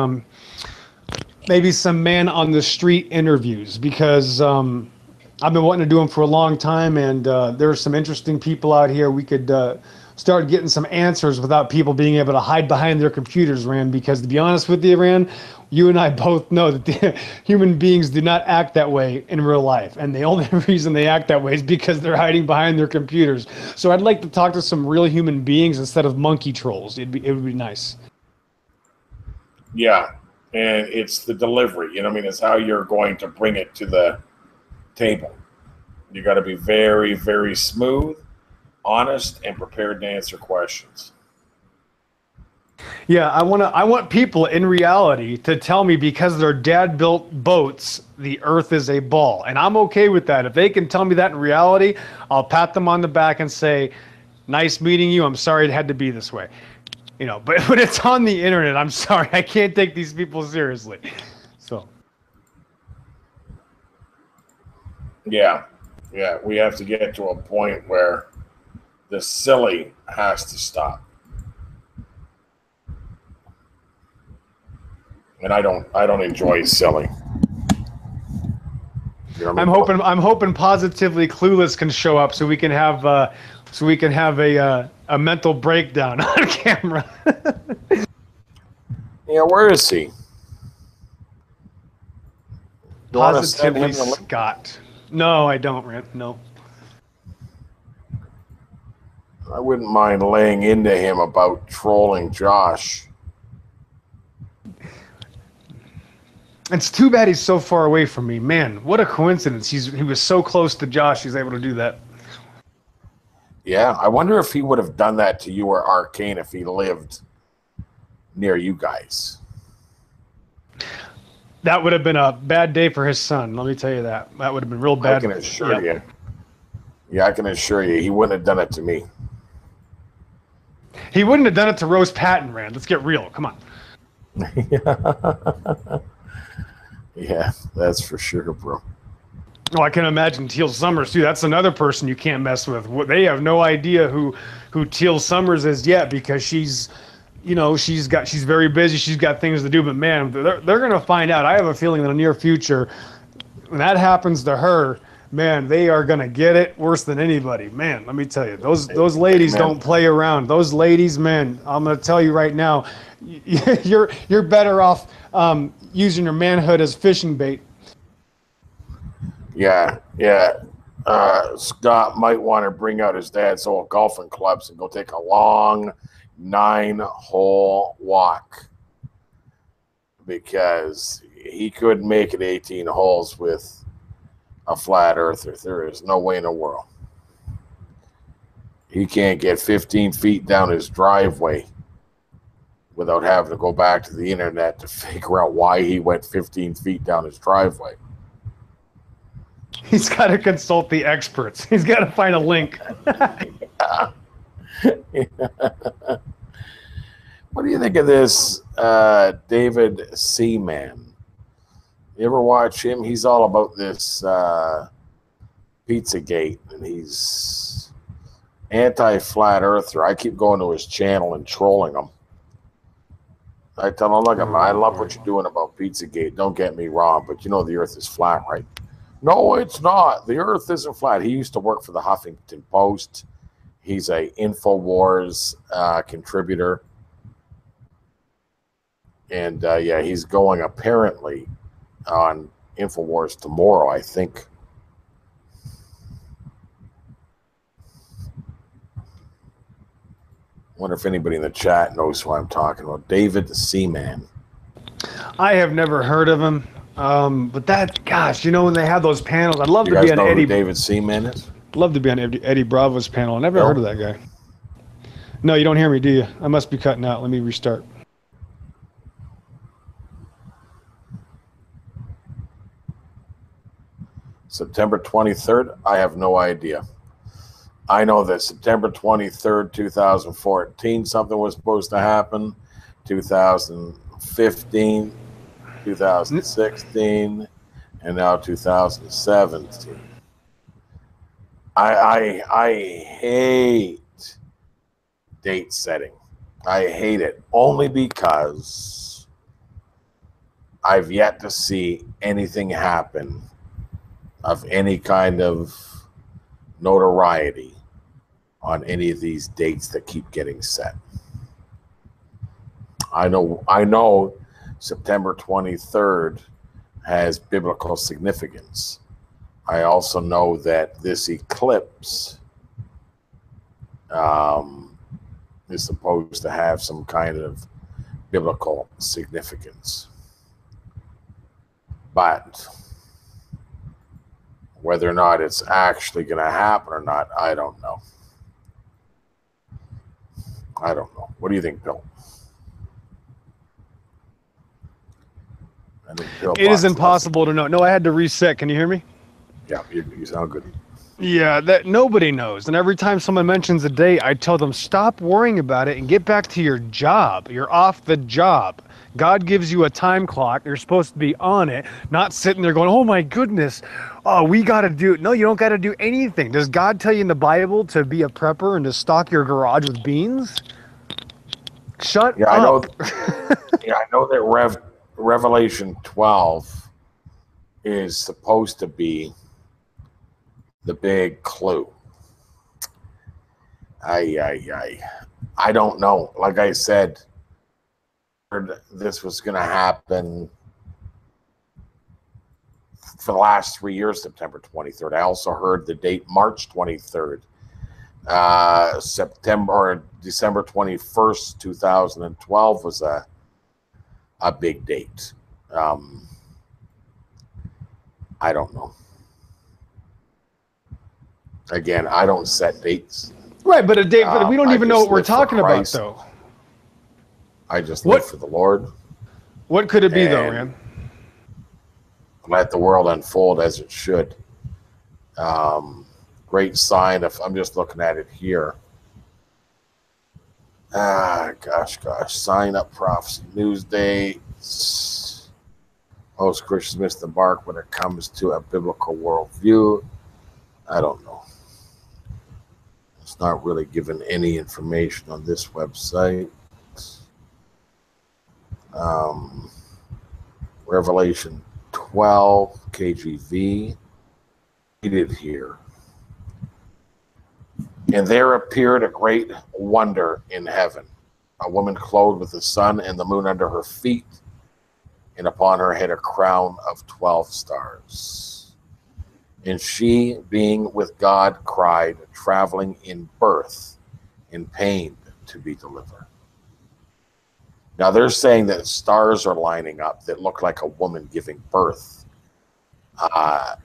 maybe some man on the street interviews, because I've been wanting to do them for a long time, and there are some interesting people out here we could start getting some answers without people being able to hide behind their computers, Rand, because to be honest with you, Rand, you and I both know that the human beings do not act that way in real life. And the only reason they act that way is because they're hiding behind their computers. So I'd like to talk to some real human beings instead of monkey trolls. It would be nice. Yeah. And it's the delivery, you know what I mean? It's how you're going to bring it to the table. You got to be very, very smooth, honest, and prepared to answer questions. Yeah, I want people in reality to tell me because their dad built boats, the earth is a ball. And I'm okay with that. If they can tell me that in reality, I'll pat them on the back and say, nice meeting you. I'm sorry it had to be this way. You know, but when it's on the internet, I'm sorry, I can't take these people seriously. So. Yeah, we have to get to a point where the silly has to stop. And I don't enjoy silly. You know what I mean? I'm hoping Positively Clueless can show up so we can have a mental breakdown on camera. Yeah, where is he? Positively Scott. No, I don't, Rant. No. I wouldn't mind laying into him about trolling Josh. It's too bad he's so far away from me. Man, what a coincidence. He was so close to Josh, he's able to do that. Yeah, I wonder if he would have done that to you or Arcane if he lived near you guys. That would have been a bad day for his son. Let me tell you that. That would have been real bad. I can assure you. Yeah, I can assure you he wouldn't have done it to me. He wouldn't have done it to Rose Patton, Rand. Let's get real. Come on. Yeah, that's for sure, bro. Oh, I can imagine Teal Summers too. That's another person you can't mess with. They have no idea who Teal Summers is yet because she's very busy. She's got things to do. But man, they're gonna find out. I have a feeling in the near future, when that happens to her, man, they are gonna get it worse than anybody. Man, let me tell you, those ladies don't play around. Those ladies, man, I'm gonna tell you right now, you're better off using your manhood as fishing bait. Yeah. Scott might want to bring out his dad's old golfing clubs and go take a long 9-hole walk because he couldn't make it 18 holes with a flat earther. There is no way in the world. He can't get 15 feet down his driveway without having to go back to the internet to figure out why he went 15 feet down his driveway. He's got to consult the experts. He's got to find a link. What do you think of this David Seaman? You ever watch him? He's all about this Pizzagate, and he's anti-flat earther. I keep going to his channel and trolling him. I tell him, look, I love what you're doing about Pizzagate. Don't get me wrong, but you know the earth is flat, right? No, it's not. The earth isn't flat. He used to work for the Huffington Post. He's a InfoWars contributor. And, yeah, he's going apparently on InfoWars tomorrow, I think. Wonder if anybody in the chat knows who I'm talking about. David Seaman. I have never heard of him. But that, gosh, you know, when they have those panels, I'd love You to guys be on know Eddie. who David Seaman is? Love to be on Eddie Bravo's panel. I never heard of that guy. No, you don't hear me, do you? I must be cutting out. Let me restart. September 23rd? I have no idea. I know that September 23rd, 2014, something was supposed to happen. 2015, 2016, and now 2017. I hate date setting. I hate it only because I've yet to see anything happen of any kind of notoriety on any of these dates that keep getting set. I know September 23rd has biblical significance. I also know that this eclipse is supposed to have some kind of biblical significance. But whether or not it's actually going to happen or not, I don't know. I don't know. What do you think, Bill? I think Bill It is Box impossible to know. No, I had to reset. Can you hear me? Yeah, you sound good. Yeah, that nobody knows. And every time someone mentions a date, I tell them, stop worrying about it and get back to your job. You're off the job. God gives you a time clock. You're supposed to be on it, not sitting there going, oh my goodness, oh, we got to do it. No, you don't got to do anything. Does God tell you in the Bible to be a prepper and to stock your garage with beans? Shut up. I know. Yeah, I know that Revelation 12 is supposed to be the big clue. I don't know. Like I said, this was going to happen for the last 3 years, September 23rd. I also heard the date March 23rd, September or December 21st, 2012 was a big date. I don't know. Again, I don't set dates. Right, but a date, but we don't even know what we're talking about, Christ. though. I just live for the Lord. What could it be, though, Rand? Let the world unfold as it should. Great sign. If I'm just looking at it here. Gosh. Sign up prophecy. News dates. Most Christians miss the mark when it comes to a biblical worldview. I don't know. It's not really given any information on this website. Revelation 12 KGV. Read it here. And there appeared a great wonder in heaven, a woman clothed with the sun and the moon under her feet, and upon her head a crown of 12 stars. And she, being with God, cried, traveling in birth, in pain to be delivered. Now they're saying that stars are lining up that look like a woman giving birth, that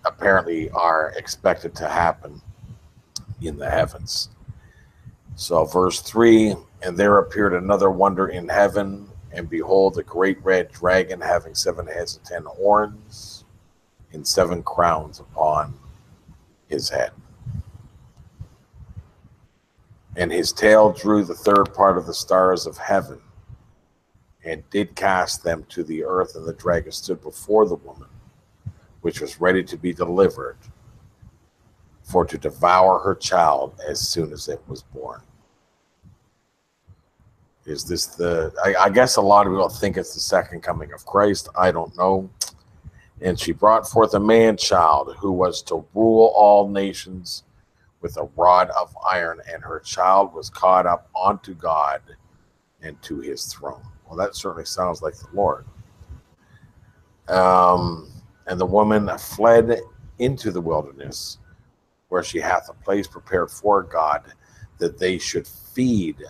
apparently are expected to happen in the heavens. So verse 3, and there appeared another wonder in heaven, and behold, a great red dragon having 7 heads and 10 horns, and 7 crowns upon his head. And his tail drew the third part of the stars of heaven, and did cast them to the earth, and the dragon stood before the woman, which was ready to be delivered, for to devour her child as soon as it was born. Is this the... I guess a lot of people think it's the second coming of Christ. I don't know. And she brought forth a man-child who was to rule all nations with a rod of iron, and her child was caught up onto God and to his throne. Well, that certainly sounds like the Lord. And the woman fled into the wilderness, where she hath a place prepared for God, that they should feed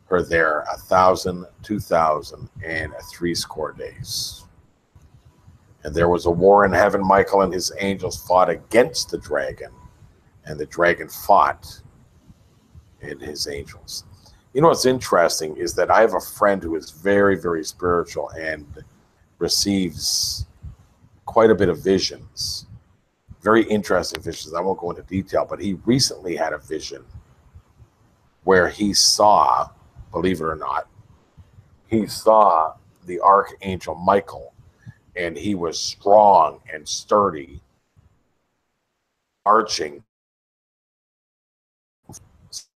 her there 1,000, 2,000, and 60 days. And there was a war in heaven. Michael and his angels fought against the dragon, and the dragon fought and his angels. You know what's interesting is that I have a friend who is very, very spiritual and receives quite a bit of visions. Very interesting visions. I won't go into detail, but he recently had a vision where he saw, believe it or not, he saw the archangel Michael, and he was strong and sturdy, marching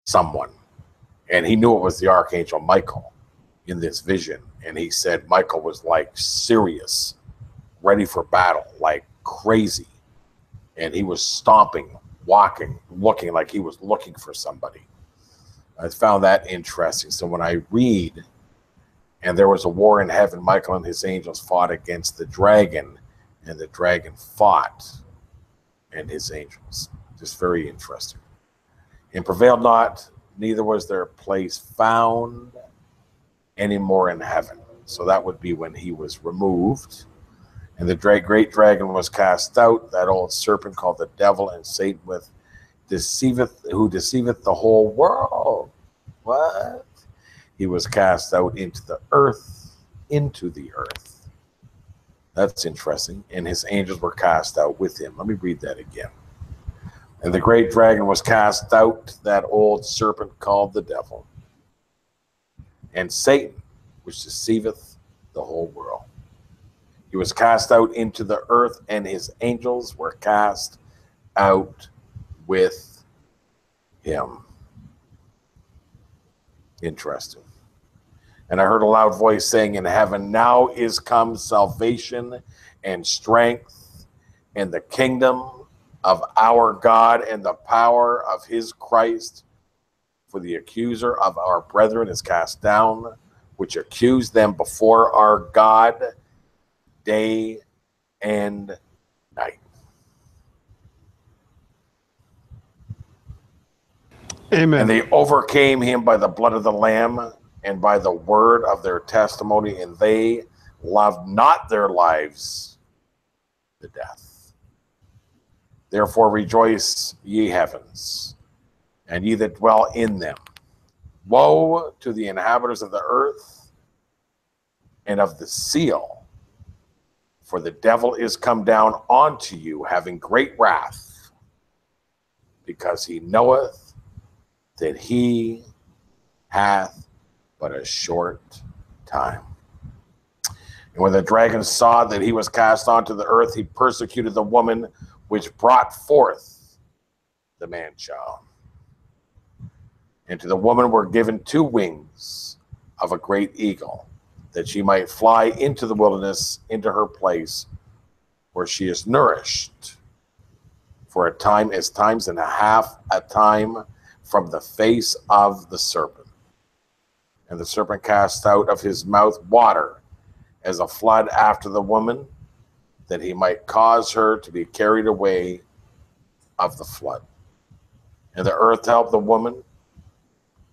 someone, and he knew it was the archangel Michael in this vision. And he said Michael was like serious, ready for battle, like crazy, and he was stomping walking, looking like he was looking for somebody. I found that interesting. So when I read, and there was a war in heaven, Michael and his angels fought against the dragon, and the dragon fought and his angels. Just very interesting. And prevailed not, neither was their place found anymore in heaven. So that would be when he was removed. And the great dragon was cast out, that old serpent called the devil and Satan, who deceiveth the whole world. What? He was cast out into the earth. That's interesting. And his angels were cast out with him. Let me read that again. And the great dragon was cast out, that old serpent called the devil, and Satan, which deceiveth the whole world. He was cast out into the earth, and his angels were cast out with him. Interesting. And I heard a loud voice saying in heaven, now is come salvation and strength and the kingdom of our God and the power of his Christ. For the accuser of our brethren is cast down, which accused them before our God day and night. Amen. And they overcame him by the blood of the Lamb and by the word of their testimony, and they loved not their lives to death. Therefore rejoice, ye heavens, and ye that dwell in them. Woe to the inhabitants of the earth and of the seal, for the devil is come down unto you, having great wrath, because he knoweth that he hath but a short time. And when the dragon saw that he was cast onto the earth, he persecuted the woman which brought forth the man-child. And to the woman were given 2 wings of a great eagle, that she might fly into the wilderness, into her place, where she is nourished for a time, as times and a half, a time from the face of the serpent. And the serpent cast out of his mouth water as a flood after the woman, that he might cause her to be carried away of the flood. And the earth helped the woman,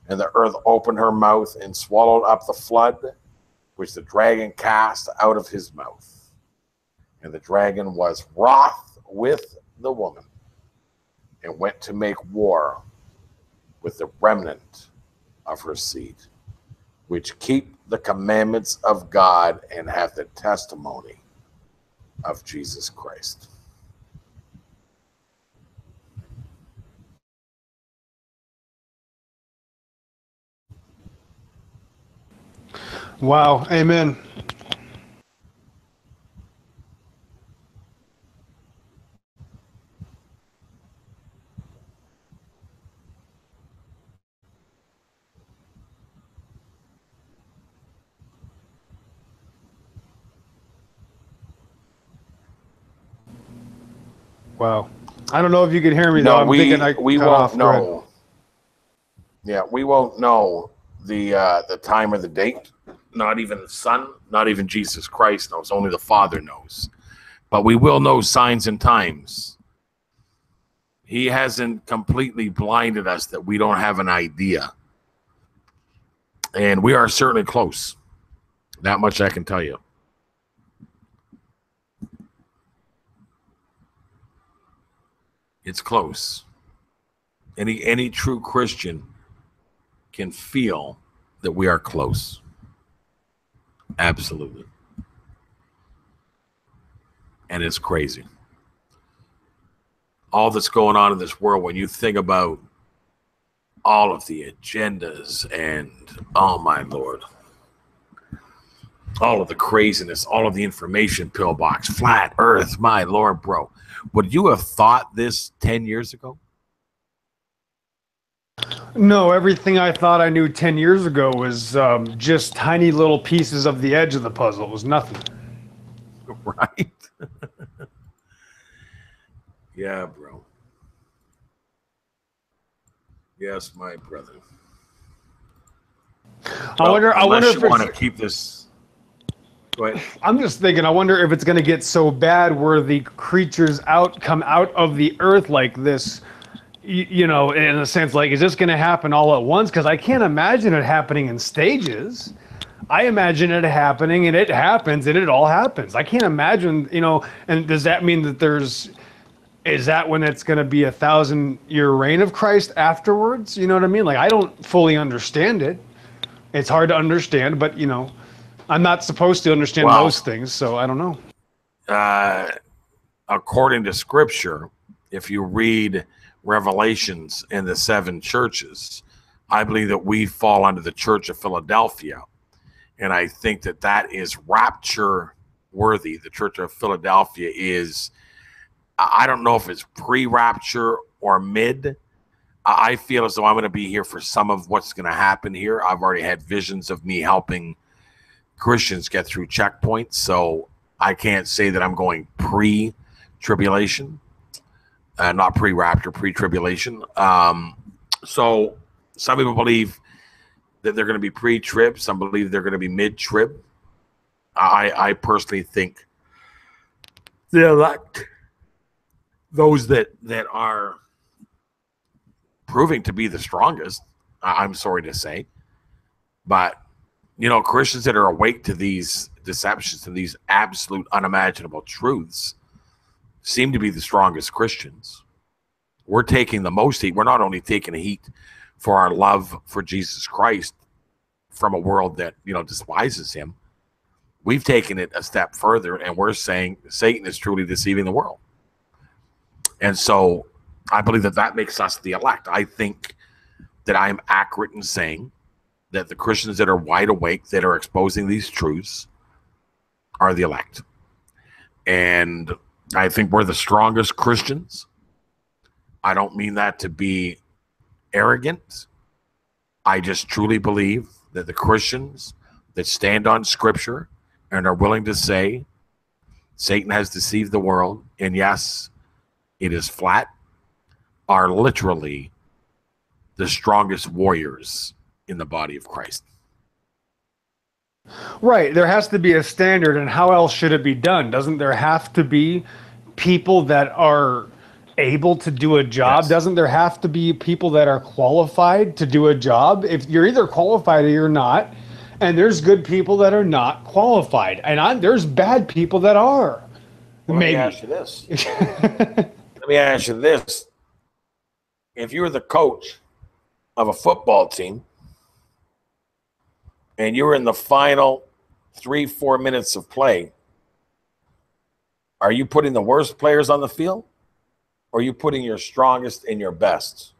and the earth opened her mouth and swallowed up the flood, which the dragon cast out of his mouth. And the dragon was wroth with the woman, and went to make war with the remnant of her seed, which keep the commandments of God and have the testimony of Jesus Christ. Wow. Amen. Wow. I don't know if you can hear me though. I'm thinking we cut won't off. know. Yeah, we won't know the time or the date. Not even the Son, not even Jesus Christ knows. Only the Father knows. But we will know signs and times. He hasn't completely blinded us that we don't have an idea. And we are certainly close. That much I can tell you. It's close. Any true Christian can feel that we are close. Absolutely. And it's crazy. All that's going on in this world, when you think about all of the agendas and, oh my Lord, all of the craziness, all of the information pillbox, flat earth, my Lord, bro. Would you have thought this 10 years ago? No, everything I thought I knew 10 years ago was just tiny little pieces of the edge of the puzzle. It was nothing. Right? Yeah, bro. Yes, my brother. I wonder if you want to keep this. Go ahead. I'm just thinking, I wonder if it's going to get so bad where the creatures come out of the earth like this, you know, in a sense, like, is this going to happen all at once? Because I can't imagine it happening in stages. I imagine it happening, and it happens, and it all happens. I can't imagine, you know, and does that mean that is that when it's going to be 1,000-year reign of Christ afterwards? You know what I mean? Like, I don't fully understand it. It's hard to understand, but, you know, I'm not supposed to understand most things, so I don't know. According to Scripture, if you read Revelations in the 7 churches, I believe that we fall under the Church of Philadelphia. And I think that that is rapture worthy. The Church of Philadelphia is, I don't know if it's pre-rapture or mid. I feel as though I'm going to be here for some of what's going to happen here. I've already had visions of me helping Christians get through checkpoints, so I can't say that I'm going pre-tribulation, not pre-rapture, pre-tribulation. So some people believe that they're going to be pre-trib. Some believe they're going to be mid-trib. I personally think the elect, those that are proving to be the strongest, I'm sorry to say, but you know, Christians that are awake to these deceptions and these absolute unimaginable truths seem to be the strongest Christians. We're taking the most heat. We're not only taking heat for our love for Jesus Christ from a world that, you know, despises him. We've taken it a step further, and we're saying Satan is truly deceiving the world. And so I believe that that makes us the elect. I think that I am accurate in saying that the Christians that are wide awake, that are exposing these truths, are the elect. And I think we're the strongest Christians. I don't mean that to be arrogant. I just truly believe that the Christians that stand on Scripture and are willing to say Satan has deceived the world, and yes, it is flat, are literally the strongest warriors in the body of Christ. Right. There has to be a standard, and how else should it be done? Doesn't there have to be people that are able to do a job? Yes. Doesn't there have to be people that are qualified to do a job? If you're either qualified or you're not, and there's good people that are not qualified, and there's bad people that are. Well, Maybe. Let me ask you this. Let me ask you this. If you were the coach of a football team and you were in the final 3-4 minutes of play, are you putting the worst players on the field, or are you putting your strongest and your best?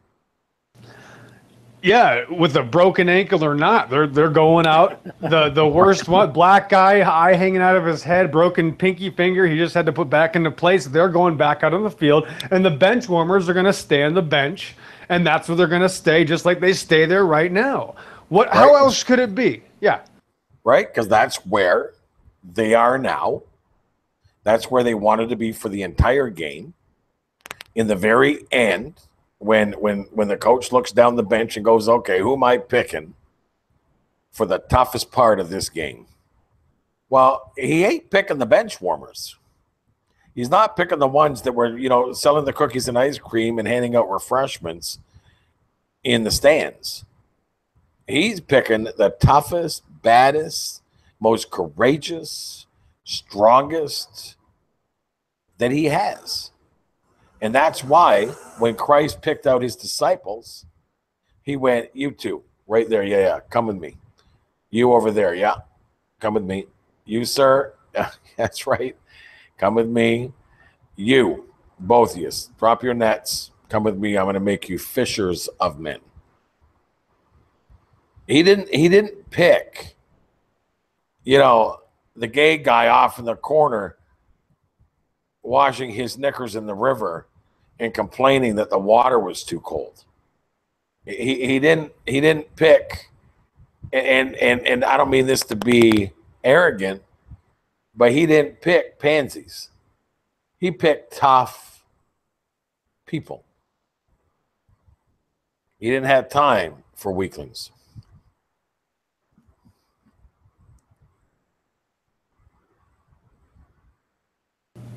Yeah, with a broken ankle or not, they're going out. The worst one, black guy, eye hanging out of his head, broken pinky finger. He just had to put back into place. They're going back out on the field, and the bench warmers are going to stay on the bench, and that's where they're going to stay, just like they stay there right now. What? Right. How else could it be? Yeah, right, because that's where they are now. That's where they wanted to be for the entire game. In the very end, when the coach looks down the bench and goes, okay, who am I picking for the toughest part of this game? Well, he ain't picking the bench warmers. He's not picking the ones that were, you know, selling the cookies and ice cream and handing out refreshments in the stands. He's picking the toughest, baddest, most courageous, strongest that he has. And that's why when Christ picked out his disciples, he went, you two, right there, yeah, come with me. You over there, yeah, come with me. You, sir, that's right, come with me. You, both of you, drop your nets, come with me. I'm going to make you fishers of men. He didn't pick, you know, the gay guy off in the corner washing his knickers in the river and complaining that the water was too cold. He didn't pick, and I don't mean this to be arrogant, but he didn't pick pansies. He picked tough people. He didn't have time for weaklings.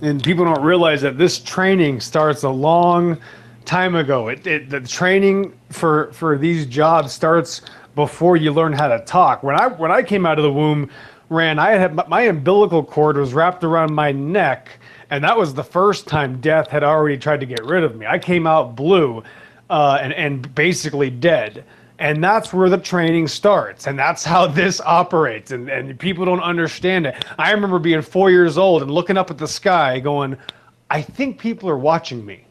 And people don't realize that this training starts a long time ago. The training for these jobs starts before you learn how to talk. When I came out of the womb, I had my umbilical cord was wrapped around my neck, and that was the first time death had already tried to get rid of me. I came out blue, and basically dead. And that's where the training starts. And that's how this operates. And people don't understand it. I remember being 4 years old and looking up at the sky going, I think people are watching me.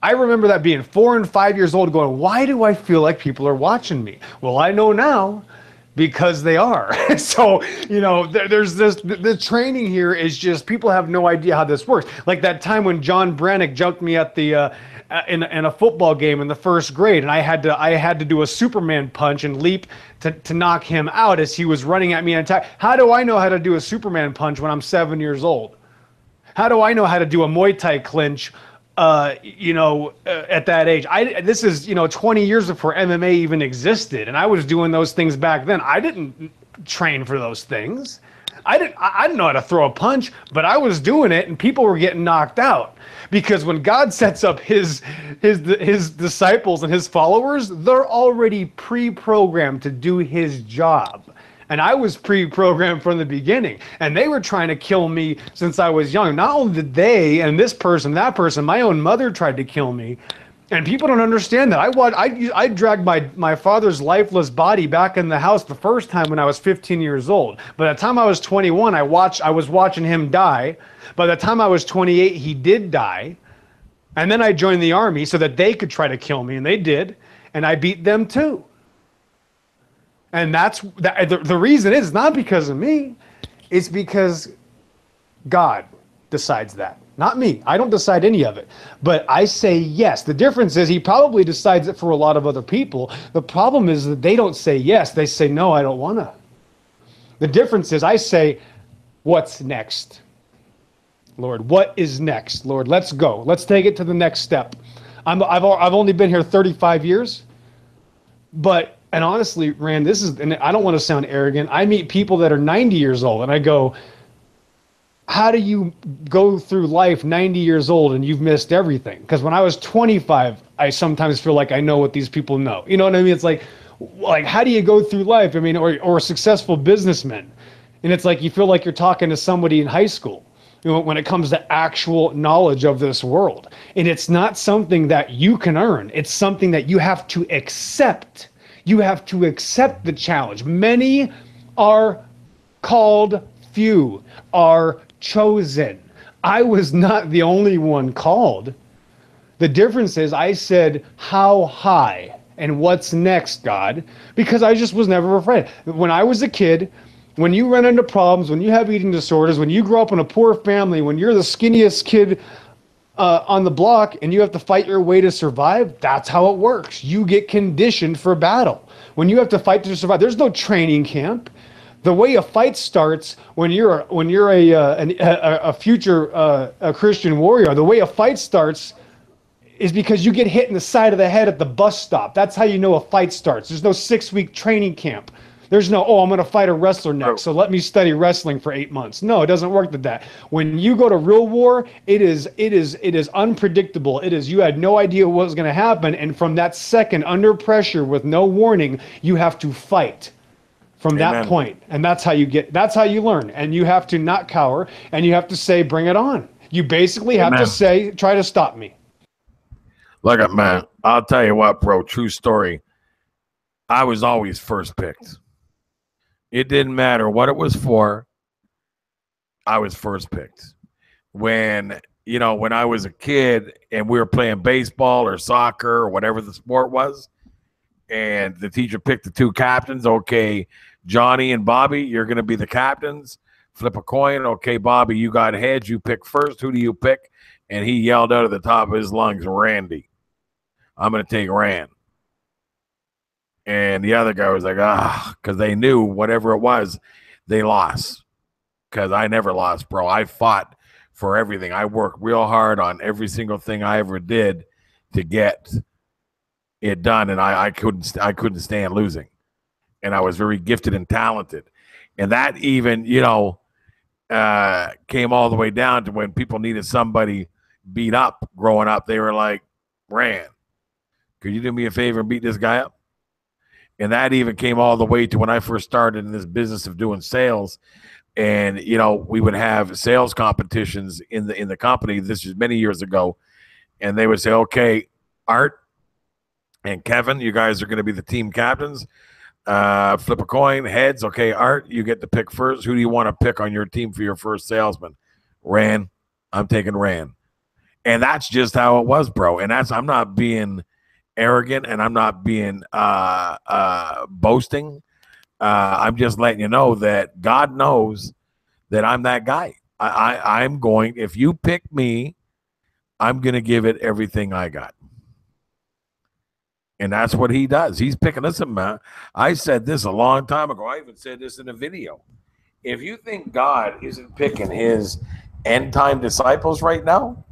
I remember that being 4 and 5 years old going, why do I feel like people are watching me? Well, I know now because they are. So, you know, there's this, the training here is just, people have no idea how this works. Like that time when John Brannick jumped me at the, in a football game in the first grade, and I had to do a Superman punch and leap to knock him out as he was running at me and attack. How do I know how to do a Superman punch when I'm 7 years old? How do I know how to do a Muay Thai clinch, at that age? This is 20 years before MMA even existed, and I was doing those things back then. I didn't train for those things. I didn't know how to throw a punch, but I was doing it, and people were getting knocked out. Because when God sets up his disciples and his followers, they're already pre-programmed to do his job. And I was pre-programmed from the beginning. And they were trying to kill me since I was young. Not only did they and this person, that person, my own mother tried to kill me. And people don't understand that. I dragged my father's lifeless body back in the house the first time when I was 15 years old. By the time I was 21, I was watching him die. By the time I was 28, he did die. And then I joined the army so that they could try to kill me, and they did. And I beat them too. And the reason is not because of me. It's because God decides that. Not me. I don't decide any of it. But I say yes. The difference is he probably decides it for a lot of other people. The problem is that they don't say yes. They say, no, I don't want to. The difference is I say, what's next? Lord, what is next? Lord, let's go. Let's take it to the next step. I've only been here 35 years. And honestly, Rand, and I don't want to sound arrogant. I meet people that are 90 years old, and I go, how do you go through life 90 years old and you've missed everything? Because when I was 25, I sometimes feel like I know what these people know. You know what I mean? It's like how do you go through life? I mean, or successful businessmen. And it's like you feel like you're talking to somebody in high school, when it comes to actual knowledge of this world. And it's not something that you can earn. It's something that you have to accept. You have to accept the challenge. Many are called, few are chosen. I was not the only one called. The difference is I said, how high and what's next, God? Because I just was never afraid. When I was a kid, when you run into problems, when you have eating disorders, when you grow up in a poor family, when you're the skinniest kid on the block and you have to fight your way to survive, that's how it works. You get conditioned for battle. When you have to fight to survive, there's no training camp. The way a fight starts when you're a future Christian warrior, the way a fight starts is because you get hit in the side of the head at the bus stop. That's how you know a fight starts. There's no 6-week training camp. There's no, I'm going to fight a wrestler next, so let me study wrestling for 8 months. No, it doesn't work like that. When you go to real war, it is unpredictable. You had no idea what was going to happen, and from that second, under pressure with no warning, you have to fight from that point. And that's how you learn. And you have to not cower, and you have to say, bring it on. You basically have to say, try to stop me. Look at man, I'll tell you what, bro, true story. I was always first picked. It didn't matter what it was for. I was first picked. When I was a kid and we were playing baseball or soccer or whatever the sport was, and the teacher picked the two captains, okay, Johnny and Bobby, you're going to be the captains. Flip a coin. Okay, Bobby, you got heads. You pick first. Who do you pick? And he yelled out of the top of his lungs, Randy. I'm going to take Rand. And the other guy was like, because they knew whatever it was, they lost. Because I never lost, bro. I fought for everything. I worked real hard on every single thing I ever did to get it done, and I couldn't stand losing, and I was very gifted and talented, and that even came all the way down to when people needed somebody beat up growing up. They were like, Rand, could you do me a favor and beat this guy up? And that even came all the way to when I first started in this business of doing sales. And, we would have sales competitions in the company. This was many years ago. And they would say, okay, Art and Kevin, you guys are going to be the team captains. Flip a coin, heads. Okay, Art, you get to pick first. Who do you want to pick on your team for your first salesman? Rand. I'm taking Rand. And that's just how it was, bro. And I'm not being arrogant, and I'm not being boasting. I'm just letting you know that God knows that I'm that guy. I'm going, if you pick me, I'm going to give it everything I got. And that's what he does. He's picking us up, man. I said this a long time ago. I even said this in a video. If you think God isn't picking his end time disciples right now,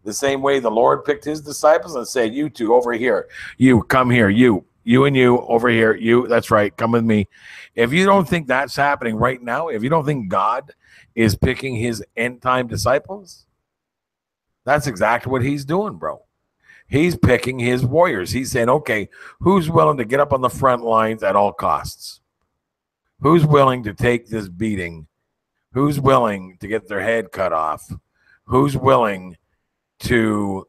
the same way the Lord picked his disciples and said, you two over here, you come here, you and you over here, you, that's right, come with me. If you don't think that's happening right now, if you don't think God is picking his end time disciples, that's exactly what he's doing, bro. He's picking his warriors. He's saying, okay, who's willing to get up on the front lines at all costs? Who's willing to take this beating? Who's willing to get their head cut off? Who's willing to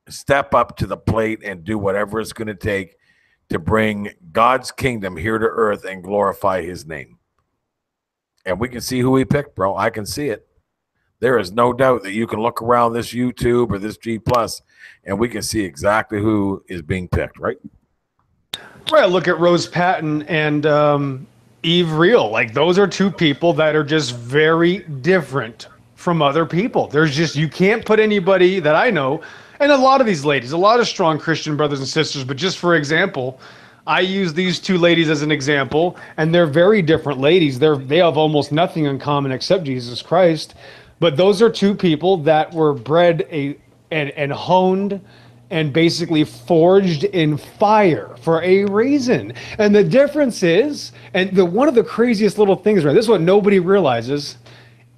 step up to the plate and do whatever it's going to take to bring God's kingdom here to earth and glorify his name? And we can see who he picked, bro. I can see it. There is no doubt that you can look around this YouTube or this G Plus and we can see exactly who is being picked, right? Right. Look at Rose Patton and Eve Reel. Like, those are two people that are just very different from other people. There's just, you can't put anybody that I know, and a lot of these ladies, a lot of strong Christian brothers and sisters, but just for example, I use these two ladies as an example, and they're very different ladies. They have almost nothing in common except Jesus Christ. But those are two people that were bred and honed and basically forged in fire for a reason. And the difference is, and one of the craziest little things, right, this is what nobody realizes,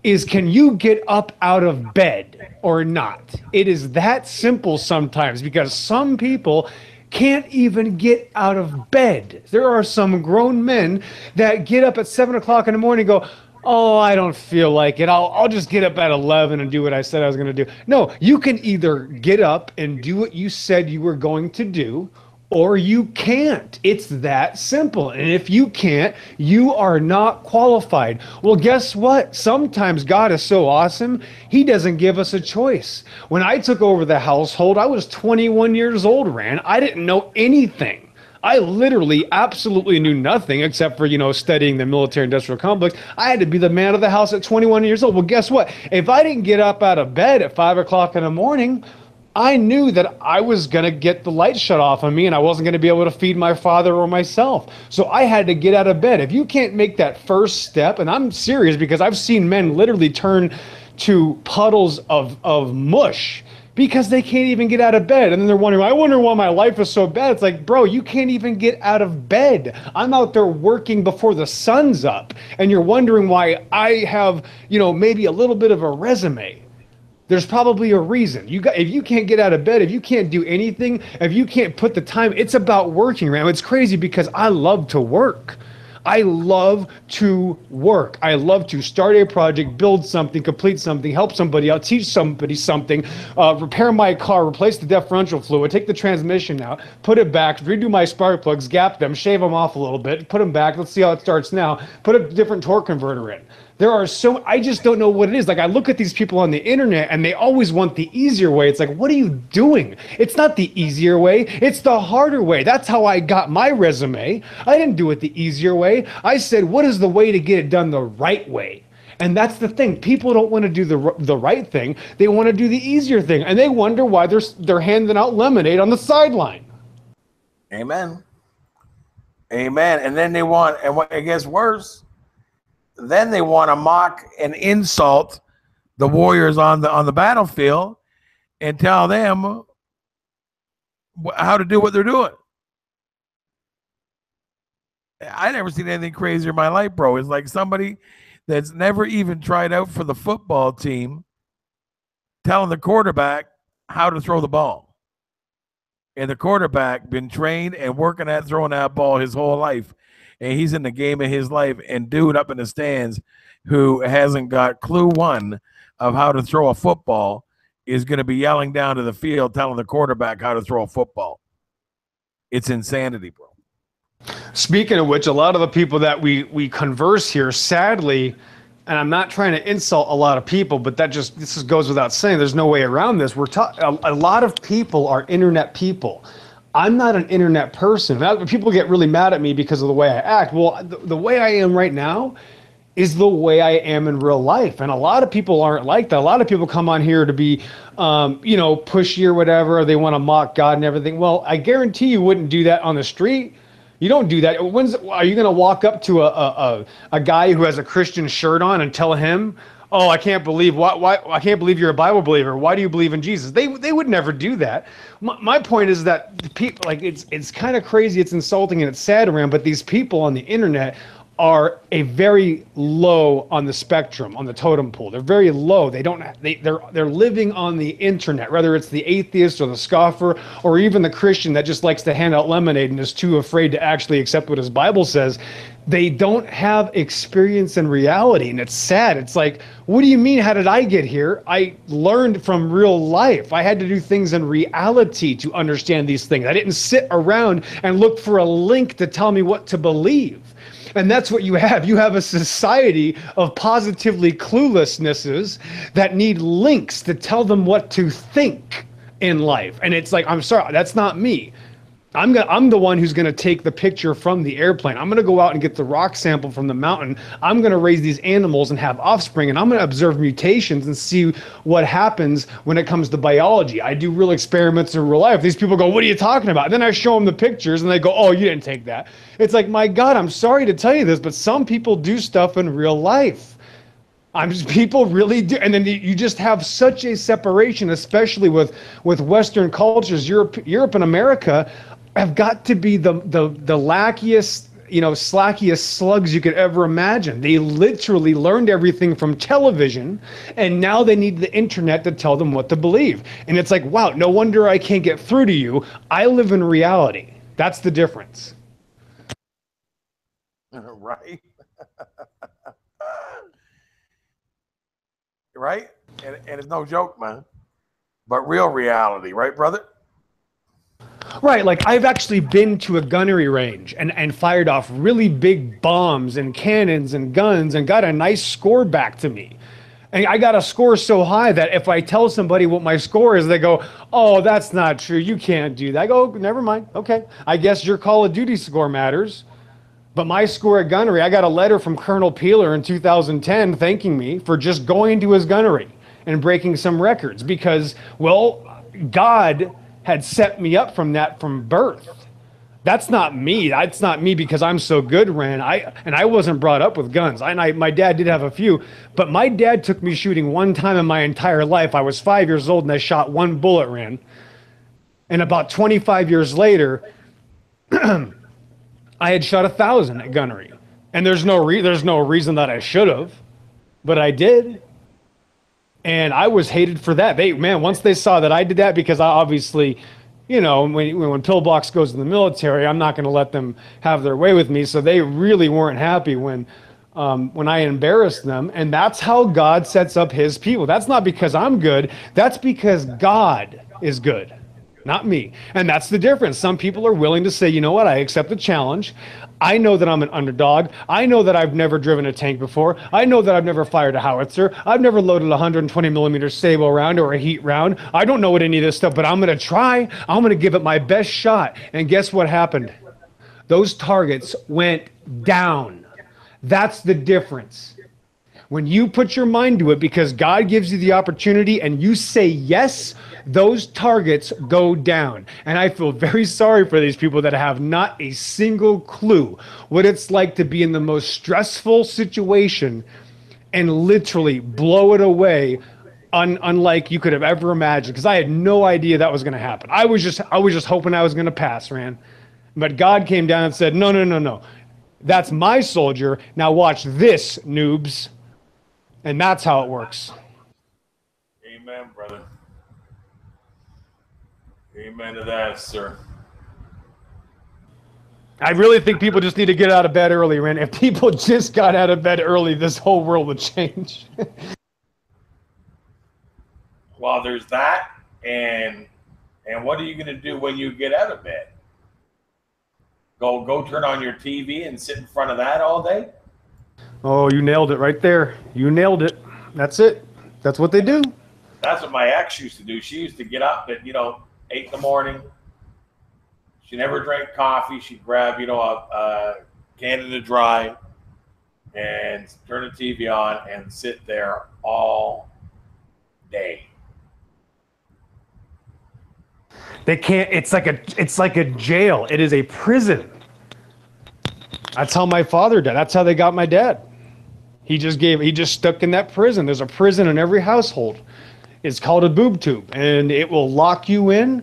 is can you get up out of bed or not? It is that simple sometimes, because some people can't even get out of bed. There are some grown men that get up at 7 o'clock in the morning and go, oh, I don't feel like it. I'll just get up at 11 and do what I said I was going to do. No, you can either get up and do what you said you were going to do, or you can't. It's that simple. And if you can't, you are not qualified. Well, guess what? Sometimes God is so awesome, he doesn't give us a choice. When I took over the household, I was 21 years old, Rand. I didn't know anything. I literally absolutely knew nothing except for, studying the military-industrial complex. I had to be the man of the house at 21 years old. Well, guess what? If I didn't get up out of bed at 5 o'clock in the morning, I knew that I was going to get the light shut off on me and I wasn't going to be able to feed my father or myself. So I had to get out of bed. If you can't make that first step, and I'm serious because I've seen men literally turn to puddles of mush because they can't even get out of bed. And then they're wondering, I wonder why my life is so bad. It's like, bro, you can't even get out of bed. I'm out there working before the sun's up. And you're wondering why I have, maybe a little bit of a resume. There's probably a reason. If you can't get out of bed, if you can't do anything, if you can't put the time, it's about working, man. It's crazy because I love to work. I love to work. I love to start a project, build something, complete something, help somebody out, teach somebody something, repair my car, replace the differential fluid, take the transmission out, put it back, redo my spark plugs, gap them, shave them off a little bit, put them back. Let's see how it starts now. Put a different torque converter in. I just don't know what it is. Like, I look at these people on the internet and they always want the easier way. It's like, what are you doing? It's not the easier way. It's the harder way. That's how I got my resume. I didn't do it the easier way. I said, what is the way to get it done the right way? And that's the thing. People don't want to do the right thing. They want to do the easier thing. And they wonder why they're handing out lemonade on the sideline. Amen. Amen. And then they want, and what it gets worse, then they want to mock and insult the warriors on the battlefield and tell them how to do what they're doing. I never seen anything crazier in my life, bro. It's like somebody that's never even tried out for the football team telling the quarterback how to throw the ball. And the quarterback been trained and working at throwing that ball his whole life. And he's in the game of his life. And dude up in the stands who hasn't got clue one of how to throw a football is going to be yelling down to the field telling the quarterback how to throw a football. It's insanity, bro. Speaking of which, a lot of the people that we converse here, sadly, and I'm not trying to insult a lot of people, but this goes without saying. There's no way around this. A lot of people are internet people. I'm not an internet person. People get really mad at me because of the way I act. Well, the way I am right now is the way I am in real life. And a lot of people aren't like that. A lot of people come on here to be, pushy or whatever. They want to mock God and everything. Well, I guarantee you wouldn't do that on the street. You don't do that. Are you going to walk up to a guy who has a Christian shirt on and tell him, "Oh, I can't believe I can't believe you're a Bible believer. Why do you believe in Jesus?" They would never do that. My point is that the people, like, it's kind of crazy, it's insulting, and it's sad around. But these people on the internet are a very low on the spectrum, on the totem pole. They're very low. They're living on the internet, whether it's the atheist or the scoffer or even the Christian that just likes to hand out lemonade and is too afraid to actually accept what his Bible says. They don't have experience in reality, and it's sad. It's like, what do you mean, how did I get here? I learned from real life. I had to do things in reality to understand these things. I didn't sit around and look for a link to tell me what to believe. And that's what you have. You have a society of positively cluelessnesses that need links to tell them what to think in life. And it's like, I'm sorry, that's not me. I'm the one who's going to take the picture from the airplane. I'm going to go out and get the rock sample from the mountain. I'm going to raise these animals and have offspring, and I'm going to observe mutations and see what happens when it comes to biology. I do real experiments in real life. These people go, "What are you talking about?" And then I show them the pictures, and they go, "Oh, you didn't take that." It's like, my God, I'm sorry to tell you this, but some people do stuff in real life. People really do. And then you just have such a separation, especially with Western cultures. Europe and America have got to be the lackiest, slackiest slugs you could ever imagine. They literally learned everything from television, and now they need the internet to tell them what to believe. And it's like, wow, no wonder I can't get through to you. I live in reality. That's the difference. Right. Right? And it's no joke, man. But real reality, right, brother? Right, like I've actually been to a gunnery range and fired off really big bombs and cannons and guns and got a nice score back to me. And I got a score so high that if I tell somebody what my score is, they go, "Oh, that's not true. You can't do that." I go, "Never mind. Okay. I guess your Call of Duty score matters. But my score at gunnery," I got a letter from Colonel Peeler in 2010 thanking me for just going to his gunnery and breaking some records because, well, God had set me up from birth. That's not me. That's not me because I'm so good, Ren. I wasn't brought up with guns. My dad did have a few, but my dad took me shooting one time in my entire life. I was 5 years old and I shot one bullet, Ren. And about 25 years later, I had shot 1,000 at gunnery. And there's no reason that I should have, but I did. And I was hated for that. Once they saw that I did that, because I obviously, when Pillbox goes in the military, I'm not going to let them have their way with me. So they really weren't happy when I embarrassed them. And that's how God sets up his people. That's not because I'm good. That's because God is good, not me. And that's the difference. Some people are willing to say, "You know what? I accept the challenge. I know that I'm an underdog. I know that I've never driven a tank before. I know that I've never fired a howitzer. I've never loaded a 120 millimeter sable round or a heat round. I don't know what any of this stuff, but I'm going to try. I'm going to give it my best shot." And guess what happened? Those targets went down. That's the difference. When you put your mind to it, because God gives you the opportunity and you say yes, those targets go down. And I feel very sorry for these people that have not a single clue what it's like to be in the most stressful situation and literally blow it away unlike you could have ever imagined, because I had no idea that was going to happen. I was just hoping I was going to pass, Rand. But God came down and said, no. That's my soldier. Now watch this, noobs. And that's how it works. Amen, brother. Amen to that, sir. I really think people just need to get out of bed early, Rand. If people just got out of bed early, this whole world would change. Well, there's that, and what are you going to do when you get out of bed? Go turn on your TV and sit in front of that all day? Oh, you nailed it right there. You nailed it. That's it. That's what they do. That's what my ex used to do. She used to get up at 8 in the morning. She never drank coffee. She'd grab a Canada Dry and turn the TV on and sit there all day. They can't. It's like a jail. It is a prison. That's how my father died. That's how they got my dad. He just stuck in that prison. There's a prison in every household. It's called a boob tube, and it will lock you in.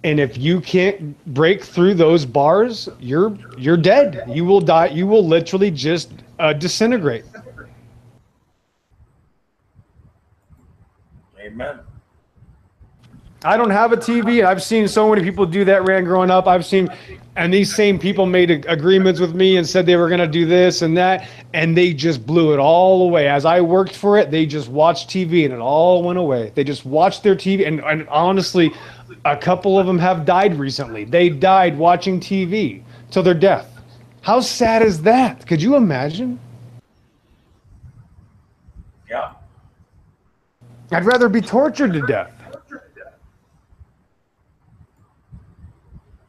And if you can't break through those bars, you're dead. You will die. You will literally just disintegrate. Amen. I don't have a TV. I've seen so many people do that, Rand, growing up. And these same people made agreements with me and said they were going to do this and that, and they just blew it all away. As I worked for it, they just watched TV and it all went away. They just watched their TV, and honestly, a couple of them have died recently. They died watching TV till their death. How sad is that? Could you imagine? Yeah. I'd rather be tortured to death.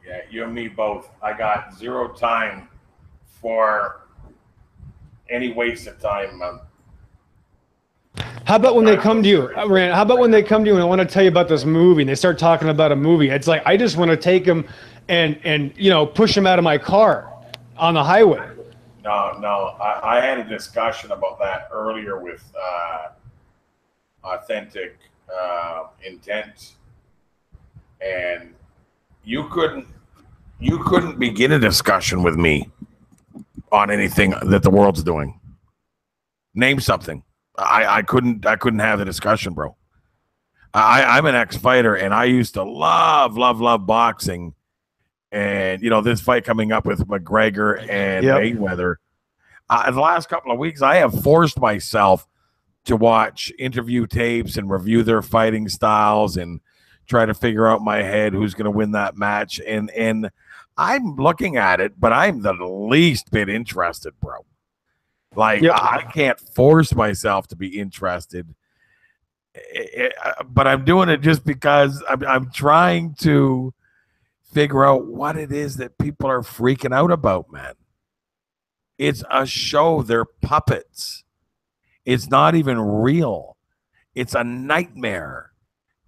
Yeah, you and me both. I got zero time for any waste of time. How about when they come to you, Rand? How about when they come to you and I want to tell you about this movie and they start talking about a movie? It's like I just want to take them and push them out of my car on the highway. No. I had a discussion about that earlier with Authentic Intent, and you couldn't begin a discussion with me on anything that the world's doing. Name something. I couldn't have the discussion, bro. I'm an ex-fighter, and I used to love boxing. And this fight coming up with McGregor and Mayweather. The last couple of weeks, I have forced myself to watch interview tapes and review their fighting styles and try to figure out in my head who's going to win that match. And I'm looking at it, but I'm the least bit interested, bro. I can't force myself to be interested, but I'm doing it just because I'm trying to figure out what it is that people are freaking out about, man. It's a show. They're puppets. It's not even real. It's a nightmare.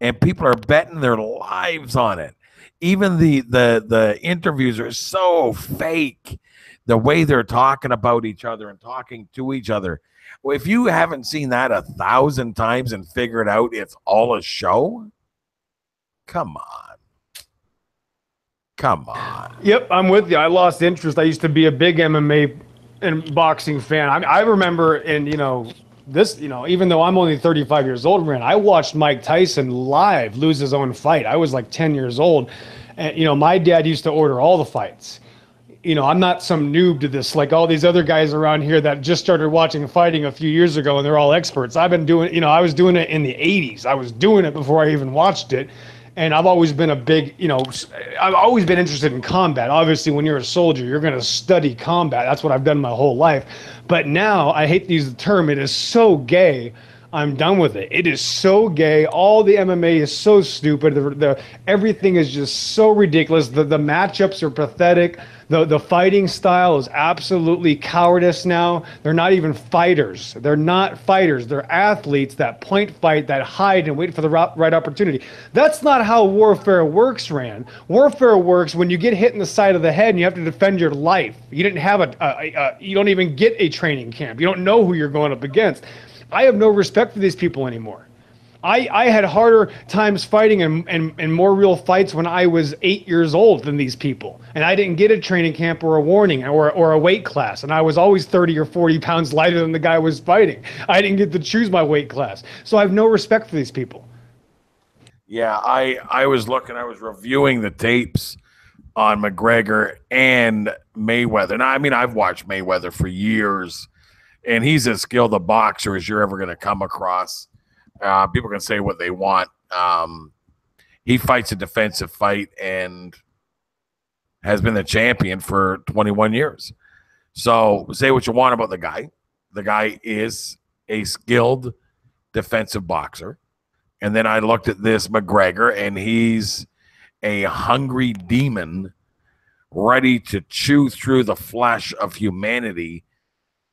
And people are betting their lives on it. Even the interviews are so fake. The way they're talking about each other and talking to each other. Well, if you haven't seen that 1,000 times and figured out it's all a show, come on. Yep, I'm with you. I lost interest. I used to be a big MMA and boxing fan. I remember, and even though I'm only 35 years old, I watched Mike Tyson live lose his own fight. I was like 10 years old, and my dad used to order all the fights. I'm not some noob to this, like all these other guys around here that just started watching fighting a few years ago and they're all experts. I've been doing, I was doing it in the 80s. I was doing it before I even watched it. And I've always been a big, I've always been interested in combat. Obviously, when you're a soldier, you're going to study combat. That's what I've done my whole life. But now, I hate to use the term, it is so gay. I'm done with it. It is so gay. All the MMA is so stupid. Everything is just so ridiculous. The matchups are pathetic. The fighting style is absolutely cowardice now. They're not even fighters. They're not fighters. They're athletes that point fight, that hide and wait for the right opportunity. That's not how warfare works, Rand. Warfare works when you get hit in the side of the head and you have to defend your life. You didn't have you don't even get a training camp. You don't know who you're going up against. I have no respect for these people anymore. I had harder times fighting and more real fights when I was 8 years old than these people. And I didn't get a training camp or a warning or a weight class. And I was always 30 or 40 pounds lighter than the guy I was fighting. I didn't get to choose my weight class. So I have no respect for these people. Yeah, I was reviewing the tapes on McGregor and Mayweather. Now, I mean, I've watched Mayweather for years, and he's as skilled a boxer as you're ever going to come across. People can say what they want. He fights a defensive fight and has been the champion for 21 years. So say what you want about the guy. The guy is a skilled defensive boxer. And then I looked at this McGregor, and he's a hungry demon ready to chew through the flesh of humanity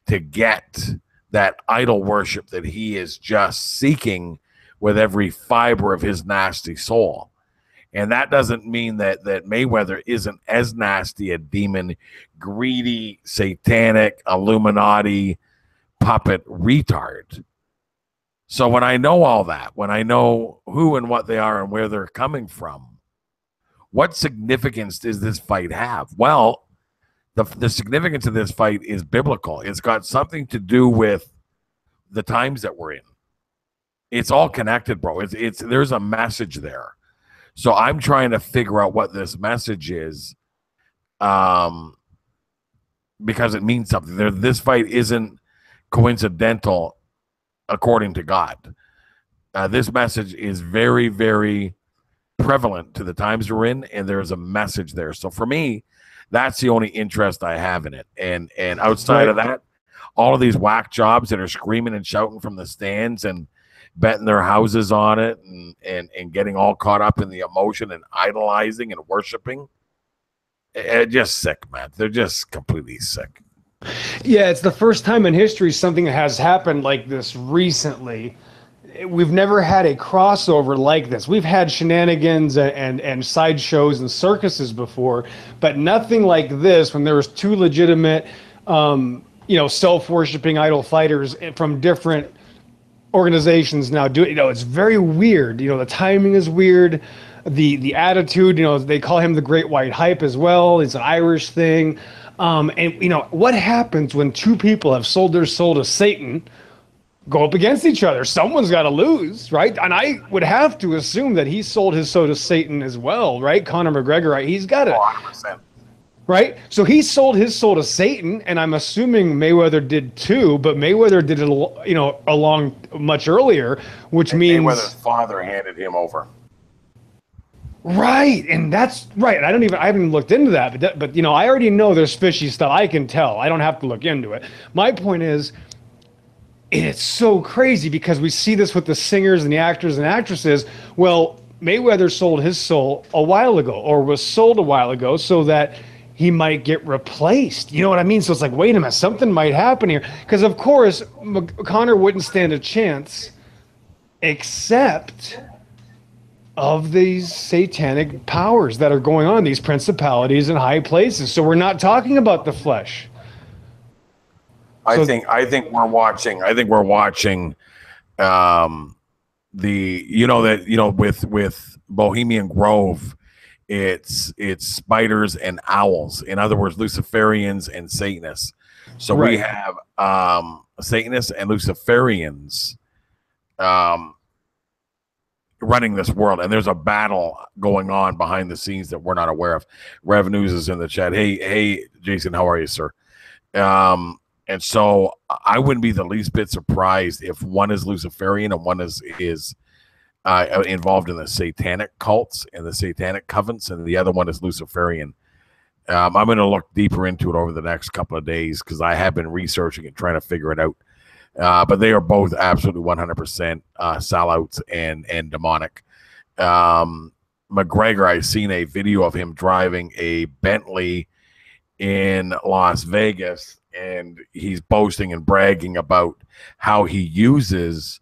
to get that idol worship that he is just seeking with every fiber of his nasty soul. And that doesn't mean that Mayweather isn't as nasty a demon, greedy, satanic, Illuminati, puppet retard. So when I know all that, when I know who and what they are and where they're coming from, what significance does this fight have? Well, the significance of this fight is biblical. It's got something to do with the times that we're in. It's all connected, bro. It's there's a message there. So I'm trying to figure out what this message is, because it means something. This fight isn't coincidental, according to God. This message is very, very prevalent to the times we're in, and there's a message there. So for me, that's the only interest I have in it. And outside of that, all of these whack jobs that are screaming and shouting from the stands and betting their houses on it and getting all caught up in the emotion and idolizing and worshiping, just sick, man. They're just completely sick. Yeah, it's the first time in history something has happened like this recently. We've never had a crossover like this. We've had shenanigans and sideshows and circuses before, but nothing like this when there was two legitimate, self-worshiping idol fighters from different organizations now do it. It's very weird. The timing is weird. The attitude, they call him the Great White Hype as well. It's an Irish thing. What happens when two people have sold their soul to Satan, go up against each other? Someone's got to lose, right? And I would have to assume that he sold his soul to Satan as well, right? Conor McGregor, right? He's got it. 100%. Right? So he sold his soul to Satan, and I'm assuming Mayweather did too, but Mayweather did it, along much earlier, which means Mayweather's father handed him over. Right, and that's right. I haven't looked into that, but I already know there's fishy stuff. I can tell. I don't have to look into it. My point is, it's so crazy because we see this with the singers and the actors and actresses. Well, Mayweather sold his soul a while ago, or was sold a while ago, so that he might get replaced. You know what I mean? So it's like, wait a minute, something might happen here. Because of course, Conor wouldn't stand a chance, except of these satanic powers that are going on, these principalities in high places. So we're not talking about the flesh. I think we're watching with Bohemian Grove, it's spiders and owls. In other words, Luciferians and Satanists. So we have Satanists and Luciferians running this world, and there's a battle going on behind the scenes that we're not aware of. Rev News is in the chat. Hey, Jason, how are you, sir? And so I wouldn't be the least bit surprised if one is Luciferian and one is involved in the satanic cults and the satanic covens, and the other one is Luciferian. I'm going to look deeper into it over the next couple of days because I have been researching and trying to figure it out. But they are both absolutely 100% sellouts and demonic. McGregor, I've seen a video of him driving a Bentley in Las Vegas, and he's boasting and bragging about how he uses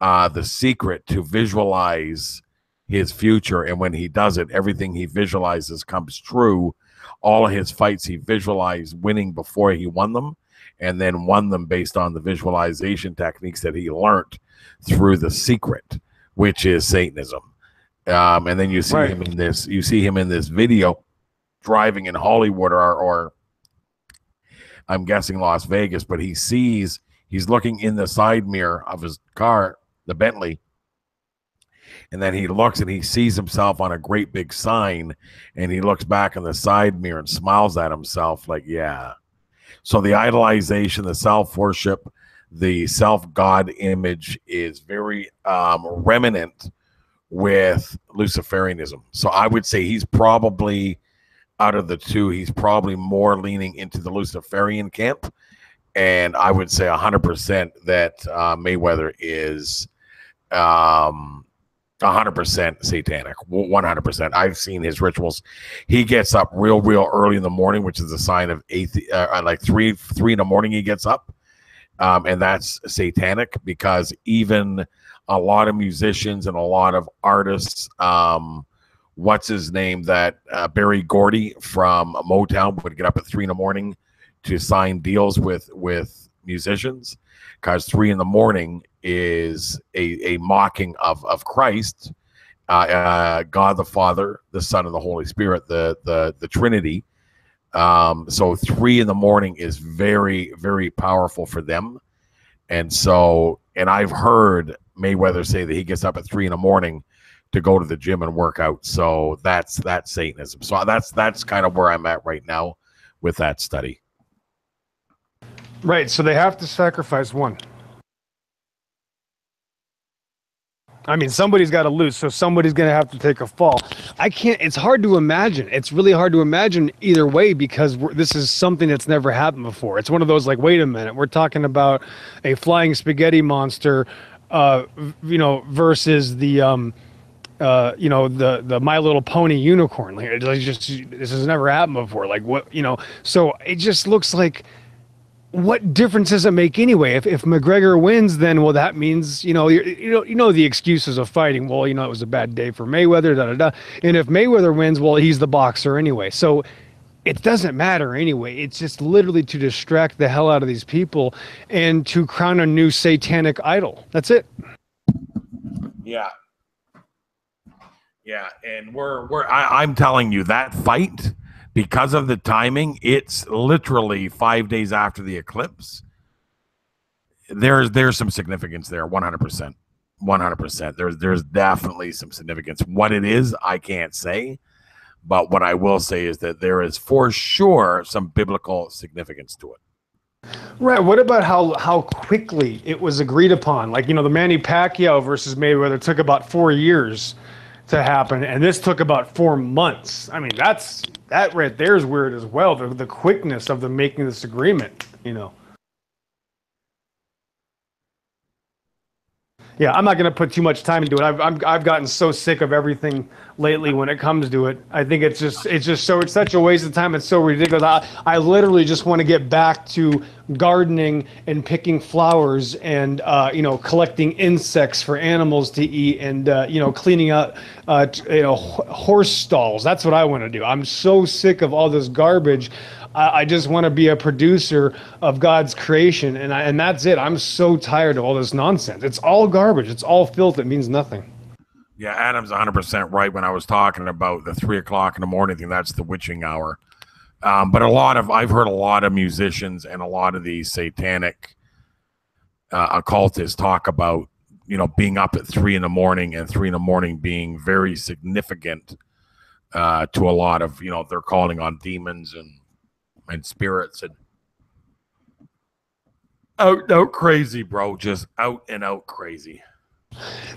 the secret to visualize his future. And when he does it, everything he visualizes comes true. All of his fights he visualized winning before he won them, and then won them based on the visualization techniques that he learned through the secret, which is Satanism. And then you see him in this. You see him in this video driving in Hollywood or I'm guessing Las Vegas, but he's looking in the side mirror of his car, the Bentley, and then he looks and he sees himself on a great big sign, and he looks back in the side mirror and smiles at himself like, yeah. So the idolization, the self-worship, the self-God image is very remnant with Luciferianism. So I would say he's probably, out of the two, he's probably more leaning into the Luciferian camp. And I would say 100% that Mayweather is 100% satanic, 100%. I've seen his rituals. He gets up real early in the morning, which is a sign of like 3 in the morning he gets up. And that's satanic, because even a lot of musicians and a lot of artists, what's his name, that Barry Gordy from Motown would get up at 3 in the morning to sign deals with musicians, because 3 in the morning is a mocking of Christ, God the Father, the Son, and the Holy Spirit, the Trinity. So 3 in the morning is very powerful for them. And so, and I've heard Mayweather say that he gets up at 3 in the morning to go to the gym and work out. So that's Satanism. So that's kind of where I'm at right now with that study. Right. So they have to sacrifice one. I mean, somebody's got to lose, so somebody's going to have to take a fall. It's hard to imagine. It's really hard to imagine either way, because this is something that's never happened before. It's one of those, like, wait a minute, we're talking about a flying spaghetti monster, versus the, the My Little Pony unicorn. Like, this has never happened before. Like, what, so it just looks like, what difference does it make anyway? If McGregor wins, then, well, that means, the excuses of fighting. Well, it was a bad day for Mayweather, And if Mayweather wins, well, he's the boxer anyway. So it doesn't matter anyway. It's just literally to distract the hell out of these people and to crown a new satanic idol. That's it. Yeah. Yeah. And I'm telling you, that fight, because of the timing, it's literally 5 days after the eclipse. There's some significance there, 100%. 100%. There's definitely some significance. What it is, I can't say. But what I will say is that there is for sure some biblical significance to it. Right. What about how quickly it was agreed upon? Like, the Manny Pacquiao versus Mayweather took about 4 years to happen, and this took about 4 months. I mean, that right there is weird as well. The quickness of them making this agreement, Yeah, I'm not going to put too much time into it. I've gotten so sick of everything lately when it comes to it. I think it's such a waste of time. It's so ridiculous. I literally just want to get back to gardening and picking flowers and collecting insects for animals to eat and cleaning out horse stalls. That's what I want to do. I'm so sick of all this garbage. I just want to be a producer of God's creation, and that's it. I'm so tired of all this nonsense. It's all garbage. It's all filth. It means nothing. Yeah, Adam's 100% right when I was talking about the 3 o'clock in the morning thing. That's the witching hour. But I've heard a lot of musicians and a lot of these satanic occultists talk about, being up at 3 in the morning, and 3 in the morning being very significant to a lot of, they're calling on demons and spirits and out crazy, bro. Just out and out crazy.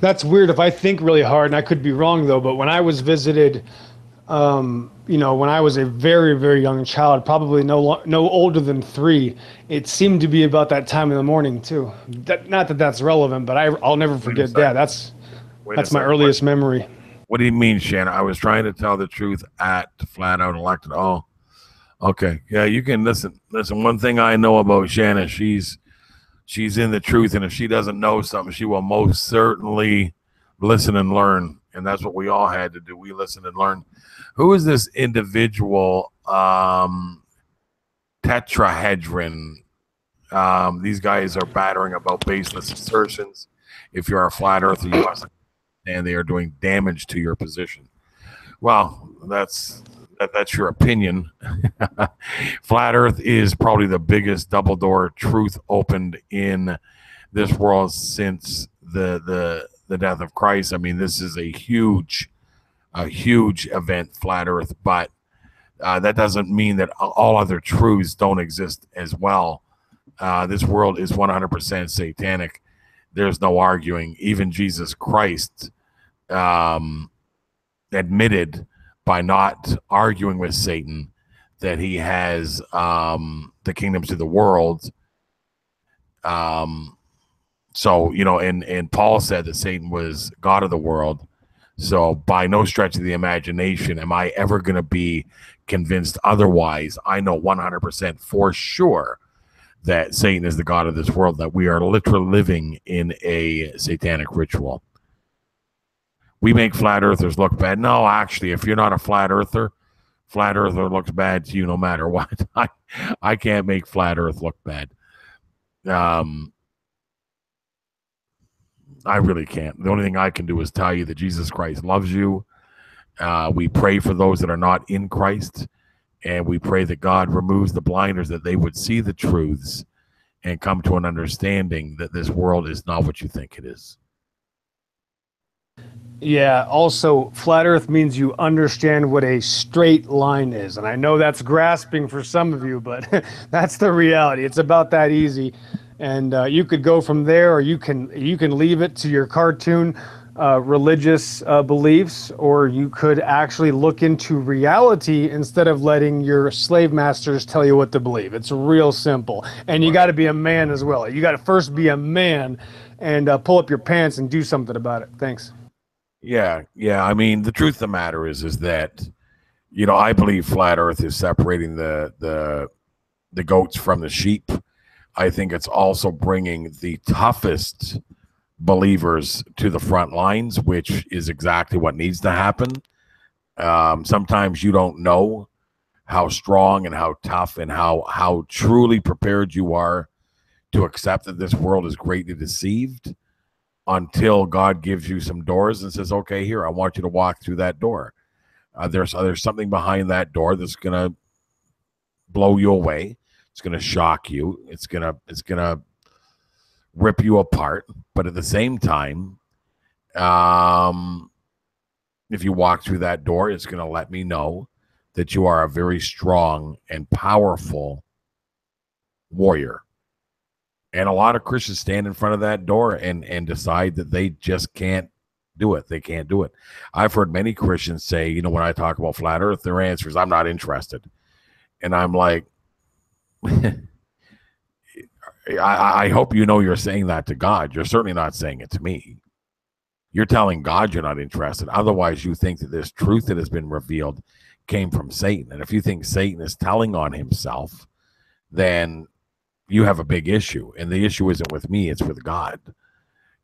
That's weird. If I think really hard, and I could be wrong though, but when I was visited, when I was a very, very young child, probably no older than 3, it seemed to be about that time in the morning too. Not that that's relevant, but I'll never forget that. That's my earliest memory. What do you mean, Shannon? I was trying to tell the truth at Flat Out Elected. Oh, okay. Yeah, you can listen. Listen, one thing I know about Shannon, she's in the truth, and if she doesn't know something, she will most certainly listen and learn. And that's what we all had to do. We listened and learned. Who is this individual? Tetrahedron. These guys are battering about baseless assertions. If you're a flat earther, you must and they are doing damage to your position. Well, that's your opinion. Flat Earth is probably the biggest double door truth opened in this world since the death of Christ. I mean, this is a huge event, Flat Earth, but that doesn't mean that all other truths don't exist as well. This world is 100% satanic. There's no arguing. Even Jesus Christ admitted by not arguing with Satan that he has the kingdoms of the world. So, you know, and Paul said that Satan was God of the world. So by no stretch of the imagination am I ever going to be convinced otherwise. I know 100% for sure that Satan is the God of this world, that we are literally living in a satanic ritual. We make flat earthers look bad. No, actually, if you're not a flat earther looks bad to you no matter what. I can't make flat earth look bad. I really can't. The only thing I can do is tell you that Jesus Christ loves you. We pray for those that are not in Christ, and we pray that God removes the blinders, that they would see the truths and come to an understanding that this world is not what you think it is. Yeah, also, flat earth means you understand what a straight line is. And I know that's grasping for some of you, but that's the reality. It's about that easy. And you could go from there, or you can leave it to your cartoon religious beliefs, or you could actually look into reality instead of letting your slave masters tell you what to believe. It's real simple. And you got to be a man as well. You got to first be a man and pull up your pants and do something about it. Thanks. Yeah. I mean, the truth of the matter is that, you know, I believe flat earth is separating the goats from the sheep. I think it's also bringing the toughest believers to the front lines, which is exactly what needs to happen. Sometimes you don't know how strong and how tough and how truly prepared you are to accept that this world is greatly deceived until God gives you some doors and says, okay, here, I want you to walk through that door. There's something behind that door that's going to blow you away. It's going to shock you. It's going to rip you apart. But at the same time, if you walk through that door, it's going to let me know that you are a very strong and powerful warrior. And a lot of Christians stand in front of that door and decide that they just can't do it. They can't do it. I've heard many Christians say, you know, when I talk about flat earth, their answer is, I'm not interested. And I'm like, I hope you know you're saying that to God. You're certainly not saying it to me. You're telling God you're not interested. Otherwise, you think that this truth that has been revealed came from Satan. And if you think Satan is telling on himself, then you have a big issue. And the issue isn't with me, it's with God.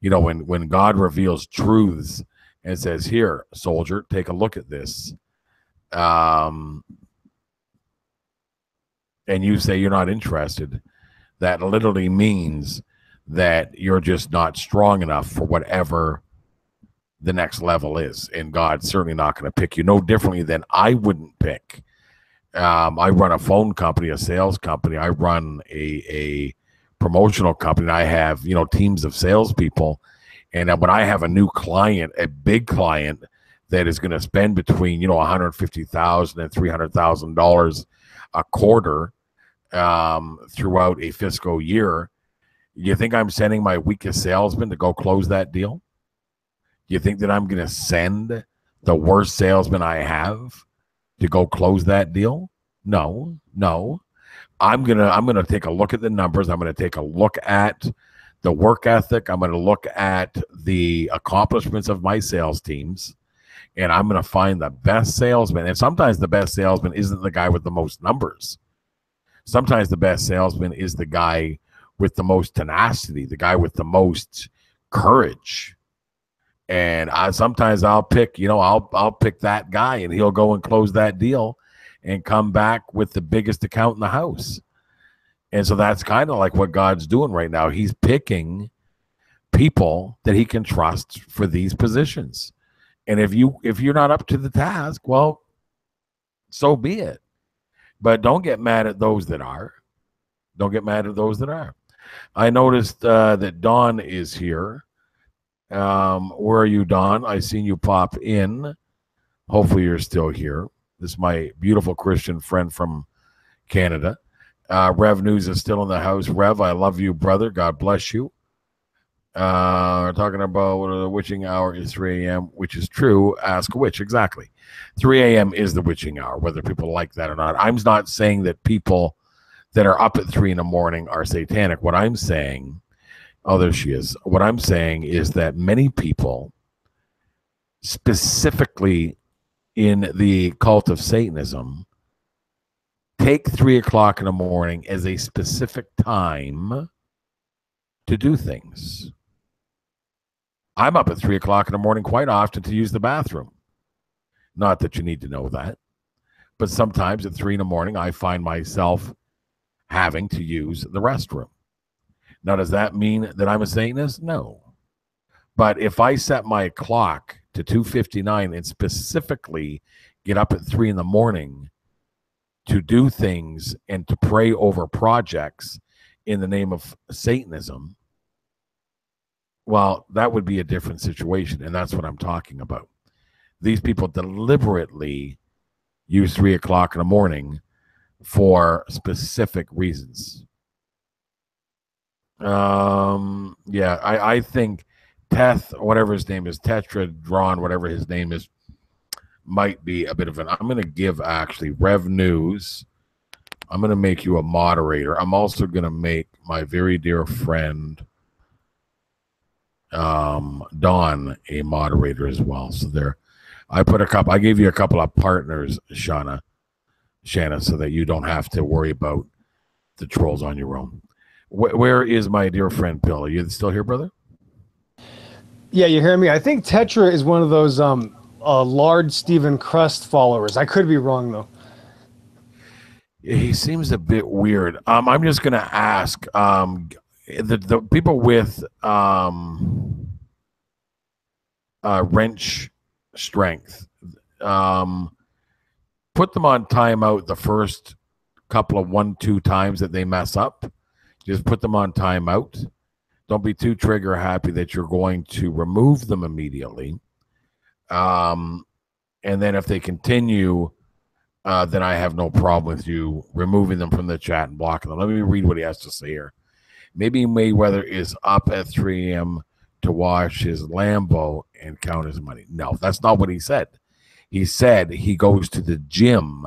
You know, when God reveals truths and says, here, soldier, take a look at this. And you say you're not interested, that literally means that you're just not strong enough for whatever the next level is. And God's certainly not going to pick you no differently than I wouldn't pick. I run a phone company, a sales company. I run a promotional company. I have, you know, teams of salespeople. And when I have a new client, a big client that is going to spend between, you know, $150,000 and $300,000 a quarter throughout a fiscal year, you think I'm sending my weakest salesman to go close that deal? You think that I'm going to send the worst salesman I have to go close that deal? No. I'm gonna take a look at the numbers. I'm gonna take a look at the work ethic. I'm gonna look at the accomplishments of my sales teams, and I'm gonna find the best salesman. And sometimes the best salesman isn't the guy with the most numbers. Sometimes the best salesman is the guy with the most tenacity, the guy with the most courage. And sometimes I'll pick, you know, I'll pick that guy, and he'll go and close that deal and come back with the biggest account in the house. And so that's kind of like what God's doing right now. He's picking people that he can trust for these positions. And if you're not up to the task, well, so be it. But don't get mad at those that are. Don't get mad at those that are. I noticed that Dawn is here. Where are you, Dawn? I seen you pop in. Hopefully you're still here. This is my beautiful Christian friend from Canada. Rev News is still in the house. Rev, I love you, brother. God bless you. We're talking about the witching hour is 3 a.m., which is true. Ask a witch. Exactly. 3 a.m. is the witching hour, whether people like that or not. I'm not saying that people that are up at 3 in the morning are satanic. What I'm saying, oh, there she is. What I'm saying is that many people, specifically in the cult of Satanism, take 3 o'clock in the morning as a specific time to do things. I'm up at 3 o'clock in the morning quite often to use the bathroom. Not that you need to know that, but sometimes at 3 in the morning, I find myself having to use the restroom. Now, does that mean that I'm a Satanist? No. But if I set my clock to 2:59 and specifically get up at 3 in the morning to do things and to pray over projects in the name of Satanism, well, that would be a different situation, and that's what I'm talking about. These people deliberately use 3 o'clock in the morning for specific reasons. Yeah, I think Teth, whatever his name is, Tetradron, whatever his name is, might be a bit of an... I'm going to give, actually, Rev News, I'm going to make you a moderator. I'm also going to make my very dear friend Dawn a moderator as well. So there, I gave you a couple of partners, Shanna, so that you don't have to worry about the trolls on your own. Where is my dear friend Bill? Are you still here, brother? Yeah, you hear me? I think Tetra is one of those large Stephen Crust followers. I could be wrong though. He seems a bit weird. I'm just gonna ask the people with wrench strength. Put them on timeout the first couple of 1-2 times that they mess up. Just put them on timeout. Don't be too trigger happy that you're going to remove them immediately. And then if they continue, then I have no problem with you removing them from the chat and blocking them. Let me read what he has to say here. Maybe Mayweather is up at 3 a.m. to wash his Lambo and count his money. No, that's not what he said. He said he goes to the gym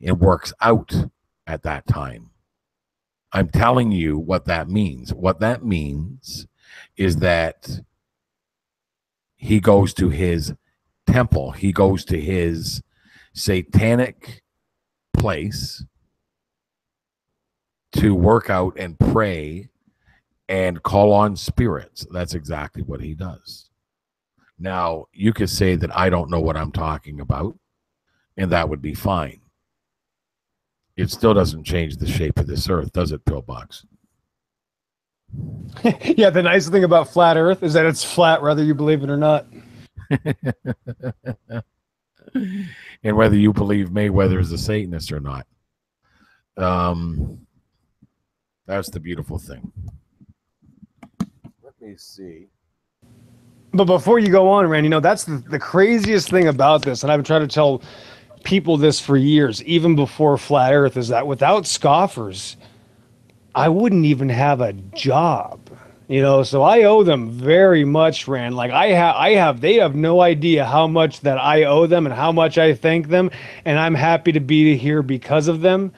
and works out at that time. I'm telling you what that means. What that means is that he goes to his temple. He goes to his satanic place to work out and pray and call on spirits. That's exactly what he does. Now, you could say that I don't know what I'm talking about, and that would be fine. It still doesn't change the shape of this earth, does it, Pillbox? Yeah, the nice thing about flat Earth is that it's flat whether you believe it or not. And whether you believe Mayweather is a Satanist or not. That's the beautiful thing. Let me see. But before you go on, Rand, that's the craziest thing about this, and I've been trying to tell people this for years, even before Flat Earth, is that without scoffers, I wouldn't even have a job. So I owe them very much, Rand. Like they have no idea how much that I owe them and how much I thank them, and I'm happy to be here because of them,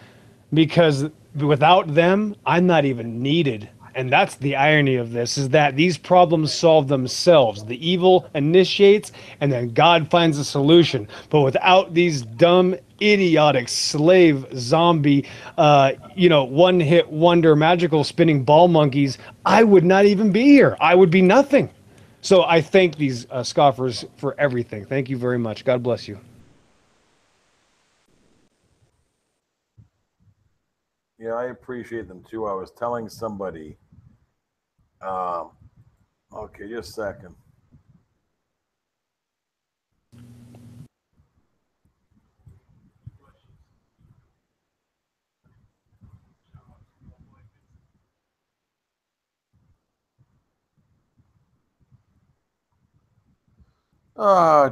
because without them, I'm not even needed. And that's the irony of this, is that these problems solve themselves. The evil initiates, and then God finds a solution. But without these dumb, idiotic, slave, zombie, one-hit wonder, magical spinning ball monkeys, I would not even be here. I would be nothing. So I thank these scoffers for everything. Thank you very much. God bless you. Yeah, I appreciate them too. I was telling somebody Okay, just a second.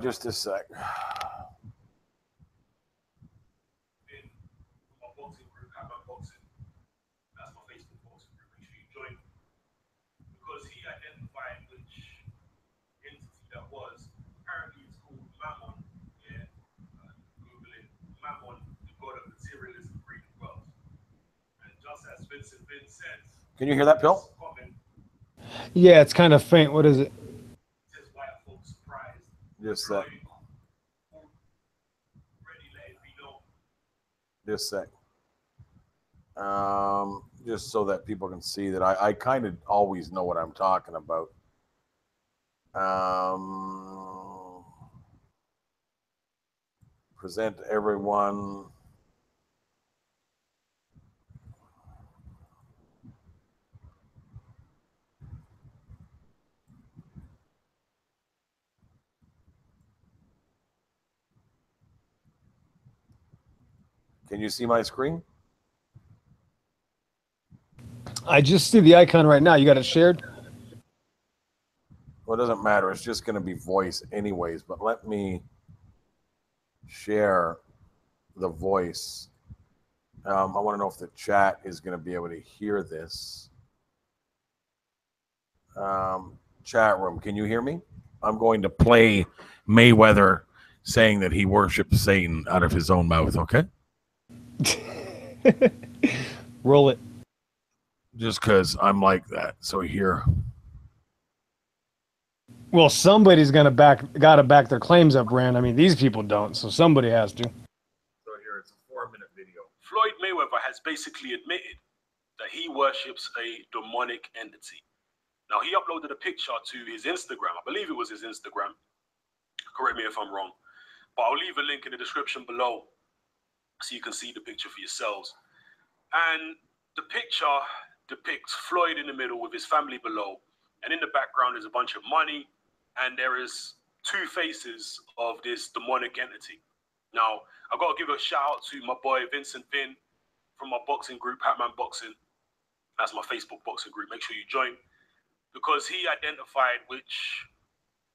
Just a sec. Because he identified which entity that was. Apparently, it's called Mammon. Yeah, Google it. Mammon, the god of materialism, greed, and wealth. And just as Vincent says, Can you hear that, Bill? Yeah, it's kind of faint. What is it? Says why are folks surprised? Just a sec. Already let it be known. Just a sec. Just so that people can see that I kind of always know what I'm talking about. Present to everyone. Can you see my screen? I just see the icon right now. You got it shared? Well, it doesn't matter. It's just going to be voice anyways. But let me share the voice. I want to know if the chat is going to be able to hear this. Chat room, can you hear me? I'm going to play Mayweather saying that he worships Satan out of his own mouth, okay? Roll it. Just because I'm like that. So here. Well, somebody's gotta back their claims up, Rand. I mean, these people don't, so somebody has to. So here, it's a 4-minute video. Floyd Mayweather has basically admitted that he worships a demonic entity. Now, he uploaded a picture to his Instagram. I believe it was his Instagram. Correct me if I'm wrong. But I'll leave a link in the description below so you can see the picture for yourselves. And the picture depicts Floyd in the middle with his family below. And in the background is a bunch of money. And there is 2 faces of this demonic entity. Now, I've got to give a shout out to my boy Vincent Vin from my boxing group, Hatman Boxing. That's my Facebook boxing group. Make sure you join. Because he identified which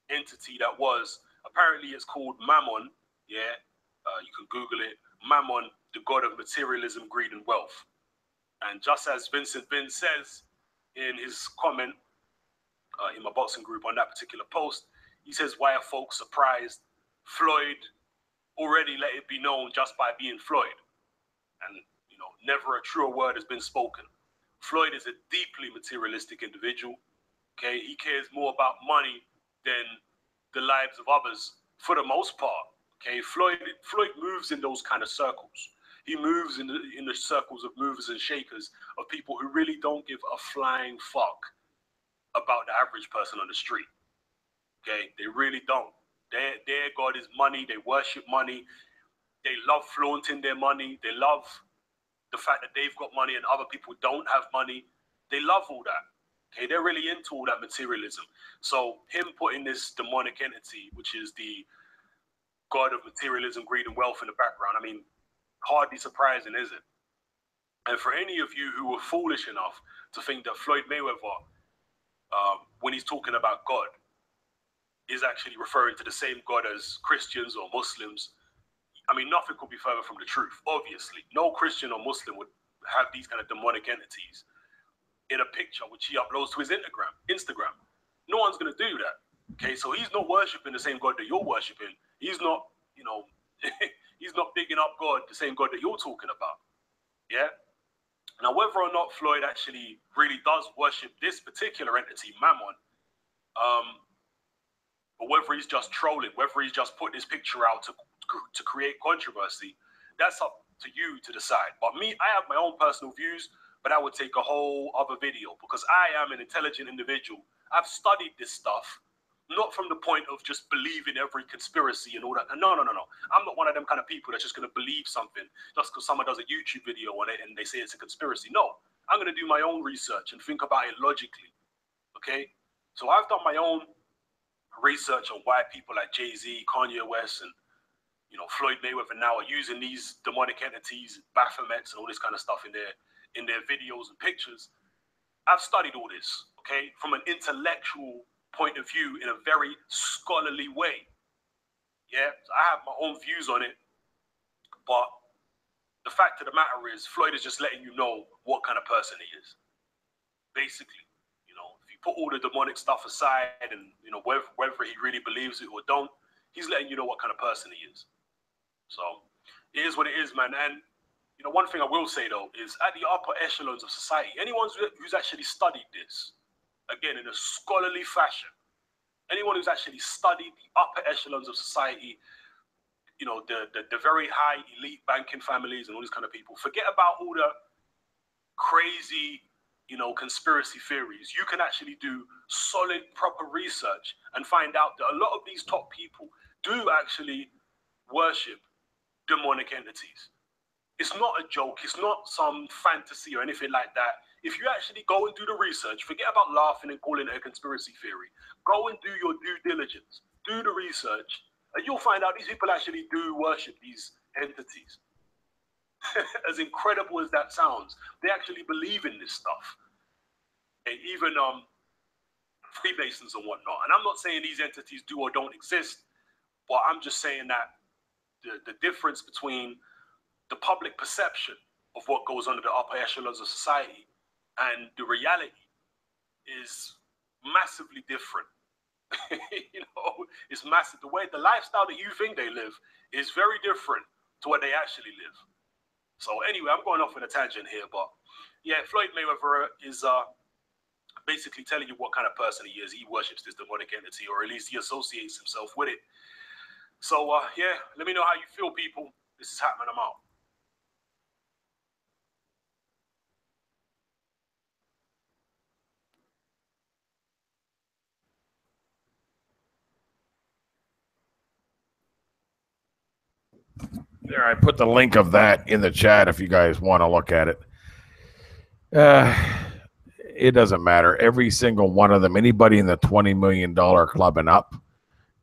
entity that was. Apparently, it's called Mammon. Yeah, you can Google it. Mammon, the god of materialism, greed, and wealth. And just as Vincent Vin says in his comment in my boxing group on that particular post, he says, why are folks surprised? Floyd already let it be known just by being Floyd. And, you know, never a truer word has been spoken. Floyd is a deeply materialistic individual. Okay, he cares more about money than the lives of others for the most part. Okay, Floyd moves in those kind of circles. He moves in the circles of movers and shakers, of people who really don't give a flying fuck about the average person on the street. Okay, they really don't. Their God is money. They worship money. They love flaunting their money. They love the fact that they've got money and other people don't have money. They love all that. Okay, they're really into all that materialism. So him putting this demonic entity, which is the god of materialism, greed, and wealth in the background, I mean, hardly surprising, is it? And for any of you who were foolish enough to think that Floyd Mayweather, when he's talking about God, is actually referring to the same God as Christians or Muslims, I mean, nothing could be further from the truth, obviously. No Christian or Muslim would have these kind of demonic entities in a picture which he uploads to his Instagram. No one's going to do that. Okay, so he's not worshiping the same God that you're worshiping. He's not, you know, he's not bigging up God, the same God that you're talking about. Yeah? Now, whether or not Floyd actually really does worship this particular entity, Mammon, or whether he's just trolling, whether he's just put this picture out to create controversy, that's up to you to decide. But me, I have my own personal views, but I would take a whole other video because I am an intelligent individual. I've studied this stuff, not from the point of just believing every conspiracy and all that. No. I'm not one of them kind of people that's just going to believe something just because someone does a YouTube video on it and they say it's a conspiracy. No, I'm going to do my own research and think about it logically. Okay? So I've done my own research on why people like Jay-Z, Kanye West, and Floyd Mayweather now are using these demonic entities, Baphomets, and all this kind of stuff in their videos and pictures. I've studied all this, okay, from an intellectual point of view in a very scholarly way. Yeah, so I have my own views on it, but the fact of the matter is, Floyd is just letting you know what kind of person he is. Basically, if you put all the demonic stuff aside and, whether he really believes it or don't, he's letting you know what kind of person he is. So it is what it is, man. And, one thing I will say, though, is at the upper echelons of society, anyone who's actually studied this, again, in a scholarly fashion, anyone who's actually studied the upper echelons of society, the very high elite banking families and all these kind of people, forget about all the crazy, conspiracy theories. You can actually do solid, proper research and find out that a lot of these top people do actually worship demonic entities. It's not a joke. It's not some fantasy or anything like that. If you actually go and do the research, forget about laughing and calling it a conspiracy theory. Go and do your due diligence. Do the research, and you'll find out these people actually do worship these entities. As incredible as that sounds, they actually believe in this stuff. And even Freemasons and whatnot. And I'm not saying these entities do or don't exist, but I'm just saying that the difference between the public perception of what goes on in the upper echelons of society and the reality is massively different. It's massive. The lifestyle that you think they live is very different to what they actually live. So anyway, I'm going off on a tangent here, but yeah, Floyd Mayweather is basically telling you what kind of person he is. He worships this demonic entity, or at least he associates himself with it. So yeah, let me know how you feel, people. This is Hatman. I'm out. There, I put the link of that in the chat if you guys want to look at it. It doesn't matter. Every single one of them, anybody in the $20 million club and up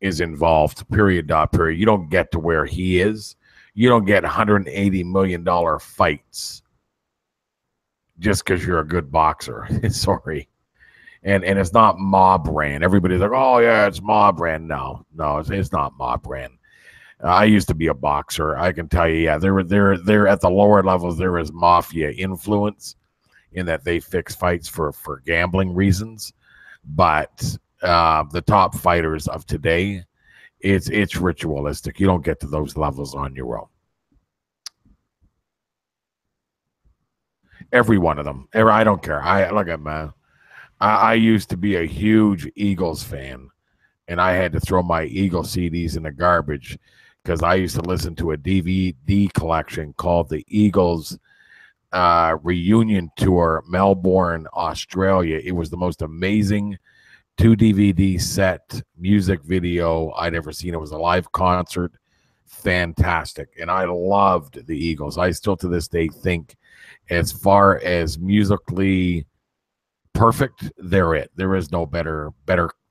is involved, period, dot, period. You don't get to where he is. You don't get $180 million fights just because you're a good boxer. Sorry. And it's not mob brand. Everybody's like, oh, yeah, it's mob brand. No, it's not mob brand. I used to be a boxer. I can tell you, yeah, they're at the lower levels. There is mafia influence in that they fix fights for gambling reasons. But the top fighters of today, it's ritualistic. You don't get to those levels on your own. Every one of them. I don't care. Look at man. I used to be a huge Eagles fan, and I had to throw my Eagle CDs in the garbage because I used to listen to a DVD collection called the Eagles Reunion Tour, Melbourne, Australia. It was the most amazing 2 DVD set music video I'd ever seen. It was a live concert. Fantastic. And I loved the Eagles. I still to this day think as far as musically perfect, they're it. There is no better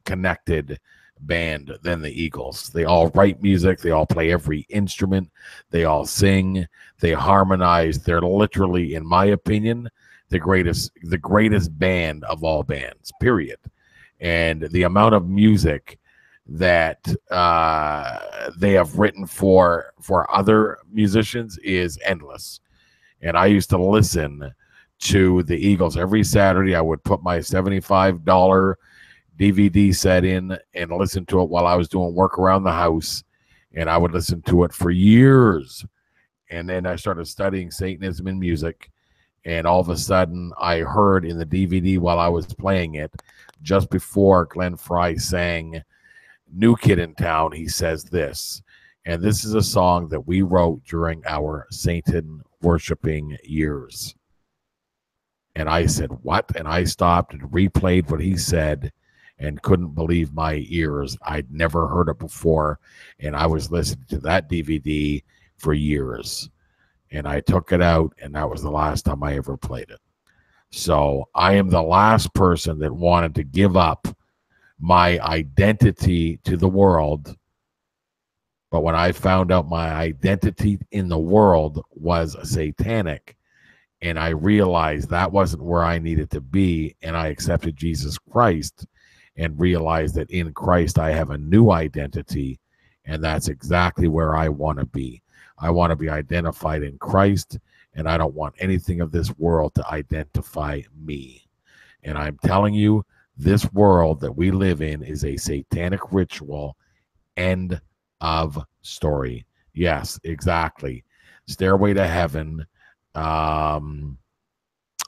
connected band than the Eagles. They all write music. They all play every instrument. They all sing. They harmonize. They're literally, in my opinion, the greatest band of all bands, period. And the amount of music that they have written for other musicians is endless. And I used to listen to the Eagles every Saturday. I would put my $75 DVD set in and listen to it while I was doing work around the house, and I would listen to it for years. And then I started studying Satanism and music, and all of a sudden I heard in the DVD while I was playing it, just before Glenn Fry sang New Kid in Town, he says this, and this is a song that we wrote during our Satan worshiping years. And I said, what? And I stopped and replayed what he said and couldn't believe my ears. I'd never heard it before, and I was listening to that DVD for years. And I took it out, and that was the last time I ever played it. So I am the last person that wanted to give up my identity to the world. But when I found out my identity in the world was satanic, and I realized that wasn't where I needed to be, and I accepted Jesus Christ and realized that in Christ I have a new identity, and that's exactly where I want to be. I want to be identified in Christ, and I don't want anything of this world to identify me. And I'm telling you, this world that we live in is a satanic ritual. End of story. Yes, exactly. Stairway to Heaven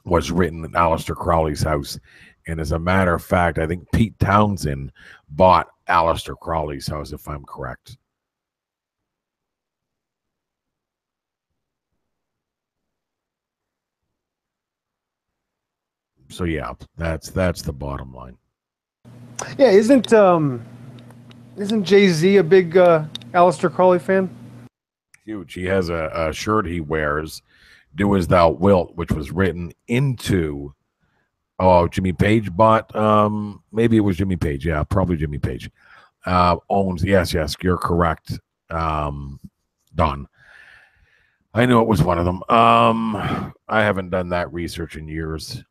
was written in Aleister Crowley's house. And as a matter of fact, I think Pete Townsend bought Aleister Crowley's house, if I'm correct. So yeah, that's the bottom line. Yeah, isn't Jay-Z a big Aleister Crowley fan? Huge. He has a shirt he wears, "Do As Thou Wilt," which was written into Jimmy Page bought, maybe it was Jimmy Page. Yeah, probably Jimmy Page. Owns, yes, you're correct. Don. I knew it was one of them. I haven't done that research in years.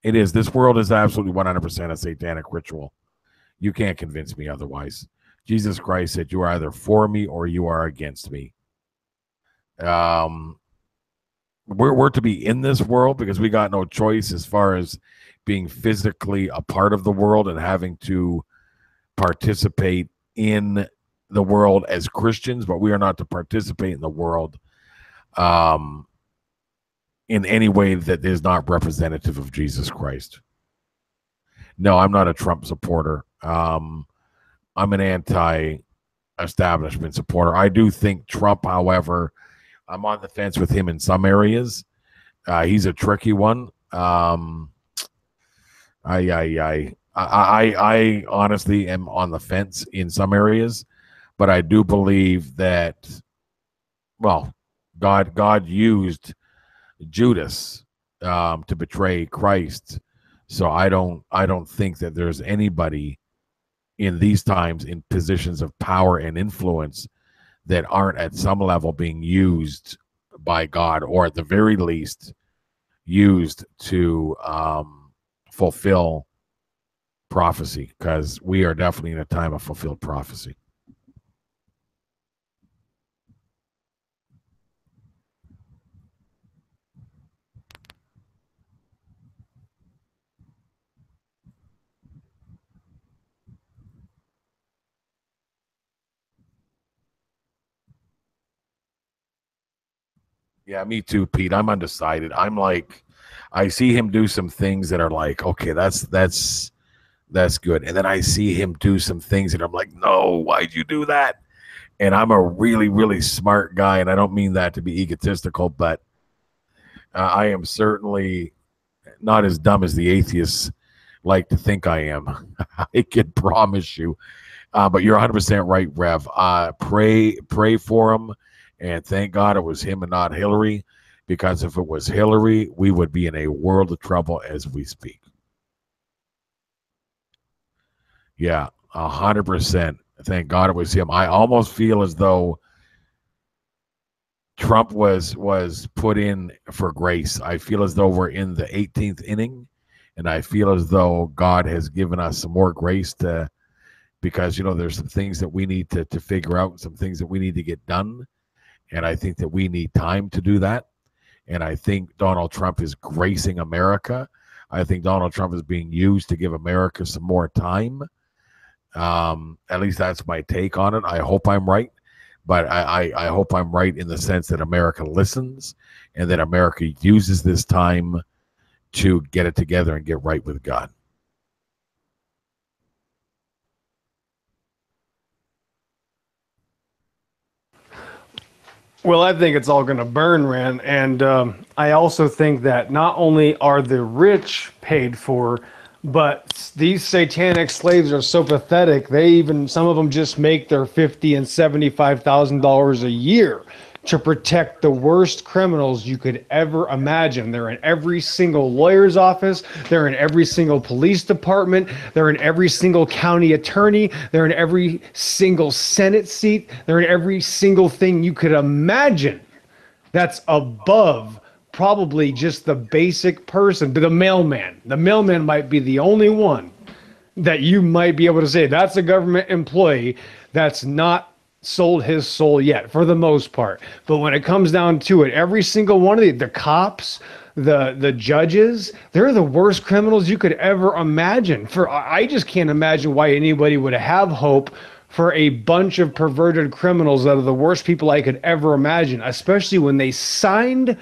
It is. This world is absolutely 100% a satanic ritual. You can't convince me otherwise. Jesus Christ said, "You are either for me or you are against me." We're to be in this world because we got no choice as far as being physically a part of the world and having to participate in the world as Christians, but we are not to participate in the world in any way that is not representative of Jesus Christ. No, I'm not a Trump supporter. I'm an anti-establishment supporter. I do think Trump, however, I'm on the fence with him in some areas. He's a tricky one. I honestly am on the fence in some areas, but I do believe that, well, God used Judas to betray Christ. So I don't think that there's anybody in these times in positions of power and influence that aren't at some level being used by God, or at the very least used to fulfill prophecy, because we are definitely in a time of fulfilled prophecy. Yeah, me too, Pete. I'm undecided. I'm like, I see him do some things that are like, okay, that's good. And then I see him do some things that I'm like, no, why'd you do that? And I'm a really, really smart guy, and I don't mean that to be egotistical, but I am certainly not as dumb as the atheists like to think I am. I can promise you. But you're 100% right, Rev. Pray for him. And thank God it was him and not Hillary, because if it was Hillary, we would be in a world of trouble as we speak. Yeah, 100%. Thank God it was him. I almost feel as though Trump was put in for grace. I feel as though we're in the 18th inning, and I feel as though God has given us some more grace because, there's some things that we need to figure out, some things that we need to get done. And I think that we need time to do that. And I think Donald Trump is gracing America. I think Donald Trump is being used to give America some more time. At least that's my take on it. I hope I'm right. But I hope I'm right in the sense that America listens and that America uses this time to get it together and get right with God. Well, I think it's all going to burn, Rand. And I also think that not only are the rich paid for, but these satanic slaves are so pathetic. Some of them just make their $50,000 and $75,000 a year. to protect the worst criminals you could ever imagine. They're in every single lawyer's office. They're in every single police department. They're in every single county attorney. They're in every single Senate seat. They're in every single thing you could imagine that's above probably just the basic person, the mailman. The mailman might be the only one that you might be able to say that's a government employee that's not sold his soul yet, for the most part. But when it comes down to it, every single one of the cops, the judges, they're the worst criminals you could ever imagine. I just can't imagine why anybody would have hope for a bunch of perverted criminals that are the worst people I could ever imagine, especially when they signed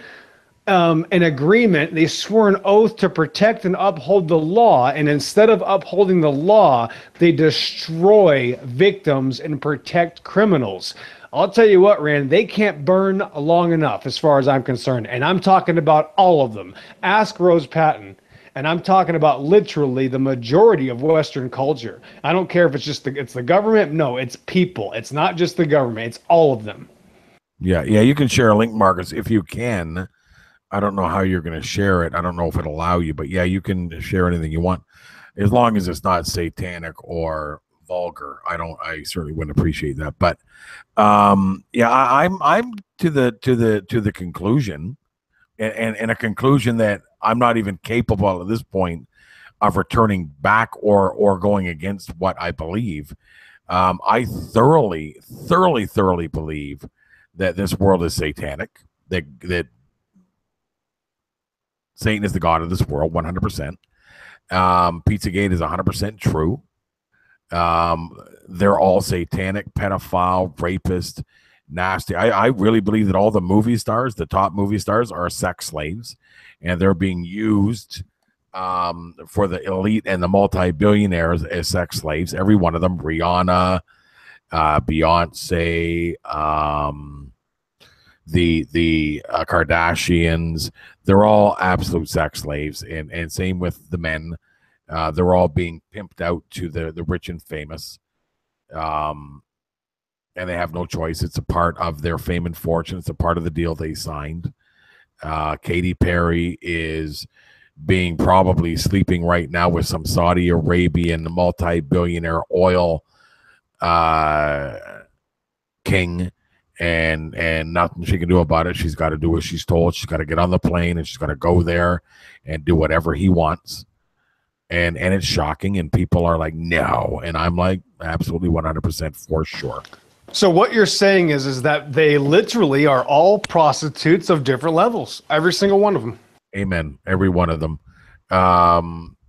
an agreement. They swore an oath to protect and uphold the law, and instead of upholding the law, they destroy victims and protect criminals. I'll tell you what, Rand, they can't burn long enough as far as I'm concerned, and I'm talking about all of them. Ask Rose Patton, and I'm talking about literally the majority of Western culture. I don't care if it's just it's the government. No, it's people. It's not just the government. It's all of them. Yeah, you can share a link, Marcus, if you can. I don't know how you're going to share it. I don't know if it'll allow you, but yeah, you can share anything you want, as long as it's not satanic or vulgar. I certainly wouldn't appreciate that. But yeah, I'm to the conclusion, and a conclusion that I'm not even capable at this point of returning back or going against what I believe. I thoroughly believe that this world is satanic. That Satan is the god of this world, 100%. Pizzagate is 100% true. They're all satanic, pedophile, rapist, nasty. I really believe that all the movie stars, the top movie stars, are sex slaves, and they're being used for the elite and the multi-billionaires as sex slaves. Every one of them, Rihanna, Beyonce, the Kardashians, they're all absolute sex slaves, and same with the men. They're all being pimped out to the rich and famous, and they have no choice. It's a part of their fame and fortune. It's a part of the deal they signed. Katy Perry is probably sleeping right now with some Saudi Arabian multi-billionaire oil king. And nothing she can do about it. She's got to do what she's told. She's got to get on the plane, and she's got to go there and do whatever he wants. And it's shocking, and people are like, no. And I'm like, absolutely 100% for sure. So what you're saying is that they literally are all prostitutes of different levels. Every single one of them. Amen. Every one of them.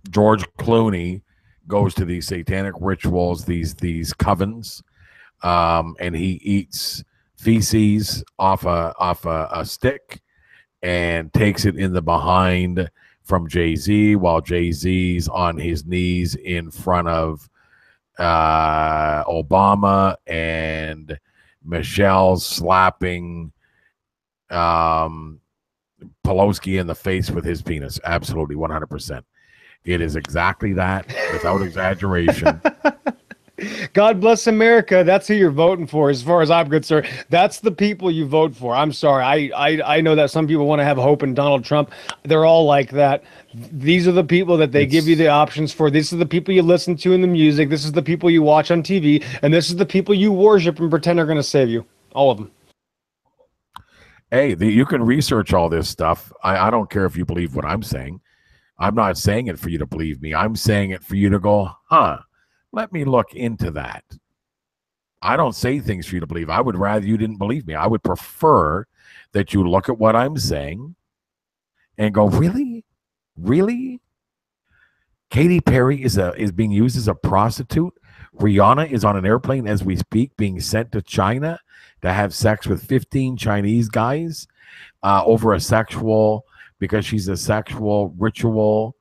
George Clooney goes to these satanic rituals, these covens, and he eats feces off a stick and takes it in the behind from Jay-Z, while Jay-Z's on his knees in front of Obama, and Michelle's slapping Pelosi in the face with his penis. Absolutely 100%. It is exactly that, without exaggeration. God bless America. That's who you're voting for, as far as I'm concerned. That's the people you vote for. I'm sorry. I know that some people want to have hope in Donald Trump. They're all like that. These are the people that they give you the options for. These are the people you listen to in the music. This is the people you watch on TV. And this is the people you worship and pretend are going to save you. All of them. Hey, you can research all this stuff. I don't care if you believe what I'm saying. I'm not saying it for you to believe me. I'm saying it for you to go, let me look into that. I don't say things for you to believe. I would rather you didn't believe me. I would prefer that you look at what I'm saying and go, really? Really? Katy Perry is being used as a prostitute. Rihanna is on an airplane as we speak, being sent to China to have sex with 15 Chinese guys over because she's a sexual ritual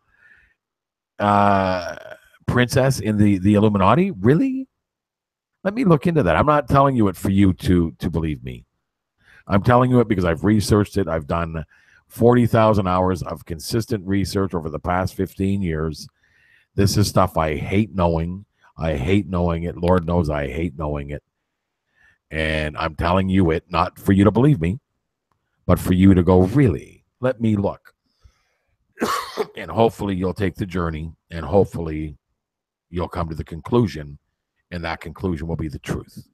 princess in the Illuminati. Really? Let me look into that. I'm not telling you it for you to believe me. I'm telling you it because I've researched it. I've done 40,000 hours of consistent research over the past 15 years. This is stuff I hate knowing. I hate knowing it. Lord knows I hate knowing it. And I'm telling you it, not for you to believe me, but for you to go, really, let me look. And hopefully you'll take the journey, and hopefully you'll come to the conclusion, and that conclusion will be the truth.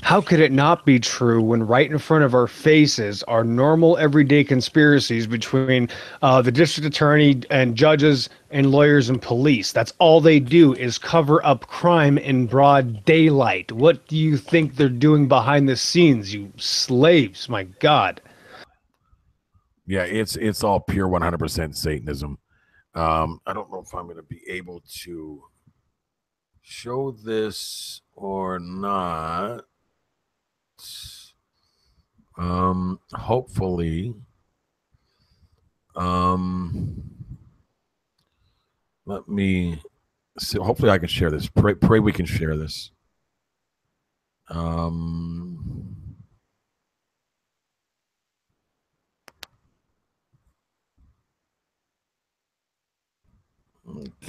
How could it not be true when right in front of our faces are normal everyday conspiracies between the district attorney and judges and lawyers and police? That's all they do is cover up crime in broad daylight. What do you think they're doing behind the scenes, you slaves? My God. Yeah, it's all pure 100% Satanism. I don't know if I'm going to be able to show this or not. Hopefully, let me see. Hopefully I can share this. Pray we can share this.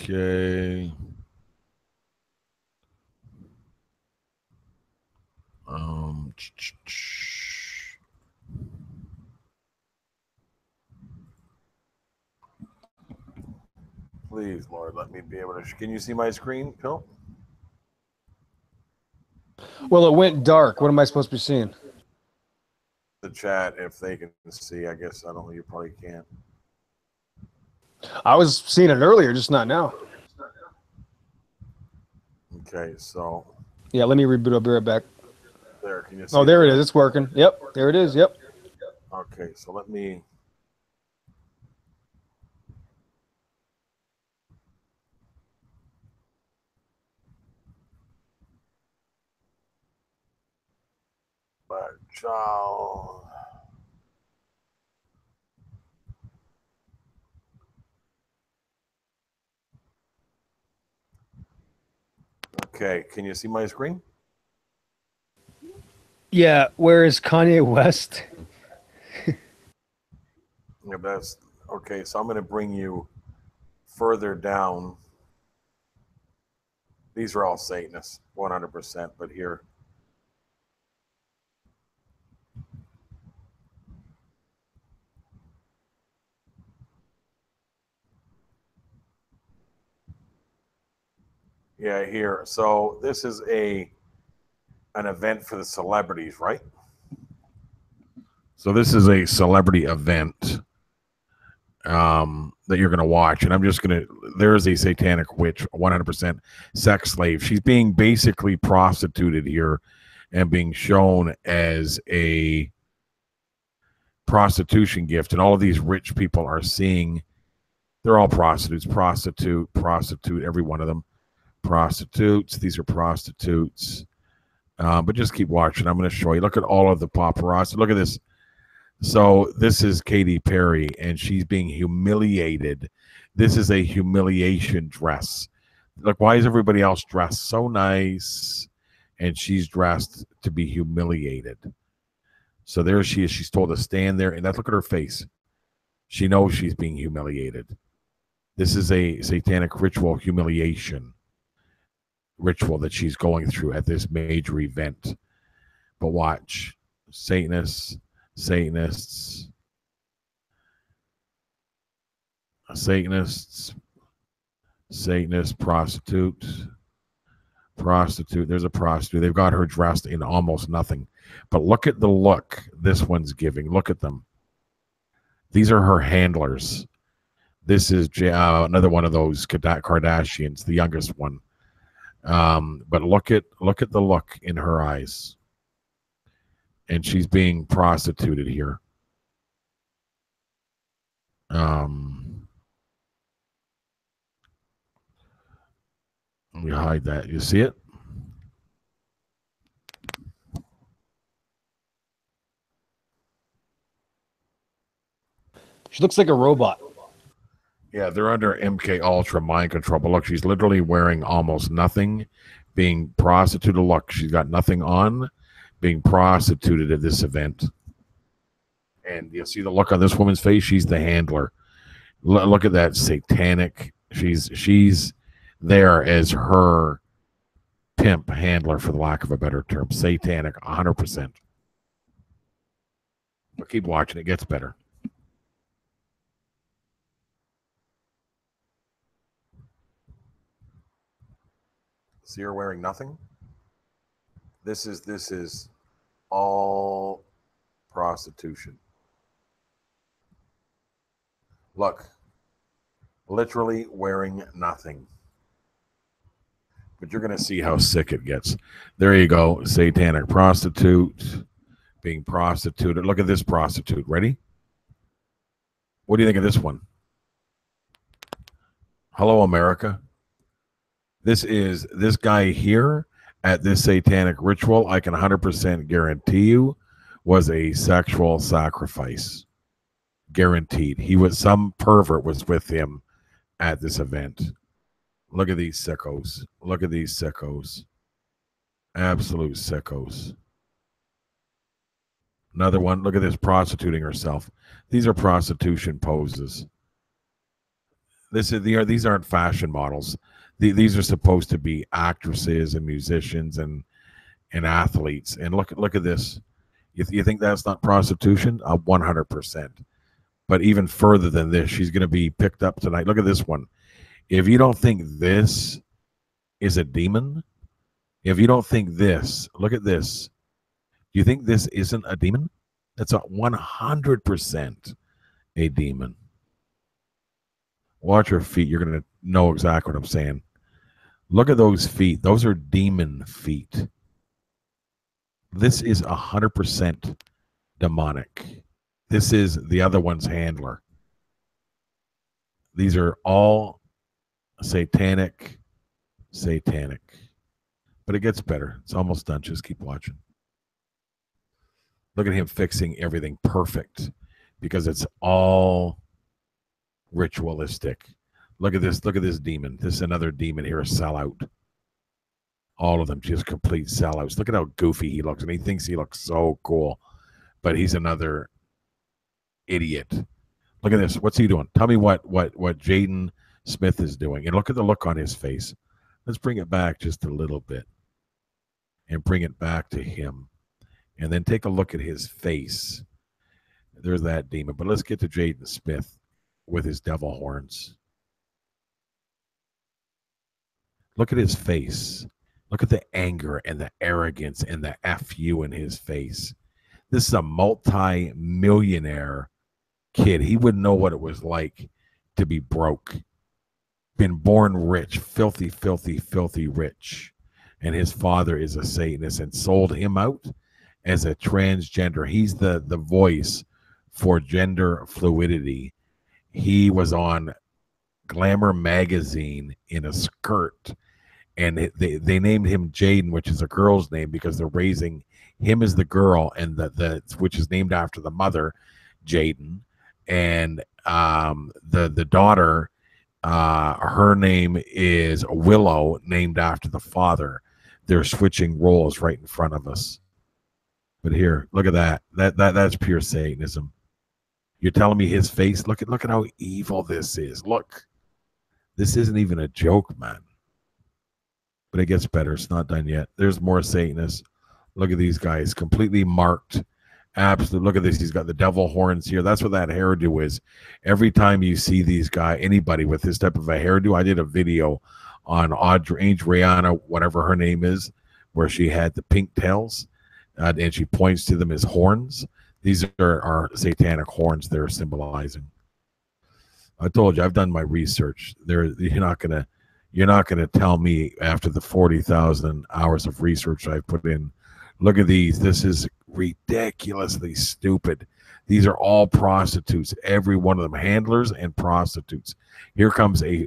Okay. Please, Lord, let me be able to. Can you see my screen, Phil? Well, it went dark. What am I supposed to be seeing? The chat, if they can see. I guess I don't know. You probably can't. I was seeing it earlier, just not now. Okay, so. Yeah, let me reboot. I'll be right back. There, can you see? Oh, there it is. It's working. Yep, there it is. Yep. Okay, so let me. Child. Okay, can you see my screen? Yeah, where is Kanye West? Yeah, that's okay. So I'm going to bring you further down. These are all Satanists, 100%. But here, yeah, here. So this is an event for the celebrities, right? So this is a celebrity event that you're going to watch, and I'm just going to. There's a satanic witch, 100% sex slave. She's being basically prostituted here, and being shown as a prostitution gift, and all of these rich people are seeing. They're all prostitutes, prostitute, every one of them. Prostitutes. These are prostitutes. But just keep watching. I'm going to show you. Look at all of the paparazzi. Look at this. So this is Katy Perry, and she's being humiliated. This is a humiliation dress. Look, why is everybody else dressed so nice, and she's dressed to be humiliated? So there she is. She's told to stand there, and look at her face. She knows she's being humiliated. This is a satanic ritual humiliation ritual that she's going through at this major event. But watch. Satanists, prostitute. There's a prostitute. They've got her dressed in almost nothing. But look at the look this one's giving. Look at them. These are her handlers. This is another one of those Kardashians, the youngest one. But look at the look in her eyes. And she's being prostituted here. Let me hide that. You see it? She looks like a robot. Yeah, they're under MK Ultra mind control. But look, she's literally wearing almost nothing, being prostituted. Look, she's got nothing on, being prostituted at this event. And you'll see the look on this woman's face. She's the handler. Look at that satanic. She's there as her pimp handler, for the lack of a better term. Satanic, 100%. But keep watching, it gets better. See her wearing nothing? This is all prostitution. Look, literally wearing nothing. But you're going to see how sick it gets. There you go, satanic prostitute, being prostituted. Look at this prostitute. Ready? What do you think of this one? Hello, America. This is this guy here at this satanic ritual, I can 100% guarantee you, was a sexual sacrifice. Guaranteed. He was, some pervert was with him at this event. Look at these sickos. Look at these sickos. Absolute sickos. Another one. Look at this, prostituting herself. These are prostitution poses. These aren't fashion models. These are supposed to be actresses and musicians and athletes. And look at this. You think that's not prostitution? 100%. But even further than this, she's going to be picked up tonight. Look at this one. If you don't think this is a demon, if you don't think this, look at this. Do you think this isn't a demon? That's a 100% a demon. Watch her feet. You're going to know exactly what I'm saying. Look at those feet. Those are demon feet. This is 100% demonic. This is the other one's handler. These are all satanic. But it gets better. It's almost done. Just keep watching. Look at him fixing everything perfect because it's all ritualistic. Look at this. Look at this demon. This is another demon here, a sellout. All of them just complete sellouts. Look at how goofy he looks. And he thinks he looks so cool. But he's another idiot. Look at this. What's he doing? Tell me what Jaden Smith is doing. And look at the look on his face. Let's bring it back just a little bit. And bring it back to him. And then take a look at his face. There's that demon. But let's get to Jaden Smith with his devil horns. Look at his face. Look at the anger and the arrogance and the FU in his face. This is a multi-millionaire kid. He wouldn't know what it was like to be broke. Been born rich, filthy, filthy, filthy rich. And his father is a Satanist and sold him out as a transgender. He's the voice for gender fluidity. He was on Glamour magazine in a skirt. And they named him Jaden, which is a girl's name, because they're raising him as the girl, and which is named after the mother, Jaden, and the daughter, her name is Willow, named after the father. They're switching roles right in front of us. But here, look at that. That's pure Satanism. You're telling me his face? Look at how evil this is. Look, this isn't even a joke, man. But it gets better. It's not done yet. There's more Satanists. Look at these guys, completely marked. Absolutely. Look at this. He's got the devil horns here. That's what that hairdo is. Every time you see these guys, anybody with this type of a hairdo, I did a video on Adriana, whatever her name is, where she had the pink tails, and she points to them as horns. These are satanic horns they're symbolizing. I told you, I've done my research. You're not gonna tell me after the 40,000 hours of research I've put in. Look at these. This is ridiculously stupid. These are all prostitutes. Every one of them, handlers and prostitutes. Here comes a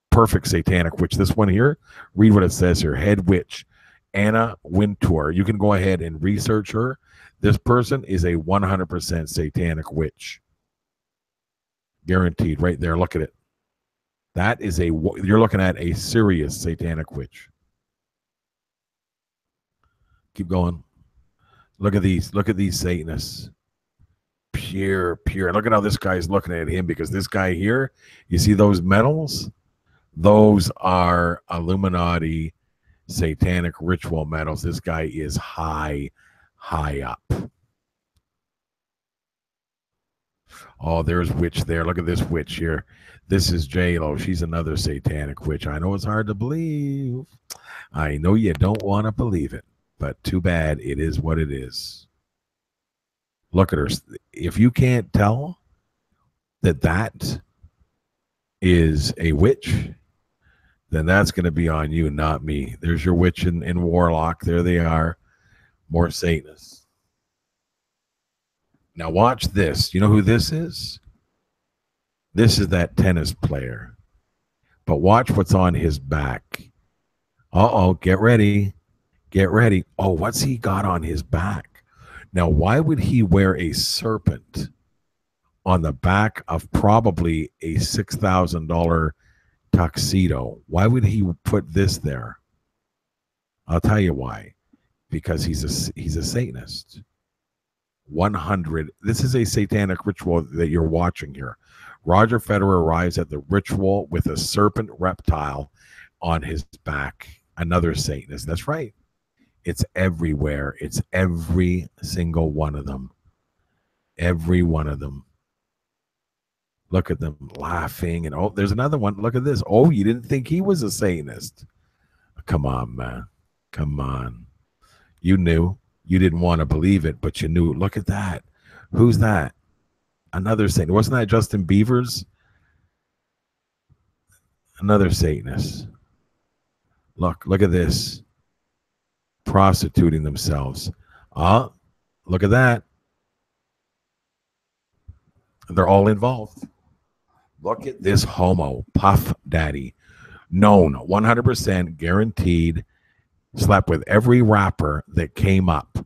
perfect satanic witch. This one here, read what it says here. Head witch, Anna Wintour. You can go ahead and research her. This person is a 100% satanic witch. Guaranteed right there. Look at it. That is you're looking at a serious satanic witch. Keep going. Look at these Satanists. Pure. Look at how this guy's looking at him, because this guy here, you see those medals? Those are Illuminati satanic ritual medals. This guy is high up. Oh, there's witch there. Look at this witch here. This is J-Lo. She's another satanic witch. I know it's hard to believe. I know you don't want to believe it, but too bad. It is what it is. Look at her. If you can't tell that that is a witch, then that's going to be on you, not me. There's your witch in Warlock. There they are. More Satanists. Now watch this. You know who this is? This is that tennis player. But watch what's on his back. Uh-oh, get ready. Get ready. Oh, what's he got on his back? Now, why would he wear a serpent on the back of probably a $6,000 tuxedo? Why would he put this there? I'll tell you why. Because he's a Satanist. 100. This is a satanic ritual that you're watching here. Roger Federer arrives at the ritual with a serpent reptile on his back. Another Satanist. That's right. It's everywhere. It's every single one of them. Every one of them. Look at them laughing. And oh, there's another one. Look at this. Oh, you didn't think he was a Satanist. Come on, man. Come on. You knew. You didn't want to believe it, but you knew. Look at that. Who's that? Another Satanist. Wasn't that Justin Bieber's? Another Satanist. Look at this. Prostituting themselves. Look at that. They're all involved. Look at this homo, Puff Daddy. Known, 100% guaranteed, slept with every rapper that came up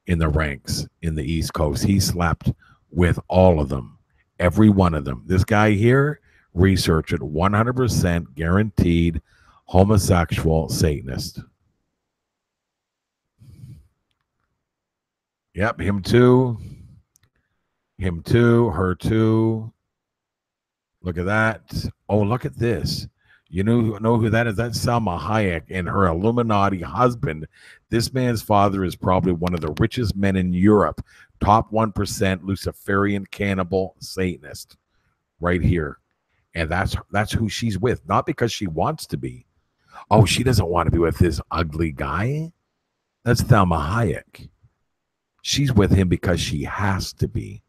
in the ranks in the East Coast. He slept with all of them, every one of them. This guy here, research it, 100% guaranteed homosexual Satanist. Yep, him too. Him too, her too. Look at that. Oh, look at this. You know who that is? That's Salma Hayek and her Illuminati husband. This man's father is probably one of the richest men in Europe. Top 1% Luciferian cannibal Satanist. Right here. And that's who she's with. Not because she wants to be. Oh, she doesn't want to be with this ugly guy. That's Salma Hayek. She's with him because she has to be.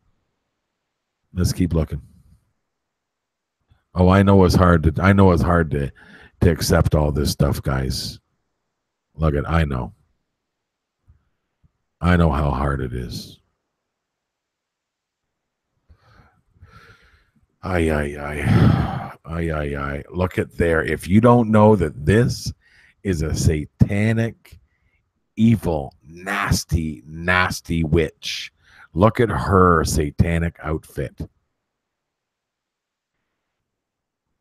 Let's keep looking. Oh, I know it's hard to accept all this stuff, guys. Look at, I know how hard it is. Ay. Look at there. If you don't know that this is a satanic, evil, nasty witch, look at her satanic outfit.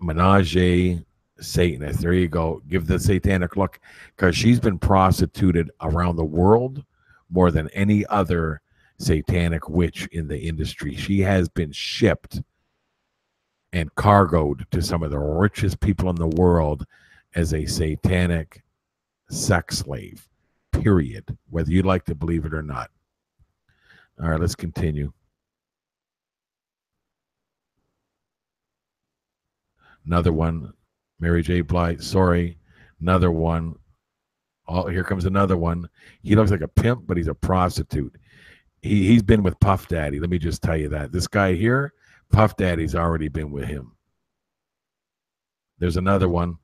Menage Satanist. There you go. Give the satanic look, because she's been prostituted around the world more than any other satanic witch in the industry. She has been shipped and cargoed to some of the richest people in the world as a satanic sex slave, period, whether you like to believe it or not. All right, let's continue. Another one, Mary J. Blige. Sorry, another one. Oh, here comes another one. He looks like a pimp, but he's a prostitute. He's been with Puff Daddy. Let me just tell you that. This guy here, Puff Daddy's already been with him. There's another one.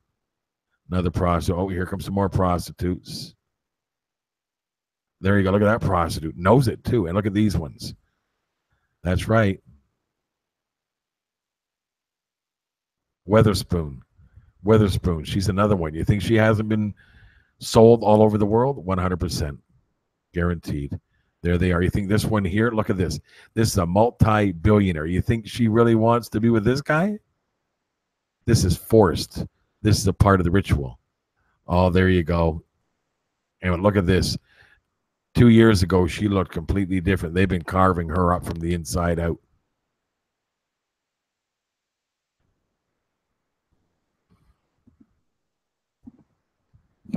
Another prostitute. Oh, here comes some more prostitutes. There you go. Look at that prostitute. Knows it, too. And look at these ones. That's right. Weatherspoon. She's another one. You think she hasn't been sold all over the world? 100%. Guaranteed. There they are. You think this one here? Look at this. This is a multi-billionaire. You think she really wants to be with this guy? This is forced. This is a part of the ritual. Oh, there you go. And look at this. 2 years ago, she looked completely different. They've been carving her up from the inside out.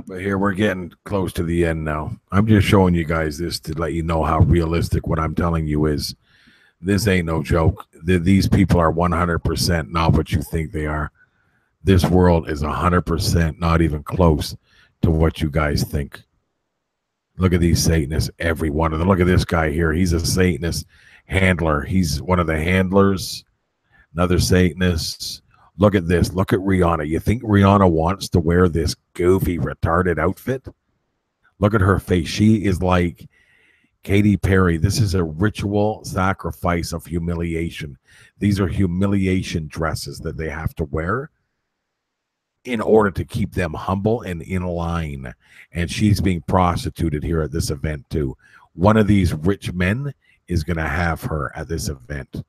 But here we're getting close to the end now. I'm just showing you guys this to let you know how realistic what I'm telling you is. This ain't no joke. These people are 100% not what you think they are. This world is 100% not even close to what you guys think. Look at these Satanists, every one of them. Look at this guy here. He's a Satanist handler. He's one of the handlers. Another Satanist. Look at this. Look at Rihanna. You think Rihanna wants to wear this goofy, retarded outfit? Look at her face. She is like Katy Perry. This is a ritual sacrifice of humiliation. These are humiliation dresses that they have to wear in order to keep them humble and in line. And she's being prostituted here at this event too. One of these rich men is going to have her at this event.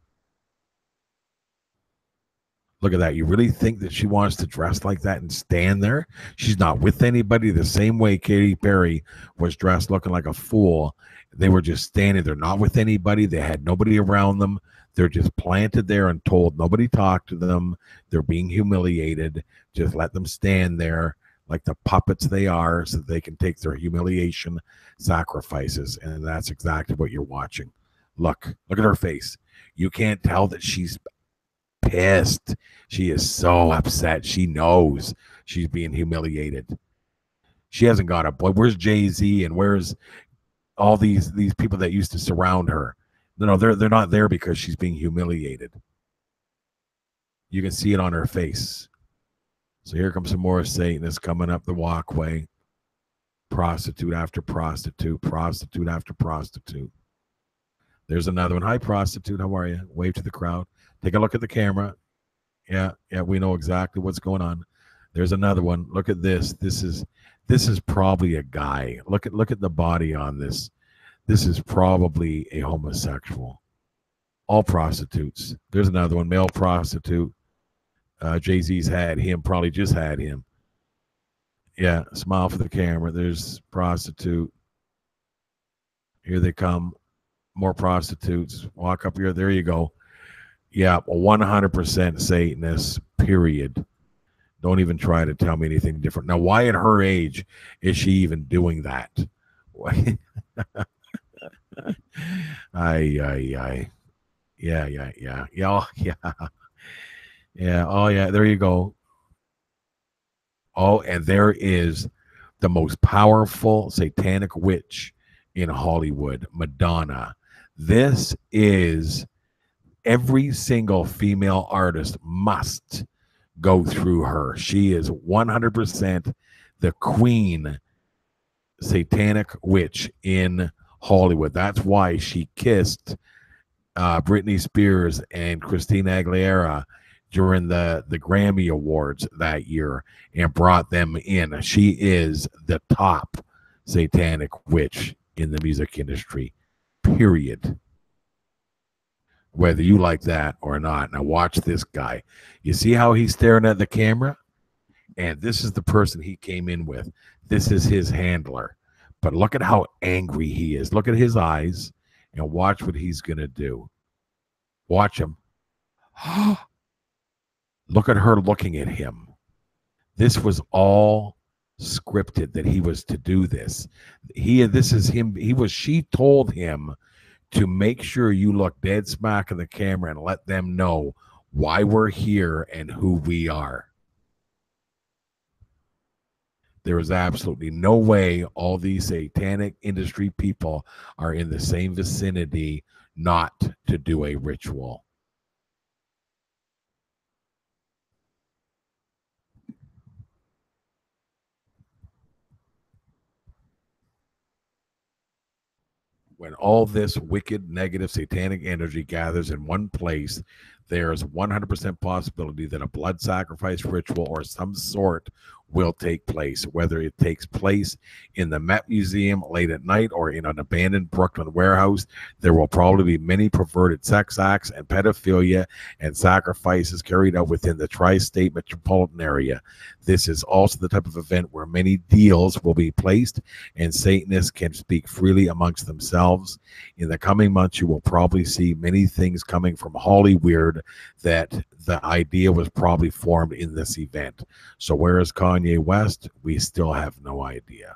Look at that. You really think that she wants to dress like that and stand there? She's not with anybody. The same way Katy Perry was dressed looking like a fool. They were just standing there, not with anybody. They had nobody around them. They're just planted there and told nobody talk to them. They're being humiliated. Just let them stand there like the puppets they are so they can take their humiliation sacrifices. And that's exactly what you're watching. Look at her face. You can't tell that she's pissed. She is so upset. She knows she's being humiliated. She hasn't got a boy. Where's Jay-Z and where's all these people that used to surround her? No, they're not there because she's being humiliated. You can see it on her face. So here comes some more Satanists coming up the walkway. Prostitute after prostitute, prostitute after prostitute. There's another one. Hi, prostitute. How are you? Wave to the crowd. Take a look at the camera. Yeah, we know exactly what's going on. There's another one. Look at this. This is probably a guy. Look at the body on this. This is probably a homosexual. All prostitutes. There's another one. Male prostitute. Jay-Z's had him. Probably just had him. Yeah, smile for the camera. There's prostitute. Here they come. More prostitutes. Walk up here. There you go. Yeah, 100% Satanists, period. Don't even try to tell me anything different. Now, why at her age is she even doing that? Yeah. Oh, yeah, there you go. Oh, and there is the most powerful satanic witch in Hollywood, Madonna. This is every single female artist must go through her. She is 100% the queen satanic witch in Hollywood. That's why she kissed Britney Spears and Christina Aguilera during the Grammy Awards that year and brought them in. She is the top satanic witch in the music industry, period. Whether you like that or not. Now watch this guy. You see how he's staring at the camera? And this is the person he came in with. This is his handler. But look at how angry he is. Look at his eyes and watch what he's going to do. Watch him. Look at her looking at him. This was all scripted that he was to do this. This is him. She told him to make sure you look dead smack in the camera and let them know why we're here and who we are. There is absolutely no way all these satanic industry people are in the same vicinity not to do a ritual. When all this wicked, negative, satanic energy gathers in one place, there is 100% possibility that a blood sacrifice ritual or some sort will take place, whether it takes place in the Met Museum late at night or in an abandoned Brooklyn warehouse. There will probably be many perverted sex acts and pedophilia and sacrifices carried out within the tri-state metropolitan area. This is also the type of event where many deals will be placed and Satanists can speak freely amongst themselves. In the coming months, you will probably see many things coming from Hollywood that the idea was probably formed in this event. So where is Kanye West? We still have no idea.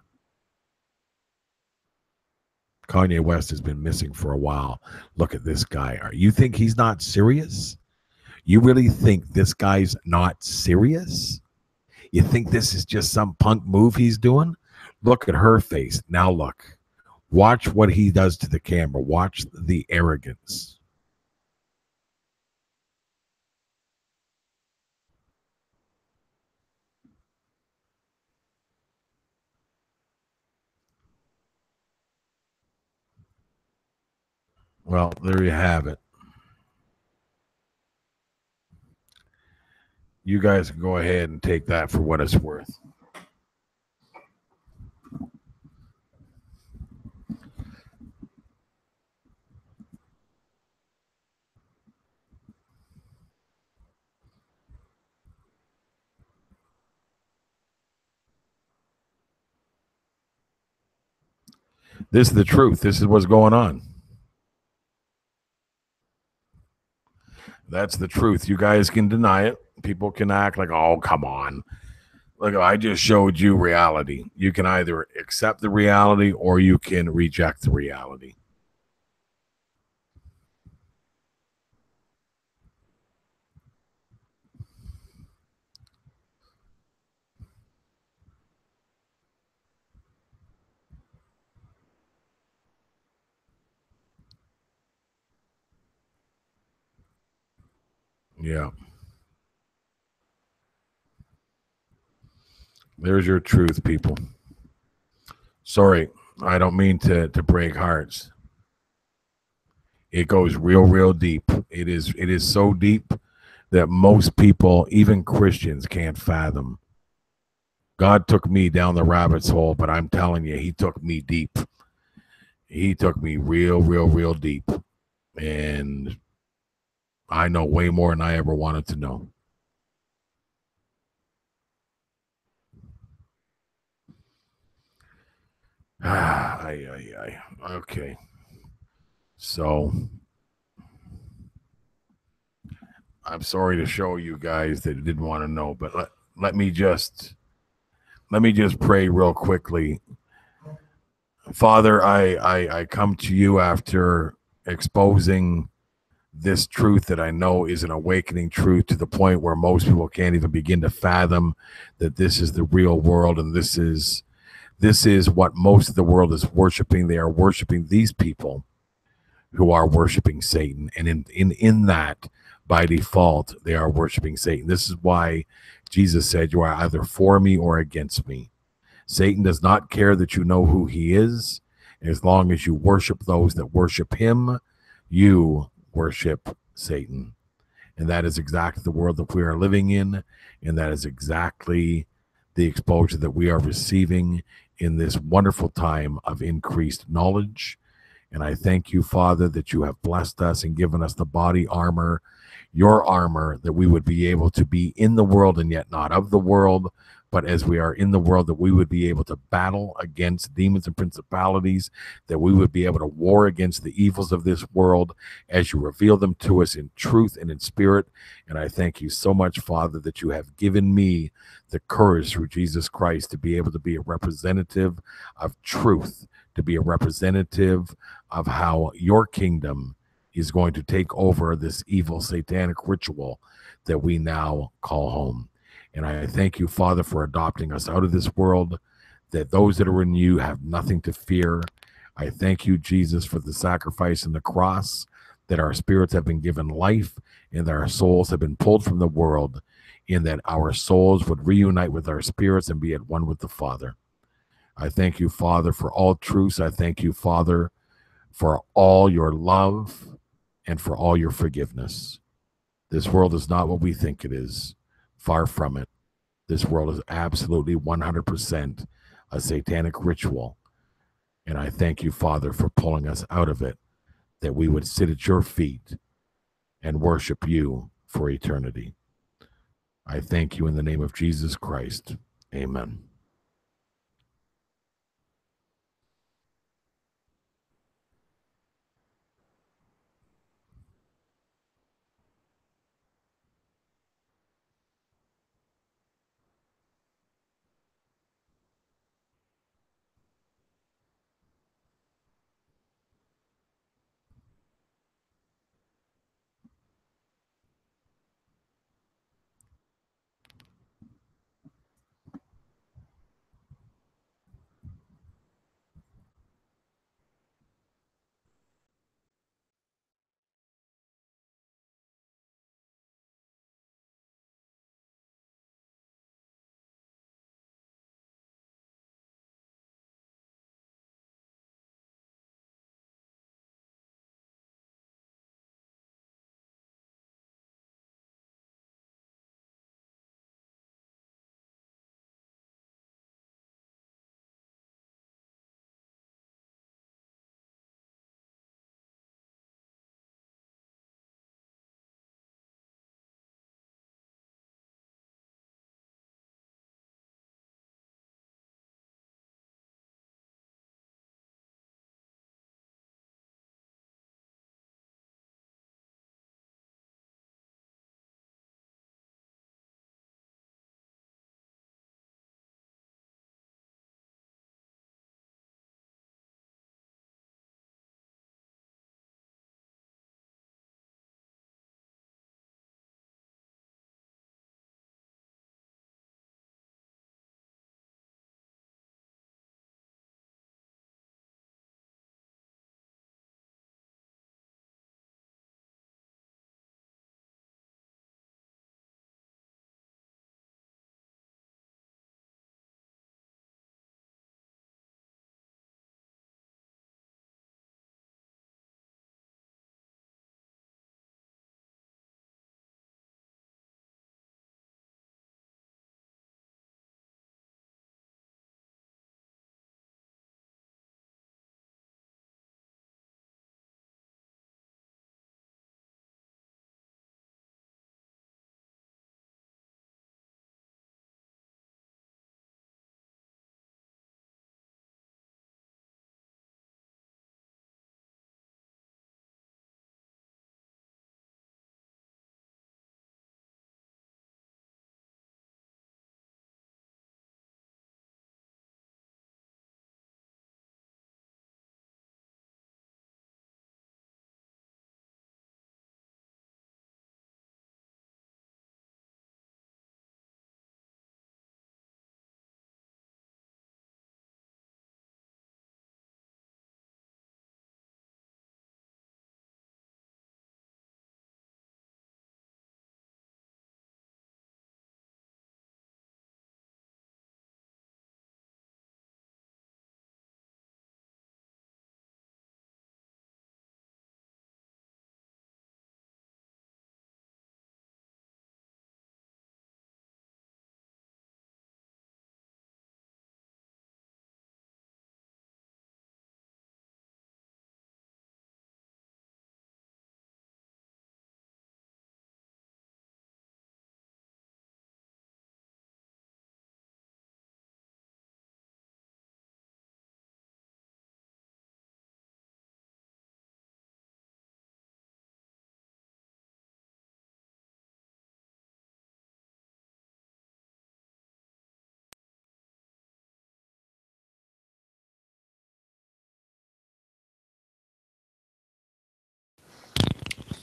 Kanye West has been missing for a while. Look at this guy. You think he's not serious? You really think this guy's not serious? You think this is just some punk move he's doing? Look at her face. Now look. Watch what he does to the camera. Watch the arrogance. Well, there you have it. You guys can go ahead and take that for what it's worth. This is the truth. This is what's going on. That's the truth. You guys can deny it. People can act like, oh, come on. Look, I just showed you reality. You can either accept the reality or you can reject the reality. Yeah. There's your truth, people. Sorry, I don't mean to break hearts. It goes real deep. It is so deep that most people, even Christians, can't fathom. God took me down the rabbit's hole, but I'm telling you, he took me deep. He took me real deep. And I know way more than I ever wanted to know. Okay. So I'm sorry to show you guys that didn't want to know, but let me just pray real quickly. Father, I come to you after exposing this truth that I know is an awakening truth to the point where most people can't even begin to fathom that this is the real world, and this is what most of the world is worshiping. They are worshiping these people who are worshiping Satan, and in that, by default, they are worshiping Satan. This is why Jesus said, you are either for me or against me. Satan does not care that you know who he is. As long as you worship those that worship him, you worship Satan. And that is exactly the world that we are living in, and that is exactly the exposure that we are receiving in this wonderful time of increased knowledge. And I thank you, Father, that you have blessed us and given us the body armor, your armor, that we would be able to be in the world and yet not of the world, but as we are in the world, that we would be able to battle against demons and principalities, that we would be able to war against the evils of this world as you reveal them to us in truth and in spirit. And I thank you so much, Father, that you have given me the courage through Jesus Christ to be able to be a representative of truth, to be a representative of how your kingdom is going to take over this evil satanic ritual that we now call home. And I thank you, Father, for adopting us out of this world, that those that are in you have nothing to fear. I thank you, Jesus, for the sacrifice and the cross, that our spirits have been given life and that our souls have been pulled from the world, in that our souls would reunite with our spirits and be at one with the Father. I thank you, Father, for all truths. I thank you, Father, for all your love and for all your forgiveness. This world is not what we think it is. Far from it. This world is absolutely 100% a satanic ritual. And I thank you, Father, for pulling us out of it, that we would sit at your feet and worship you for eternity. I thank you in the name of Jesus Christ. Amen.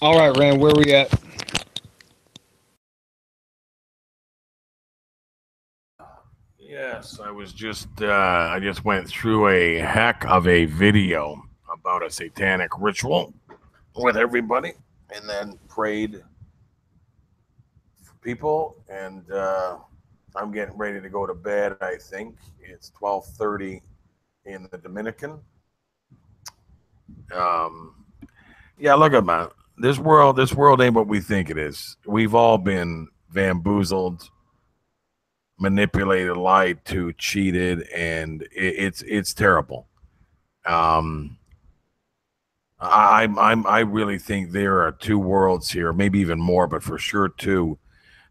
All right, Rand, where we at? Yes, I was just I just went through a heck of a video about a satanic ritual with everybody, and then prayed for people, and I'm getting ready to go to bed. I think it's 12:30 in the Dominican. Yeah, look at that. This world ain't what we think it is. We've all been bamboozled, manipulated, lied to, cheated, and it's terrible. I really think there are two worlds here, maybe even more, but for sure two.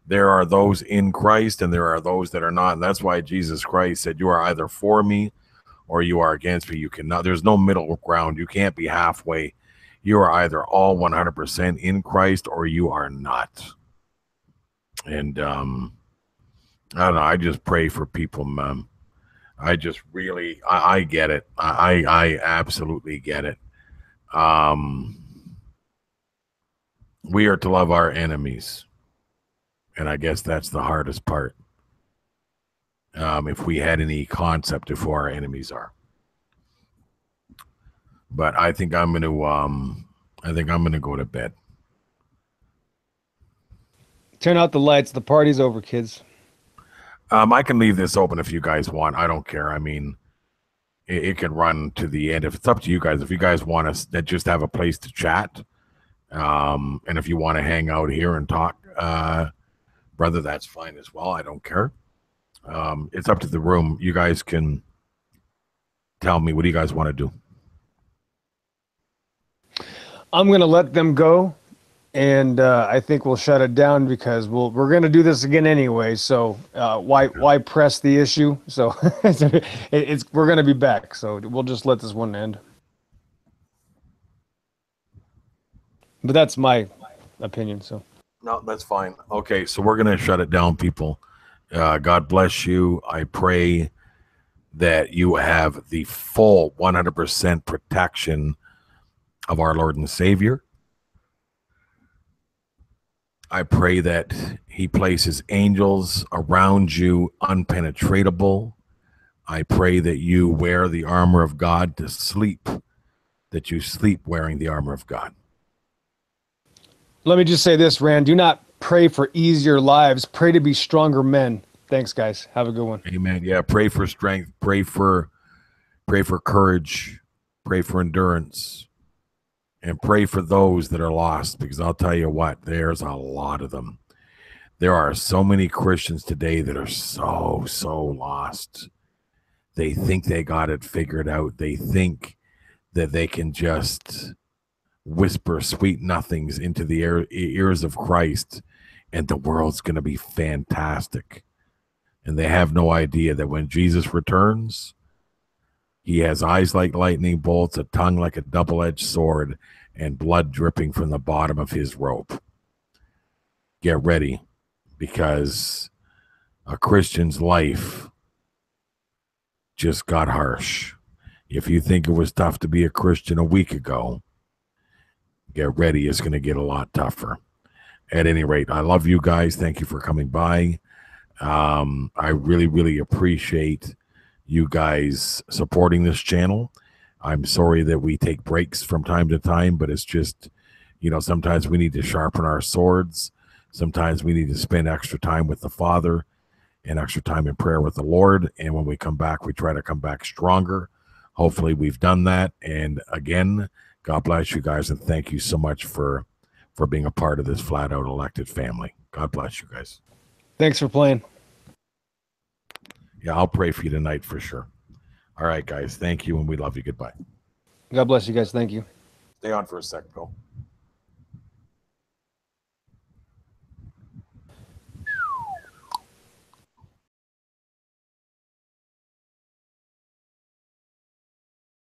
There are those in Christ and there are those that are not. And that's why Jesus Christ said, you are either for me or you are against me. You cannot, there's no middle ground. You can't be halfway. You are either all 100% in Christ or you are not. And I don't know. I just pray for people, man. I just really, I get it. I absolutely get it. We are to love our enemies. And I guess that's the hardest part. If we had any concept of who our enemies are. But I think I'm gonna go to bed. Turn out the lights. The party's over, kids. I can leave this open if you guys want. I don't care. I mean, it can run to the end. If it's up to you guys, if you guys want us to just have a place to chat, and if you want to hang out here and talk, brother, that's fine as well. I don't care. It's up to the room. You guys can tell me, what do you guys want to do? I'm gonna let them go, and I think we'll shut it down because we're gonna do this again anyway. So why press the issue? So we're gonna be back. So we'll just let this one end. But that's my opinion. So no, that's fine. Okay, so we're gonna shut it down, people. God bless you. I pray that you have the full 100% protection of our Lord and Savior. I pray that he places angels around you unpenetratable. I pray that you wear the armor of God to sleep, that you sleep wearing the armor of God. Let me just say this, Rand. Do not pray for easier lives. Pray to be stronger men. Thanks, guys. Have a good one. Amen. Yeah, pray for strength. Pray for courage. Pray for endurance. And pray for those that are lost, because I'll tell you what, there's a lot of them. There are so many Christians today that are so lost. They think they got it figured out. They think that they can just whisper sweet nothings into the ears of Christ, and the world's going to be fantastic. And they have no idea that when Jesus returns, he has eyes like lightning bolts, a tongue like a double-edged sword, and blood dripping from the bottom of his robe. Get ready, because a Christian's life just got harsh. If you think it was tough to be a Christian a week ago, get ready. It's going to get a lot tougher. At any rate, I love you guys. Thank you for coming by. I really appreciate you guys supporting this channel. I'm sorry that we take breaks from time to time, but it's just, sometimes we need to sharpen our swords. Sometimes we need to spend extra time with the Father and extra time in prayer with the Lord. And when we come back, we try to come back stronger. Hopefully we've done that. And again, God bless you guys. And thank you so much for being a part of this Flat Out Elected family. God bless you guys. Thanks for playing. Yeah, I'll pray for you tonight for sure. All right, guys. Thank you, and we love you. Goodbye. God bless you guys. Thank you. Stay on for a sec, Bill.